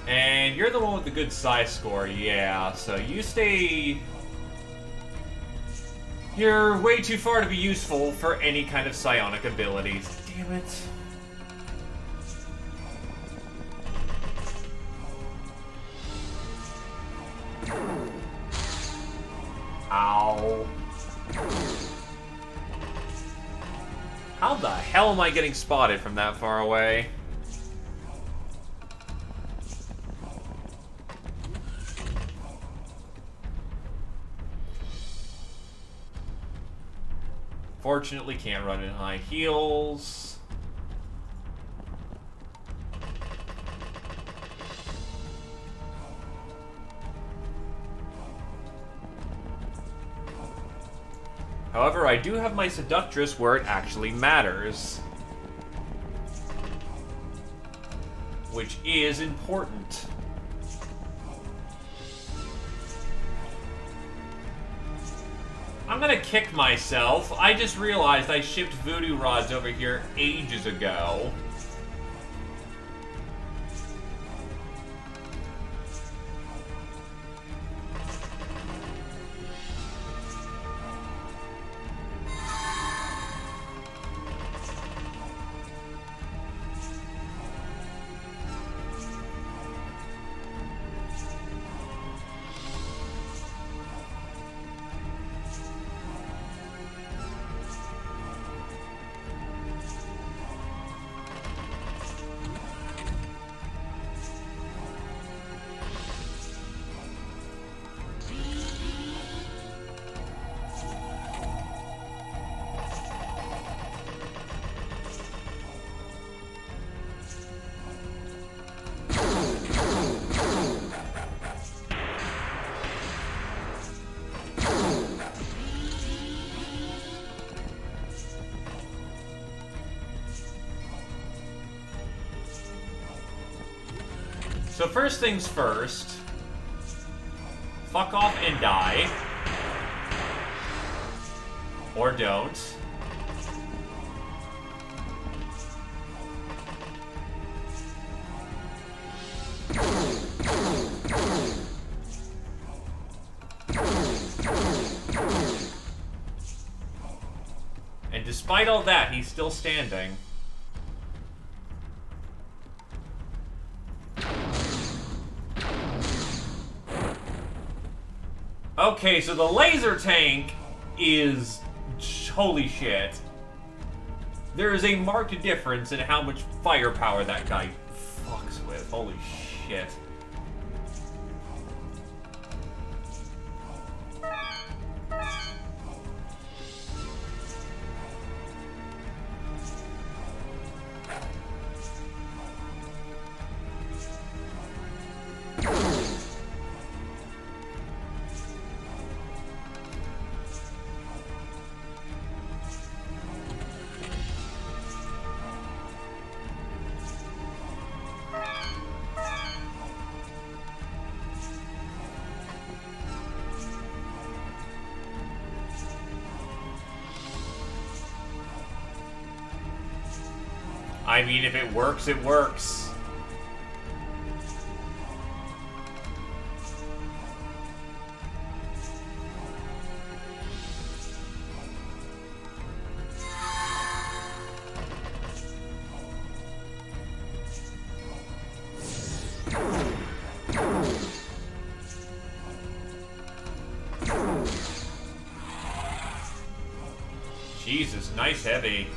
And you're the one with the good psi score, yeah, so you stay... You're way too far to be useful for any kind of psionic abilities. Damn it. Ow. How the hell am I getting spotted from that far away? Fortunately, can't run in high heels. However, I do have my seductress where it actually matters. Which is important. I'm gonna kick myself. I just realized I shipped voodoo rods over here ages ago. So first things first, fuck off and die. Or don't. And despite all that, he's still standing. Okay, so the laser tank is... holy shit. There is a marked difference in how much firepower that guy fucks with. Holy shit. I mean, if it works, it works. Jesus, nice heavy.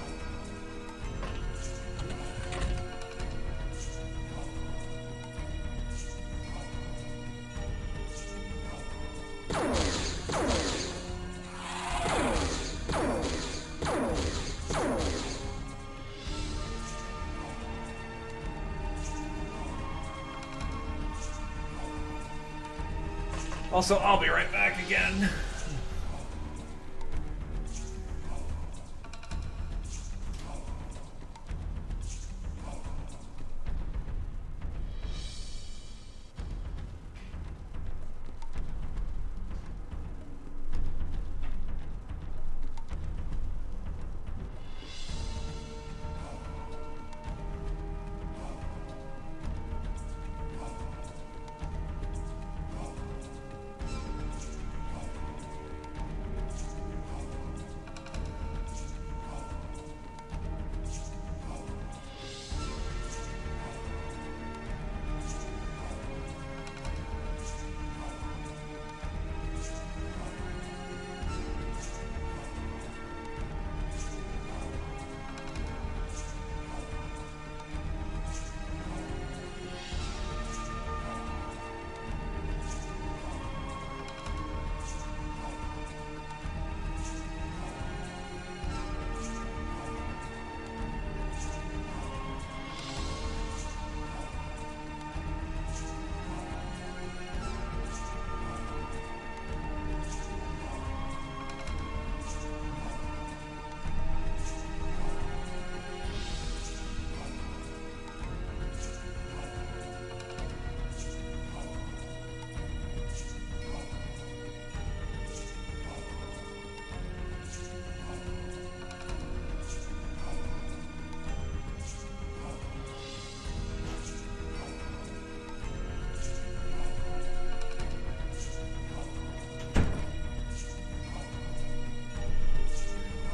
Also, I'll be right back again.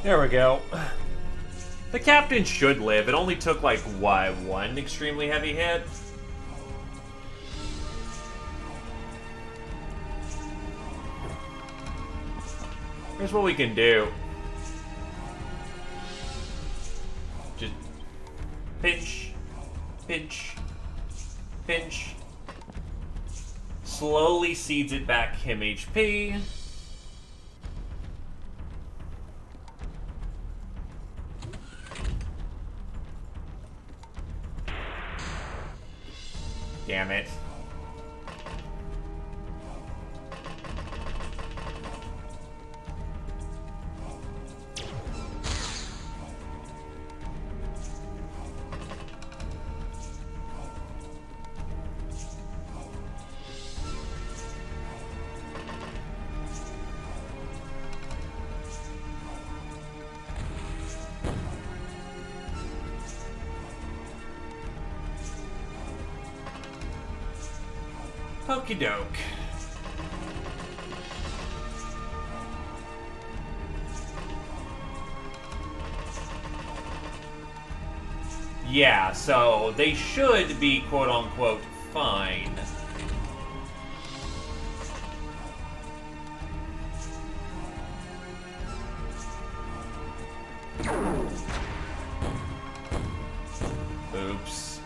There we go. The captain should live. It only took, like, what, one extremely heavy hit? Here's what we can do. Just pinch, pinch, pinch. Slowly seeds it back him HP. Damn it. Okie doke. Yeah, so they should be quote-unquote fine. Oops.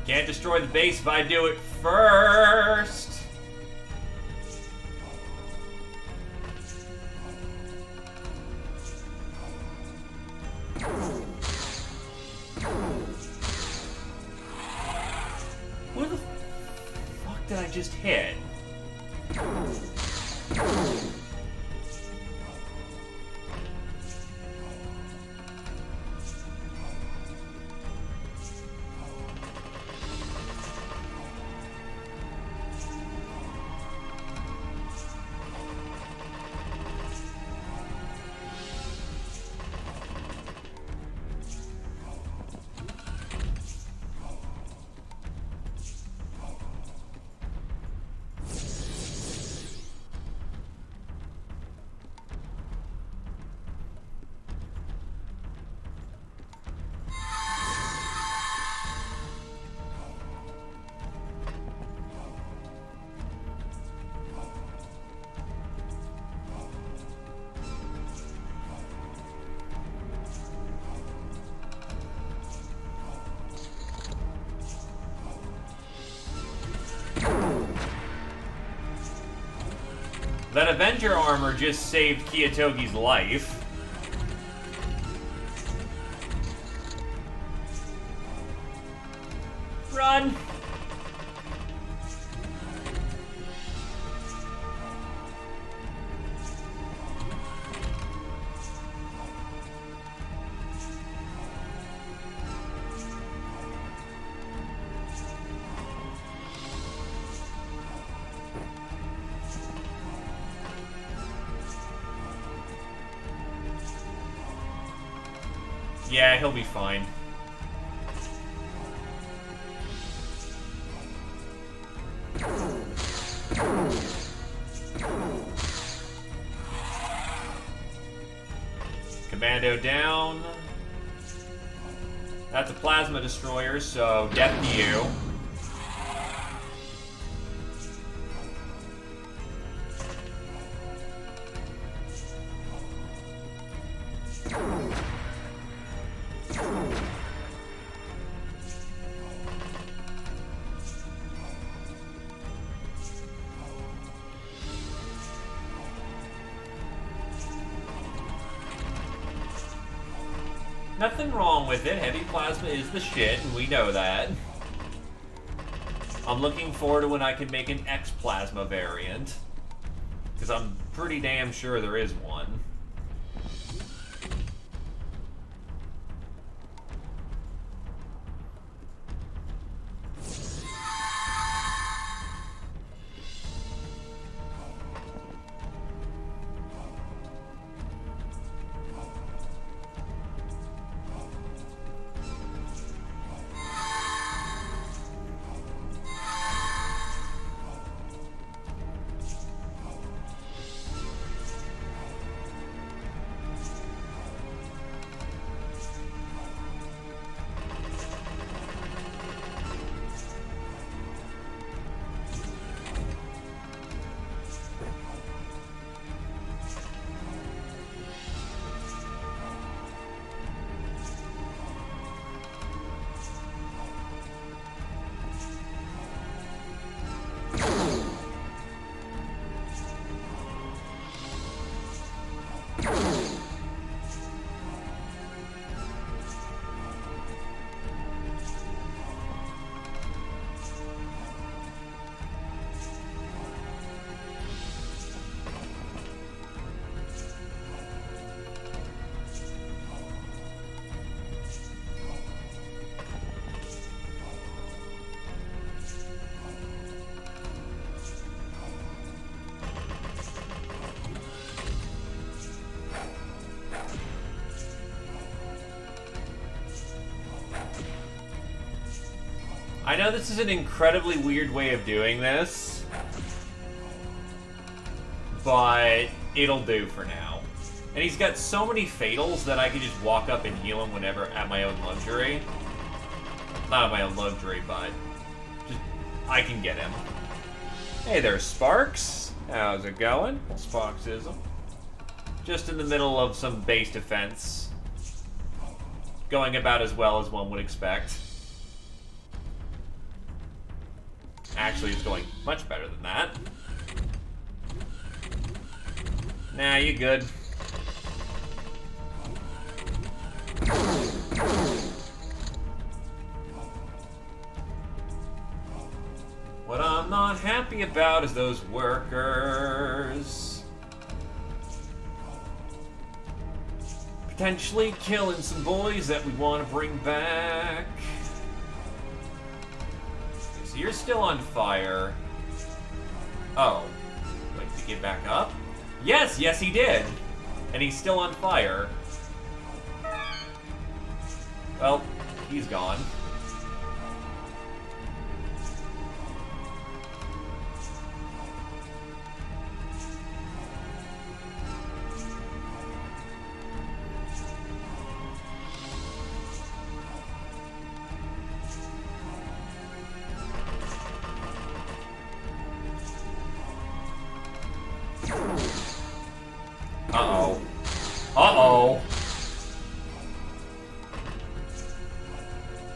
Can't destroy the base if I do it first. What the fuck did I just hit? That Avenger armor just saved Kiyatogi's life. Run! Yeah, he'll be fine. Commando down. That's a plasma destroyer, so death to you. Nothing wrong with it. Heavy plasma is the shit, and we know that. I'm looking forward to when I can make an X plasma variant. Because I'm pretty damn sure there is one. I know this is an incredibly weird way of doing this, but it'll do for now. And he's got so many fatals that I can just walk up and heal him whenever at my own luxury. Not at my own luxury, but just I can get him. Hey there, Sparks. How's it going? Sparksism. Just in the middle of some base defense. Going about as well as one would expect. Actually, it's going much better than that. Nah, you good. What I'm not happy about is those workers. Potentially killing some boys that we want to bring back. So you're still on fire. Oh. Wait, did he get back up? Yes, yes he did. And he's still on fire. Well, he's gone. Uh-oh. Uh-oh.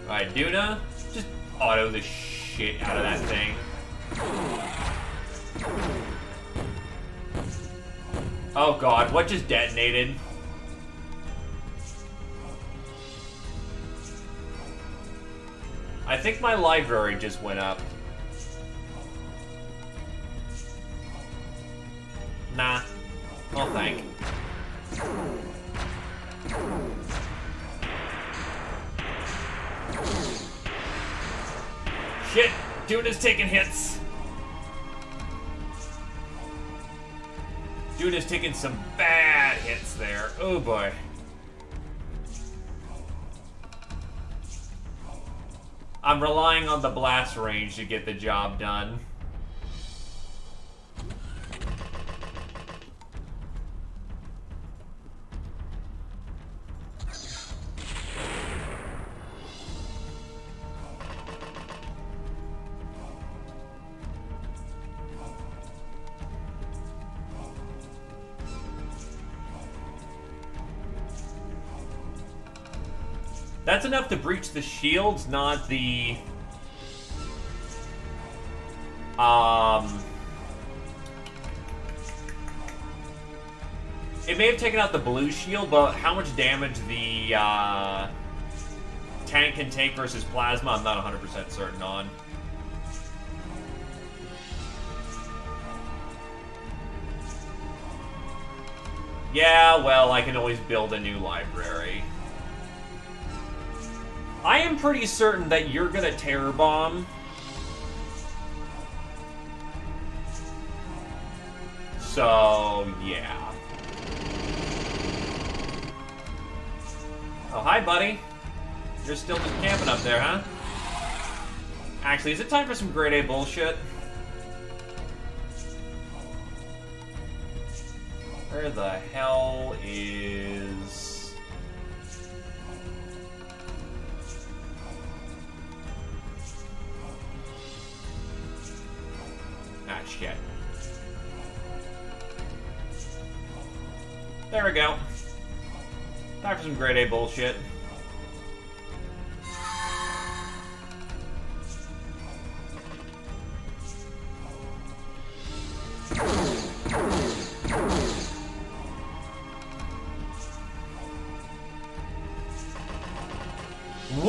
Alright, Duna, just auto the shit out of that thing. Oh god, what just detonated? I think my library just went up. Nah. Well, thank. Shit! Duna's taking hits! Duna's taking some bad hits there. Oh boy. I'm relying on the blast range to get the job done. That's enough to breach the shields, not the... It may have taken out the blue shield, but how much damage the tank can take versus plasma, I'm not 100% certain on. Yeah, well, I can always build a new library. I am pretty certain that you're gonna terror bomb. So, yeah. Oh, hi, buddy. You're still just camping up there, huh? Actually, is it time for some grade A bullshit? Where the hell is... Ah, shit. There we go. Time for some grade A bullshit.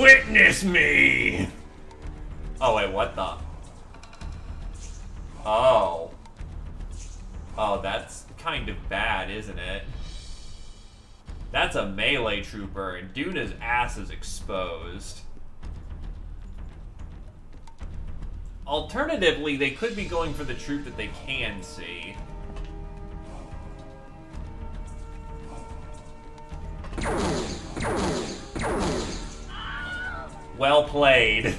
Witness me! Oh, wait, what the? Oh. Oh, that's kind of bad, isn't it? That's a melee trooper, and Duna's ass is exposed. Alternatively, they could be going for the troop that they can see. Well played.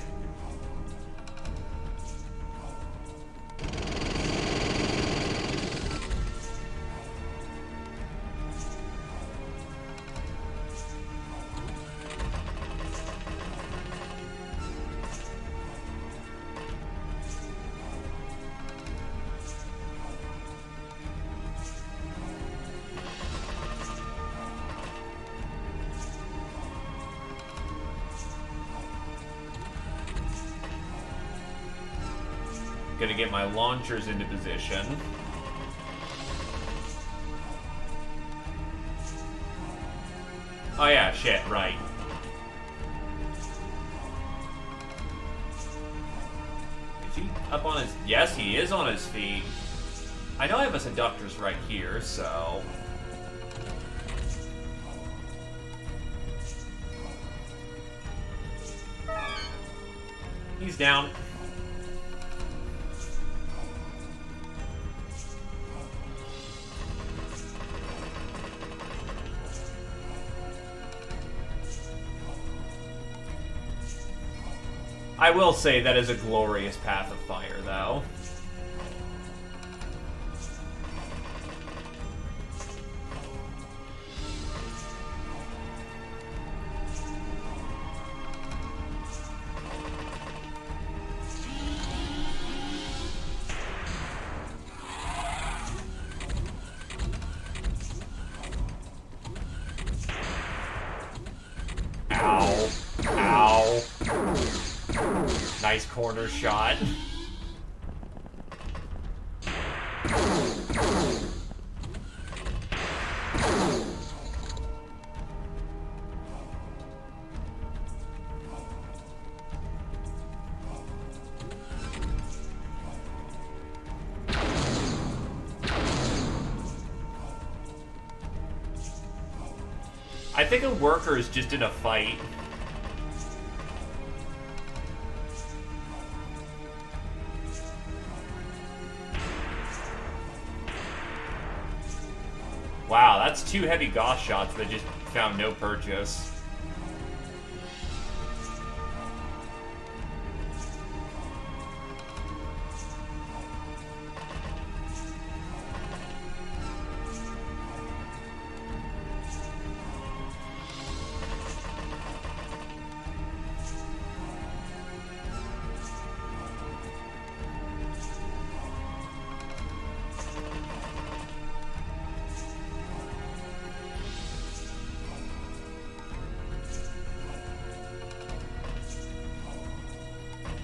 Gonna get my launchers into position. Oh yeah, shit, right. Is he up on his... Yes, he is on his feet. I know I have a seductress right here, so... He's down. I will say that is a glorious path of fire, though. Ow. Ow. Nice corner shot. I think a worker is just in a fight. Wow, that's 2 heavy Goth shots that just found no purchase.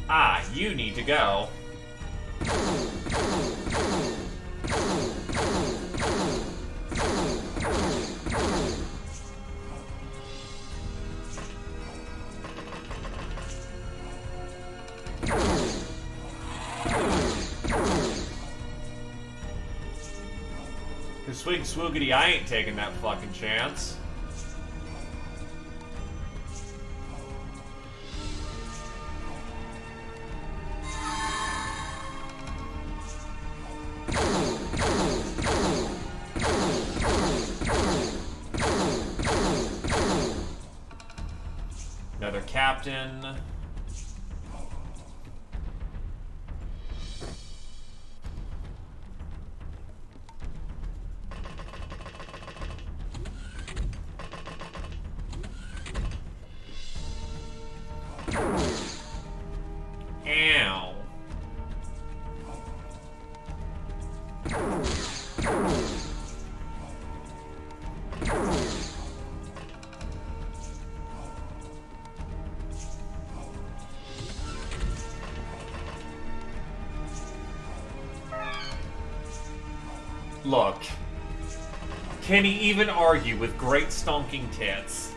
Ah, you need to go. Cause swing swoogity, I ain't taking that fucking chance. Another captain. Ow. Look, can he even argue with great stonking tits?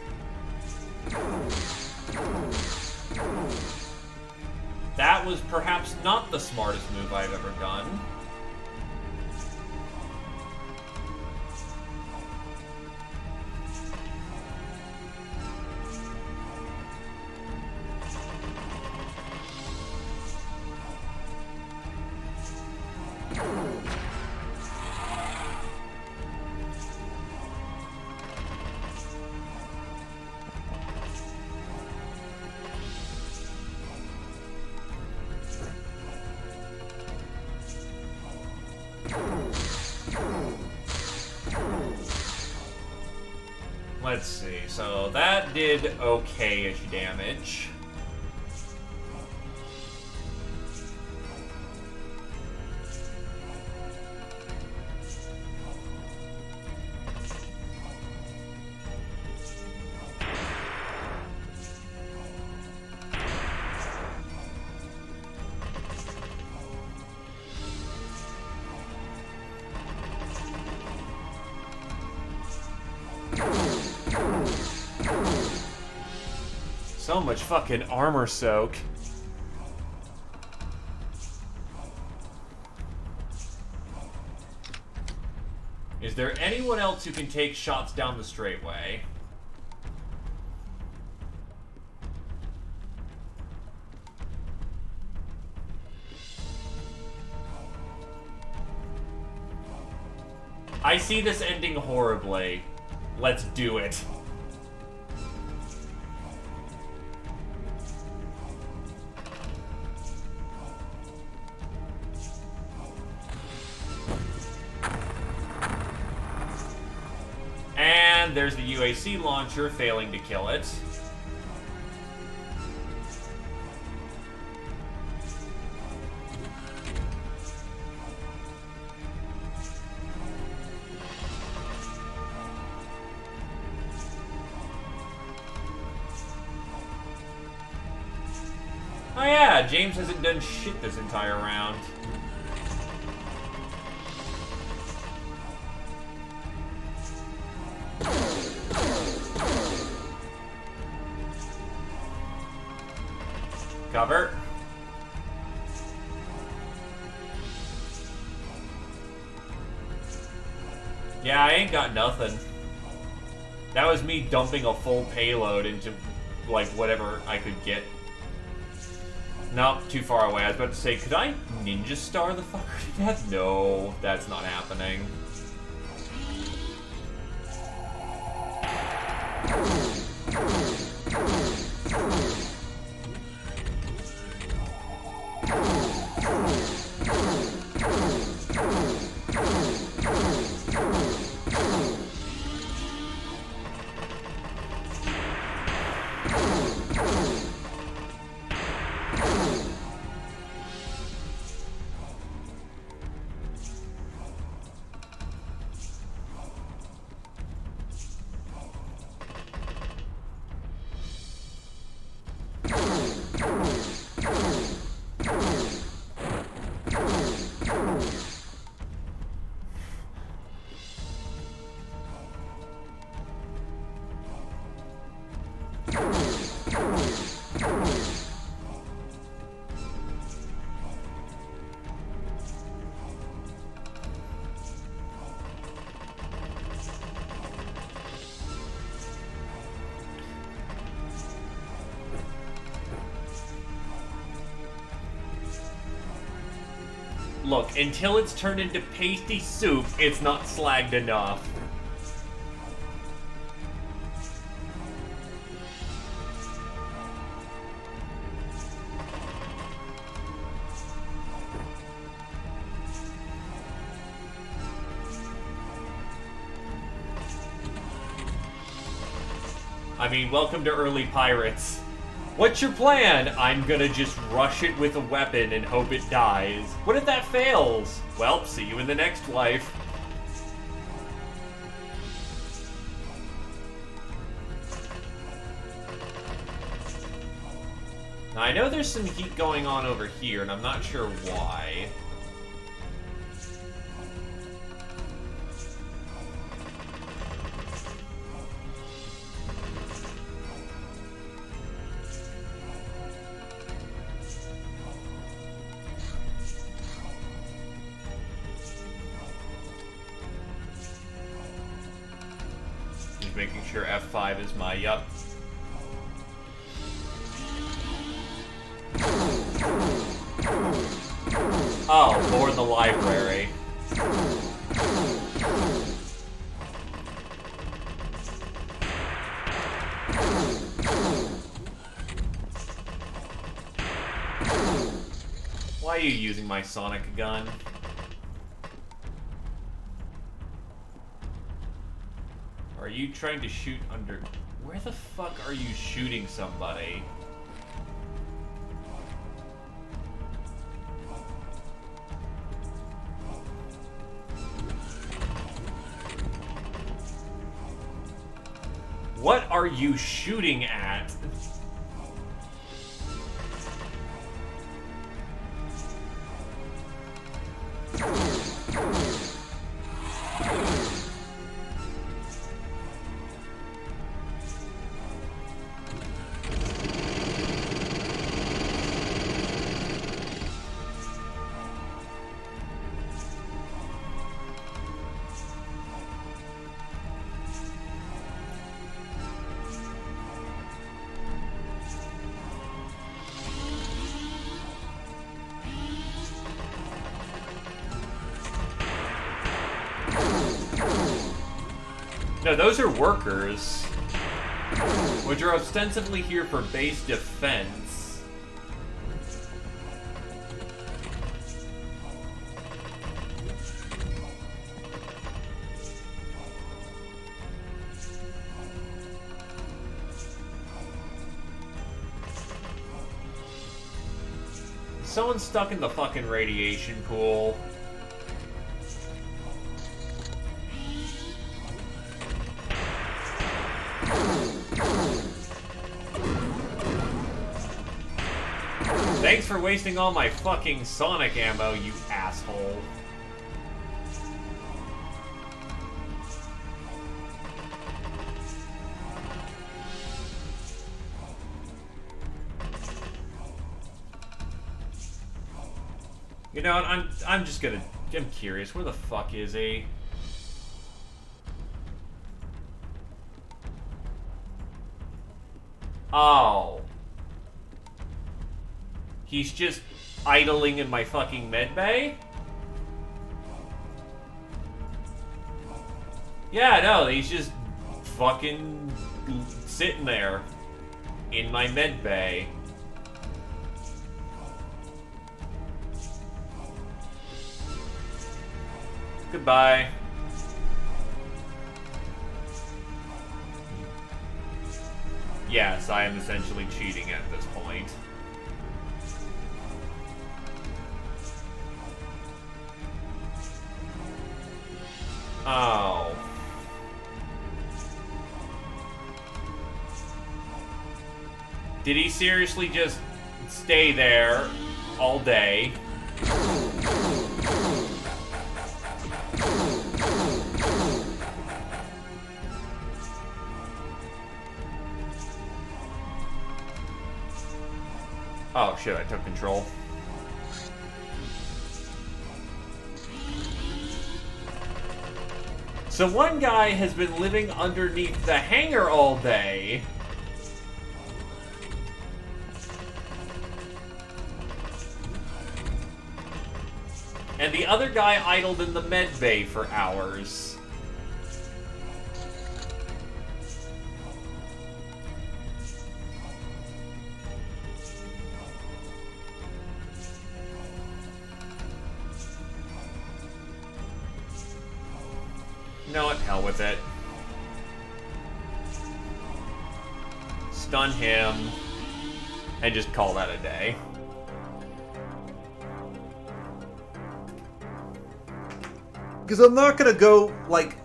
was perhaps not the smartest move I've ever done. Let's see, so that did okay-ish damage. So much fucking armor soak. Is there anyone else who can take shots down the straightway? I see this ending horribly. Let's do it. And there's the UAC launcher failing to kill it. Oh yeah, James hasn't done shit this entire round. Cover. Yeah, I ain't got nothing. That was me dumping a full payload into, like, whatever I could get. Nope, too far away. I was about to say, could I ninja star the fucker to death? No, that's not happening. Look, until it's turned into pasty soup, it's not slagged enough. I mean, welcome to early pirates. What's your plan? I'm gonna just rush it with a weapon and hope it dies. What if that fails? Well, see you in the next life. Now, I know there's some heat going on over here, and I'm not sure why. making sure F5 is my yup. Oh, more in the library. Why are you using my sonic gun? Are you trying to shoot under... Where the fuck are you shooting somebody? What are you shooting at? No, those are workers, which are ostensibly here for base defense. Someone's stuck in the fucking radiation pool. Thanks for wasting all my fucking sonic ammo, you asshole. You know what, I'm just gonna... I'm curious, where the fuck is he? Oh. He's just idling in my fucking medbay? Yeah, no, he's just fucking sitting there in my medbay. Goodbye. Yes, I am essentially cheating at this point. Oh. Did he seriously just stay there all day? Oh shit, I took control. So one guy has been living underneath the hangar all day. And the other guy idled in the med bay for hours. You know what? Hell with it. Stun him. And just call that a day. Because I'm not gonna go, like,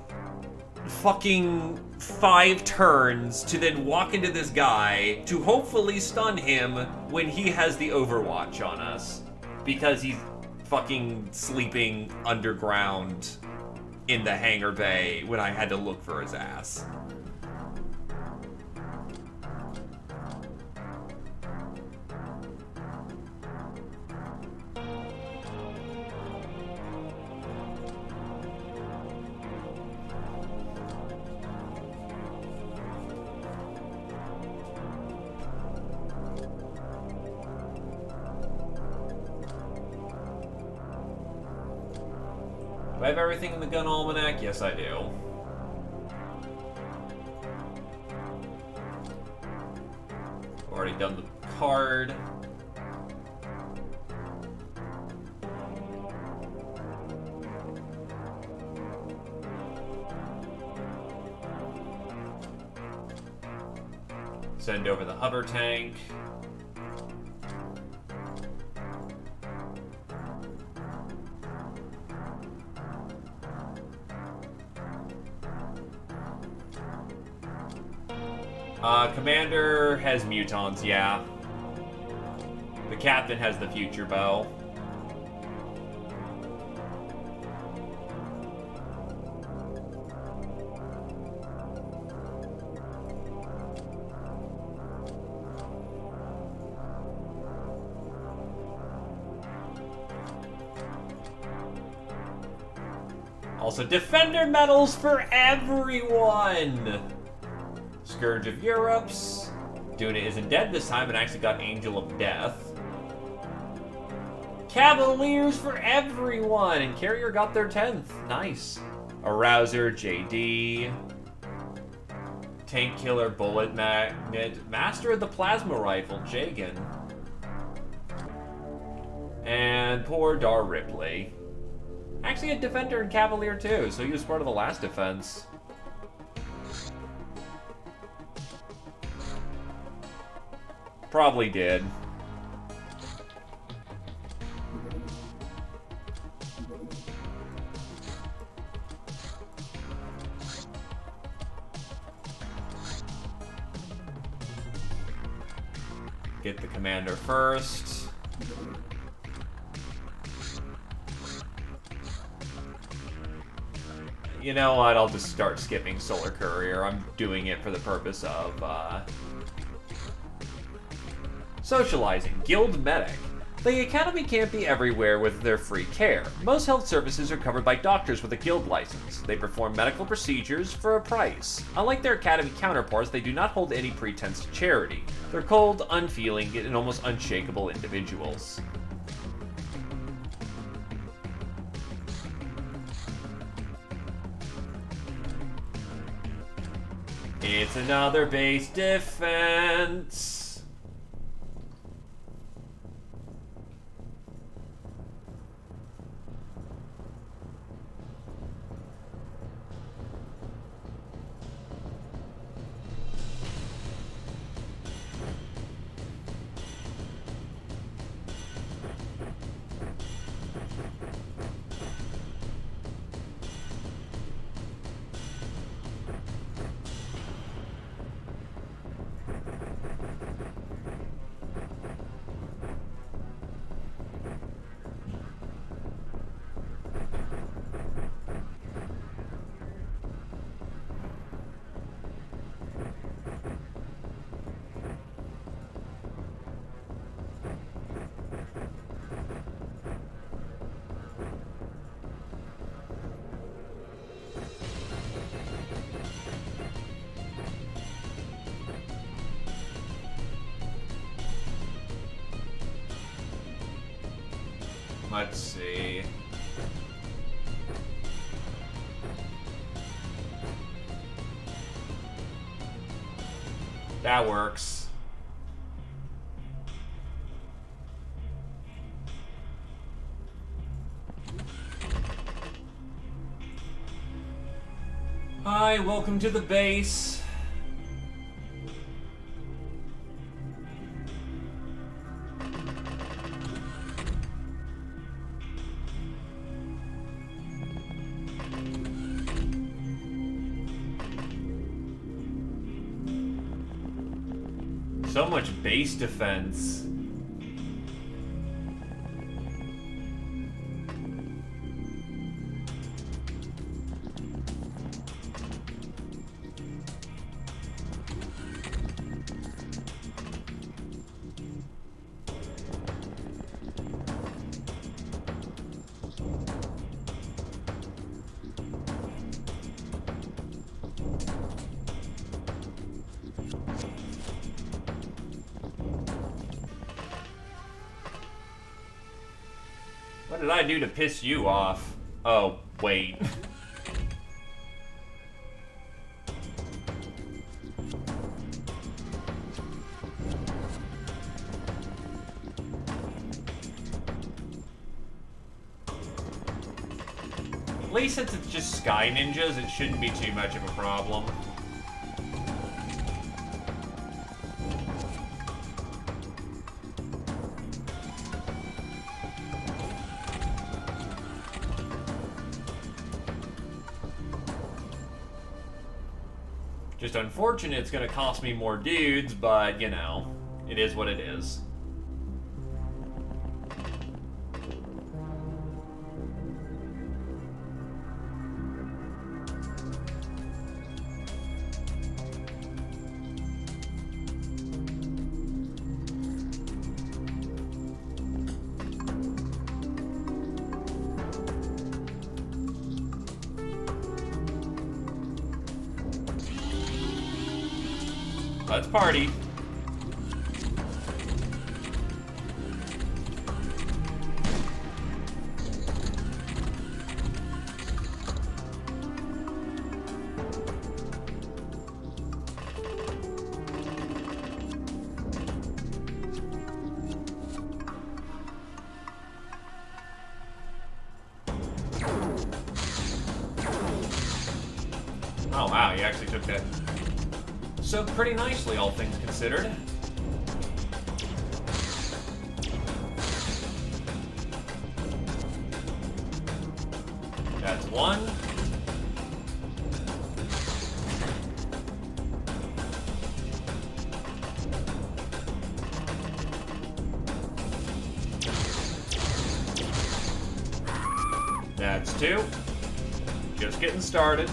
fucking 5 turns to then walk into this guy to hopefully stun him when he has the overwatch on us. Because he's fucking sleeping underground in the hangar bay when I had to look for his ass. Do I have everything in the gun almanac? Yes, I do. Already done the card. Send over the hover tank. Commander has mutons, yeah. The captain has the future bow. Also, Defender medals for everyone! Scourge of Europe's. Duna isn't dead this time and actually got Angel of Death. Cavaliers for everyone! And Carrier got their 10th. Nice. Arouser, JD. Tank Killer, Bullet Magnet. Master of the Plasma Rifle, Jagan. And poor Dar Ripley. Actually a Defender and Cavalier too, so he was part of the last defense. Probably did. Get the commander first. You know what? I'll just start skipping Solar Courier. I'm doing it for the purpose of socializing. Guild Medic. The Academy can't be everywhere with their free care. Most health services are covered by doctors with a guild license. They perform medical procedures for a price. Unlike their Academy counterparts, they do not hold any pretense to charity. They're cold, unfeeling, and almost unshakable individuals. It's another base defense. Let's see. That works. Hi, welcome to the base. So much base defense. What did I do to piss you off? Oh, wait. At least since it's just Sky Ninjas, it shouldn't be too much of a problem. Just unfortunate it's gonna cost me more dudes, but, you know, it is what it is. Let's party. Oh wow, you actually took that so pretty nicely, all things considered. That's one. That's two. Just getting started.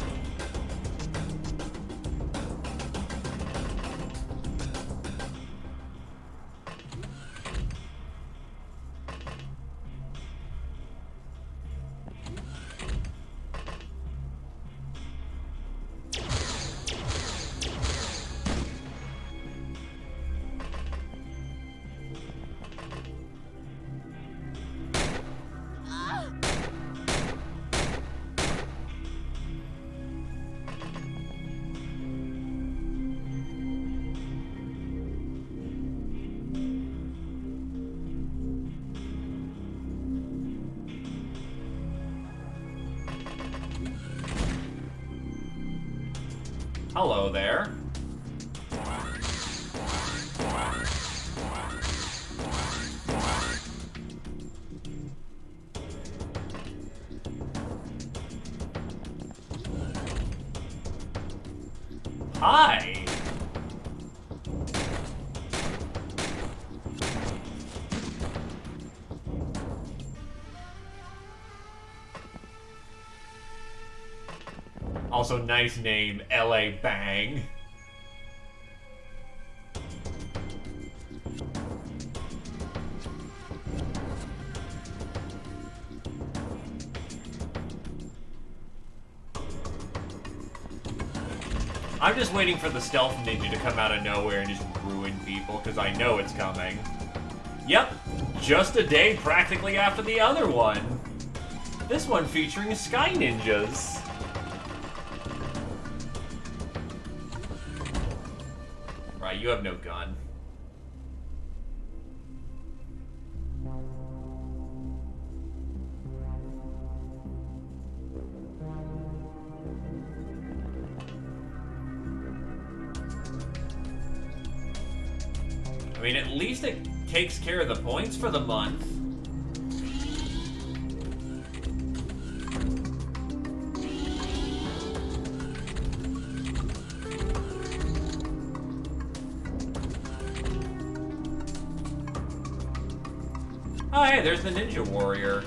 Hello there. Hi. Also, nice name, LA Bang. I'm just waiting for the stealth ninja to come out of nowhere and just ruin people, because I know it's coming. Yep, just a day practically after the other one. This one featuring Sky Ninjas. Right, you have no gun. I mean, at least it takes care of the points for the month. Oh, hey, there's the Ninja Warrior.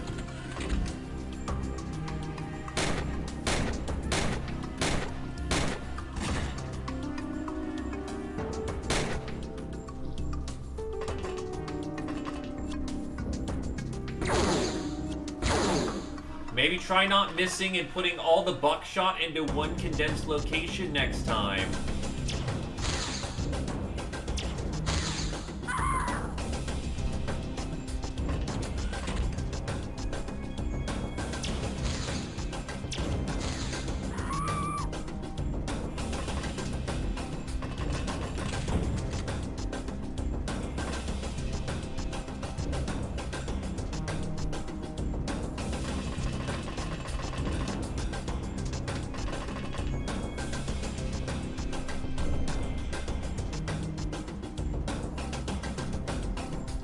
Maybe try not missing and putting all the buckshot into one condensed location next time.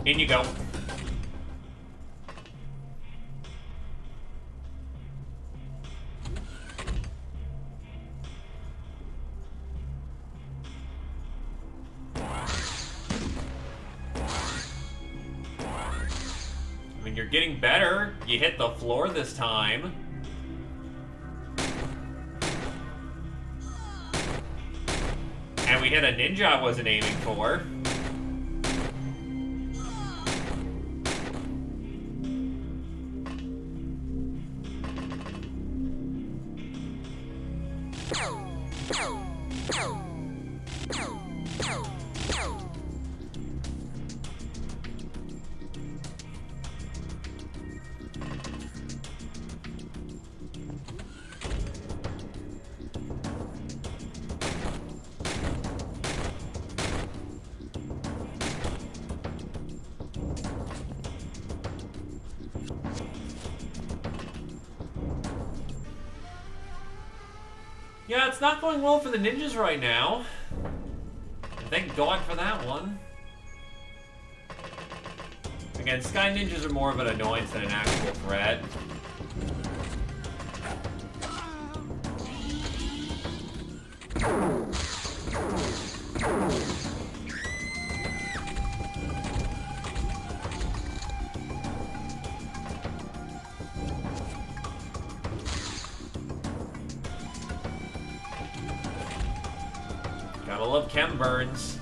In you go. I mean, you're getting better. You hit the floor this time. And we hit a ninja I wasn't aiming for. Yeah, it's not going well for the ninjas right now. Thank God for that one. Again, Sky Ninjas are more of an annoyance than an actual threat. Gotta love chem burns.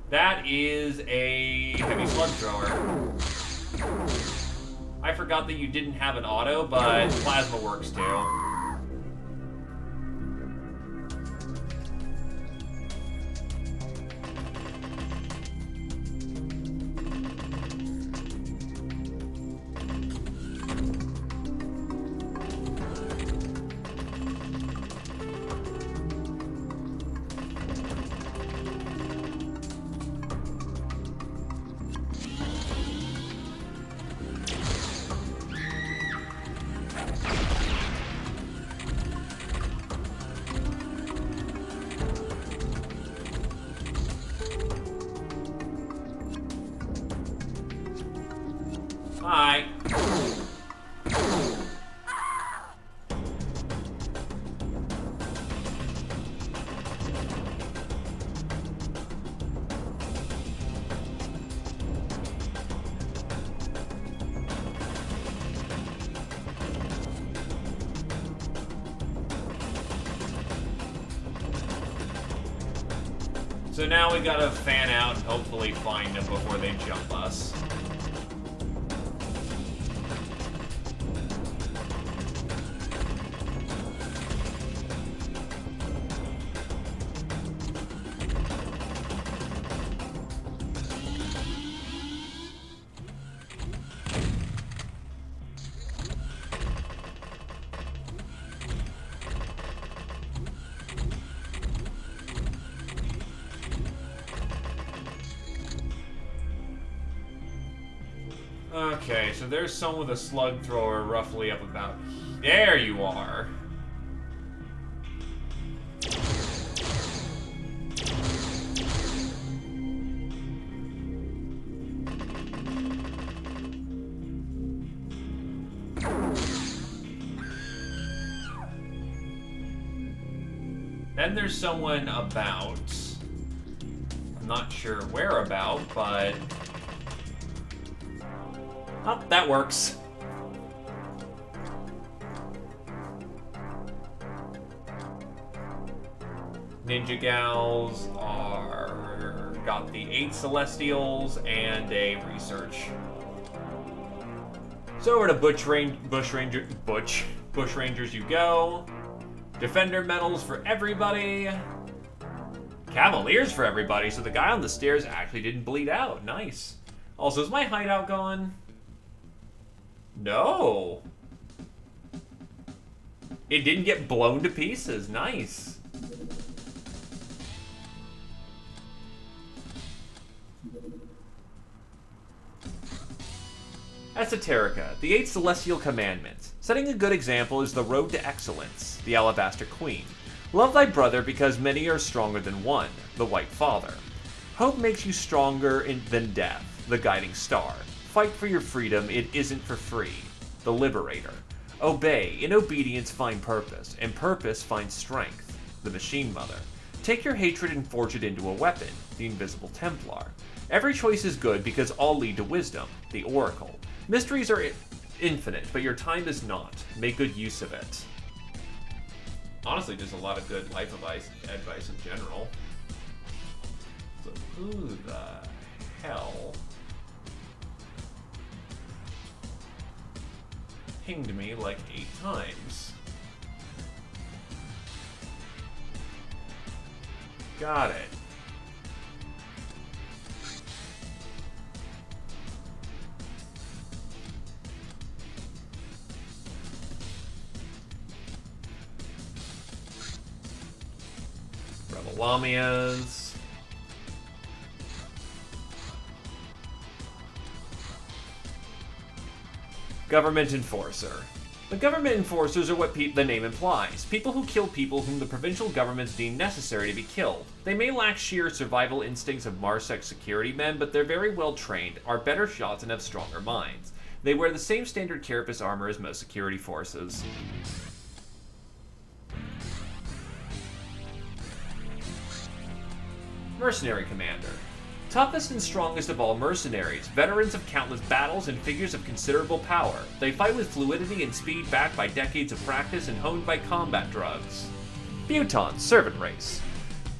That is a heavy slug thrower. I forgot that you didn't have an auto, but plasma works too. Hi. So now we gotta fan out and hopefully find them before they jump us. Okay, so there's someone with a slug thrower roughly up about... There you are! Then there's someone about... I'm not sure where about, but... Oh, that works. Ninja Gals are... got the 8 Celestials and a Research. So over to Bush Rangers you go. Defender medals for everybody. Cavaliers for everybody, so the guy on the stairs actually didn't bleed out. Nice. Also, is my hideout gone? No. It didn't get blown to pieces. Nice. Esoterica, the 8 Celestial Commandments. Setting a good example is the road to excellence, the Alabaster Queen. Love thy brother because many are stronger than one, the White Father. Hope makes you stronger than death, the guiding star. Fight for your freedom, it isn't for free, the Liberator. Obey, in obedience find purpose, and purpose finds strength, the Machine Mother. Take your hatred and forge it into a weapon, the Invisible Templar. Every choice is good because all lead to wisdom, the Oracle. Mysteries are infinite, but your time is not. Make good use of it. Honestly, just a lot of good life advice in general. So who the hell pinged me like 8 times? Got it. Rebel Lamias. Government Enforcer. The government enforcers are what the name implies. People who kill people whom the provincial governments deem necessary to be killed. They may lack sheer survival instincts of Marsec security men, but they're very well trained, are better shots, and have stronger minds. They wear the same standard carapace armor as most security forces. Mercenary Commander. Toughest and strongest of all mercenaries, veterans of countless battles and figures of considerable power. They fight with fluidity and speed backed by decades of practice and honed by combat drugs. Mutons, servant race.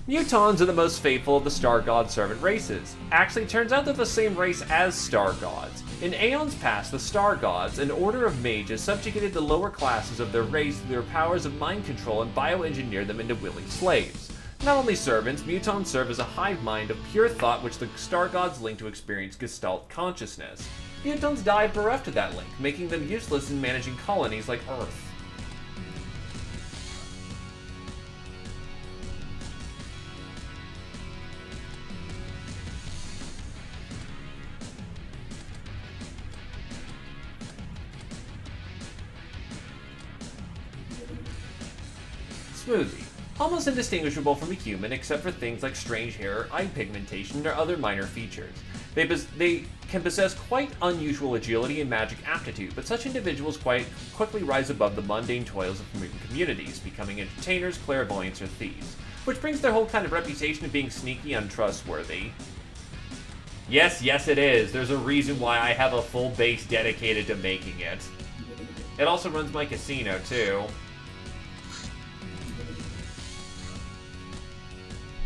Mutons are the most faithful of the Star God servant races. Actually, turns out they're the same race as Star Gods. In aeons past, the Star Gods, an order of mages, subjugated the lower classes of their race through their powers of mind control and bioengineered them into willing slaves. Not only servants, mutons serve as a hive mind of pure thought which the Star Gods link to experience Gestalt consciousness. Mutons die bereft of that link, making them useless in managing colonies like Earth. Smoothie. Almost indistinguishable from a human except for things like strange hair, eye pigmentation, or other minor features. They can possess quite unusual agility and magic aptitude, but such individuals quite quickly rise above the mundane toils of mutant communities, becoming entertainers, clairvoyants, or thieves, which brings their whole kind of reputation of being sneaky untrustworthy. Yes, it is. There's a reason why I have a full base dedicated to making it. It also runs my casino, too.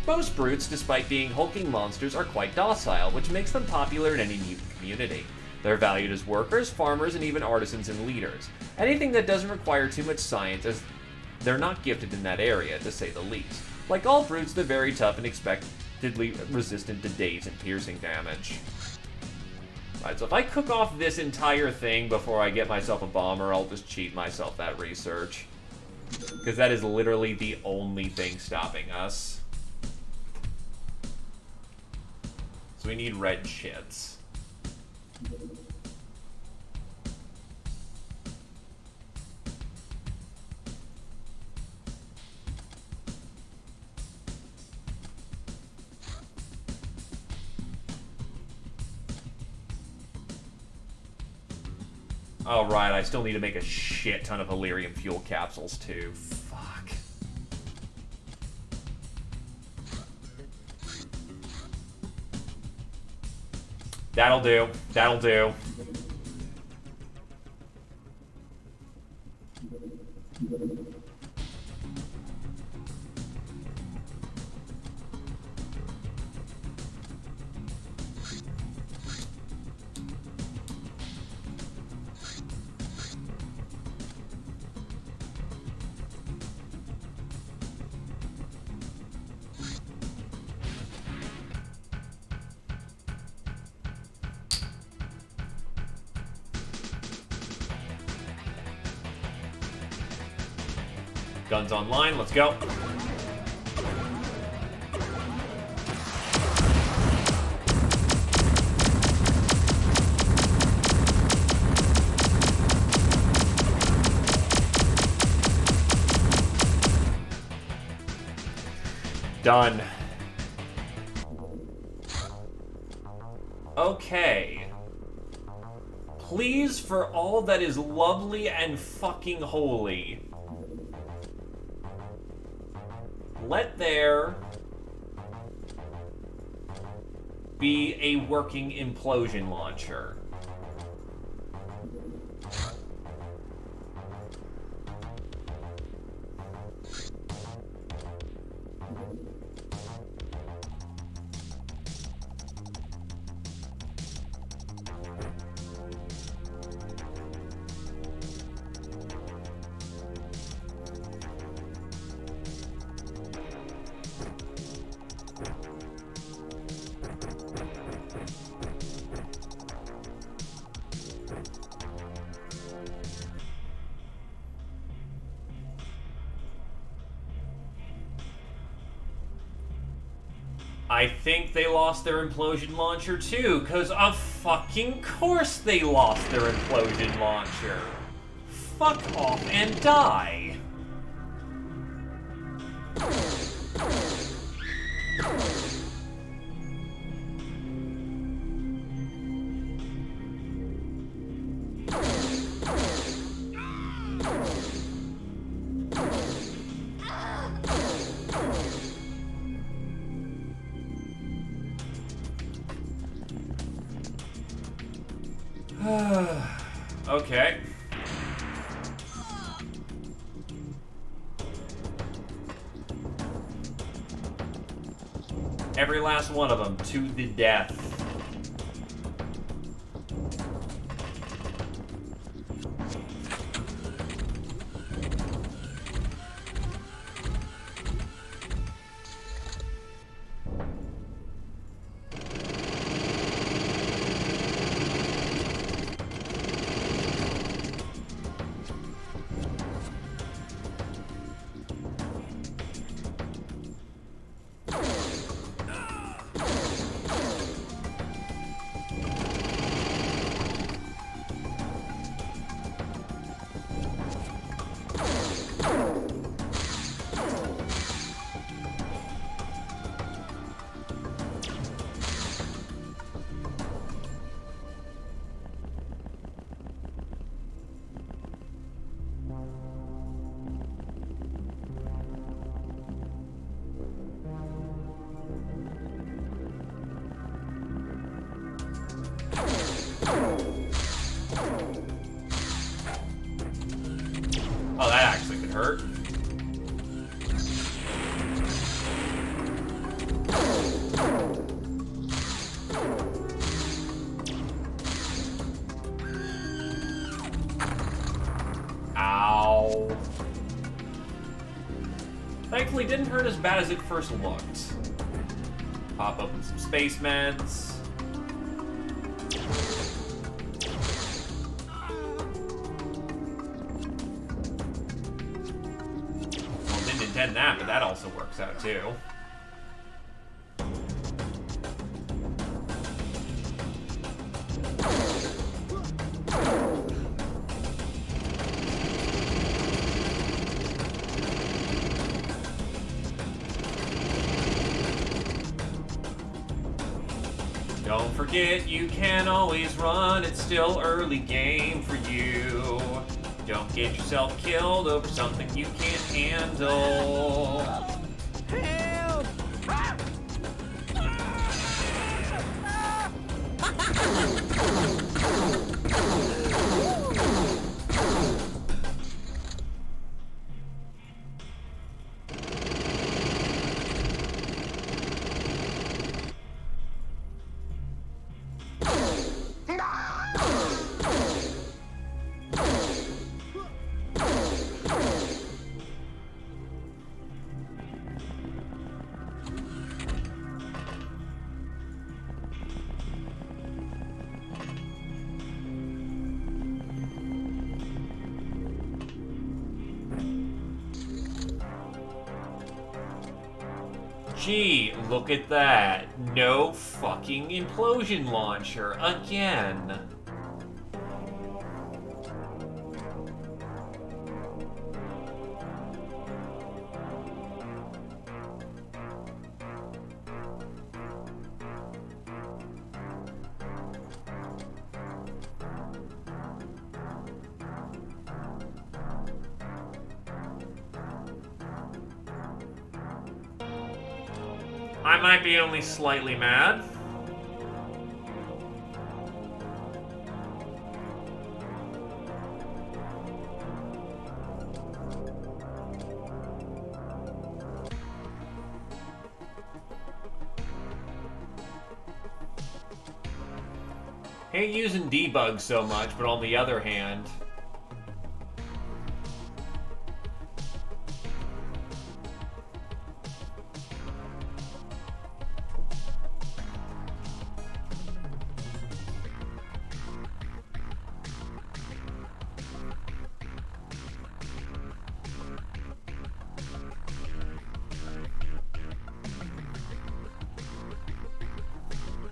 Most brutes, despite being hulking monsters, are quite docile, which makes them popular in any mutant community. They're valued as workers, farmers, and even artisans and leaders. Anything that doesn't require too much science, as they're not gifted in that area, to say the least. Like all brutes, they're very tough and expectedly resistant to daze and piercing damage. Right, so if I cook off this entire thing before I get myself a bomber, I'll just cheat myself that research. Because that is literally the only thing stopping us. So we need red shits. Oh, right, I still need to make a shit ton of Illyrium fuel capsules, too. Fuck. That'll do. That'll do. Guns online, let's go. Done. Okay. Please, for all that is lovely and fucking holy, let there be a working implosion launcher. I think they lost their implosion launcher too, because of fucking course they lost their implosion launcher. Fuck off and die. Okay. Every last one of them to the death. Oh, that actually could hurt. Ow. Thankfully, didn't hurt as bad as it first looked. Pop open some space meds. Intend that, but that also works out too. Don't forget, you can always run. It's still early game for you. Don't get yourself killed over something you can't handle. Help! Gee, look at that. No fucking implosion launcher again. I might be only slightly mad. Hate using debug so much, but on the other hand...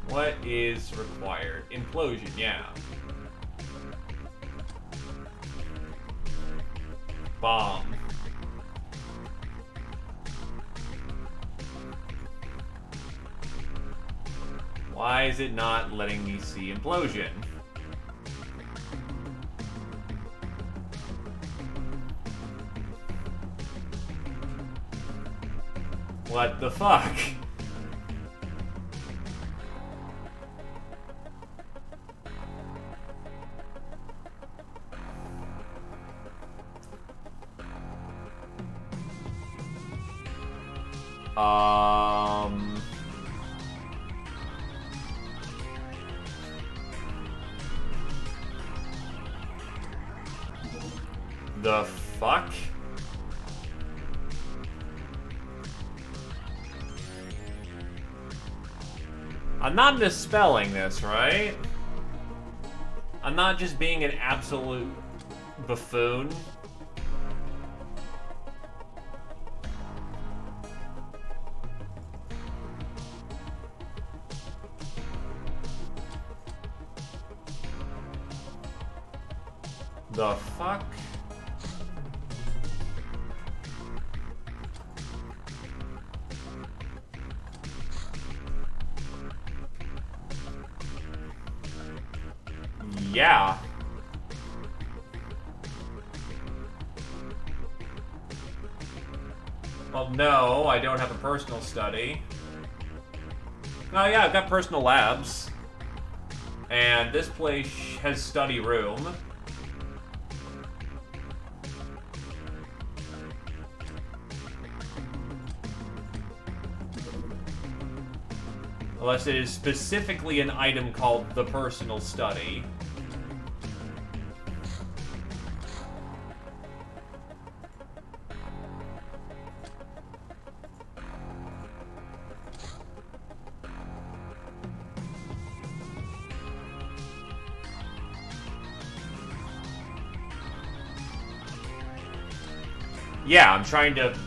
What is required? Implosion, yeah. Bomb. Why is it not letting me see implosion? What the fuck? The fuck? I'm not misspelling this, right? I'm not just being an absolute buffoon. The fuck? Yeah. Well, no, I don't have a personal study. Oh yeah, I've got personal labs. And this place has study room. Unless it is specifically an item called the personal study. Yeah, I'm trying to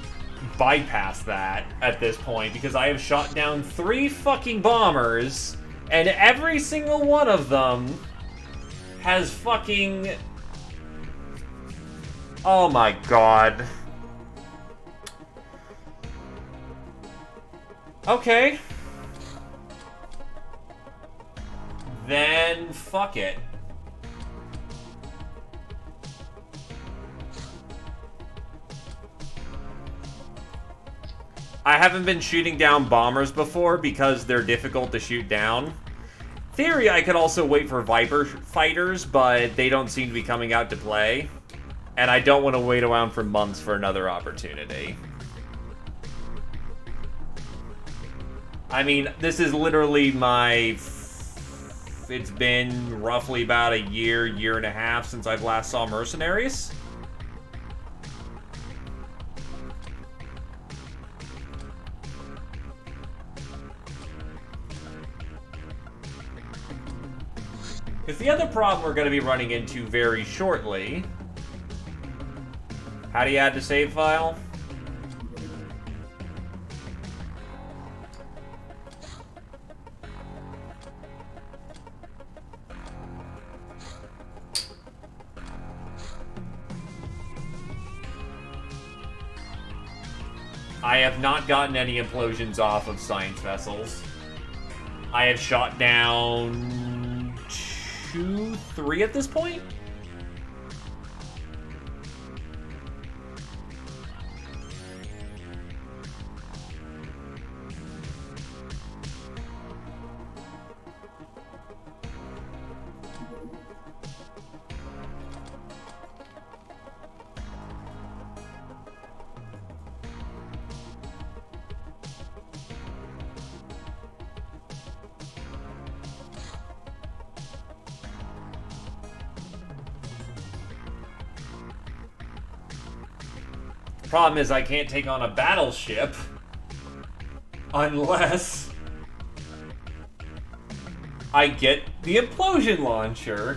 bypass that at this point because I have shot down 3 fucking bombers and every single one of them has fucking... Oh my god. Okay. Then fuck it. I haven't been shooting down bombers before because they're difficult to shoot down. Theory, I could also wait for Viper fighters, but they don't seem to be coming out to play. And I don't want to wait around for months for another opportunity. I mean, this is literally my... It's been roughly about a year, year and a half since I've last saw Mercenaries. Because the other problem we're going to be running into very shortly... How do you add to save file? I have not gotten any implosions off of science vessels. I have shot down 2, 3 at this point? Problem is, I can't take on a battleship unless I get the implosion launcher.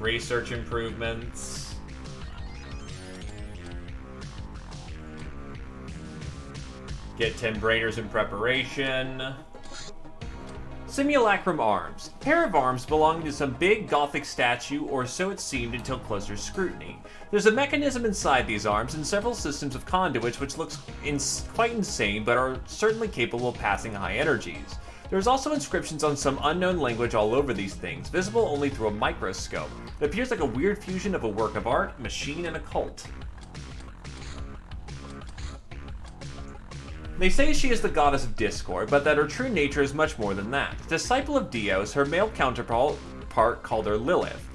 Research improvements. Get 10 brainers in preparation. Simulacrum arms. A pair of arms belonging to some big gothic statue, or so it seemed until closer scrutiny. There's a mechanism inside these arms and several systems of conduits which looks quite insane, but are certainly capable of passing high energies. There's also inscriptions on some unknown language all over these things, visible only through a microscope. It appears like a weird fusion of a work of art, machine, and occult. They say she is the goddess of discord, but that her true nature is much more than that. Disciple of Dios, her male counterpart called her Lilith,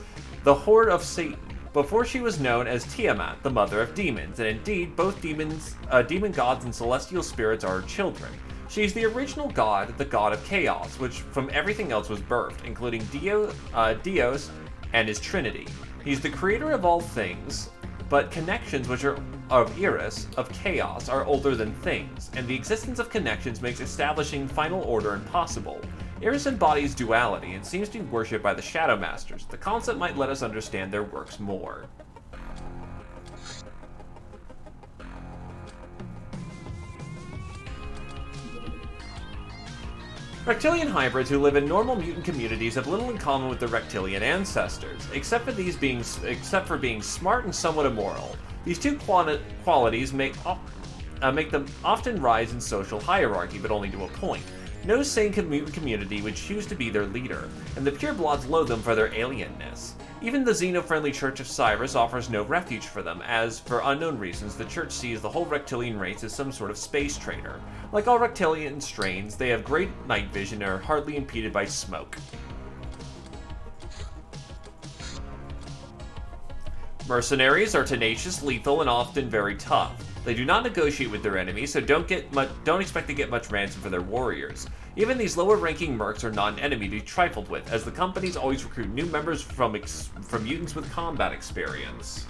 the horde of Satan, before she was known as Tiamat, the mother of demons, and indeed both demon gods and celestial spirits are her children. She's the original god, the god of chaos, which from everything else was birthed, including Dios and his trinity. He's the creator of all things, but connections which are of Eris, of chaos, are older than things, and the existence of connections makes establishing final order impossible. Eris embodies duality and seems to be worshipped by the Shadow Masters. The concept might let us understand their works more. Reptilian hybrids who live in normal mutant communities have little in common with their reptilian ancestors, except for being smart and somewhat immoral. These two qualities make them often rise in social hierarchy, but only to a point. No sane mutant community would choose to be their leader, and the purebloods loathe them for their alienness. Even the xeno-friendly Church of Cyrus offers no refuge for them, as, for unknown reasons, the Church sees the whole reptilian race as some sort of space trader. Like all reptilian strains, they have great night vision and are hardly impeded by smoke. Mercenaries are tenacious, lethal, and often very tough. They do not negotiate with their enemies, so don't expect to get much ransom for their warriors. Even these lower-ranking mercs are not an enemy to be trifled with, as the companies always recruit new members from mutants with combat experience.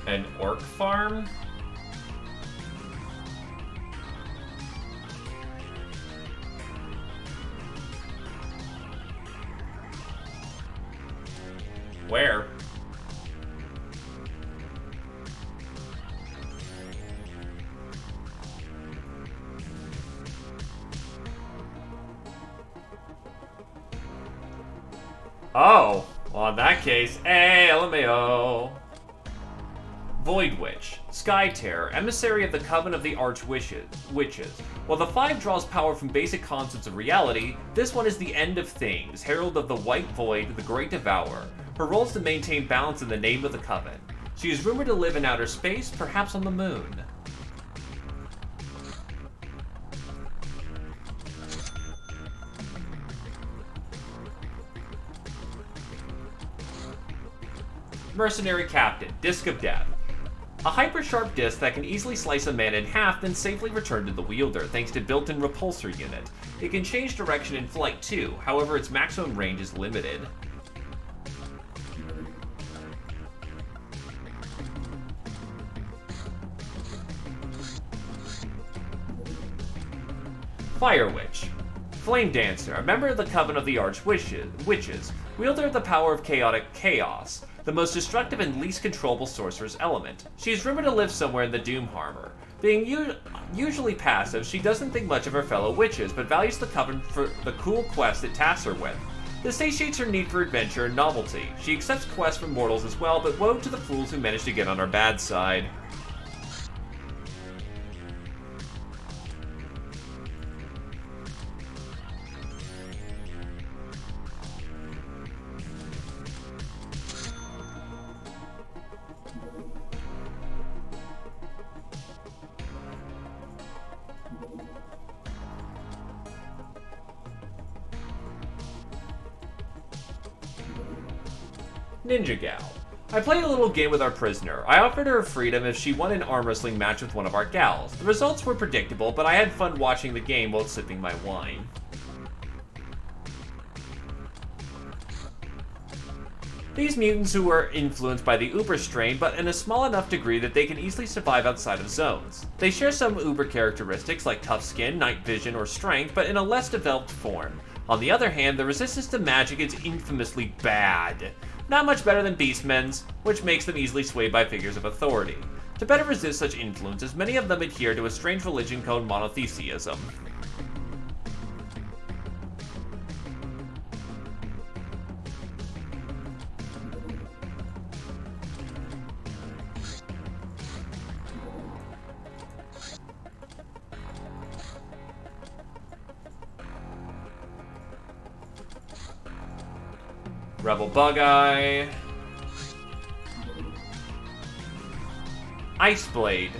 An orc farm? Where? Oh, well in that case, hey, LMAO. Void Witch, Sky Terror, emissary of the Coven of the Arch-Witches. While the 5 draws power from basic concepts of reality, this one is the end of things, herald of the White Void, the Great Devourer. Her role is to maintain balance in the name of the Coven. She is rumored to live in outer space, perhaps on the moon. Mercenary Captain, Disc of Death. A hyper-sharp disc that can easily slice a man in half, then safely return to the wielder, thanks to built-in repulsor unit. It can change direction in flight too, however its maximum range is limited. Fire Witch. Flame Dancer, a member of the Coven of the Witches, wielder of the power of chaotic chaos, the most destructive and least controllable sorcerer's element. She is rumored to live somewhere in the Doomhammer. Being usually passive, she doesn't think much of her fellow witches, but values the Coven for the cool quests it tasks her with. This satiates her need for adventure and novelty. She accepts quests from mortals as well, but woe to the fools who manage to get on her bad side. Ninja Gal. I played a little game with our prisoner. I offered her freedom if she won an arm wrestling match with one of our gals. The results were predictable, but I had fun watching the game while sipping my wine. These mutants who are influenced by the Uber strain, but in a small enough degree that they can easily survive outside of zones. They share some Uber characteristics like tough skin, night vision, or strength, but in a less developed form. On the other hand, the resistance to magic is infamously bad. Not much better than Beastmen's, which makes them easily swayed by figures of authority. To better resist such influences, many of them adhere to a strange religion called monotheism. Rebel Bug-Eye. Iceblade.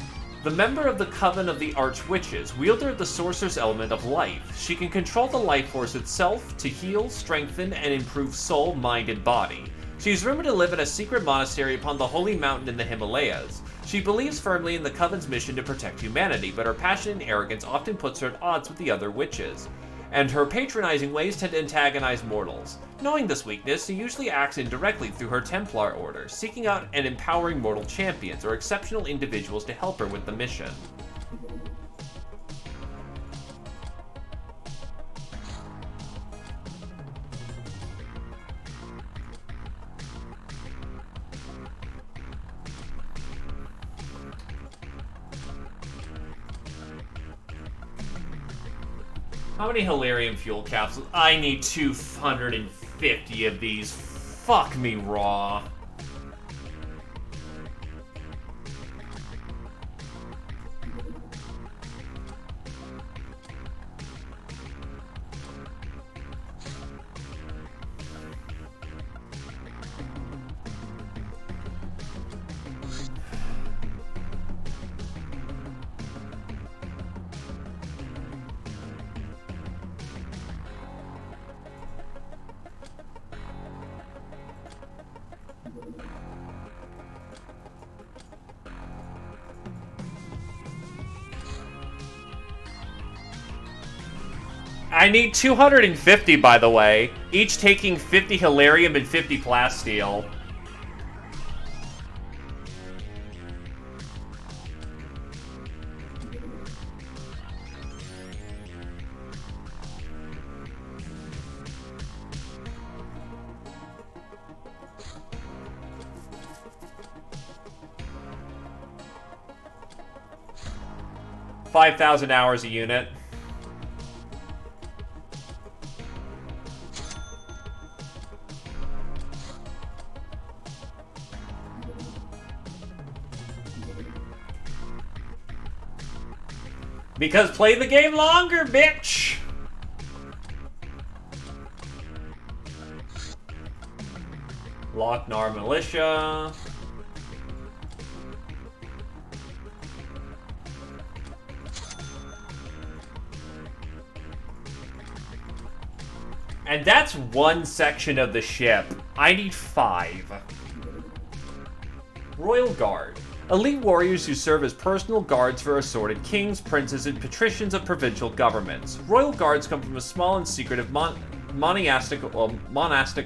The member of the Coven of the Arch-Witches, wielder of the Sorcerer's element of life. She can control the life force itself to heal, strengthen, and improve soul, mind, and body. She is rumored to live in a secret monastery upon the holy mountain in the Himalayas. She believes firmly in the Coven's mission to protect humanity, but her passion and arrogance often puts her at odds with the other witches, and her patronizing ways tend to antagonize mortals. Knowing this weakness, she usually acts indirectly through her Templar Order, seeking out and empowering mortal champions or exceptional individuals to help her with the mission. How many Hilarium fuel capsules? I need 250 of these. Fuck me raw. I need 250, by the way, each taking 50 Hilarium and 50 Plasteel. $5,000 a unit. Because play the game longer, bitch! Lochnar Militia. And that's one section of the ship. I need 5. Royal Guard. Elite warriors who serve as personal guards for assorted kings, princes, and patricians of provincial governments. Royal Guards come from a small and secretive monastic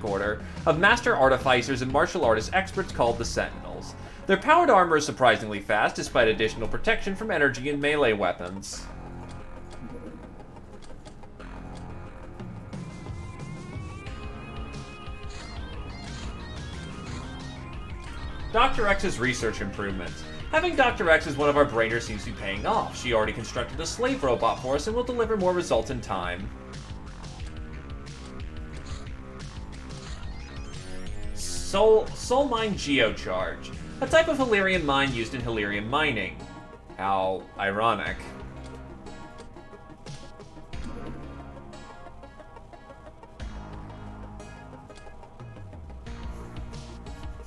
order of master artificers and martial artist experts called the Sentinels. Their powered armor is surprisingly fast, despite additional protection from energy and melee weapons. Dr. X's research improvements. Having Dr. X as one of our brainers seems to be paying off. She already constructed a slave robot for us and will deliver more results in time. Soul Mine Geocharge. A type of Hilarion mine used in Hilarion mining. How ironic.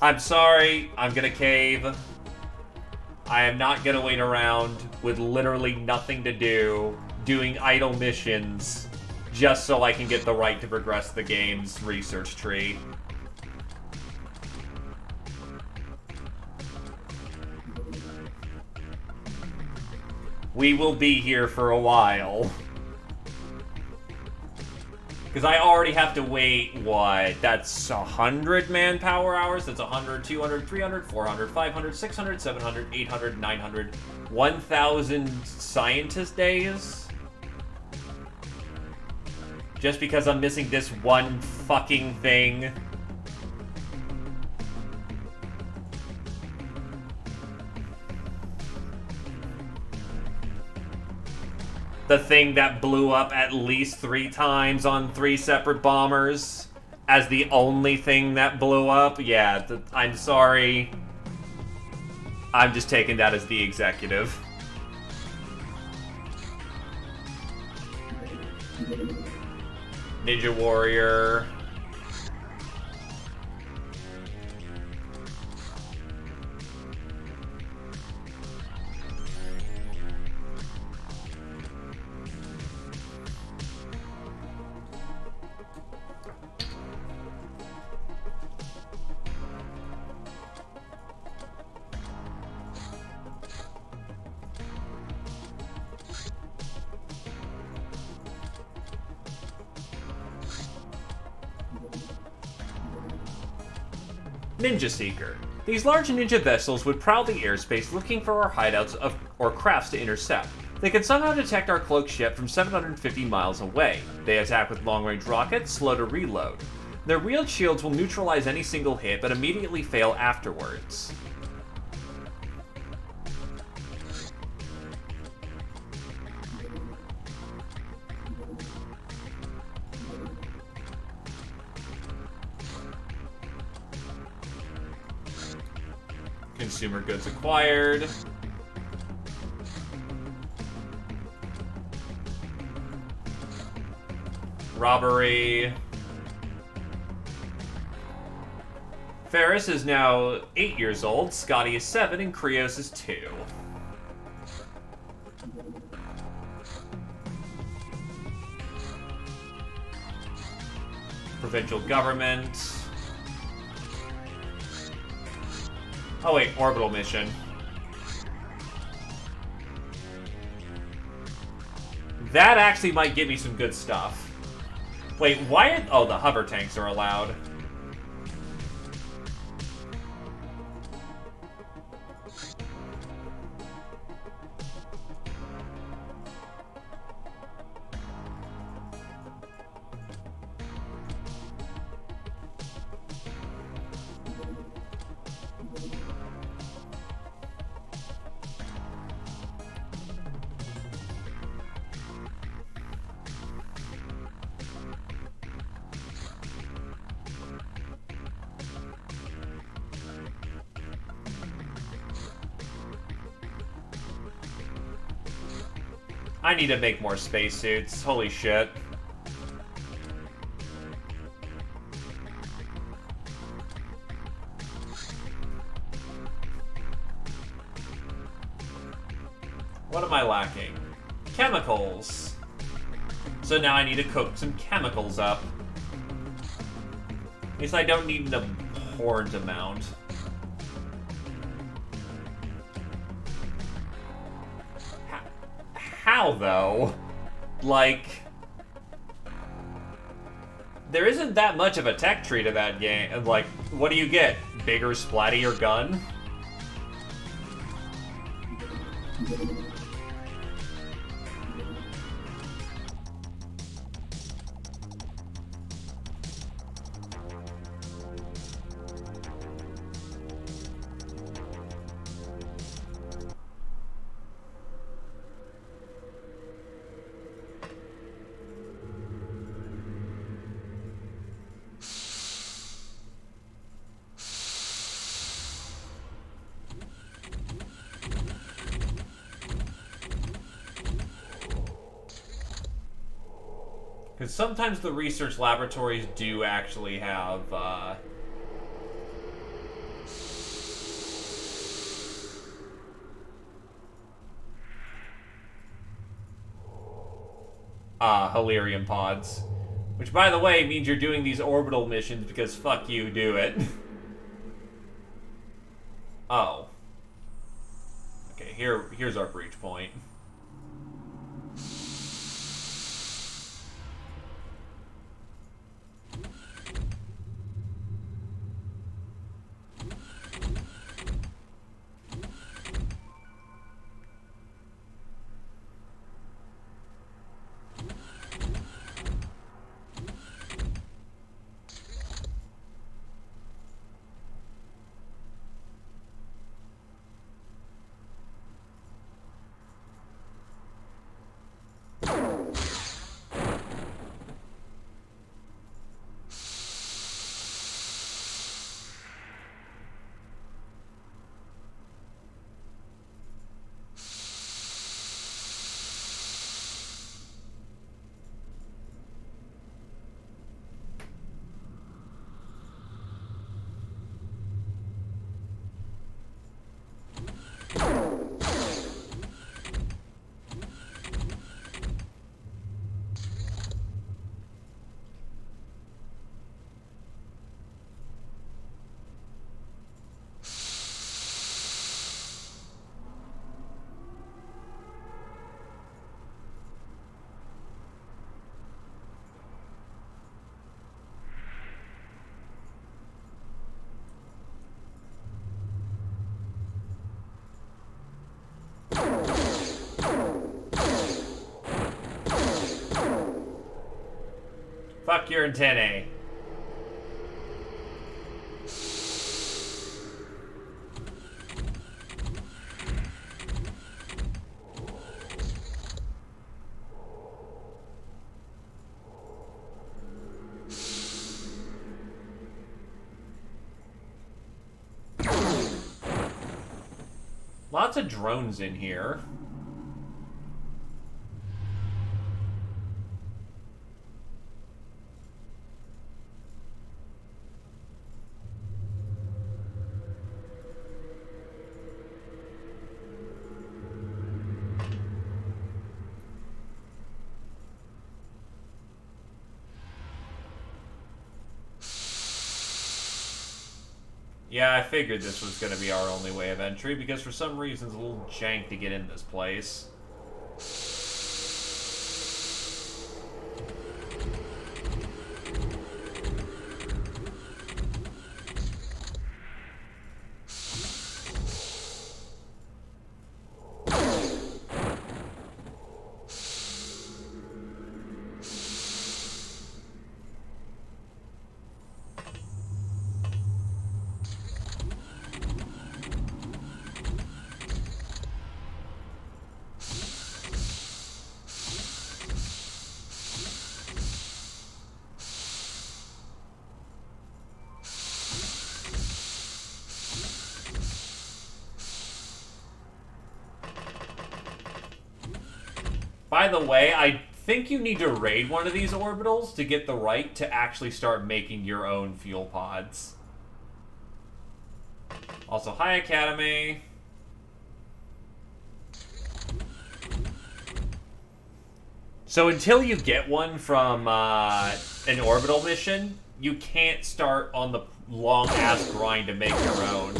I'm sorry, I'm gonna cave. I am not gonna wait around with literally nothing to do, doing idle missions, just so I can get the right to progress the game's research tree. We will be here for a while. Because I already have to wait, what? That's 100 manpower hours? That's 100, 200, 300, 400, 500, 600, 700, 800, 900, 1,000 scientist days? Just because I'm missing this one fucking thing? The thing that blew up at least 3 times on 3 separate bombers as the only thing that blew up? Yeah, I'm sorry. I'm just taking that as the executive. Ninja Warrior. Ninja Seeker. These large ninja vessels would prowl the airspace looking for our hideouts or crafts to intercept. They can somehow detect our cloaked ship from 750 miles away. They attack with long-range rockets, slow to reload. Their wheeled shields will neutralize any single hit, but immediately fail afterwards. Consumer goods acquired. Robbery. Ferris is now 8 years old, Scotty is 7, and Krios is 2. Provincial government. Oh wait, orbital mission. That actually might give me some good stuff. Wait, why are... Oh, the hover tanks are allowed. I need to make more spacesuits. Holy shit. What am I lacking? Chemicals. So now I need to cook some chemicals up. At least I don't need an abhorrent amount. How, though? Like, there isn't that much of a tech tree to that game. Like, what do you get? Bigger, splattier gun? Because sometimes the research laboratories do actually have, Halirium pods. Which, by the way, means you're doing these orbital missions because fuck you, do it. Oh. Okay, here's our breach point. Fuck your antennae. Lots of drones in here. Yeah, I figured this was going to be our only way of entry, because for some reason it's a little jank to get in this place. By the way, I think you need to raid one of these orbitals to get the right to actually start making your own fuel pods. Also, hi, Academy. So until you get one from an orbital mission, you can't start on the long-ass grind to make your own.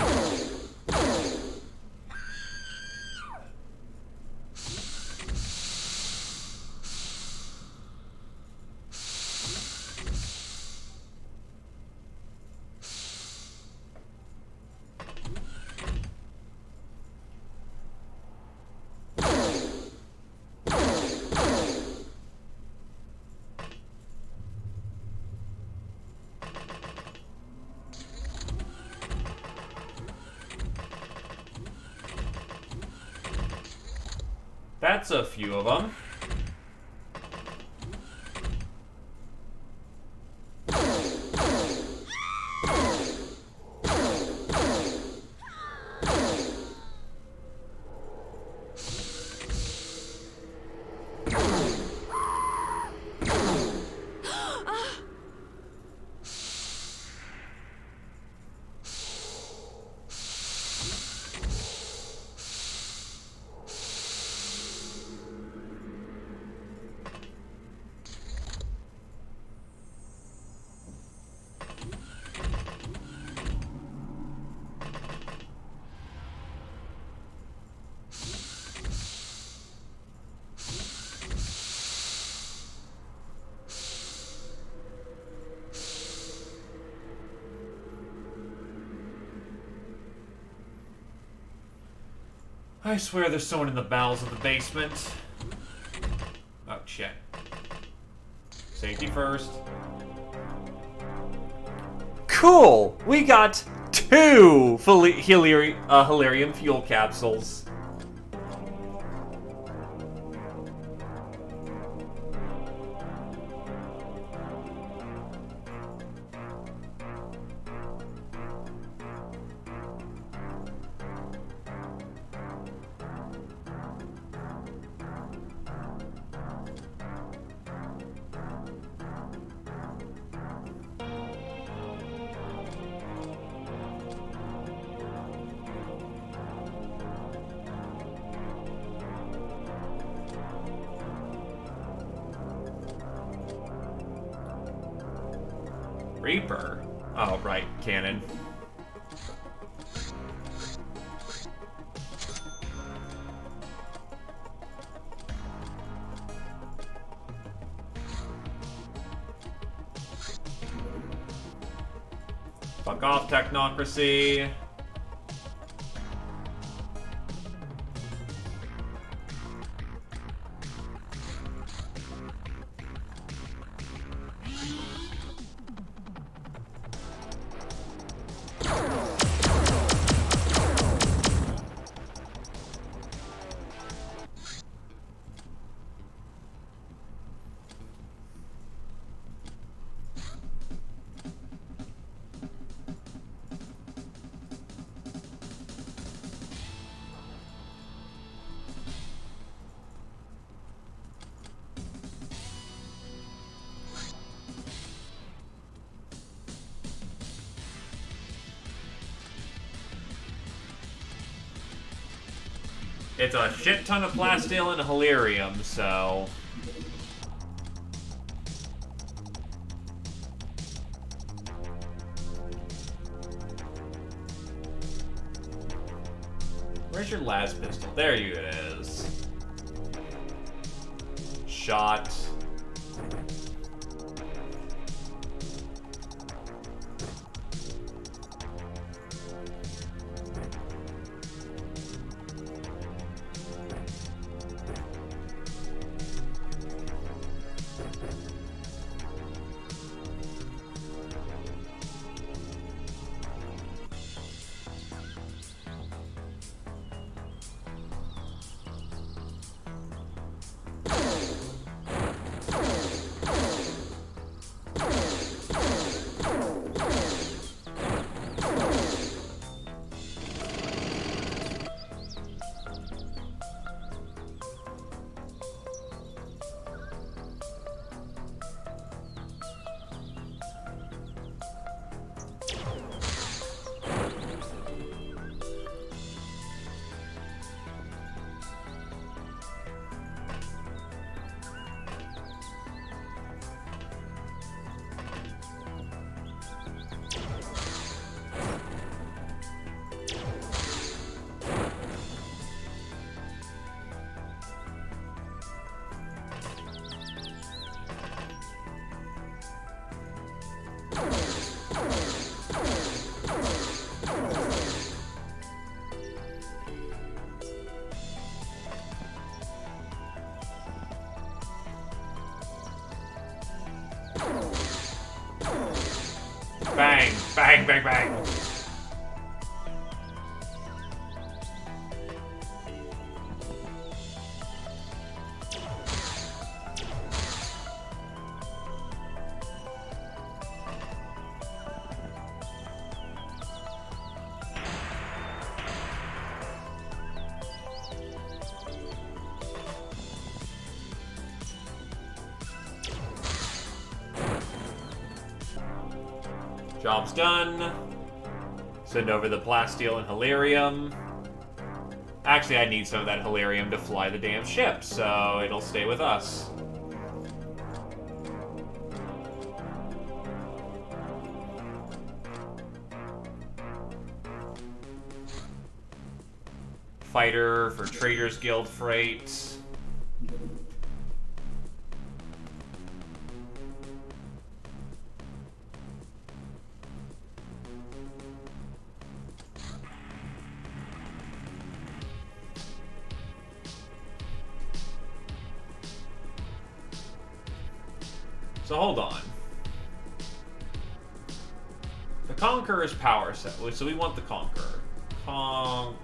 That's a few of them. I swear there's someone in the bowels of the basement. Oh, shit. Safety first. Cool! We got 2 Hilarium fuel capsules. Reaper? Oh, right, cannon. Fuck off, technocracy. It's a shit ton of plasteel and Hilarium, so... Where's your last pistol? There you it is. Shot. Bang, bang, bang, bang. Job's done. Send over the plasteel and Hilarium. Actually, I need some of that Hilarium to fly the damn ship, so it'll stay with us. Fighter for Traders Guild freight. So hold on. The Conqueror's power set. So we want the Conqueror. Conqueror.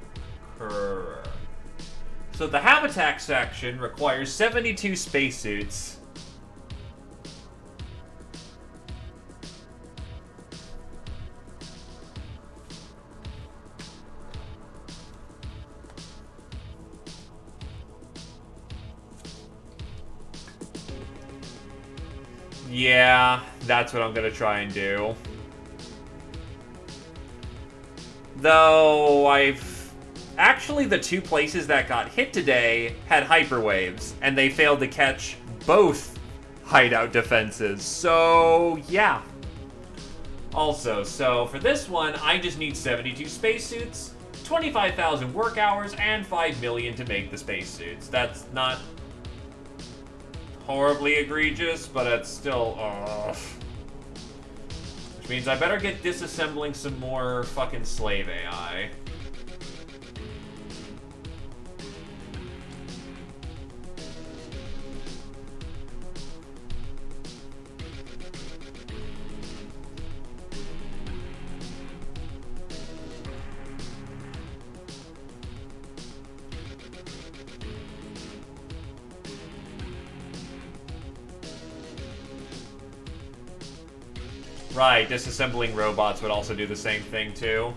So the habitat section requires 72 spacesuits. Yeah, that's what I'm gonna try and do. Though actually, the two places that got hit today had hyperwaves, and they failed to catch both hideout defenses. So, yeah. Also, so for this one, I just need 72 spacesuits, 25,000 work hours, and 5 million to make the spacesuits. That's not horribly egregious, but it's still, which means I better get disassembling some more fucking slave AI. Right, disassembling robots would also do the same thing, too.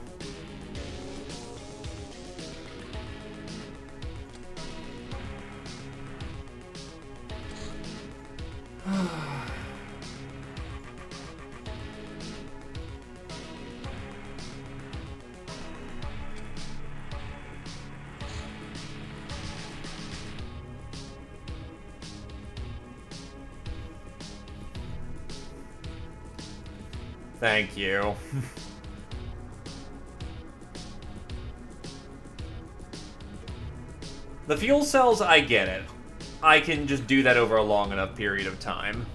Thank you. The fuel cells, I get it. I can just do that over a long enough period of time.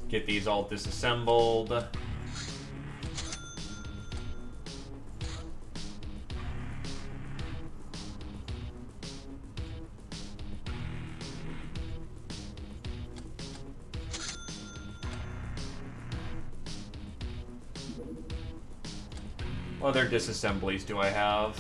Get these all disassembled. What other disassemblies do I have?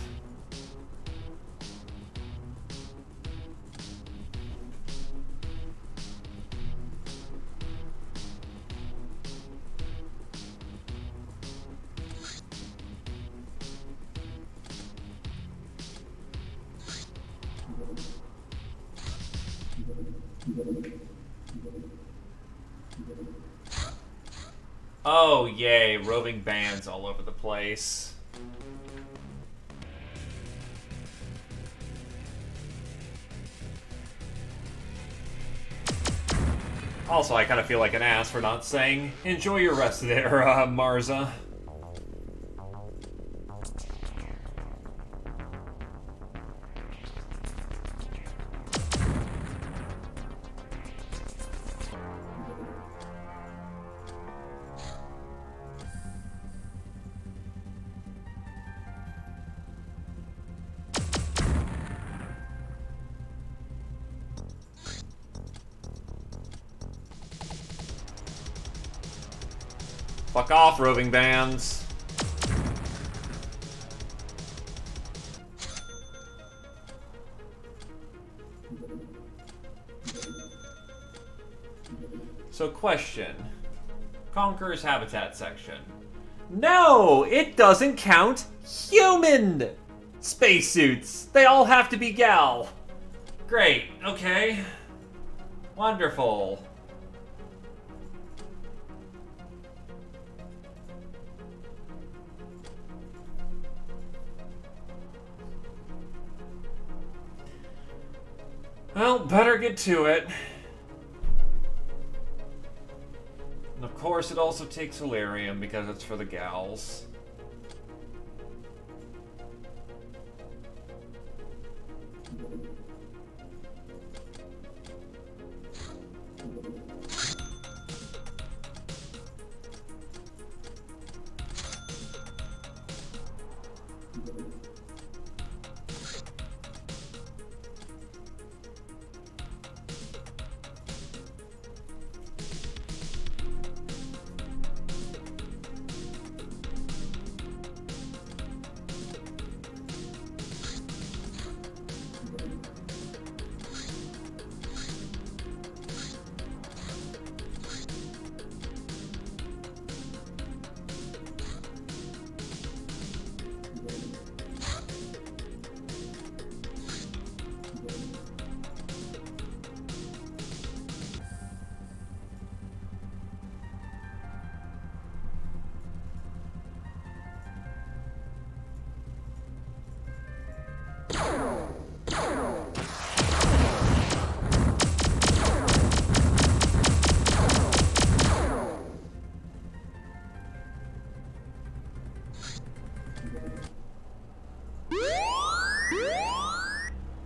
Oh, yay, roving bands all over the place. Also, I kind of feel like an ass for not saying, enjoy your rest there, Marza. Fuck off, roving bands. So question. Conqueror's habitat section. No! It doesn't count human spacesuits! They all have to be gal. Great, okay. Wonderful. Well, better get to it. And of course, it also takes Illyrium because it's for the gals.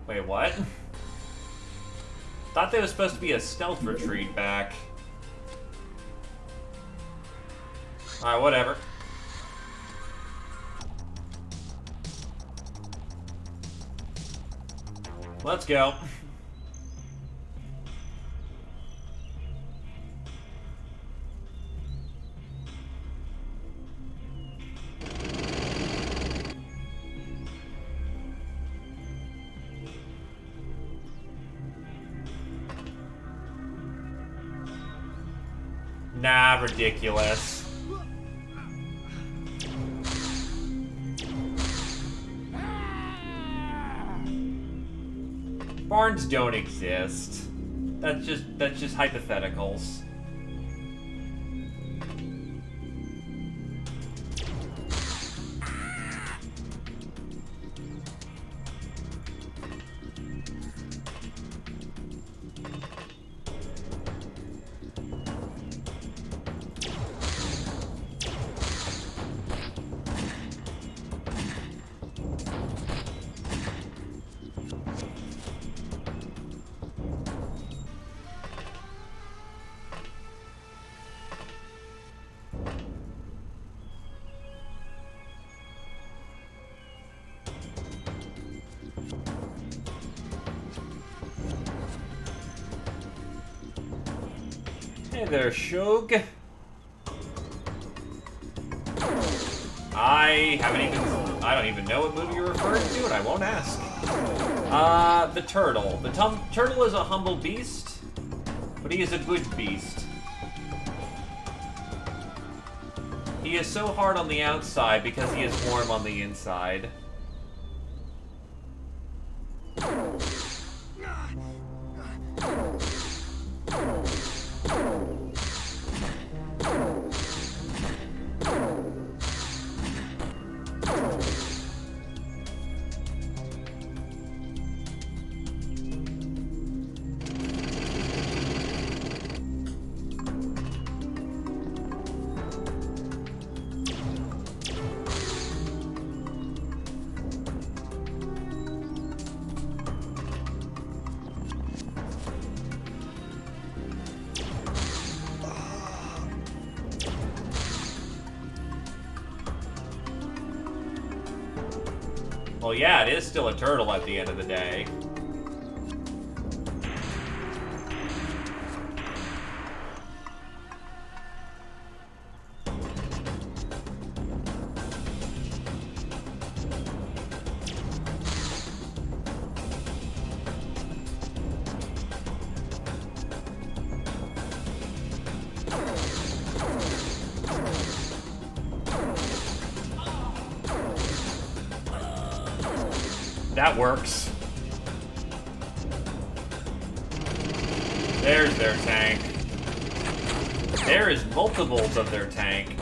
Wait, what? Thought there was supposed to be a stealth retreat back. Alright, whatever. Let's go. Nah, ridiculous. Barns don't exist. That's just hypotheticals. Hey there, Shog. I don't even know what movie you're referring to, and I won't ask. The turtle. The turtle is a humble beast, but he is a good beast. He is so hard on the outside because he is warm on the inside. Well, yeah, it is still a turtle at the end of the day. That works. There's their tank. There is multiples of their tank.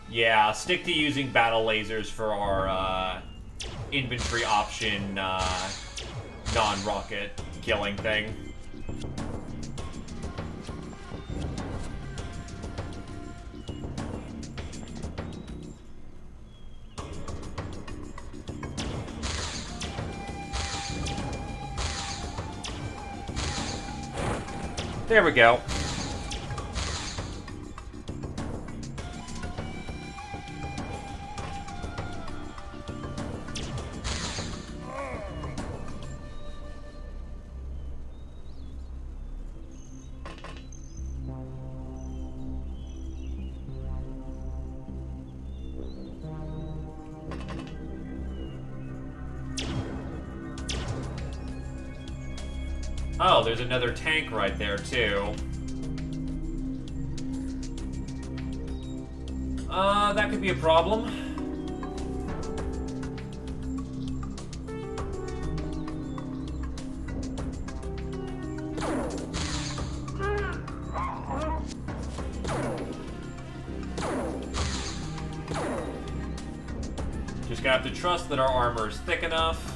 Yeah, stick to using battle lasers for our inventory option non-rocket killing thing. There we go. Oh, there's another tank right there, too. That could be a problem. Just gonna have to trust that our armor is thick enough.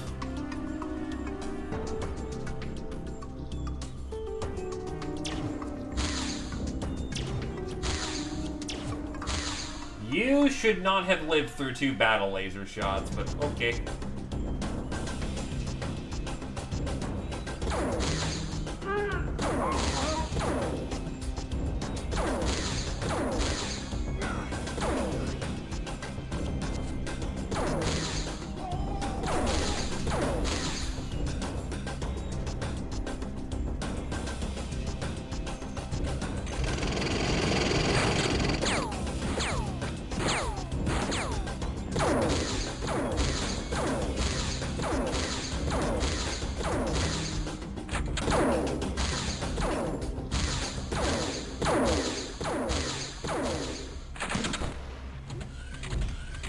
You should not have lived through 2 battle laser shots, but okay.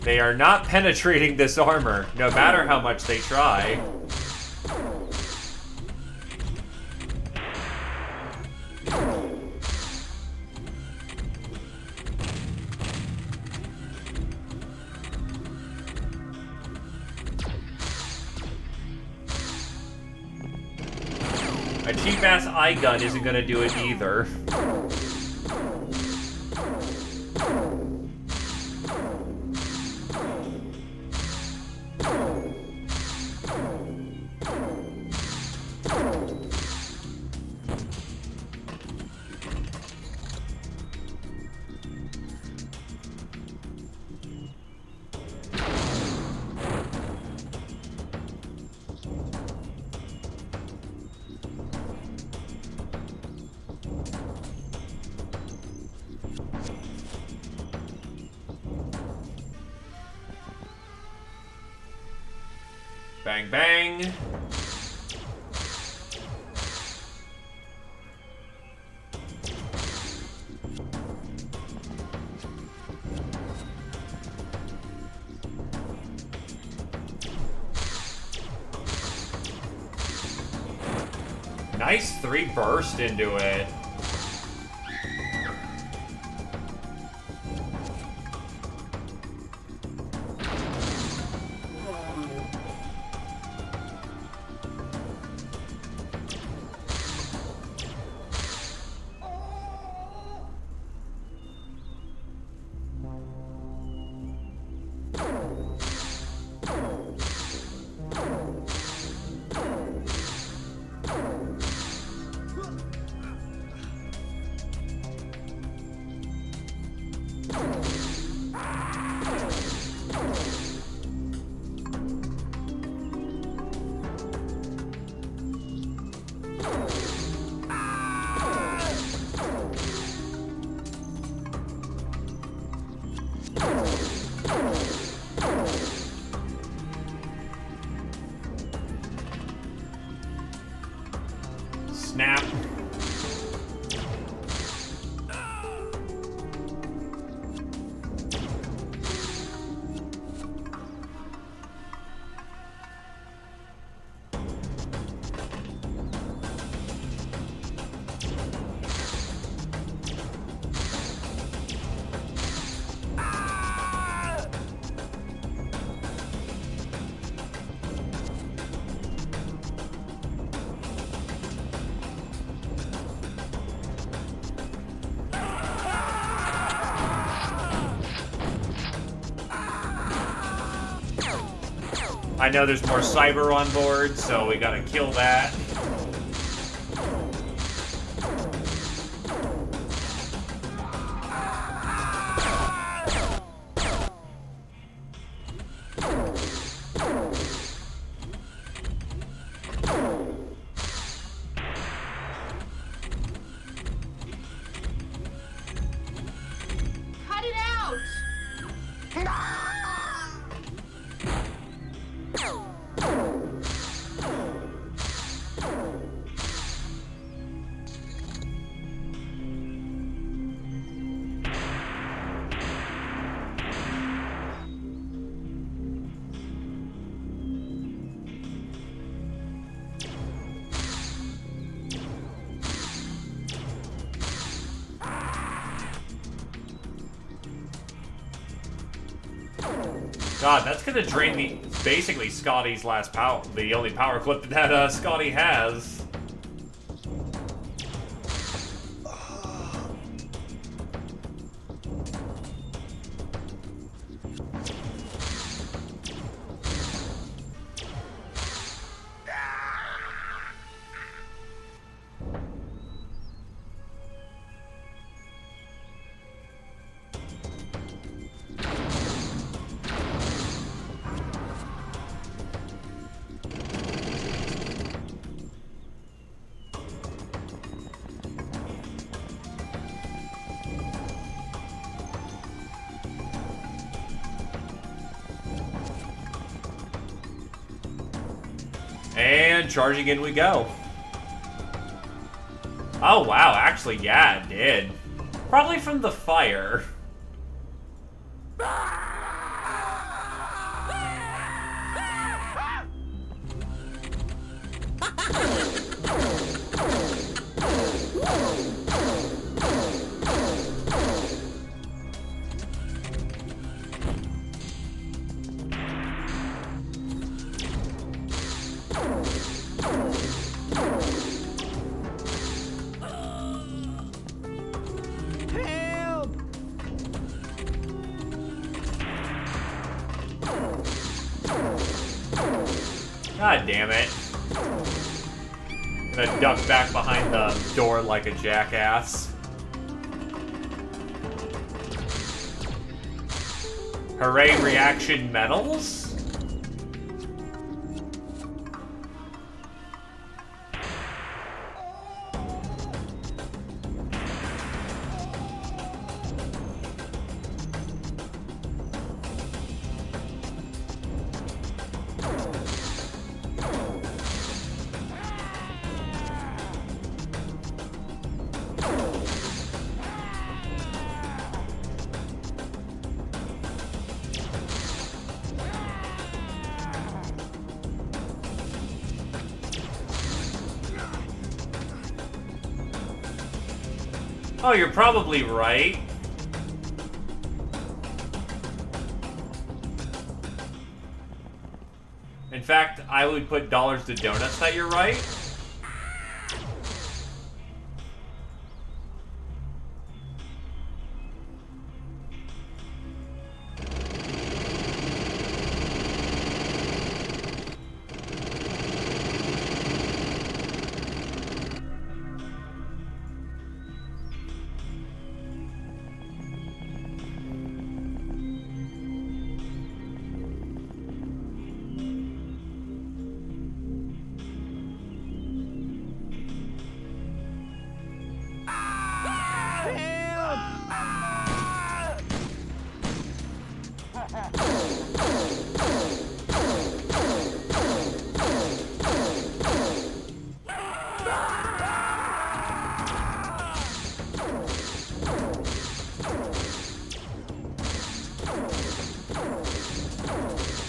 They are not penetrating this armor, no matter how much they try. A cheap-ass eye gun isn't gonna do it either. Bang, bang. Nice 3 burst into it. Snap. I know there's more cyber on board, so we gotta kill that. Cut it out! God, that's gonna drain me. Basically, Scotty's last power, the only power clip that Scotty has. And charging in we go. Oh wow, actually, yeah, it did. Probably from the fire. God damn it. I'm gonna duck back behind the door like a jackass. Hooray, reaction medals? Oh, you're probably right. In fact, I would put dollars to donuts that you're right.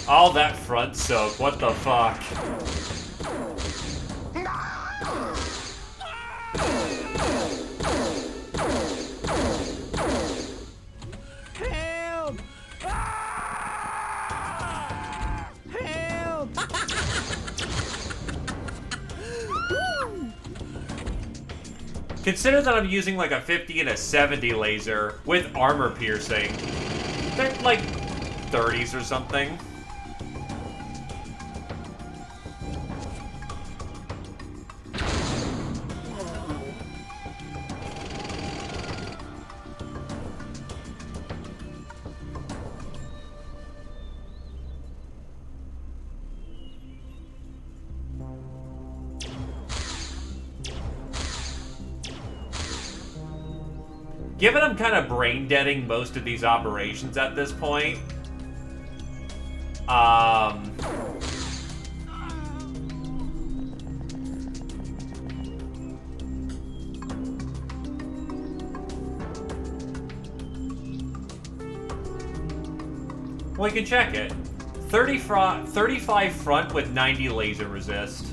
All that front soak, what the fuck? Help! Help! Consider that I'm using like a 50 and a 70 laser with armor piercing. They're like 30s or something. Given I'm kind of brain-deading most of these operations at this point, we can check it. 35 front with 90 laser resist.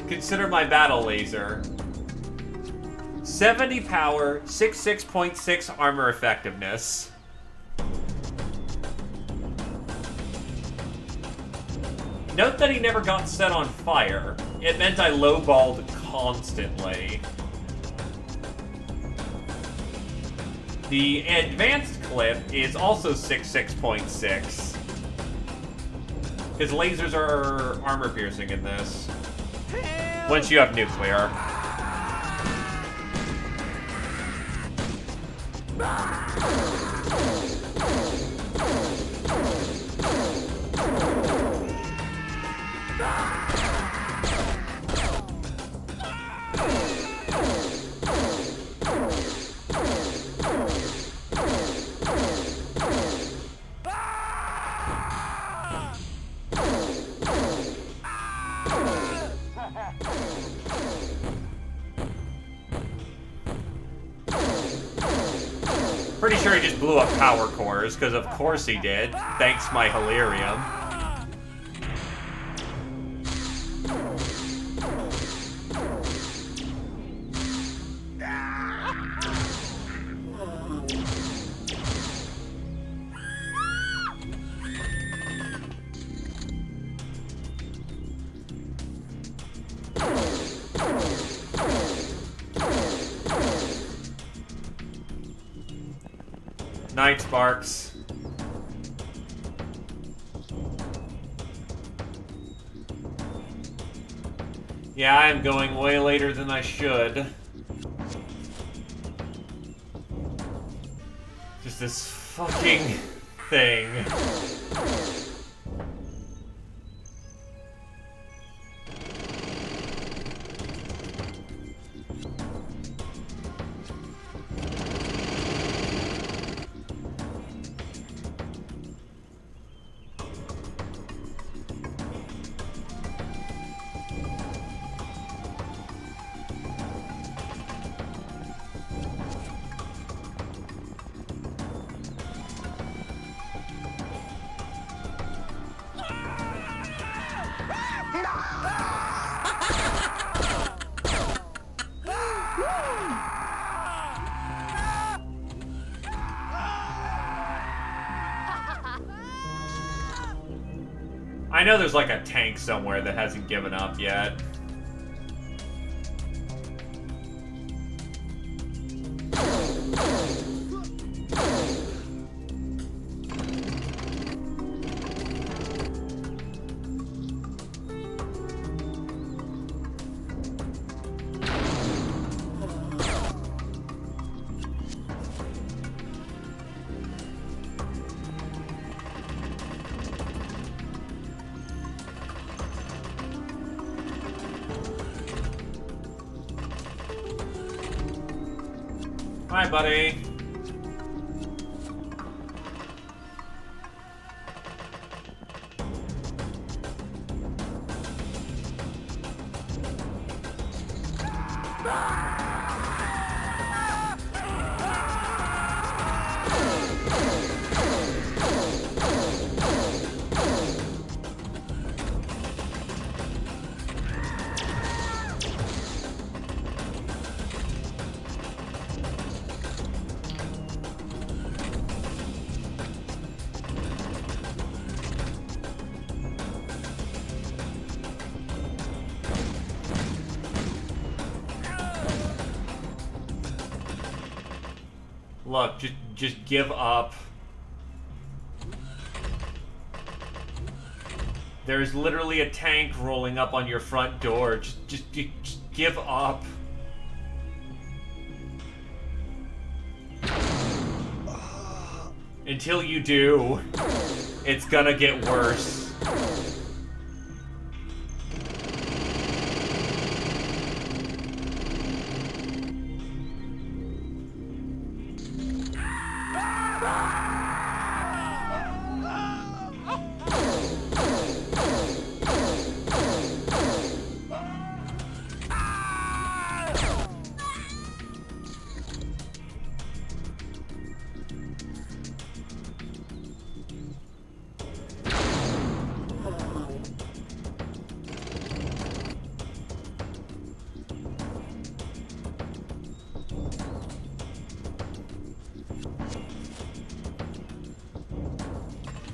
Consider my battle laser. 70 power, 66.6 armor effectiveness. Note that he never got set on fire. It meant I lowballed constantly. The advanced clip is also 66.6. His lasers are armor piercing in this. Once you have nuclear. Pretty sure he just blew up power cores, because of course he did. Thanks my Hilarium. Night Sparks. Yeah, I'm going way later than I should. Just this fucking thing. I know there's like a tank somewhere that hasn't given up yet. Hi, buddy. Look, just give up. There's literally a tank rolling up on your front door. Just give up. Until you do, it's gonna get worse.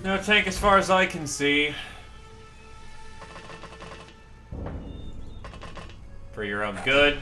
No tank as far as I can see. For your own good.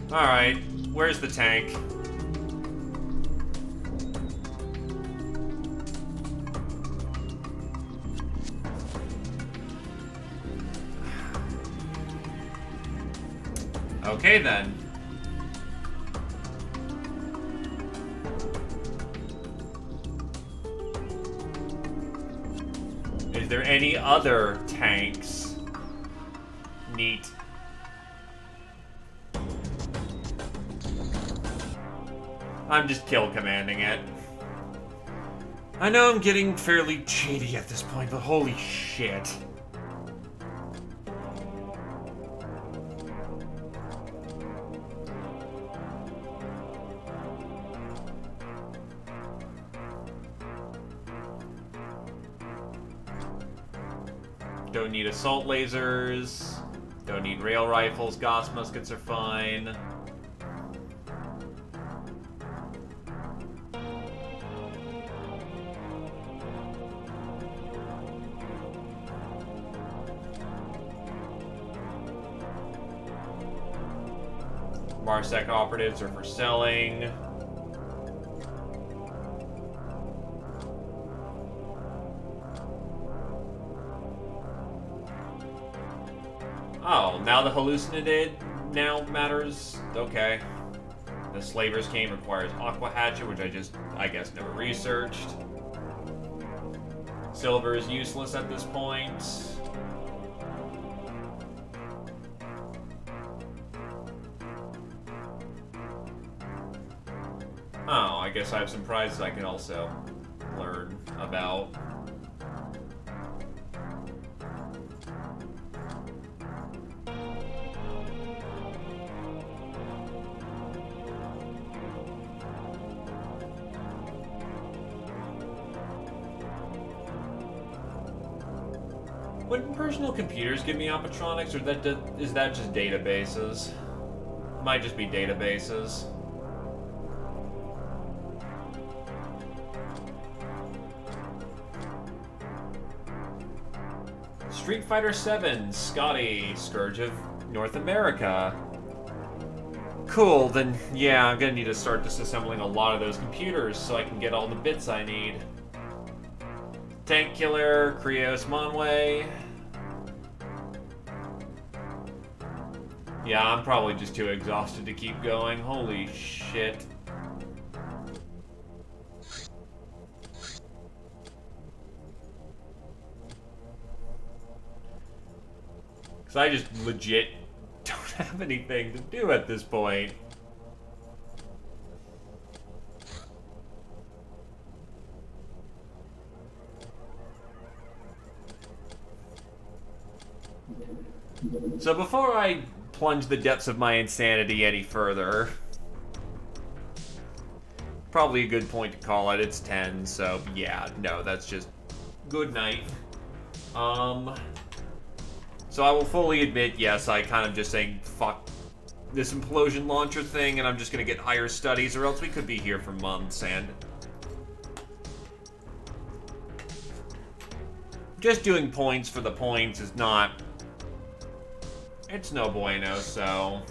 Alright, where's the tank? Okay then. Is there any other tanks? Neat. I'm just kill commanding it. I know I'm getting fairly cheaty at this point, but holy shit. Don't need assault lasers. Don't need rail rifles. Gauss muskets are fine. Marsec operatives are for selling. Oh, now the hallucinated now matters? Okay. The Slaver's Cane requires Aqua Hatchet, which I guess, never researched. Silver is useless at this point. Oh, I guess I have some prizes I can also learn about. Wouldn't personal computers give me optronics, or is that just databases? Might just be databases. Street Fighter 7, Scotty, Scourge of North America. Cool, then yeah, I'm gonna need to start disassembling a lot of those computers so I can get all the bits I need. Tank Killer, Krios Monway. Yeah, I'm probably just too exhausted to keep going. Holy shit. Because I just legit don't have anything to do at this point. So before I plunge the depths of my insanity any further, probably a good point to call it. It's 10, so yeah, no, that's just good night. So I will fully admit, yes, I kind of just saying, fuck this implosion launcher thing, and I'm just gonna get higher studies, or else we could be here for months, and just doing points for the points is not, it's no bueno, so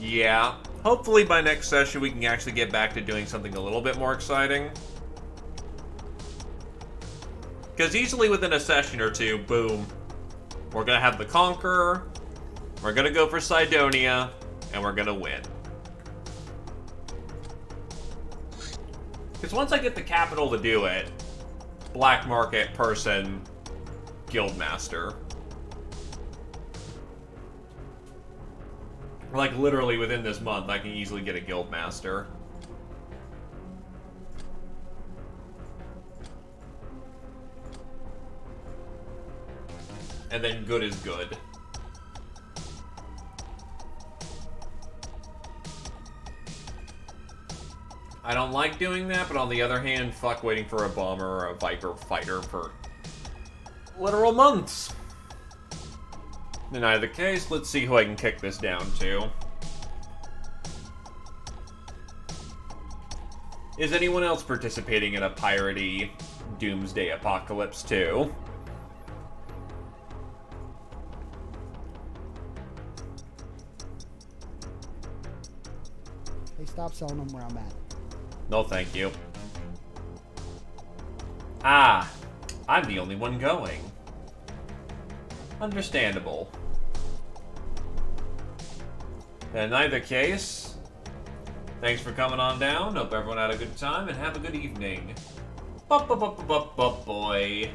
yeah. Hopefully by next session we can actually get back to doing something a little bit more exciting. Because easily within a session or two, boom, we're going to have the Conqueror, we're going to go for Cydonia, and we're going to win. Because once I get the capital to do it, Black Market person, Guildmaster. Like literally within this month, I can easily get a Guildmaster. And then good is good. I don't like doing that, but on the other hand, fuck waiting for a bomber or a Viper fighter for literal months. In either case, let's see who I can kick this down to. Is anyone else participating in a piratey Doomsday Apocalypse 2? Hey, stop selling them where I'm at. No, thank you. Ah, I'm the only one going. Understandable. In either case, thanks for coming on down. Hope everyone had a good time and have a good evening. Boy.